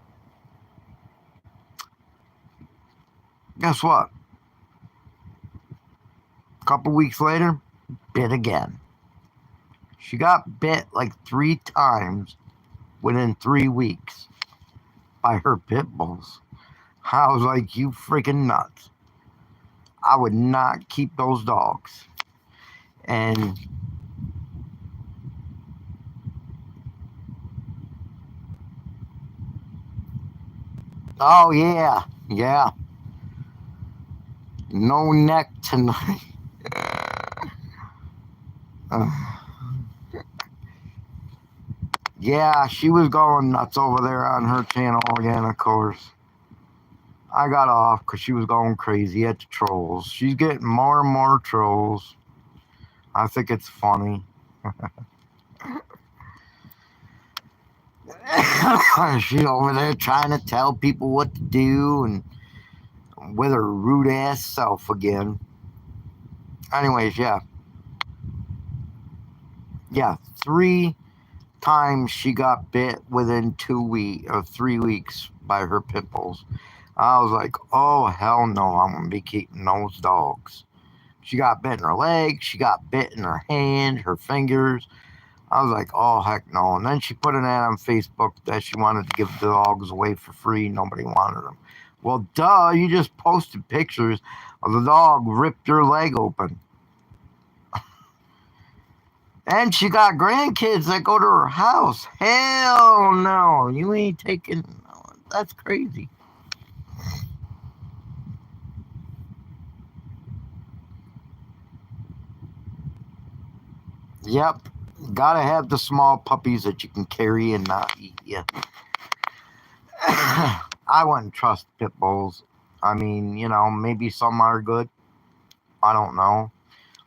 Guess what? A couple weeks later, bit again. She got bit like 3 times within 3 weeks by her pit bulls. I was like, you freaking nuts. I would not keep those dogs. And oh yeah. No neck tonight. Yeah, she was going nuts over there on her channel again, of course. I got off because she was going crazy at the trolls. She's getting more and more trolls. I think it's funny. She's over there trying to tell people what to do and with her rude ass self again. Anyways, yeah. Yeah, 3 times she got bit within 2 weeks or 3 weeks by her pit bulls. I was like, oh, hell no, I'm going to be keeping those dogs. She got bit in her leg. She got bit in her hand, her fingers. I was like, oh, heck no. And then she put an ad on Facebook that she wanted to give the dogs away for free. Nobody wanted them. Well, duh, you just posted pictures of the dog ripped your leg open. And she got grandkids that go to her house. Hell no. You ain't taking. That's crazy. Yep. Gotta have the small puppies that you can carry and not eat you. I wouldn't trust pit bulls. I mean, maybe some are good. I don't know.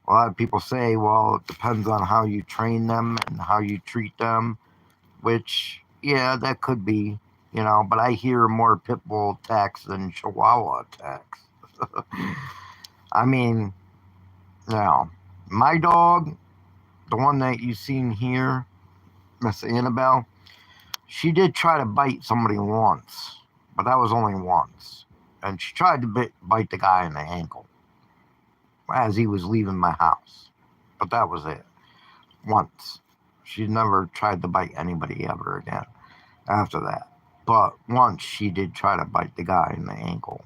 A lot of people say, well, it depends on how you train them and how you treat them, which, yeah, that could be, but I hear more pit bull attacks than Chihuahua attacks. I mean, my dog, the one that you seen here, Miss Annabelle, she did try to bite somebody once, but that was only once. And she tried to bite the guy in the ankle as he was leaving my house. But that was it. Once. She never tried to bite anybody ever again after that. But once she did try to bite the guy in the ankle.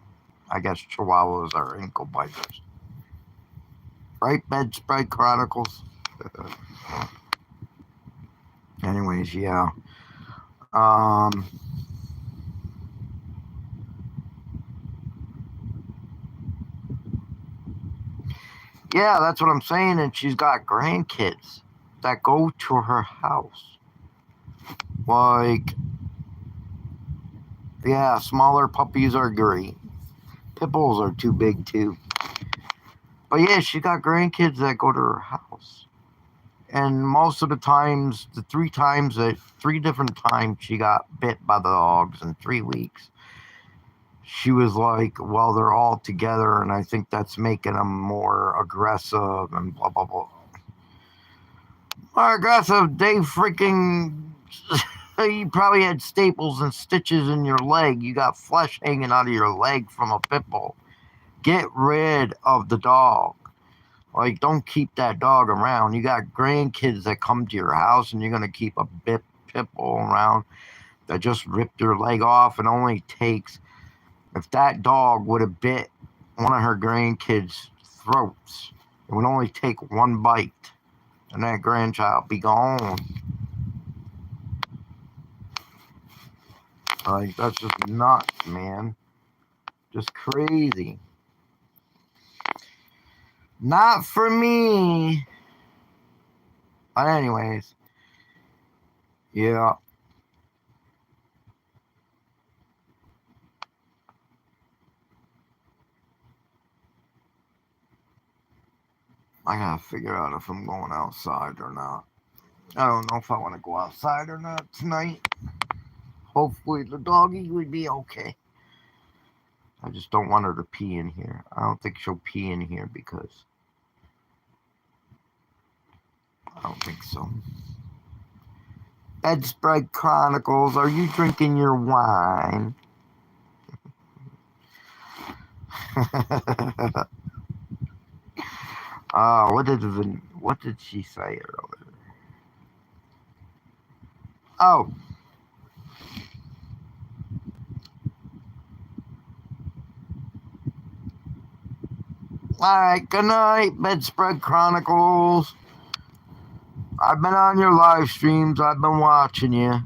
I guess Chihuahuas are ankle biters. Right, Bedspread Chronicles? Anyways, yeah. Yeah, that's what I'm saying. And she's got grandkids that go to her house. Like, yeah, smaller puppies are great. Pit bulls are too big, too. But yeah, she got grandkids that go to her house. And most of the times, three different times she got bit by the dogs in 3 weeks, she was like, well, they're all together, and I think that's making them more aggressive and blah, blah, blah. More aggressive, they freaking... You probably had staples and stitches in your leg. You got flesh hanging out of your leg from a pit bull. Get rid of the dog. Like, don't keep that dog around. You got grandkids that come to your house, and you're going to keep a pit bull around that just ripped your leg off. It only takes... If that dog would have bit one of her grandkids' throats, it would only take one bite, and that grandchild be gone. Like, that's just nuts, man. Just crazy. Not for me. But anyways, yeah. I gotta figure out if I'm going outside or not. I don't know if I want to go outside or not tonight. Hopefully the doggy would be okay. I just don't want her to pee in here. I don't think she'll pee in here because... I don't think so. Bedspread Chronicles, are you drinking your wine? What did she say earlier? Oh. Alright, good night, Bedspread Chronicles. I've been on your live streams. I've been watching you.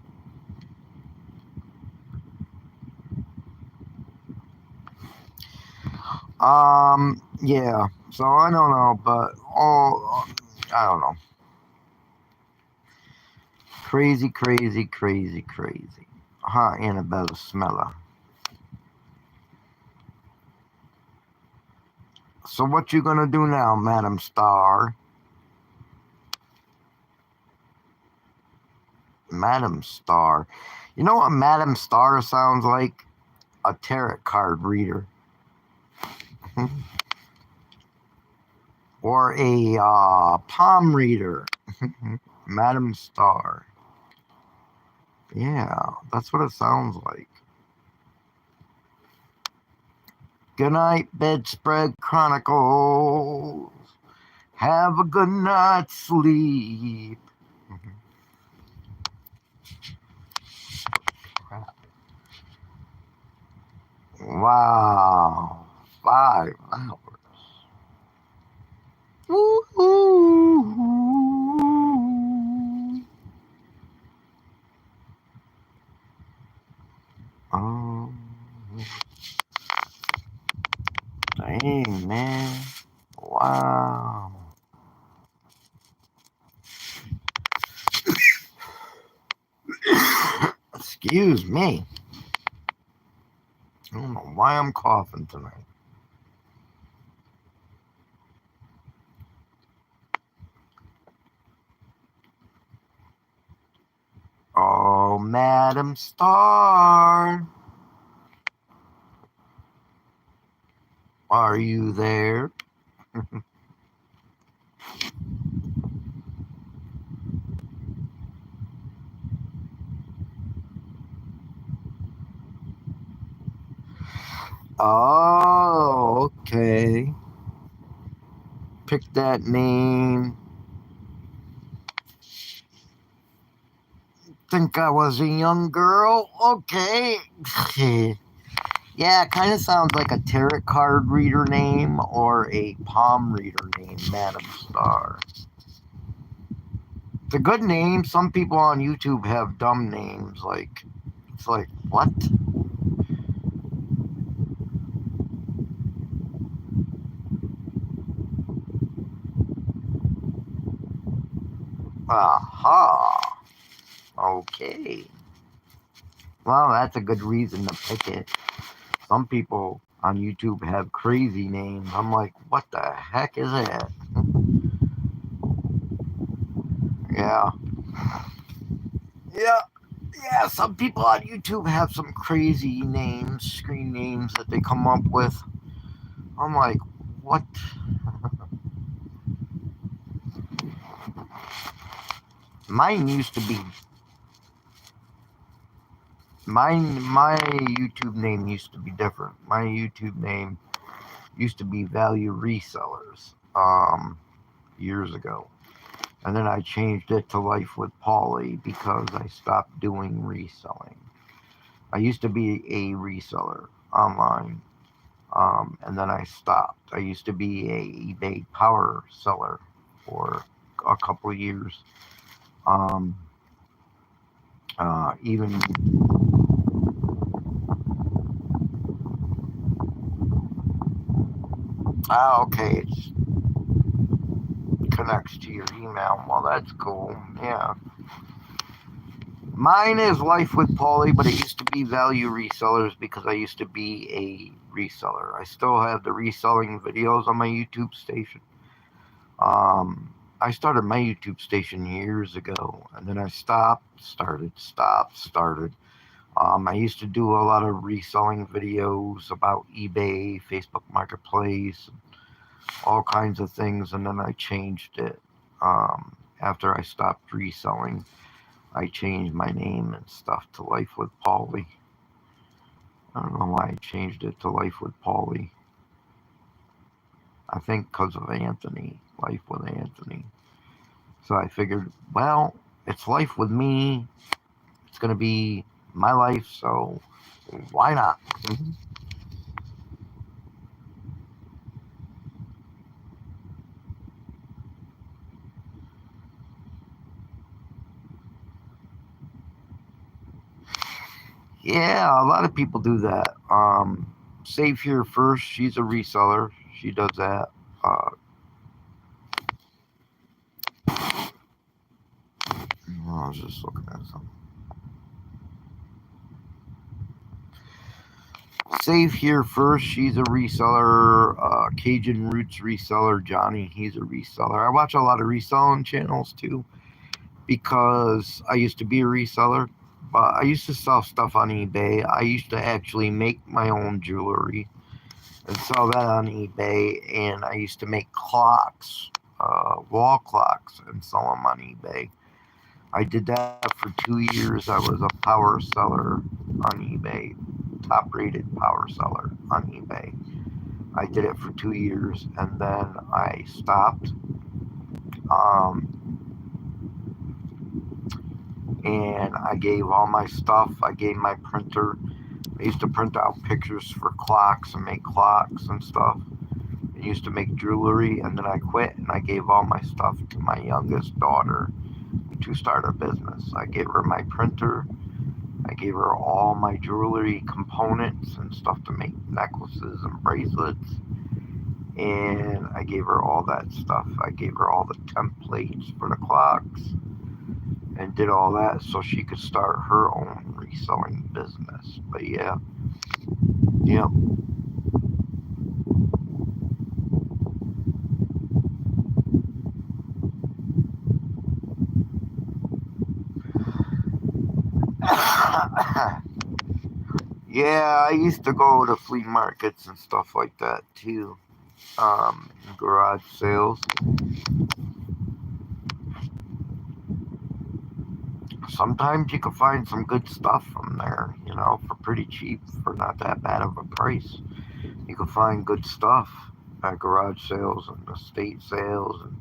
Yeah. So I don't know, but I don't know. Crazy, crazy, crazy, crazy. Huh, Annabella Smeller. So what you gonna do now, Madam Star? Madam Star. You know what Madam Star sounds like? A tarot card reader. Or a palm reader. Madam Star. Yeah, that's what it sounds like. Good night, Bedspread Chronicles. Have a good night's sleep. Wow. 5 hours. Woo-hoo. Um, dang, man. Wow. Excuse me. I don't know why I'm coughing tonight. Oh, Madam Star. Are you there? Oh, okay. Pick that name. Think I was a young girl? Okay. Yeah, it kind of sounds like a tarot card reader name or a palm reader name, Madam Star. It's a good name. Some people on YouTube have dumb names. Like, it's like, what? Aha. Okay. Well, that's a good reason to pick it. Some people on YouTube have crazy names. I'm like, what the heck is that? Yeah. Yeah. Yeah, some people on YouTube have some crazy names, screen names that they come up with. I'm like, what? Mine used to be my YouTube name used to be different. My YouTube name used to be Value Resellers years ago. And then I changed it to Life with Pauly because I stopped doing reselling. I used to be a reseller online, and then I stopped. I used to be a eBay power seller for a couple of years. Um, even okay, it connects to your email. Well, that's cool. Yeah. Mine is Life with Pauly, but it used to be Value Resellers because I used to be a reseller. I still have the reselling videos on my YouTube station. I started my YouTube station years ago, and then I stopped, started. I used to do a lot of reselling videos about eBay, Facebook Marketplace, all kinds of things, and then I changed it. After I stopped reselling, I changed my name and stuff to Life with Pauly. I don't know why I changed it to Life with Pauly. I think because of Anthony, Life with Anthony. So I figured, well, it's life with me. It's going to be my life, so why not? Yeah, a lot of people do that. Save Here First, she's a reseller. She does that. Uh, I was just looking at something. Save Here First, she's a reseller. Cajun Roots reseller. Johnny, he's a reseller. I watch a lot of reselling channels too because I used to be a reseller. But I used to sell stuff on eBay. I used to actually make my own jewelry and sell that on eBay. And I used to make clocks, wall clocks, and sell them on eBay. I did that for 2 years. I was a power seller on eBay, top rated power seller on eBay. I did it for 2 years and then I stopped. Um, and I gave all my stuff. I gave my printer. I used to print out pictures for clocks and make clocks and stuff. I used to make jewelry, and then I quit and I gave all my stuff to my youngest daughter to start a business. I gave her my printer. I gave her all my jewelry components and stuff to make necklaces and bracelets. And I gave her all that stuff. I gave her all the templates for the clocks and did all that so she could start her own reselling business. But yeah, yeah. Yeah, I used to go to flea markets and stuff like that too. Garage sales. Sometimes you can find some good stuff from there, for pretty cheap, for not that bad of a price. You can find good stuff at garage sales and estate sales and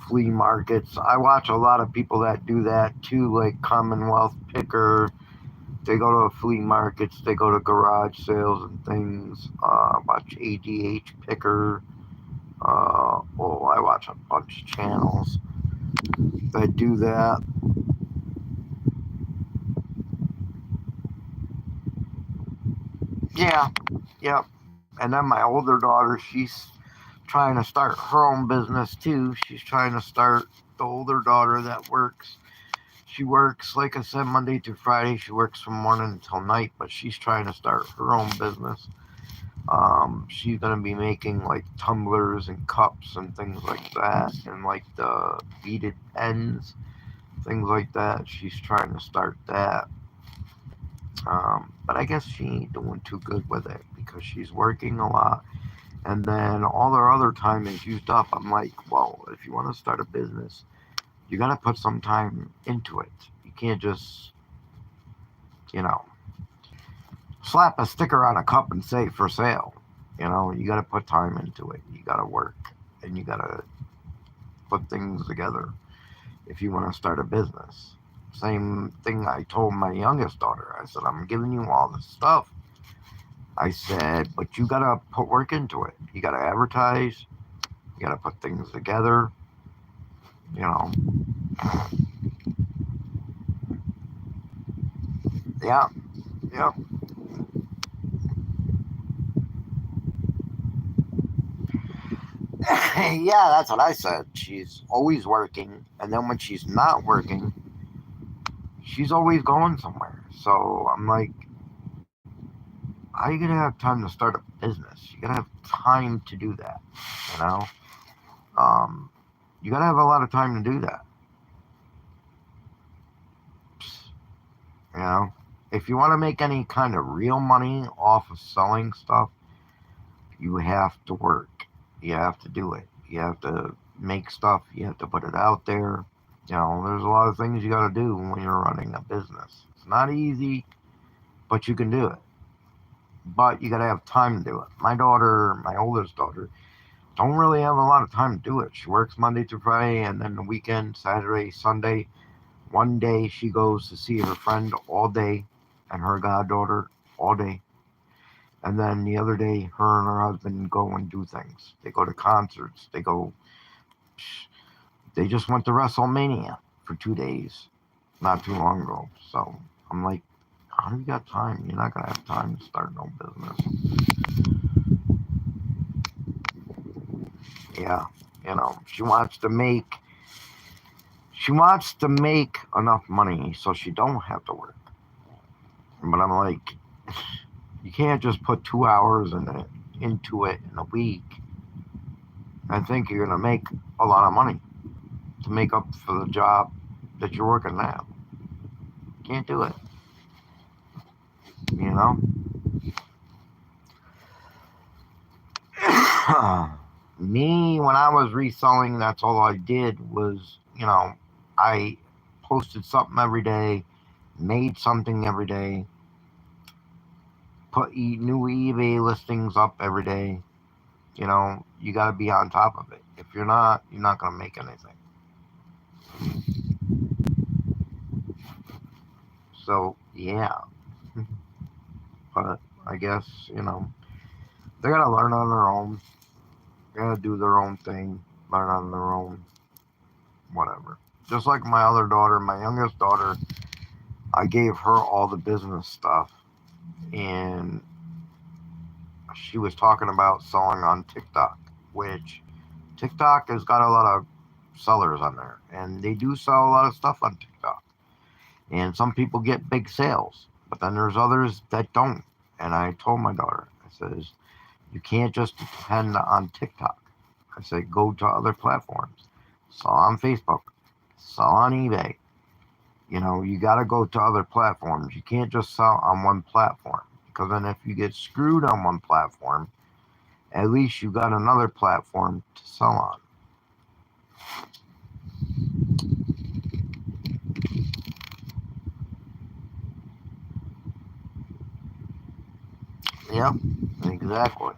flea markets. I watch a lot of people that do that too, like Commonwealth Picker. They go to flea markets, they go to garage sales and things. Watch ADH Picker. I watch a bunch of channels that do that. Yeah, yeah. And then my older daughter, she's trying to start her own business too. She's trying to start the older daughter that works. She works, like I said, Monday through Friday. She works from morning until night, but she's trying to start her own business. She's gonna be making like tumblers and cups and things like that, and like the beaded pens, things like that. She's trying to start that. But I guess she ain't doing too good with it because she's working a lot, and then all her other time is used up. I'm like, well, if you want to start a business, you got to put some time into it. You can't just, you know, slap a sticker on a cup and say for sale. You got to put time into it. You got to work and you got to put things together if you want to start a business. Same thing I told my youngest daughter. I said, I'm giving you all the stuff. I said, but you got to put work into it. You got to advertise. You got to put things together. You know, yeah, yeah. Yeah, that's what I said. She's always working, and then when she's not working, she's always going somewhere. So I'm like, how are you gonna have time to start a business? You gotta have time to do that. You know, um, you gotta have a lot of time to do that. You know, if you want to make any kind of real money off of selling stuff, you have to work. You have to do it. You have to make stuff. You have to put it out there. There's a lot of things you got to do when you're running a business. It's not easy, but you can do it. But you got to have time to do it. My daughter, my oldest daughter, don't really have a lot of time to do it. She works Monday through Friday, and then the weekend, Saturday, Sunday. One day she goes to see her friend all day, and her goddaughter all day. And then the other day, her and her husband go and do things. They go to concerts. They just went to WrestleMania for 2 days not too long ago. So I'm like, how do you got time? You're not gonna have time to start no business. Yeah, she wants to make enough money so she don't have to work. But I'm like, you can't just put 2 hours into it in a week and think you're gonna make a lot of money to make up for the job that you're working now. Can't do it. You know. Me, when I was reselling, that's all I did was, I posted something every day, made something every day, put new eBay listings up every day. You got to be on top of it. If you're not going to make anything. So, yeah. But I guess, they gotta learn on their own. They gotta do their own thing, learn on their own, whatever. Just like my other daughter, my youngest daughter, I gave her all the business stuff, and she was talking about selling on TikTok, which TikTok has got a lot of sellers on there, and they do sell a lot of stuff on TikTok. And some people get big sales, but then there's others that don't. And I told my daughter, I says, you can't just depend on TikTok. I said, go to other platforms. Sell on Facebook, sell on eBay. You got to go to other platforms. You can't just sell on one platform, because then if you get screwed on one platform, at least you got another platform to sell on. Yep, exactly.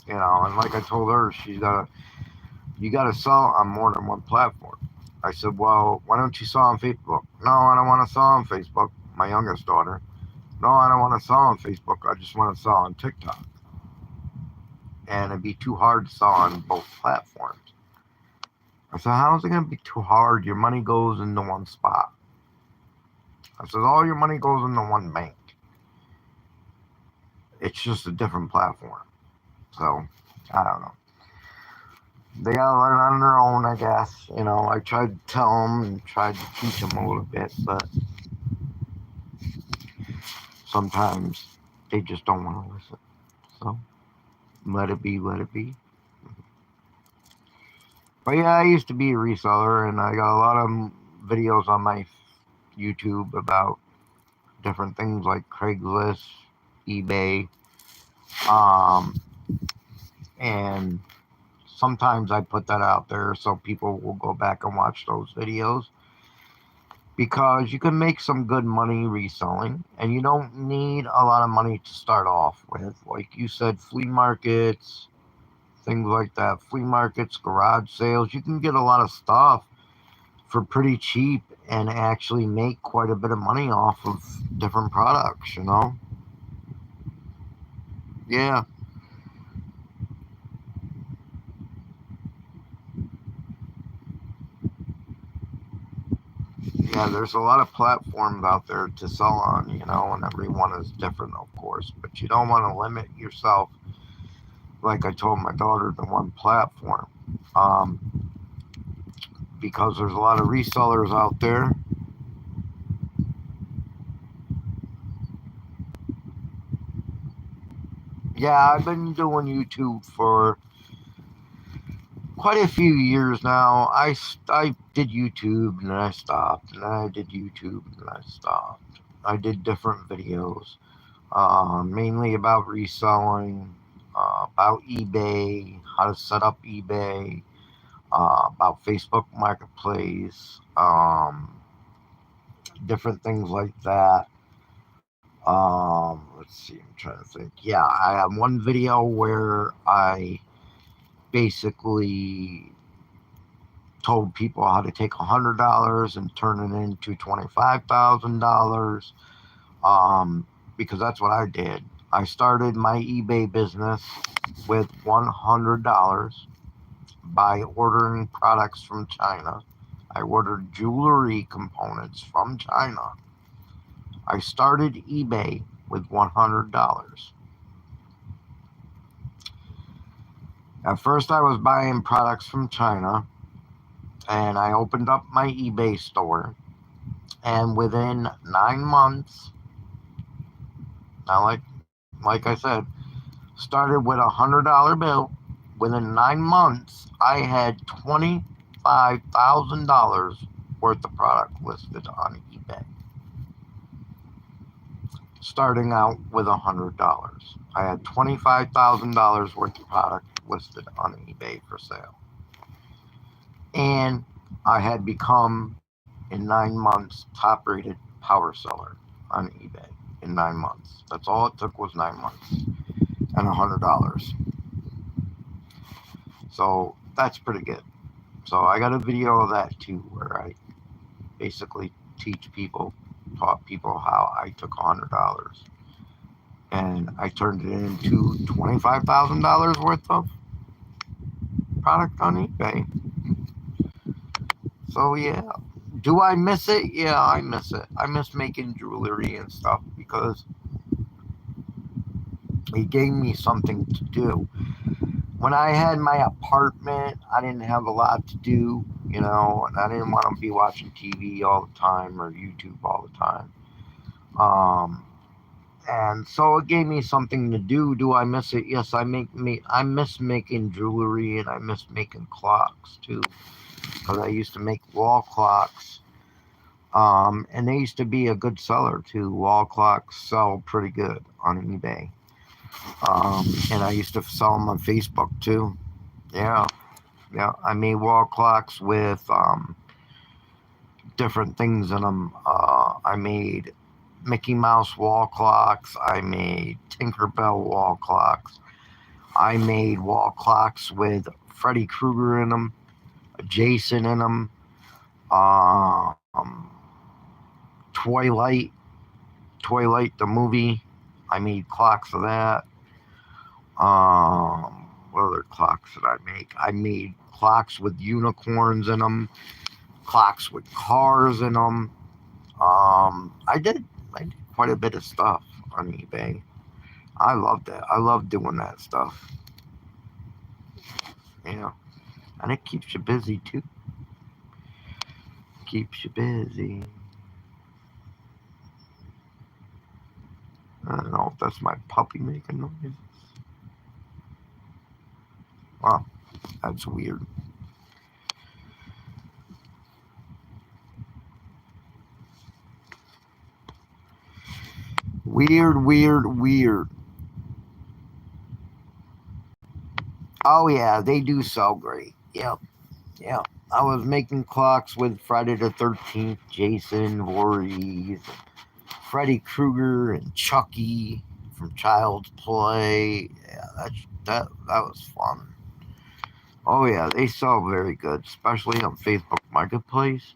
And like I told her, you gotta sell on more than one platform. I said, well, why don't you sell on Facebook? No, I don't want to sell on Facebook. My youngest daughter. No, I don't want to sell on Facebook. I just want to sell on TikTok. And it'd be too hard to sell on both platforms. I said, how is it going to be too hard? Your money goes into one spot. I said, all your money goes into one bank. It's just a different platform. So, I don't know. They gotta learn on their own, I guess. I tried to tell them and tried to teach them a little bit, but sometimes they just don't want to listen. So, let it be, let it be. But yeah, I used to be a reseller, and I got a lot of videos on my YouTube about different things like Craigslist, eBay, um, and sometimes I put that out there so people will go back and watch those videos, because you can make some good money reselling, and you don't need a lot of money to start off with. Like you said, flea markets, things like that, flea markets, garage sales. You can get a lot of stuff for pretty cheap and actually make quite a bit of money off of different products. Yeah. Yeah, there's a lot of platforms out there to sell on, and everyone is different, of course. But you don't want to limit yourself, like I told my daughter, to one platform. Um, because there's a lot of resellers out there. Yeah, I've been doing YouTube for quite a few years now. I did YouTube and then I stopped, and then I did YouTube and then I stopped. I did different videos, mainly about reselling, about eBay, how to set up eBay, about Facebook Marketplace, different things like that. Let's see, I'm trying to think. Yeah, I have one video where I basically told people how to take $100 and turn it into $25,000, because that's what I did. I started my eBay business with $100 by ordering products from China. I ordered jewelry components from China. I started eBay with $100. At first, I was buying products from China, and I opened up my eBay store. And within 9 months, now like I said, started with $100 bill. Within 9 months, I had $25,000 worth of product listed on eBay. Starting out with $100, I had $25,000 worth of product listed on eBay for sale. And I had become, in 9 months, top rated power seller on eBay in 9 months. That's all it took, was 9 months and $100. So that's pretty good. So I got a video of that too, where I basically taught people how I took $100 and I turned it into $25,000 worth of product on eBay. So yeah, do I miss it? Yeah, I miss it. I miss making jewelry and stuff because it gave me something to do. When I had my apartment, I didn't have a lot to do, and I didn't want to be watching TV all the time or YouTube all the time. Um, and so it gave me something to do. Do I miss it? Yes, I miss making jewelry and I miss making clocks too, because I used to make wall clocks. And they used to be a good seller too. Wall clocks sell pretty good on eBay. And I used to sell them on Facebook too. Yeah, yeah. I made wall clocks with different things in them. I made Mickey Mouse wall clocks. I made Tinkerbell wall clocks. I made wall clocks with Freddy Krueger in them, Jason in them, Twilight, Twilight the movie. I made clocks of that. What other clocks did I make? I made clocks with unicorns in them, clocks with cars in them. I did quite a bit of stuff on eBay. I loved it. I love doing that stuff. Yeah, and it keeps you busy too. Keeps you busy. I don't know if that's my puppy making noises. Wow, that's weird. Weird, weird, weird. Oh yeah, they do sell great. Yep, yep. I was making clocks with Friday the 13th, Jason Voorhees, Freddy Krueger, and Chucky from Child's Play. Yeah, that was fun. Oh yeah, they sell very good, especially on Facebook Marketplace.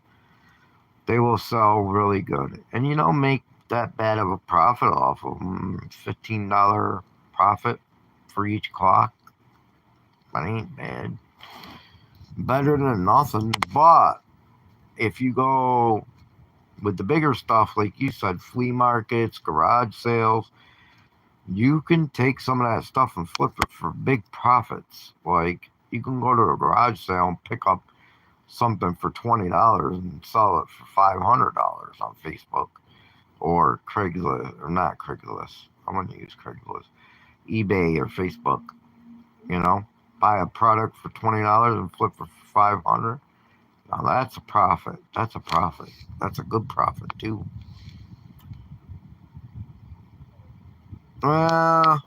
They will sell really good, and make that bad of a profit off of them. $15 profit for each clock. That ain't bad. Better than nothing. But if you go with the bigger stuff, like you said, flea markets, garage sales, you can take some of that stuff and flip it for big profits. Like you can go to a garage sale and pick up something for $20 and sell it for $500 on Facebook or Craigslist, or not Craigslist. I'm going to use Craigslist, eBay or Facebook. You know, buy a product for $20 and flip it for 500. Now that's a profit. That's a profit. That's a good profit too. I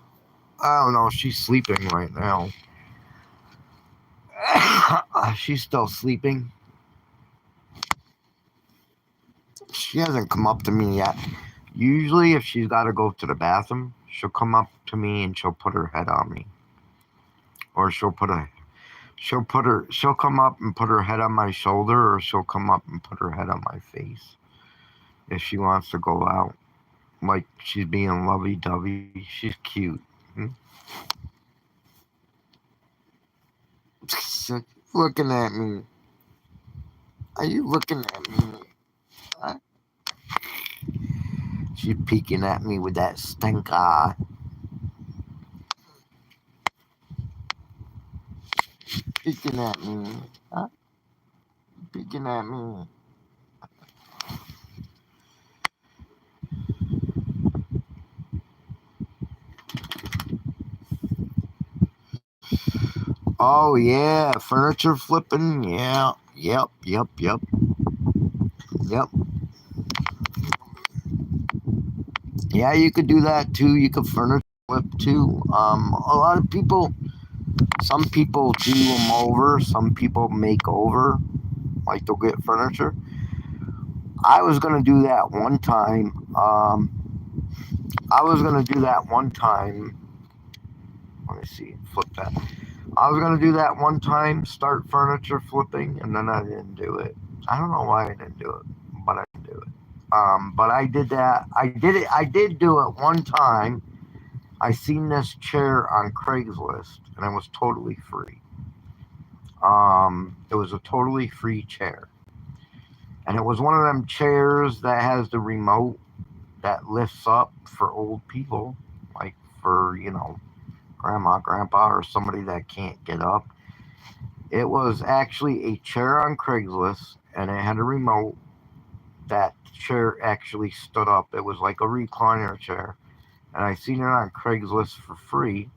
don't know. She's sleeping right now. She's still sleeping. She hasn't come up to me yet. Usually, if she's got to go to the bathroom, she'll come up to me and she'll put her head on me, or she'll come up and put her head on my shoulder, or she'll come up and put her head on my face if she wants to go out. Like she's being lovey dovey. She's cute. Looking at me. Are you looking at me? Huh? She's peeking at me with that stink eye. Peeking at me. Huh? Peeking at me. Oh yeah, furniture flipping. Yeah. Yep. Yep. Yep. Yep. Yeah, you could do that too. You could furniture flip too. A lot of people. Some people do them over. Some people make over. Like they'll get furniture. I was gonna do that one time. I was gonna do that one time. Let me see. Flip that. I was gonna do that one time. Start furniture flipping, and then I didn't do it. I don't know why I didn't do it, but I didn't do it. But I did that. I did it. I did do it one time, I seen this chair on Craigslist, and it was totally free. It was a totally free chair, and it was one of them chairs that has the remote that lifts up for old people, like for grandma, grandpa, or somebody that can't get up. It was actually a chair on Craigslist, and it had a remote. That chair actually stood up. It was like a recliner chair, and I seen it on Craigslist for free.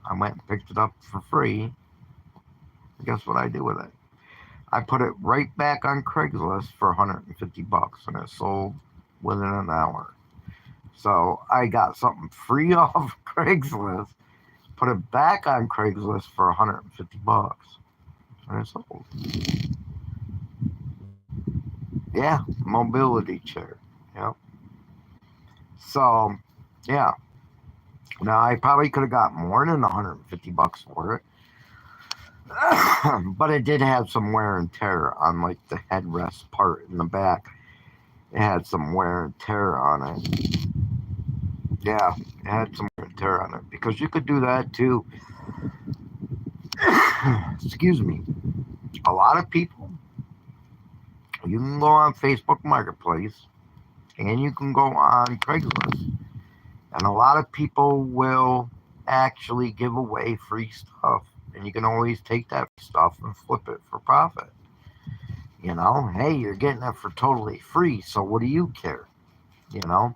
I went and picked it up for free. Guess what I did with it? I put it right back on Craigslist for 150 bucks, and it sold within an hour. So I got something free off Craigslist, put it back on Craigslist for 150 bucks, and it sold. Yeah, mobility chair. Yep. So, yeah. Now I probably could have got more than 150 bucks for it. But it did have some wear and tear on like the headrest part in the back. It had some wear and tear on it. Yeah, it had some wear and tear on it because you could do that too. Excuse me. A lot of people, you can go on Facebook Marketplace and you can go on Craigslist, and a lot of people will actually give away free stuff, and you can always take that stuff and flip it for profit. Hey, you're getting it for totally free, so what do you care? You know,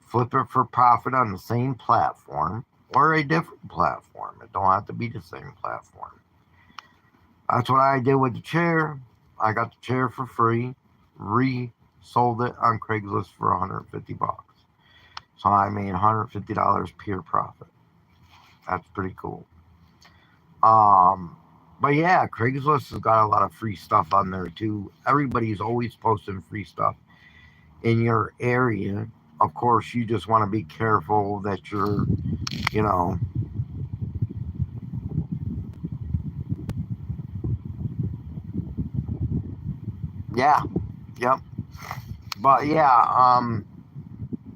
flip it for profit on the same platform or a different platform. It don't have to be the same platform. That's what I did with the chair. I got the chair for free, resold it on Craigslist for 150 bucks. So I made $150 pure profit. That's pretty cool. But yeah, Craigslist has got a lot of free stuff on there too. Everybody's always posting free stuff in your area. Of course, you just want to be careful that you're, you know, yeah, yep. But yeah,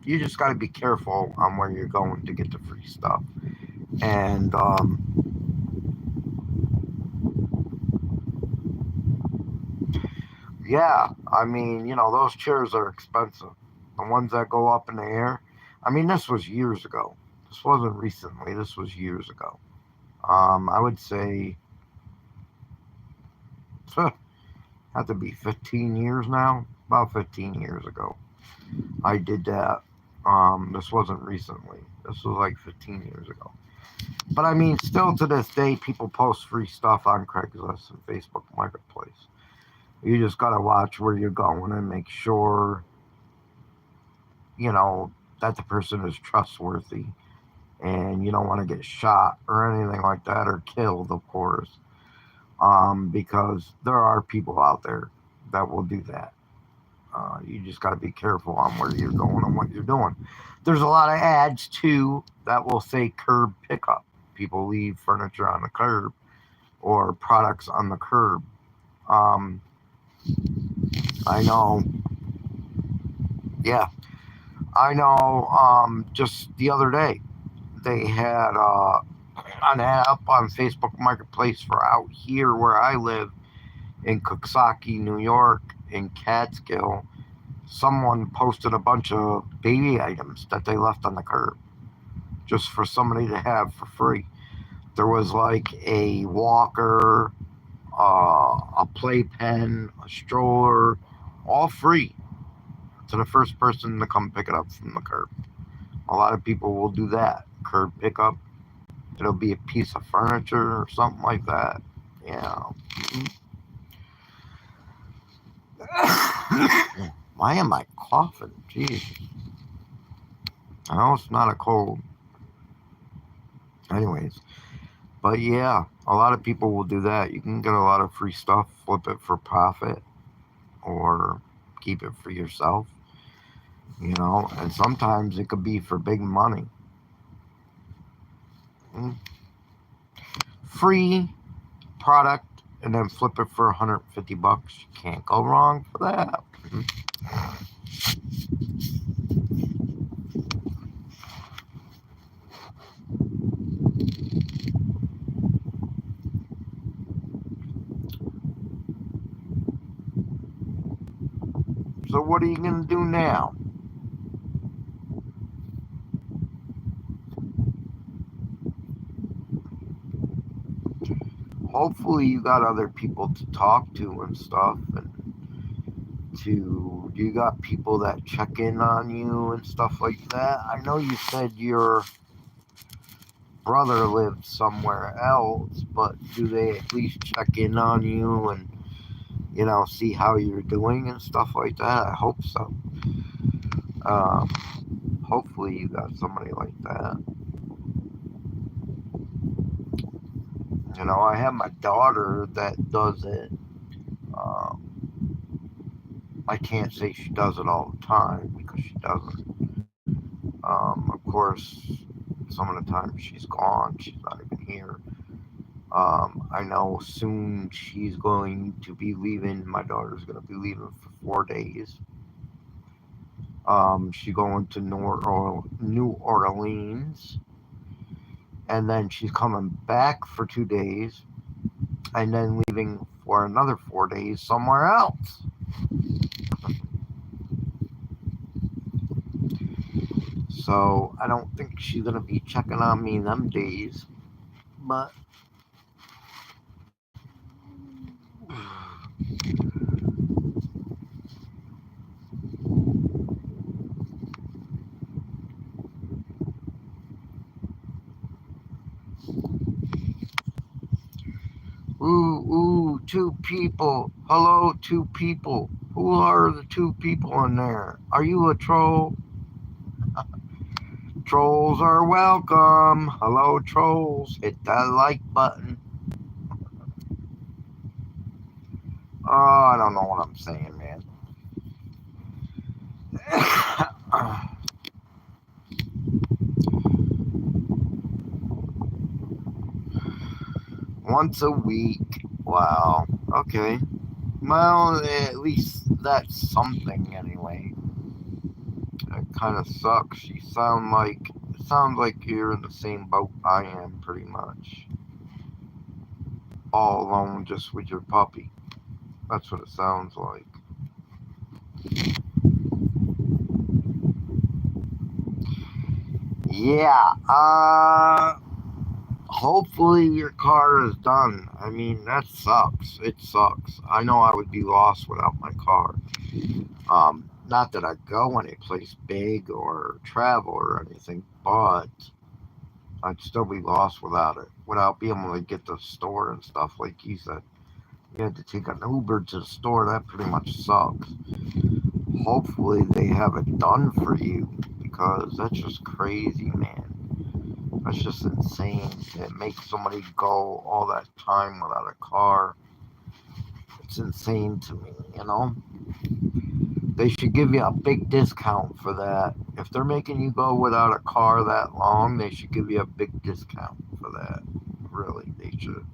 you just got to be careful on where you're going to get the free stuff. And yeah, I mean, those chairs are expensive. The ones that go up in the air. I mean, this was years ago. This wasn't recently. This was years ago. I would say had to be 15 years now. About 15 years ago, I did that. This wasn't recently. This was like 15 years ago. But I mean, still to this day, people post free stuff on Craigslist and Facebook Marketplace. You just gotta watch where you're going and make sure, that the person is trustworthy, and you don't want to get shot or anything like that, or killed, of course, because there are people out there that will do that. You just got to be careful on where you're going and what you're doing. There's a lot of ads too that will say curb pickup. People leave furniture on the curb or products on the curb. Um, I know. Yeah, I know. Just the other day, they had an ad up on Facebook Marketplace for out here where I live in Coxsackie, New York, in Catskill. Someone posted a bunch of baby items that they left on the curb just for somebody to have for free. There was like a walker, a playpen, a stroller, all free to the first person to come pick it up from the curb. A lot of people will do that. Curb pickup. It'll be a piece of furniture or something like that. Yeah. Why am I coughing? Jeez. I know it's not a cold. Anyways. But yeah, a lot of people will do that. You can get a lot of free stuff, flip it for profit, or keep it for yourself. And sometimes it could be for big money. Free product and then flip it for 150 bucks. You can't go wrong for that. So what are you going to do now? Hopefully you got other people to talk to and stuff, and you got people that check in on you and stuff like that. I know you said your brother lived somewhere else, but do they at least check in on you and see how you're doing and stuff like that? I hope so. Um, Hopefully you got somebody like that. I have my daughter that does it. Um, I can't say she does it all the time because she doesn't. Of course, some of the time she's gone. She's not even here. I know soon she's going to be leaving. My daughter's going to be leaving for 4 days. She's going to New Orleans, and then she's coming back for 2 days, and then leaving for another 4 days somewhere else. So I don't think she's gonna be checking on me them days, but ooh, two people. Hello, two people. Who are the two people in there? Are you a troll? Trolls are welcome. Hello, trolls. Hit that like button. Oh, I don't know what I'm saying, man. Once a week. Wow. Okay. Well, at least that's something anyway. It kind of sucks. It sounds like you're in the same boat I am, pretty much. All alone, just with your puppy. That's what it sounds like. Yeah. Hopefully your car is done. I mean, that sucks. It sucks. I know I would be lost without my car. Not that I go anyplace big or travel or anything, but I'd still be lost without it. Without being able to get to the store and stuff, like you said. You had to take an Uber to the store. That pretty much sucks. Hopefully they have it done for you, because that's just crazy, man. That's just insane to make somebody go all that time without a car. It's insane to me. They should give you a big discount for that. If they're making you go without a car that long, they should give you a big discount for that. Really, they should.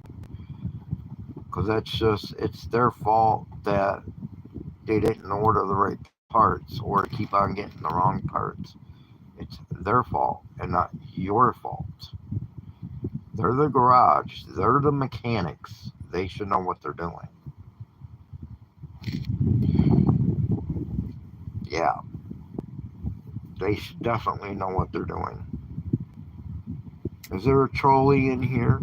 Because it's their fault that they didn't order the right parts or keep on getting the wrong parts. It's their fault and not your fault. They're the garage, they're the mechanics. They should know what they're doing. Yeah, they should definitely know what they're doing. Is there a trolley in here?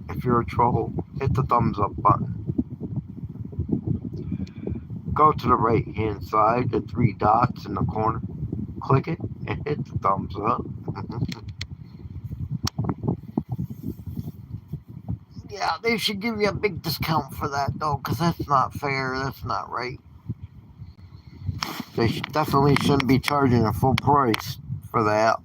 If you're a troll, hit the thumbs up button. Go to the right hand side, the three dots in the corner. Click it and hit the thumbs up. Yeah, they should give you a big discount for that though, because that's not fair. That's not right. They definitely shouldn't be charging a full price for that.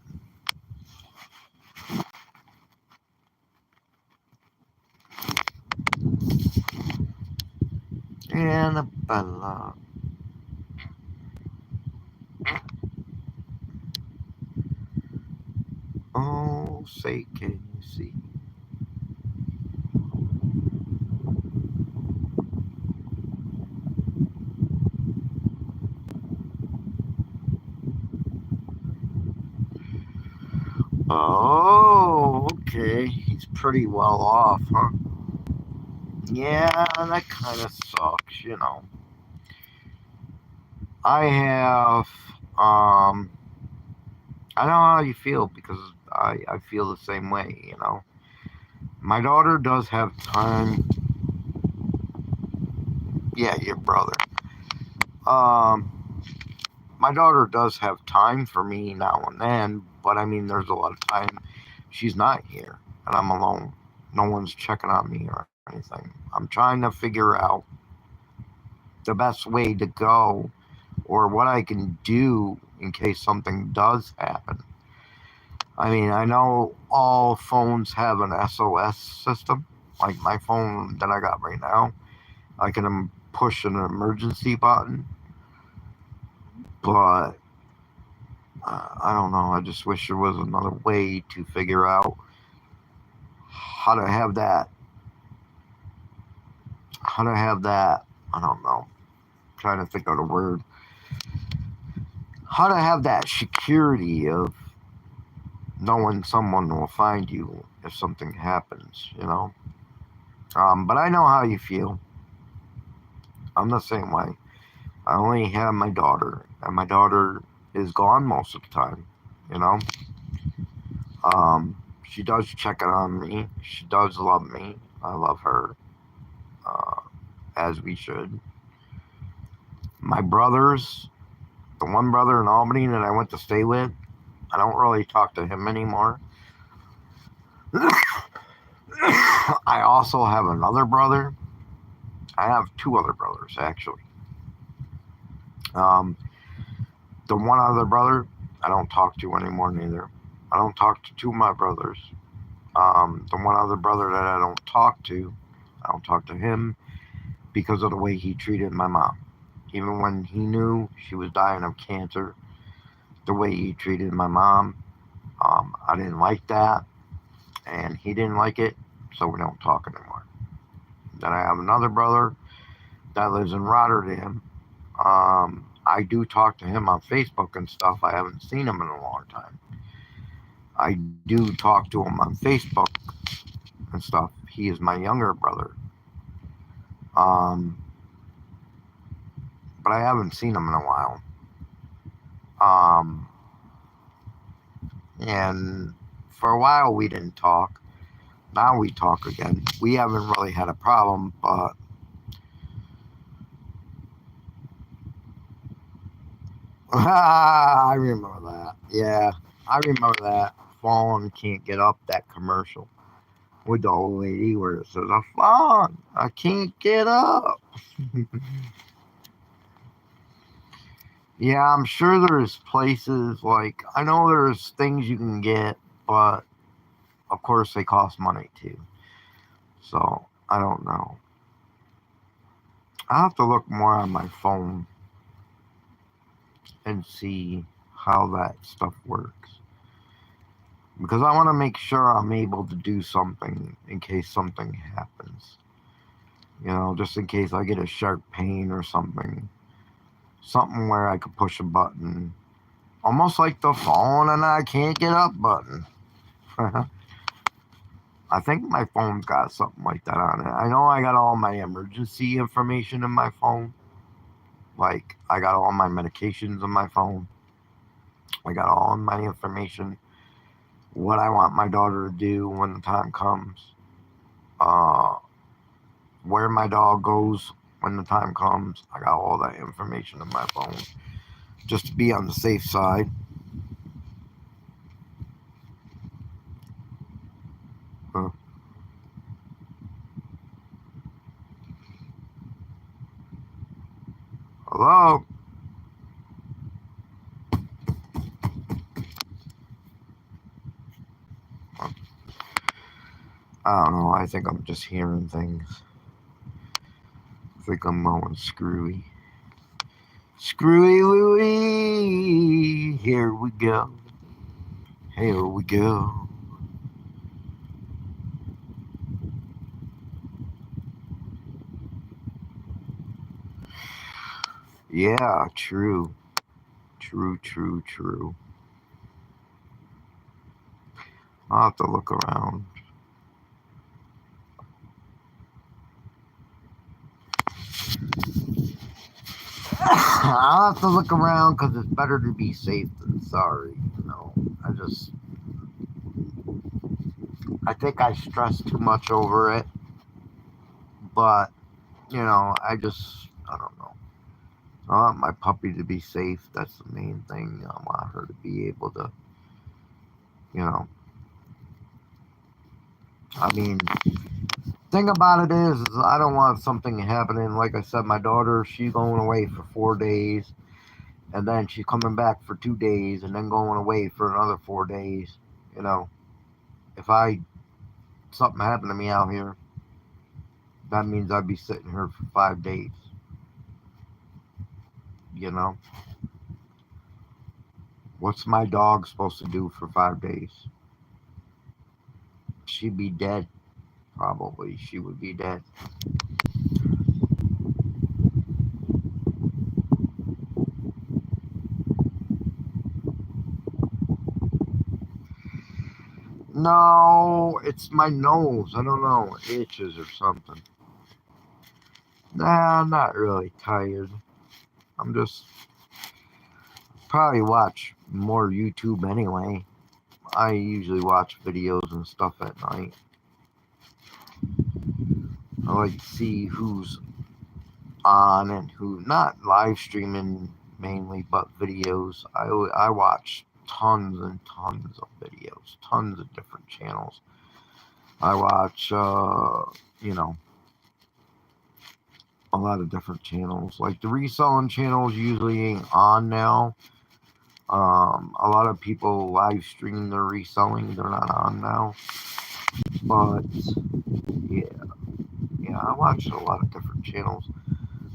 Annabella. Oh, say can you see? Oh, okay. He's pretty well off, huh? Yeah, that kind of sucks. I have, I know how you feel because I feel the same way, you know. My daughter does have time. Yeah, your brother. Um, my daughter does have time for me now and then, but I mean, there's a lot of time she's not here and I'm alone. No one's checking on me or anything. I'm trying to figure out the best way to go or what I can do in case something does happen. I mean, I know all phones have an SOS system. Like my phone that I got right now, I can push an emergency button, but I don't know. I just wish there was another way to figure out how to have that. How to have that. I don't know. I'm trying to think of the word. How to have that security of knowing someone will find you if something happens, you know? But I know how you feel. I'm the same way. I only have my daughter, and my daughter is gone most of the time, you know? She does check in on me. She does love me. I love her, uh, as we should. My brothers, the one brother in Albany that I went to stay with, I don't really talk to him anymore. I also have another brother. I have two other brothers, actually. Um, the one other brother I don't talk to anymore, neither. I don't talk to two of my brothers. The one other brother that I don't talk to him because of the way he treated my mom. Even when he knew she was dying of cancer, the way he treated my mom, I didn't like that, and he didn't like it, so we don't talk anymore. Then I have another brother that lives in Rotterdam. I do talk to him on Facebook and stuff. I haven't seen him in a long time. I do talk to him on Facebook and stuff. He is my younger brother. Um, but I haven't seen him in a while. Um, and for a while we didn't talk. Now we talk again. We haven't really had a problem, but I remember that. Yeah, I remember that. Falling can't get up, that commercial with the old lady where it says, "I'm falling, I can't get up." Yeah, I'm sure there's places like I know there's things you can get, but of course they cost money too. So I don't know. I'll have to look more on my phone and see how that stuff works. Because I want to make sure I'm able to do something in case something happens. You know, just in case I get a sharp pain or something. Something where I could push a button. Almost like the phone and I can't get up button. I think my phone's got something like that on it. I know I got all my emergency information in my phone. Like, I got all my medications in my phone. I got all my information. What I want my daughter to do when the time comes. Uh, where my dog goes when the time comes. I got all that information in my phone. Just to be on the safe side. Uh, hello? I don't know. I think I'm just hearing things. I think I'm going screwy. Screwy Louie! Here we go. Here we go. Yeah, true. True, true, true. I'll have to look around. I'll have to look around because it's better to be safe than sorry. I think I stress too much over it, but I don't know. I want my puppy to be safe. That's the main thing. I want her to be able to, you know. I mean, thing about it is I don't want something happening. Like I said, my daughter, she's going away for 4 days, and then she's coming back for 2 days, and then going away for another 4 days. You know, if something happened to me out here, that means I'd be sitting here for 5 days. You know, what's my dog supposed to do for 5 days? She'd be dead. Probably, she would be dead. No, it's my nose. I don't know. It itches or something. Nah, I'm not really tired. I'm just probably watch more YouTube anyway. I usually watch videos and stuff at night. I like to see who's on and who not live streaming mainly, but videos. I watch tons and tons of videos, tons of different channels. I watch, a lot of different channels. Like the reselling channels usually ain't on now. A lot of people live stream their reselling. They're not on now. But yeah, I watch a lot of different channels.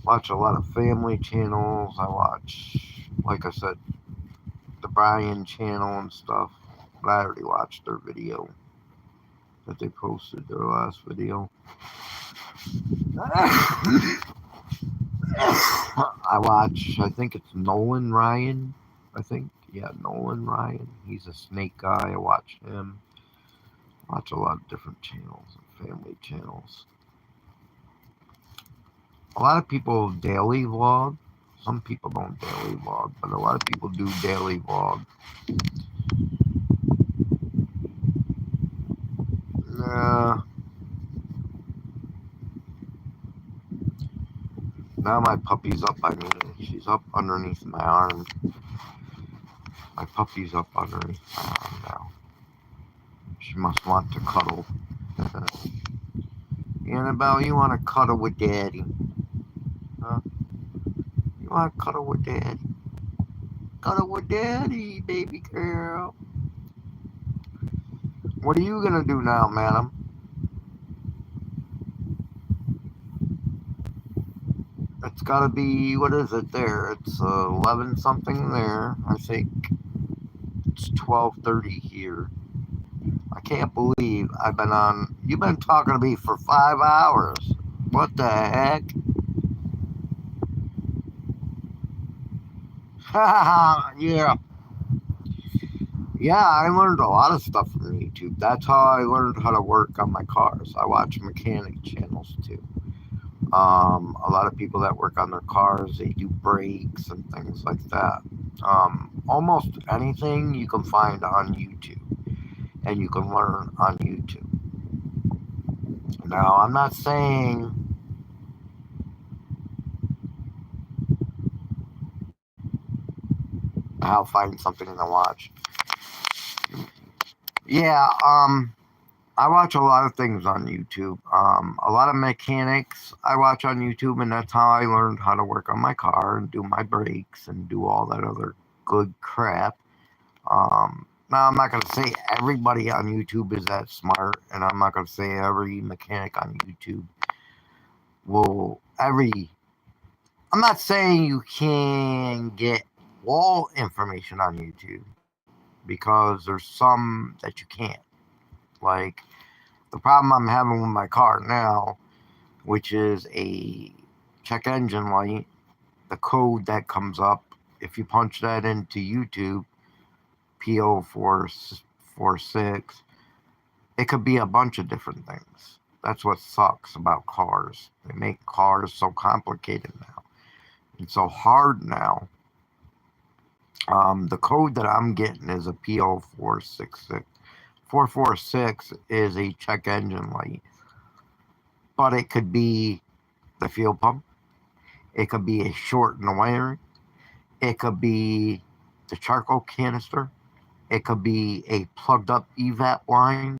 Watch a lot of family channels. I watch, like I said, the Brian channel and stuff. But I already watched their video that they posted, their last video. I think it's Nolan Ryan. Nolan Ryan. He's a snake guy. I watch him. Watch a lot of different channels and family channels. A lot of people daily vlog. Some people don't daily vlog, but a lot of people do daily vlog. Now my puppy's up by me. She's up underneath my arm. My puppy's up underneath my arm now. She must want to cuddle. Annabelle, you want to cuddle with Daddy? Huh? You want to cuddle with Daddy? Cuddle with Daddy, baby girl. What are you going to do now, madam? It's got to be, what is it there? It's 11 something there. I think it's 12:30 here. I can't believe you've been talking to me for 5 hours. What the heck? Yeah. Yeah, I learned a lot of stuff from YouTube. That's how I learned how to work on my cars. I watch mechanic channels too. A lot of people that work on their cars, they do brakes and things like that. Almost anything you can find on YouTube and you can learn on YouTube. Now, I'm not saying I'll find something to watch. Yeah, I watch a lot of things on YouTube. A lot of mechanics I watch on YouTube, and that's how I learned how to work on my car and do my brakes and do all that other good crap. Now, I'm not going to say everybody on YouTube is that smart, and I'm not going to say every mechanic on YouTube I'm not saying you can get all information on YouTube, because there's some that you can't. Like, the problem I'm having with my car now, which is a check engine light, the code that comes up, if you punch that into YouTube, P0446, it could be a bunch of different things. That's what sucks about cars. They make cars so complicated now. It's so hard now. The code that I'm getting is a PO466. 446 is a check engine light, but it could be the fuel pump. It could be a short in the wiring. It could be the charcoal canister. It could be a plugged up EVAP line.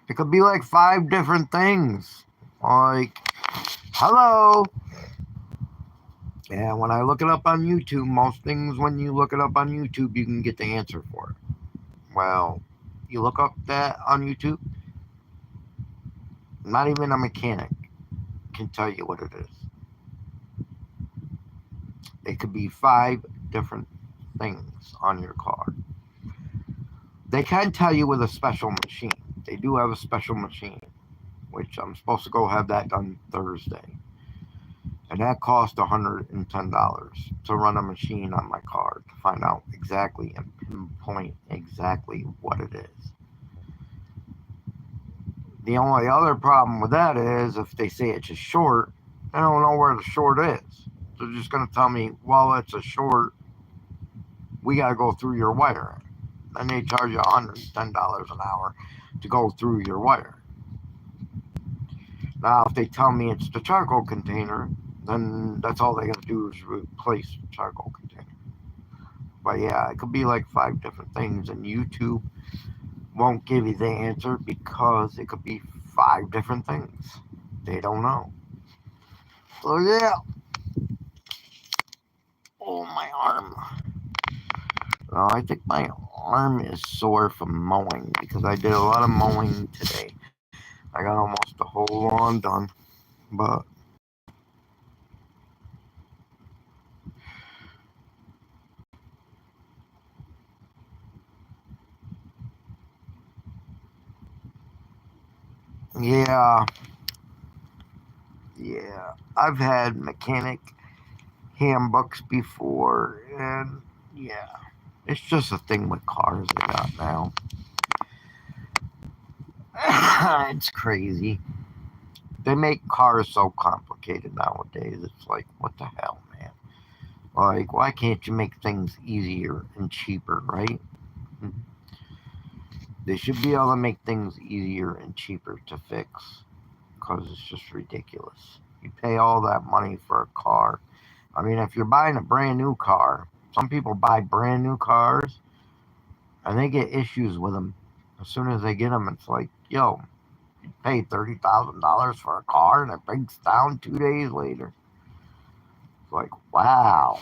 It could be like 5 different things. Like, hello. And when I look it up on YouTube, most things when you look it up on YouTube, you can get the answer for it. Well, you look up that on YouTube, not even a mechanic can tell you what it is. It could be 5 different things on your car. They can tell you with a special machine. They do have a special machine, which I'm supposed to go have that done Thursday. And that cost $110 to run a machine on my car to find out exactly and pinpoint exactly what it is. The only other problem with that is if they say it's a short, I don't know where the short is. They're just going to tell me, well, it's a short. We got to go through your wiring. Then they charge you $110 an hour to go through your wire. Now, if they tell me it's the charcoal container, then that's all they got to do is replace the charcoal container. But yeah, it could be like 5 different things, and YouTube won't give you the answer because it could be 5 different things. They don't know. So yeah. Oh, my arm. Well, I think my arm is sore from mowing because I did a lot of mowing today. I got almost the whole lawn done, but yeah, I've had mechanic handbooks before, and yeah, it's just a thing with cars they got now. It's crazy. They make cars so complicated nowadays. It's like, what the hell, man? Like, why can't you make things easier and cheaper, right? They should be able to make things easier and cheaper to fix because it's just ridiculous. You pay all that money for a car. I mean, if you're buying a brand new car, some people buy brand new cars and they get issues with them. As soon as they get them, it's like, yo, you paid $30,000 for a car and it breaks down 2 days later. It's like, wow.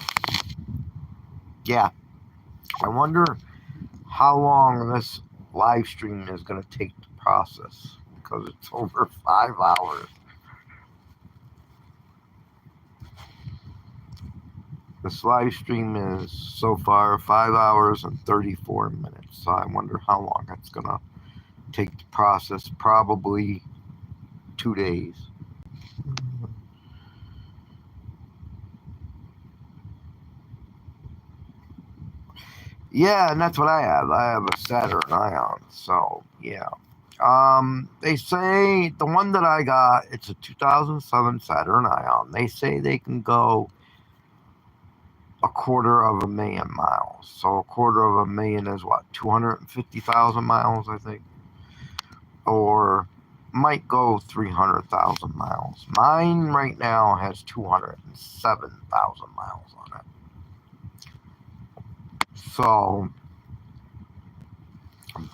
Yeah. I wonder how long this live stream is going to take to process because it's over 5 hours. This live stream is so far 5 hours and 34 minutes. So I wonder how long it's going to take to process. Probably 2 days. Yeah, and that's what I have. I have a Saturn Ion. So, yeah. They say the one that I got, it's a 2007 Saturn Ion. They say they can go 250,000 miles. So 250,000 is what, 250,000 miles, I think, or might go 300,000 miles. Mine right now has 207,000 miles on it. So,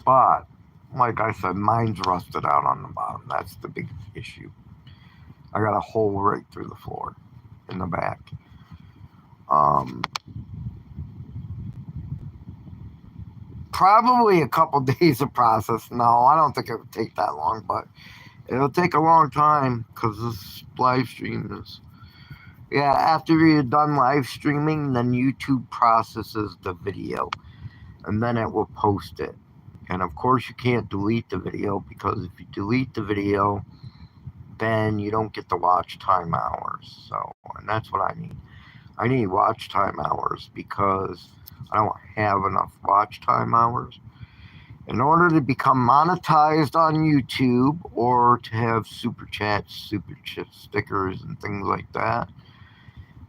but like I said, mine's rusted out on the bottom. That's the big issue. I got a hole right through the floor in the back. Probably a couple days of process. No, I don't think it would take that long, but it'll take a long time because this live stream is. Yeah, after you're done live streaming, then YouTube processes the video and then it will post it. And of course, you can't delete the video because if you delete the video, then you don't get the watch time hours. So, and that's what I need. I need watch time hours because I don't have enough watch time hours. In order to become monetized on YouTube or to have super chats, super chat stickers, and things like that,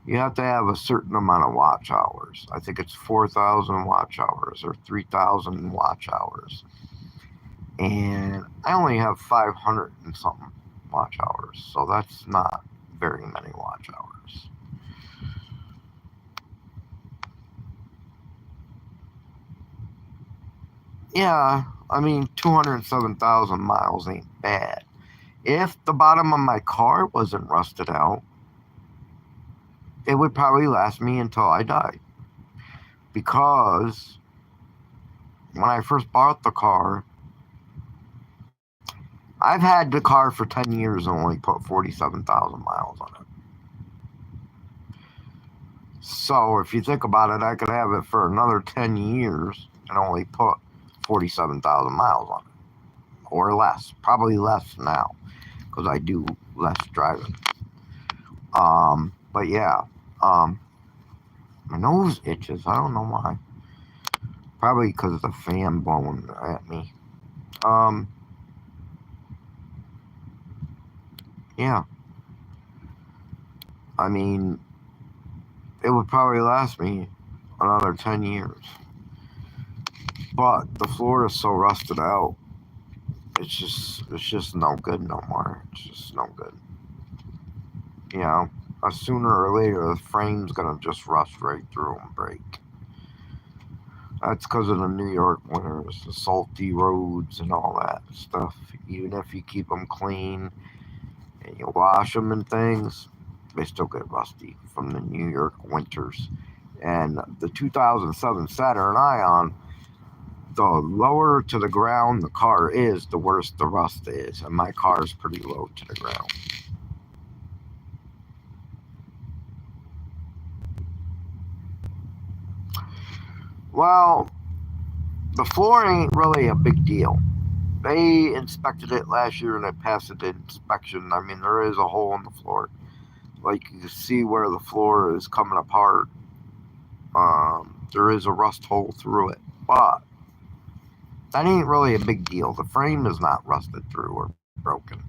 You have to have a certain amount of watch hours. I think it's 4,000 watch hours or 3,000 watch hours. And I only have 500 and something watch hours, so that's not very many watch hours. Yeah, I mean, 207,000 miles ain't bad. If the bottom of my car wasn't rusted out, it would probably last me until I died. Because when I first bought the car, I've had the car for 10 years and only put 47,000 miles on it. So if you think about it, I could have it for another 10 years and only put 47,000 miles on it. Or less. Probably less now because I do less driving. But yeah, um, my nose itches. I don't know why. Probably because of the fan blowing at me. Um, yeah. I mean, it would probably last me another 10 years. But the floor is so rusted out. It's just no good no more. It's just no good. You know, sooner or later the frame's gonna just rust right through and break. That's because of the New York winters, the salty roads and all that stuff. Even if you keep them clean and you wash them and things, they still get rusty from the New York winters. And the 2007 Saturn Ion, the lower to the ground the car is, the worse the rust is. And my car is pretty low to the ground. Well, the floor ain't really a big deal. They inspected it last year and they passed the inspection. I mean, there is a hole in the floor. Like you can see where the floor is coming apart. There is a rust hole through it. But that ain't really a big deal. The frame is not rusted through or broken.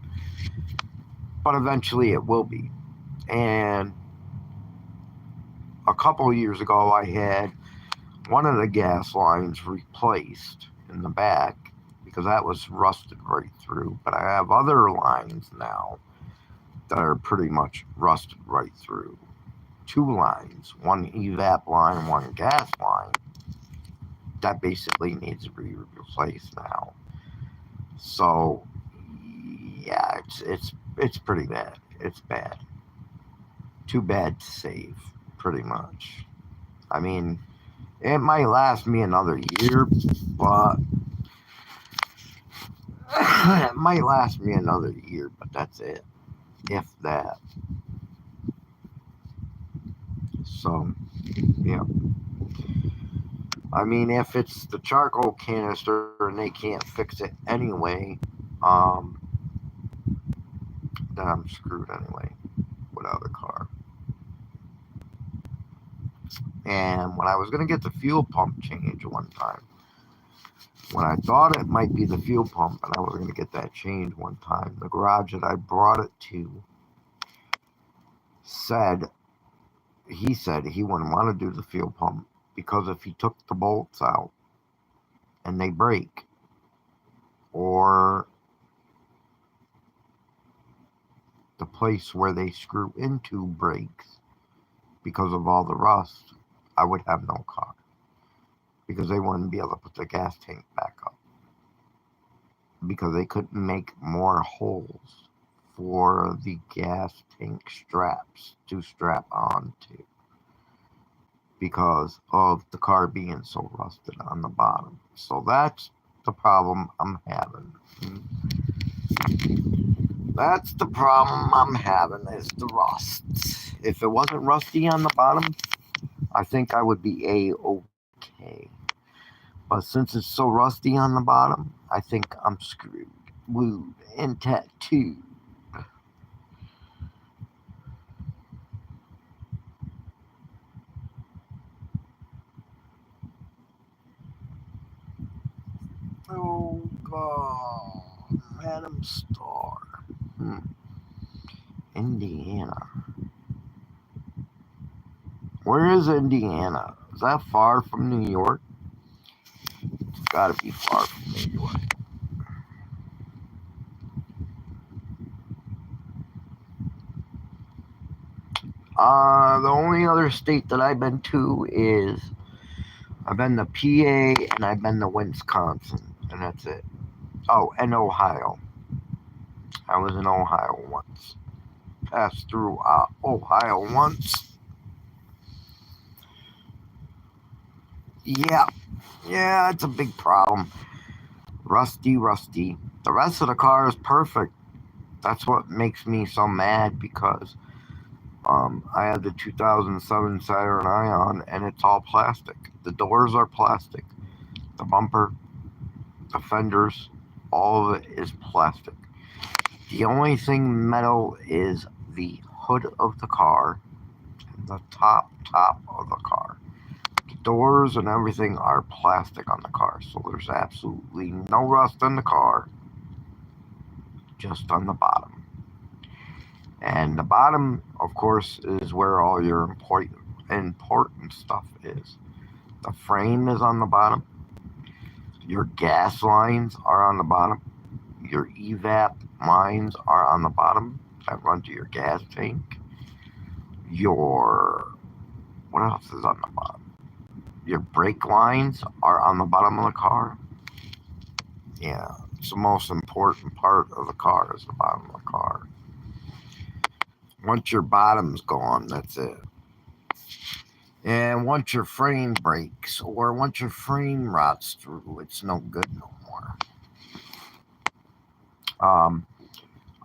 But eventually it will be. And a couple of years ago, I had one of the gas lines replaced in the back because that was rusted right through. But I have other lines now that are pretty much rusted right through. Two lines, one evap line, one gas line, that basically needs to be replaced now. So yeah, it's pretty bad. It's bad. Too bad to save, pretty much. I mean, it might last me another year, but it might last me another year, but that's it, if that. So yeah, I mean, if it's the charcoal canister and they can't fix it anyway, um, then I'm screwed anyway without a car. And when I was going to get the fuel pump change one time, when I thought it might be the fuel pump and I was going to get that change one time, the garage that I brought it to said, he said he wouldn't want to do the fuel pump because if he took the bolts out and they break, or the place where they screw into breaks because of all the rust, I would have no car because they wouldn't be able to put the gas tank back up because they couldn't make more holes for the gas tank straps to strap onto because of the car being so rusted on the bottom. So that's the problem I'm having. That's the problem I'm having is the rust. If it wasn't rusty on the bottom, I think I would be a-okay. But since it's so rusty on the bottom, I think I'm screwed, wooed, and tattooed. Oh God, Madam Star. Hmm. Indiana. Where is Indiana? Is that far from New York? It's got to be far from New York. The only other state that I've been to is I've been to PA and I've been to Wisconsin, and that's it. Oh, and Ohio. I was in Ohio once. Passed through Ohio once. Yeah, it's a big problem. Rusty. The rest of the car is perfect. That's what makes me so mad because I had the 2007 Saturn Ion and it's all plastic. The doors are plastic. The bumper, the fenders, all of it is plastic. The only thing metal is the hood of the car and the top of the car. The doors and everything are plastic on the car, so there's absolutely no rust in the car, just on the bottom. And the bottom, of course, is where all your important stuff is. The frame is on the bottom. Your gas lines are on the bottom. Your evap lines are on the bottom that run to your gas tank. What else is on the bottom? Your brake lines are on the bottom of the car. Yeah, it's the most important part of the car is the bottom of the car. Once your bottom's gone, that's it. And once your frame breaks or once your frame rots through, it's no good no more.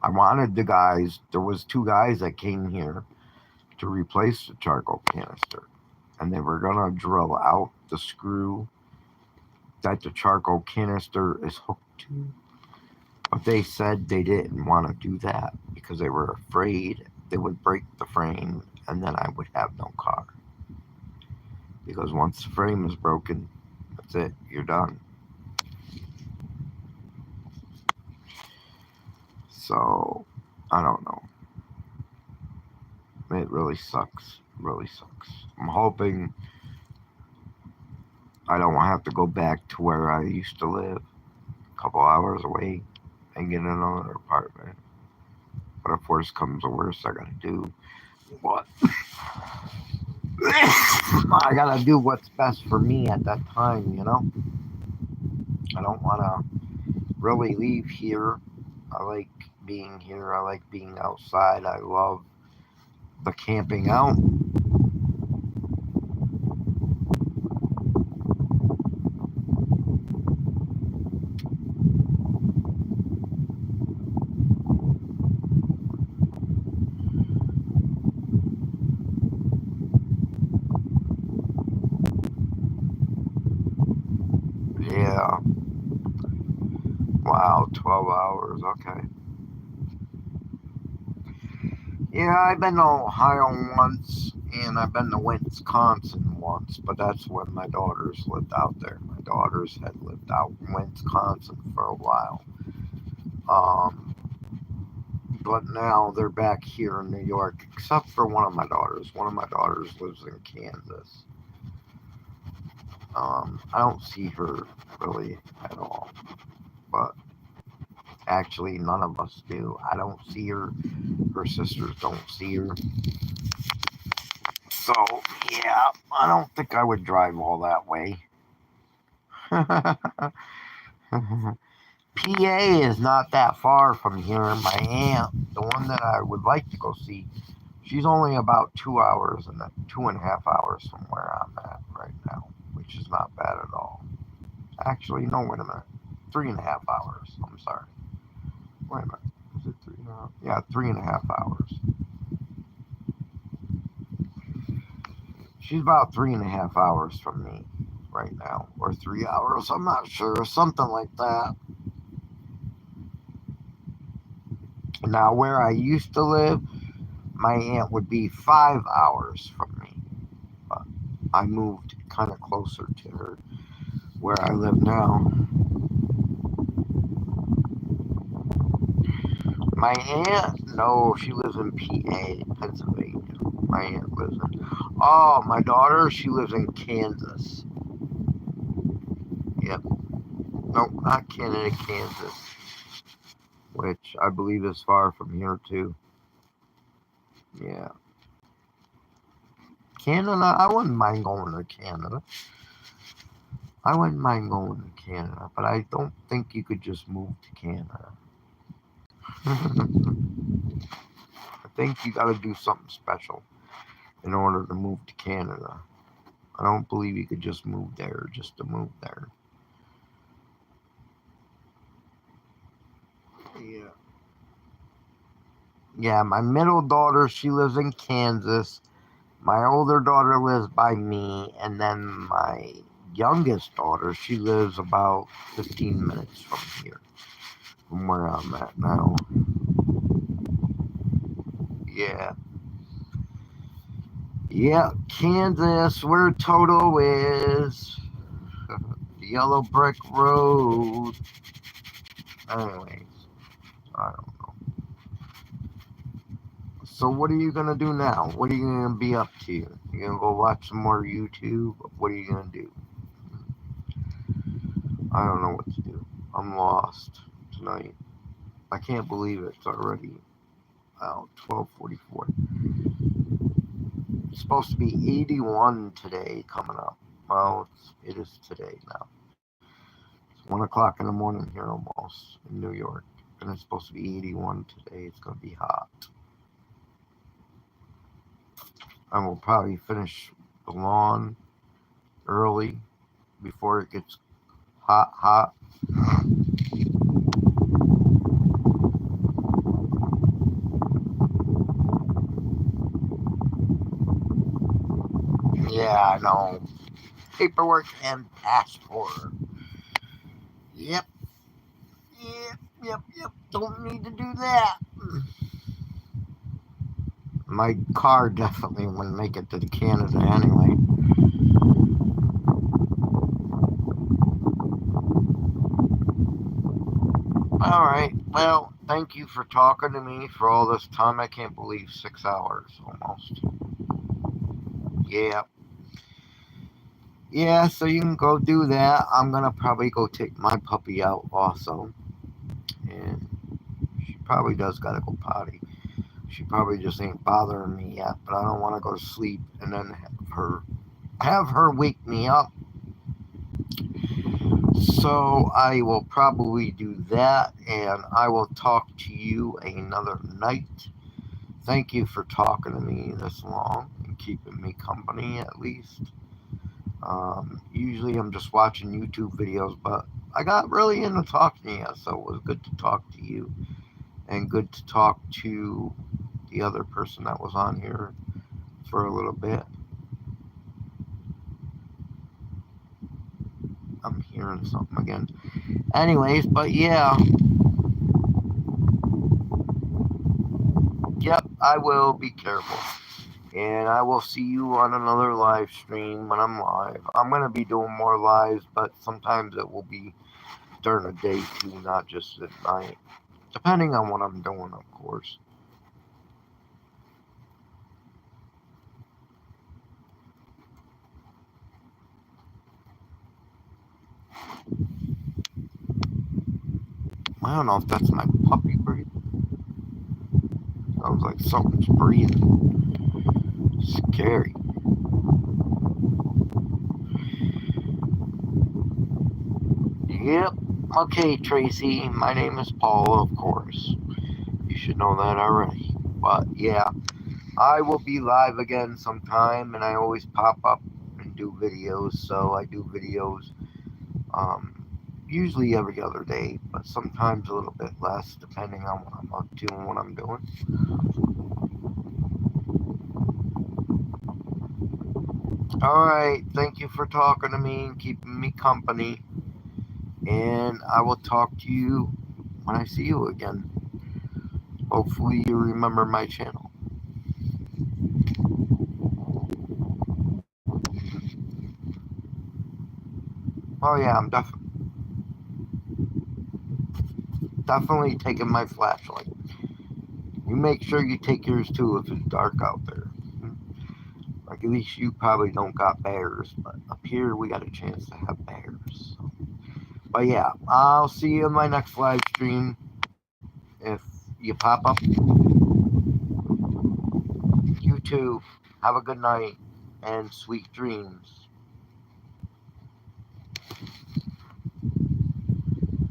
I wanted the guys, there was 2 guys that came here to replace the charcoal canister. And they were going to drill out the screw that the charcoal canister is hooked to. But they said they didn't want to do that because they were afraid they would break the frame and then I would have no car. Because once the frame is broken, that's it, you're done. So, I don't know. It really sucks. I'm hoping I don't have to go back to where I used to live, a couple hours away, and get another apartment. But if worse comes to worse, I gotta do what? I gotta do what's best for me at that time, you know? I don't wanna really leave here. I like being here. I like being outside. I love the camping out. Yeah. Wow, 12 hours. Okay. Yeah, I've been to Ohio once, and I've been to Wisconsin once, but that's when my daughters lived out there. My daughters had lived out in Wisconsin for a while. But now they're back here in New York, except for one of my daughters. One of my daughters lives in Kansas. I don't see her really at all, but actually none of us do. I don't see her. Her sisters don't see her. So, yeah, I don't think I would drive all that way. PA is not that far from here. My aunt, the one that I would like to go see, she's only about 2 hours and 2.5 hours from where I'm at right now, which is not bad at all. Actually, no, wait a minute. 3.5 hours. I'm sorry. Wait a minute. Is it 3.5? Yeah, 3.5 hours. She's about 3.5 hours from me right now, or 3 hours. I'm not sure. Something like that. Now, where I used to live, my aunt would be 5 hours from me. But I moved kind of closer to her where I live now. My aunt, no, she lives in PA, Pennsylvania. my aunt lives in. Oh, my daughter, she lives in Kansas. Yep. No, not Canada, Kansas. Which I believe is far from here, too. Yeah. Canada, I wouldn't mind going to Canada. I wouldn't mind going to Canada, but I don't think you could just move to Canada. I think you got to do something special in order to move to Canada. I don't believe you could just move there just to move there. Yeah. Yeah, my middle daughter, she lives in Kansas. My older daughter lives by me, and then my youngest daughter, she lives about 15 minutes from here, from where I'm at now. Yeah. Yeah, Kansas, where Toto is. The yellow brick road. Anyways, I don't know. So what are you gonna do now? What are you gonna be up to? You gonna go watch some more YouTube? What are you gonna do? I don't know what to do. I'm lost tonight. I can't believe it's already 12:44. It's supposed to be 81 today coming up. Well, it is today now. It's 1 o'clock in the morning here almost in New York. And it's supposed to be 81 today. It's going to be hot. I will probably finish the lawn early before it gets hot. Yeah, I know. Paperwork and passport. Yep. Yep. Don't need to do that. My car definitely wouldn't make it to Canada anyway. Alright, well, thank you for talking to me for all this time. I can't believe 6 hours almost. Yeah. Yeah, so you can go do that. I'm gonna probably go take my puppy out also. And she probably does gotta go potty. She probably just ain't bothering me yet, but I don't want to go to sleep and then have her wake me up. So I will probably do that, and I will talk to you another night. Thank you for talking to me this long and keeping me company at least. Usually I'm just watching YouTube videos, but I got really into talking to you, so it was good to talk to you and good to talk to the other person that was on here for a little bit. I'm hearing something again. Anyways, but yeah. Yep, I will be careful. And I will see you on another live stream when I'm live. I'm going to be doing more lives, but sometimes it will be during the day too, not just at night. Depending on what I'm doing, of course. I don't know if that's my puppy breathing. Sounds like something's breathing. Scary. Yep. Okay, Tracy. My name is Paul, of course. You should know that already. But yeah, I will be live again sometime, and I always pop up and do videos. So I do videos usually every other day, but sometimes a little bit less, depending on what I'm up to and what I'm doing. Alright, thank you for talking to me and keeping me company. And I will talk to you when I see you again. Hopefully you remember my channel. Oh yeah, I'm definitely taking my flashlight. You make sure you take yours too if it's dark out there. Like at least you probably don't got bears, but up here we got a chance to have bears. So. But yeah, I'll see you in my next live stream. If you pop up, you too. Have a good night and sweet dreams.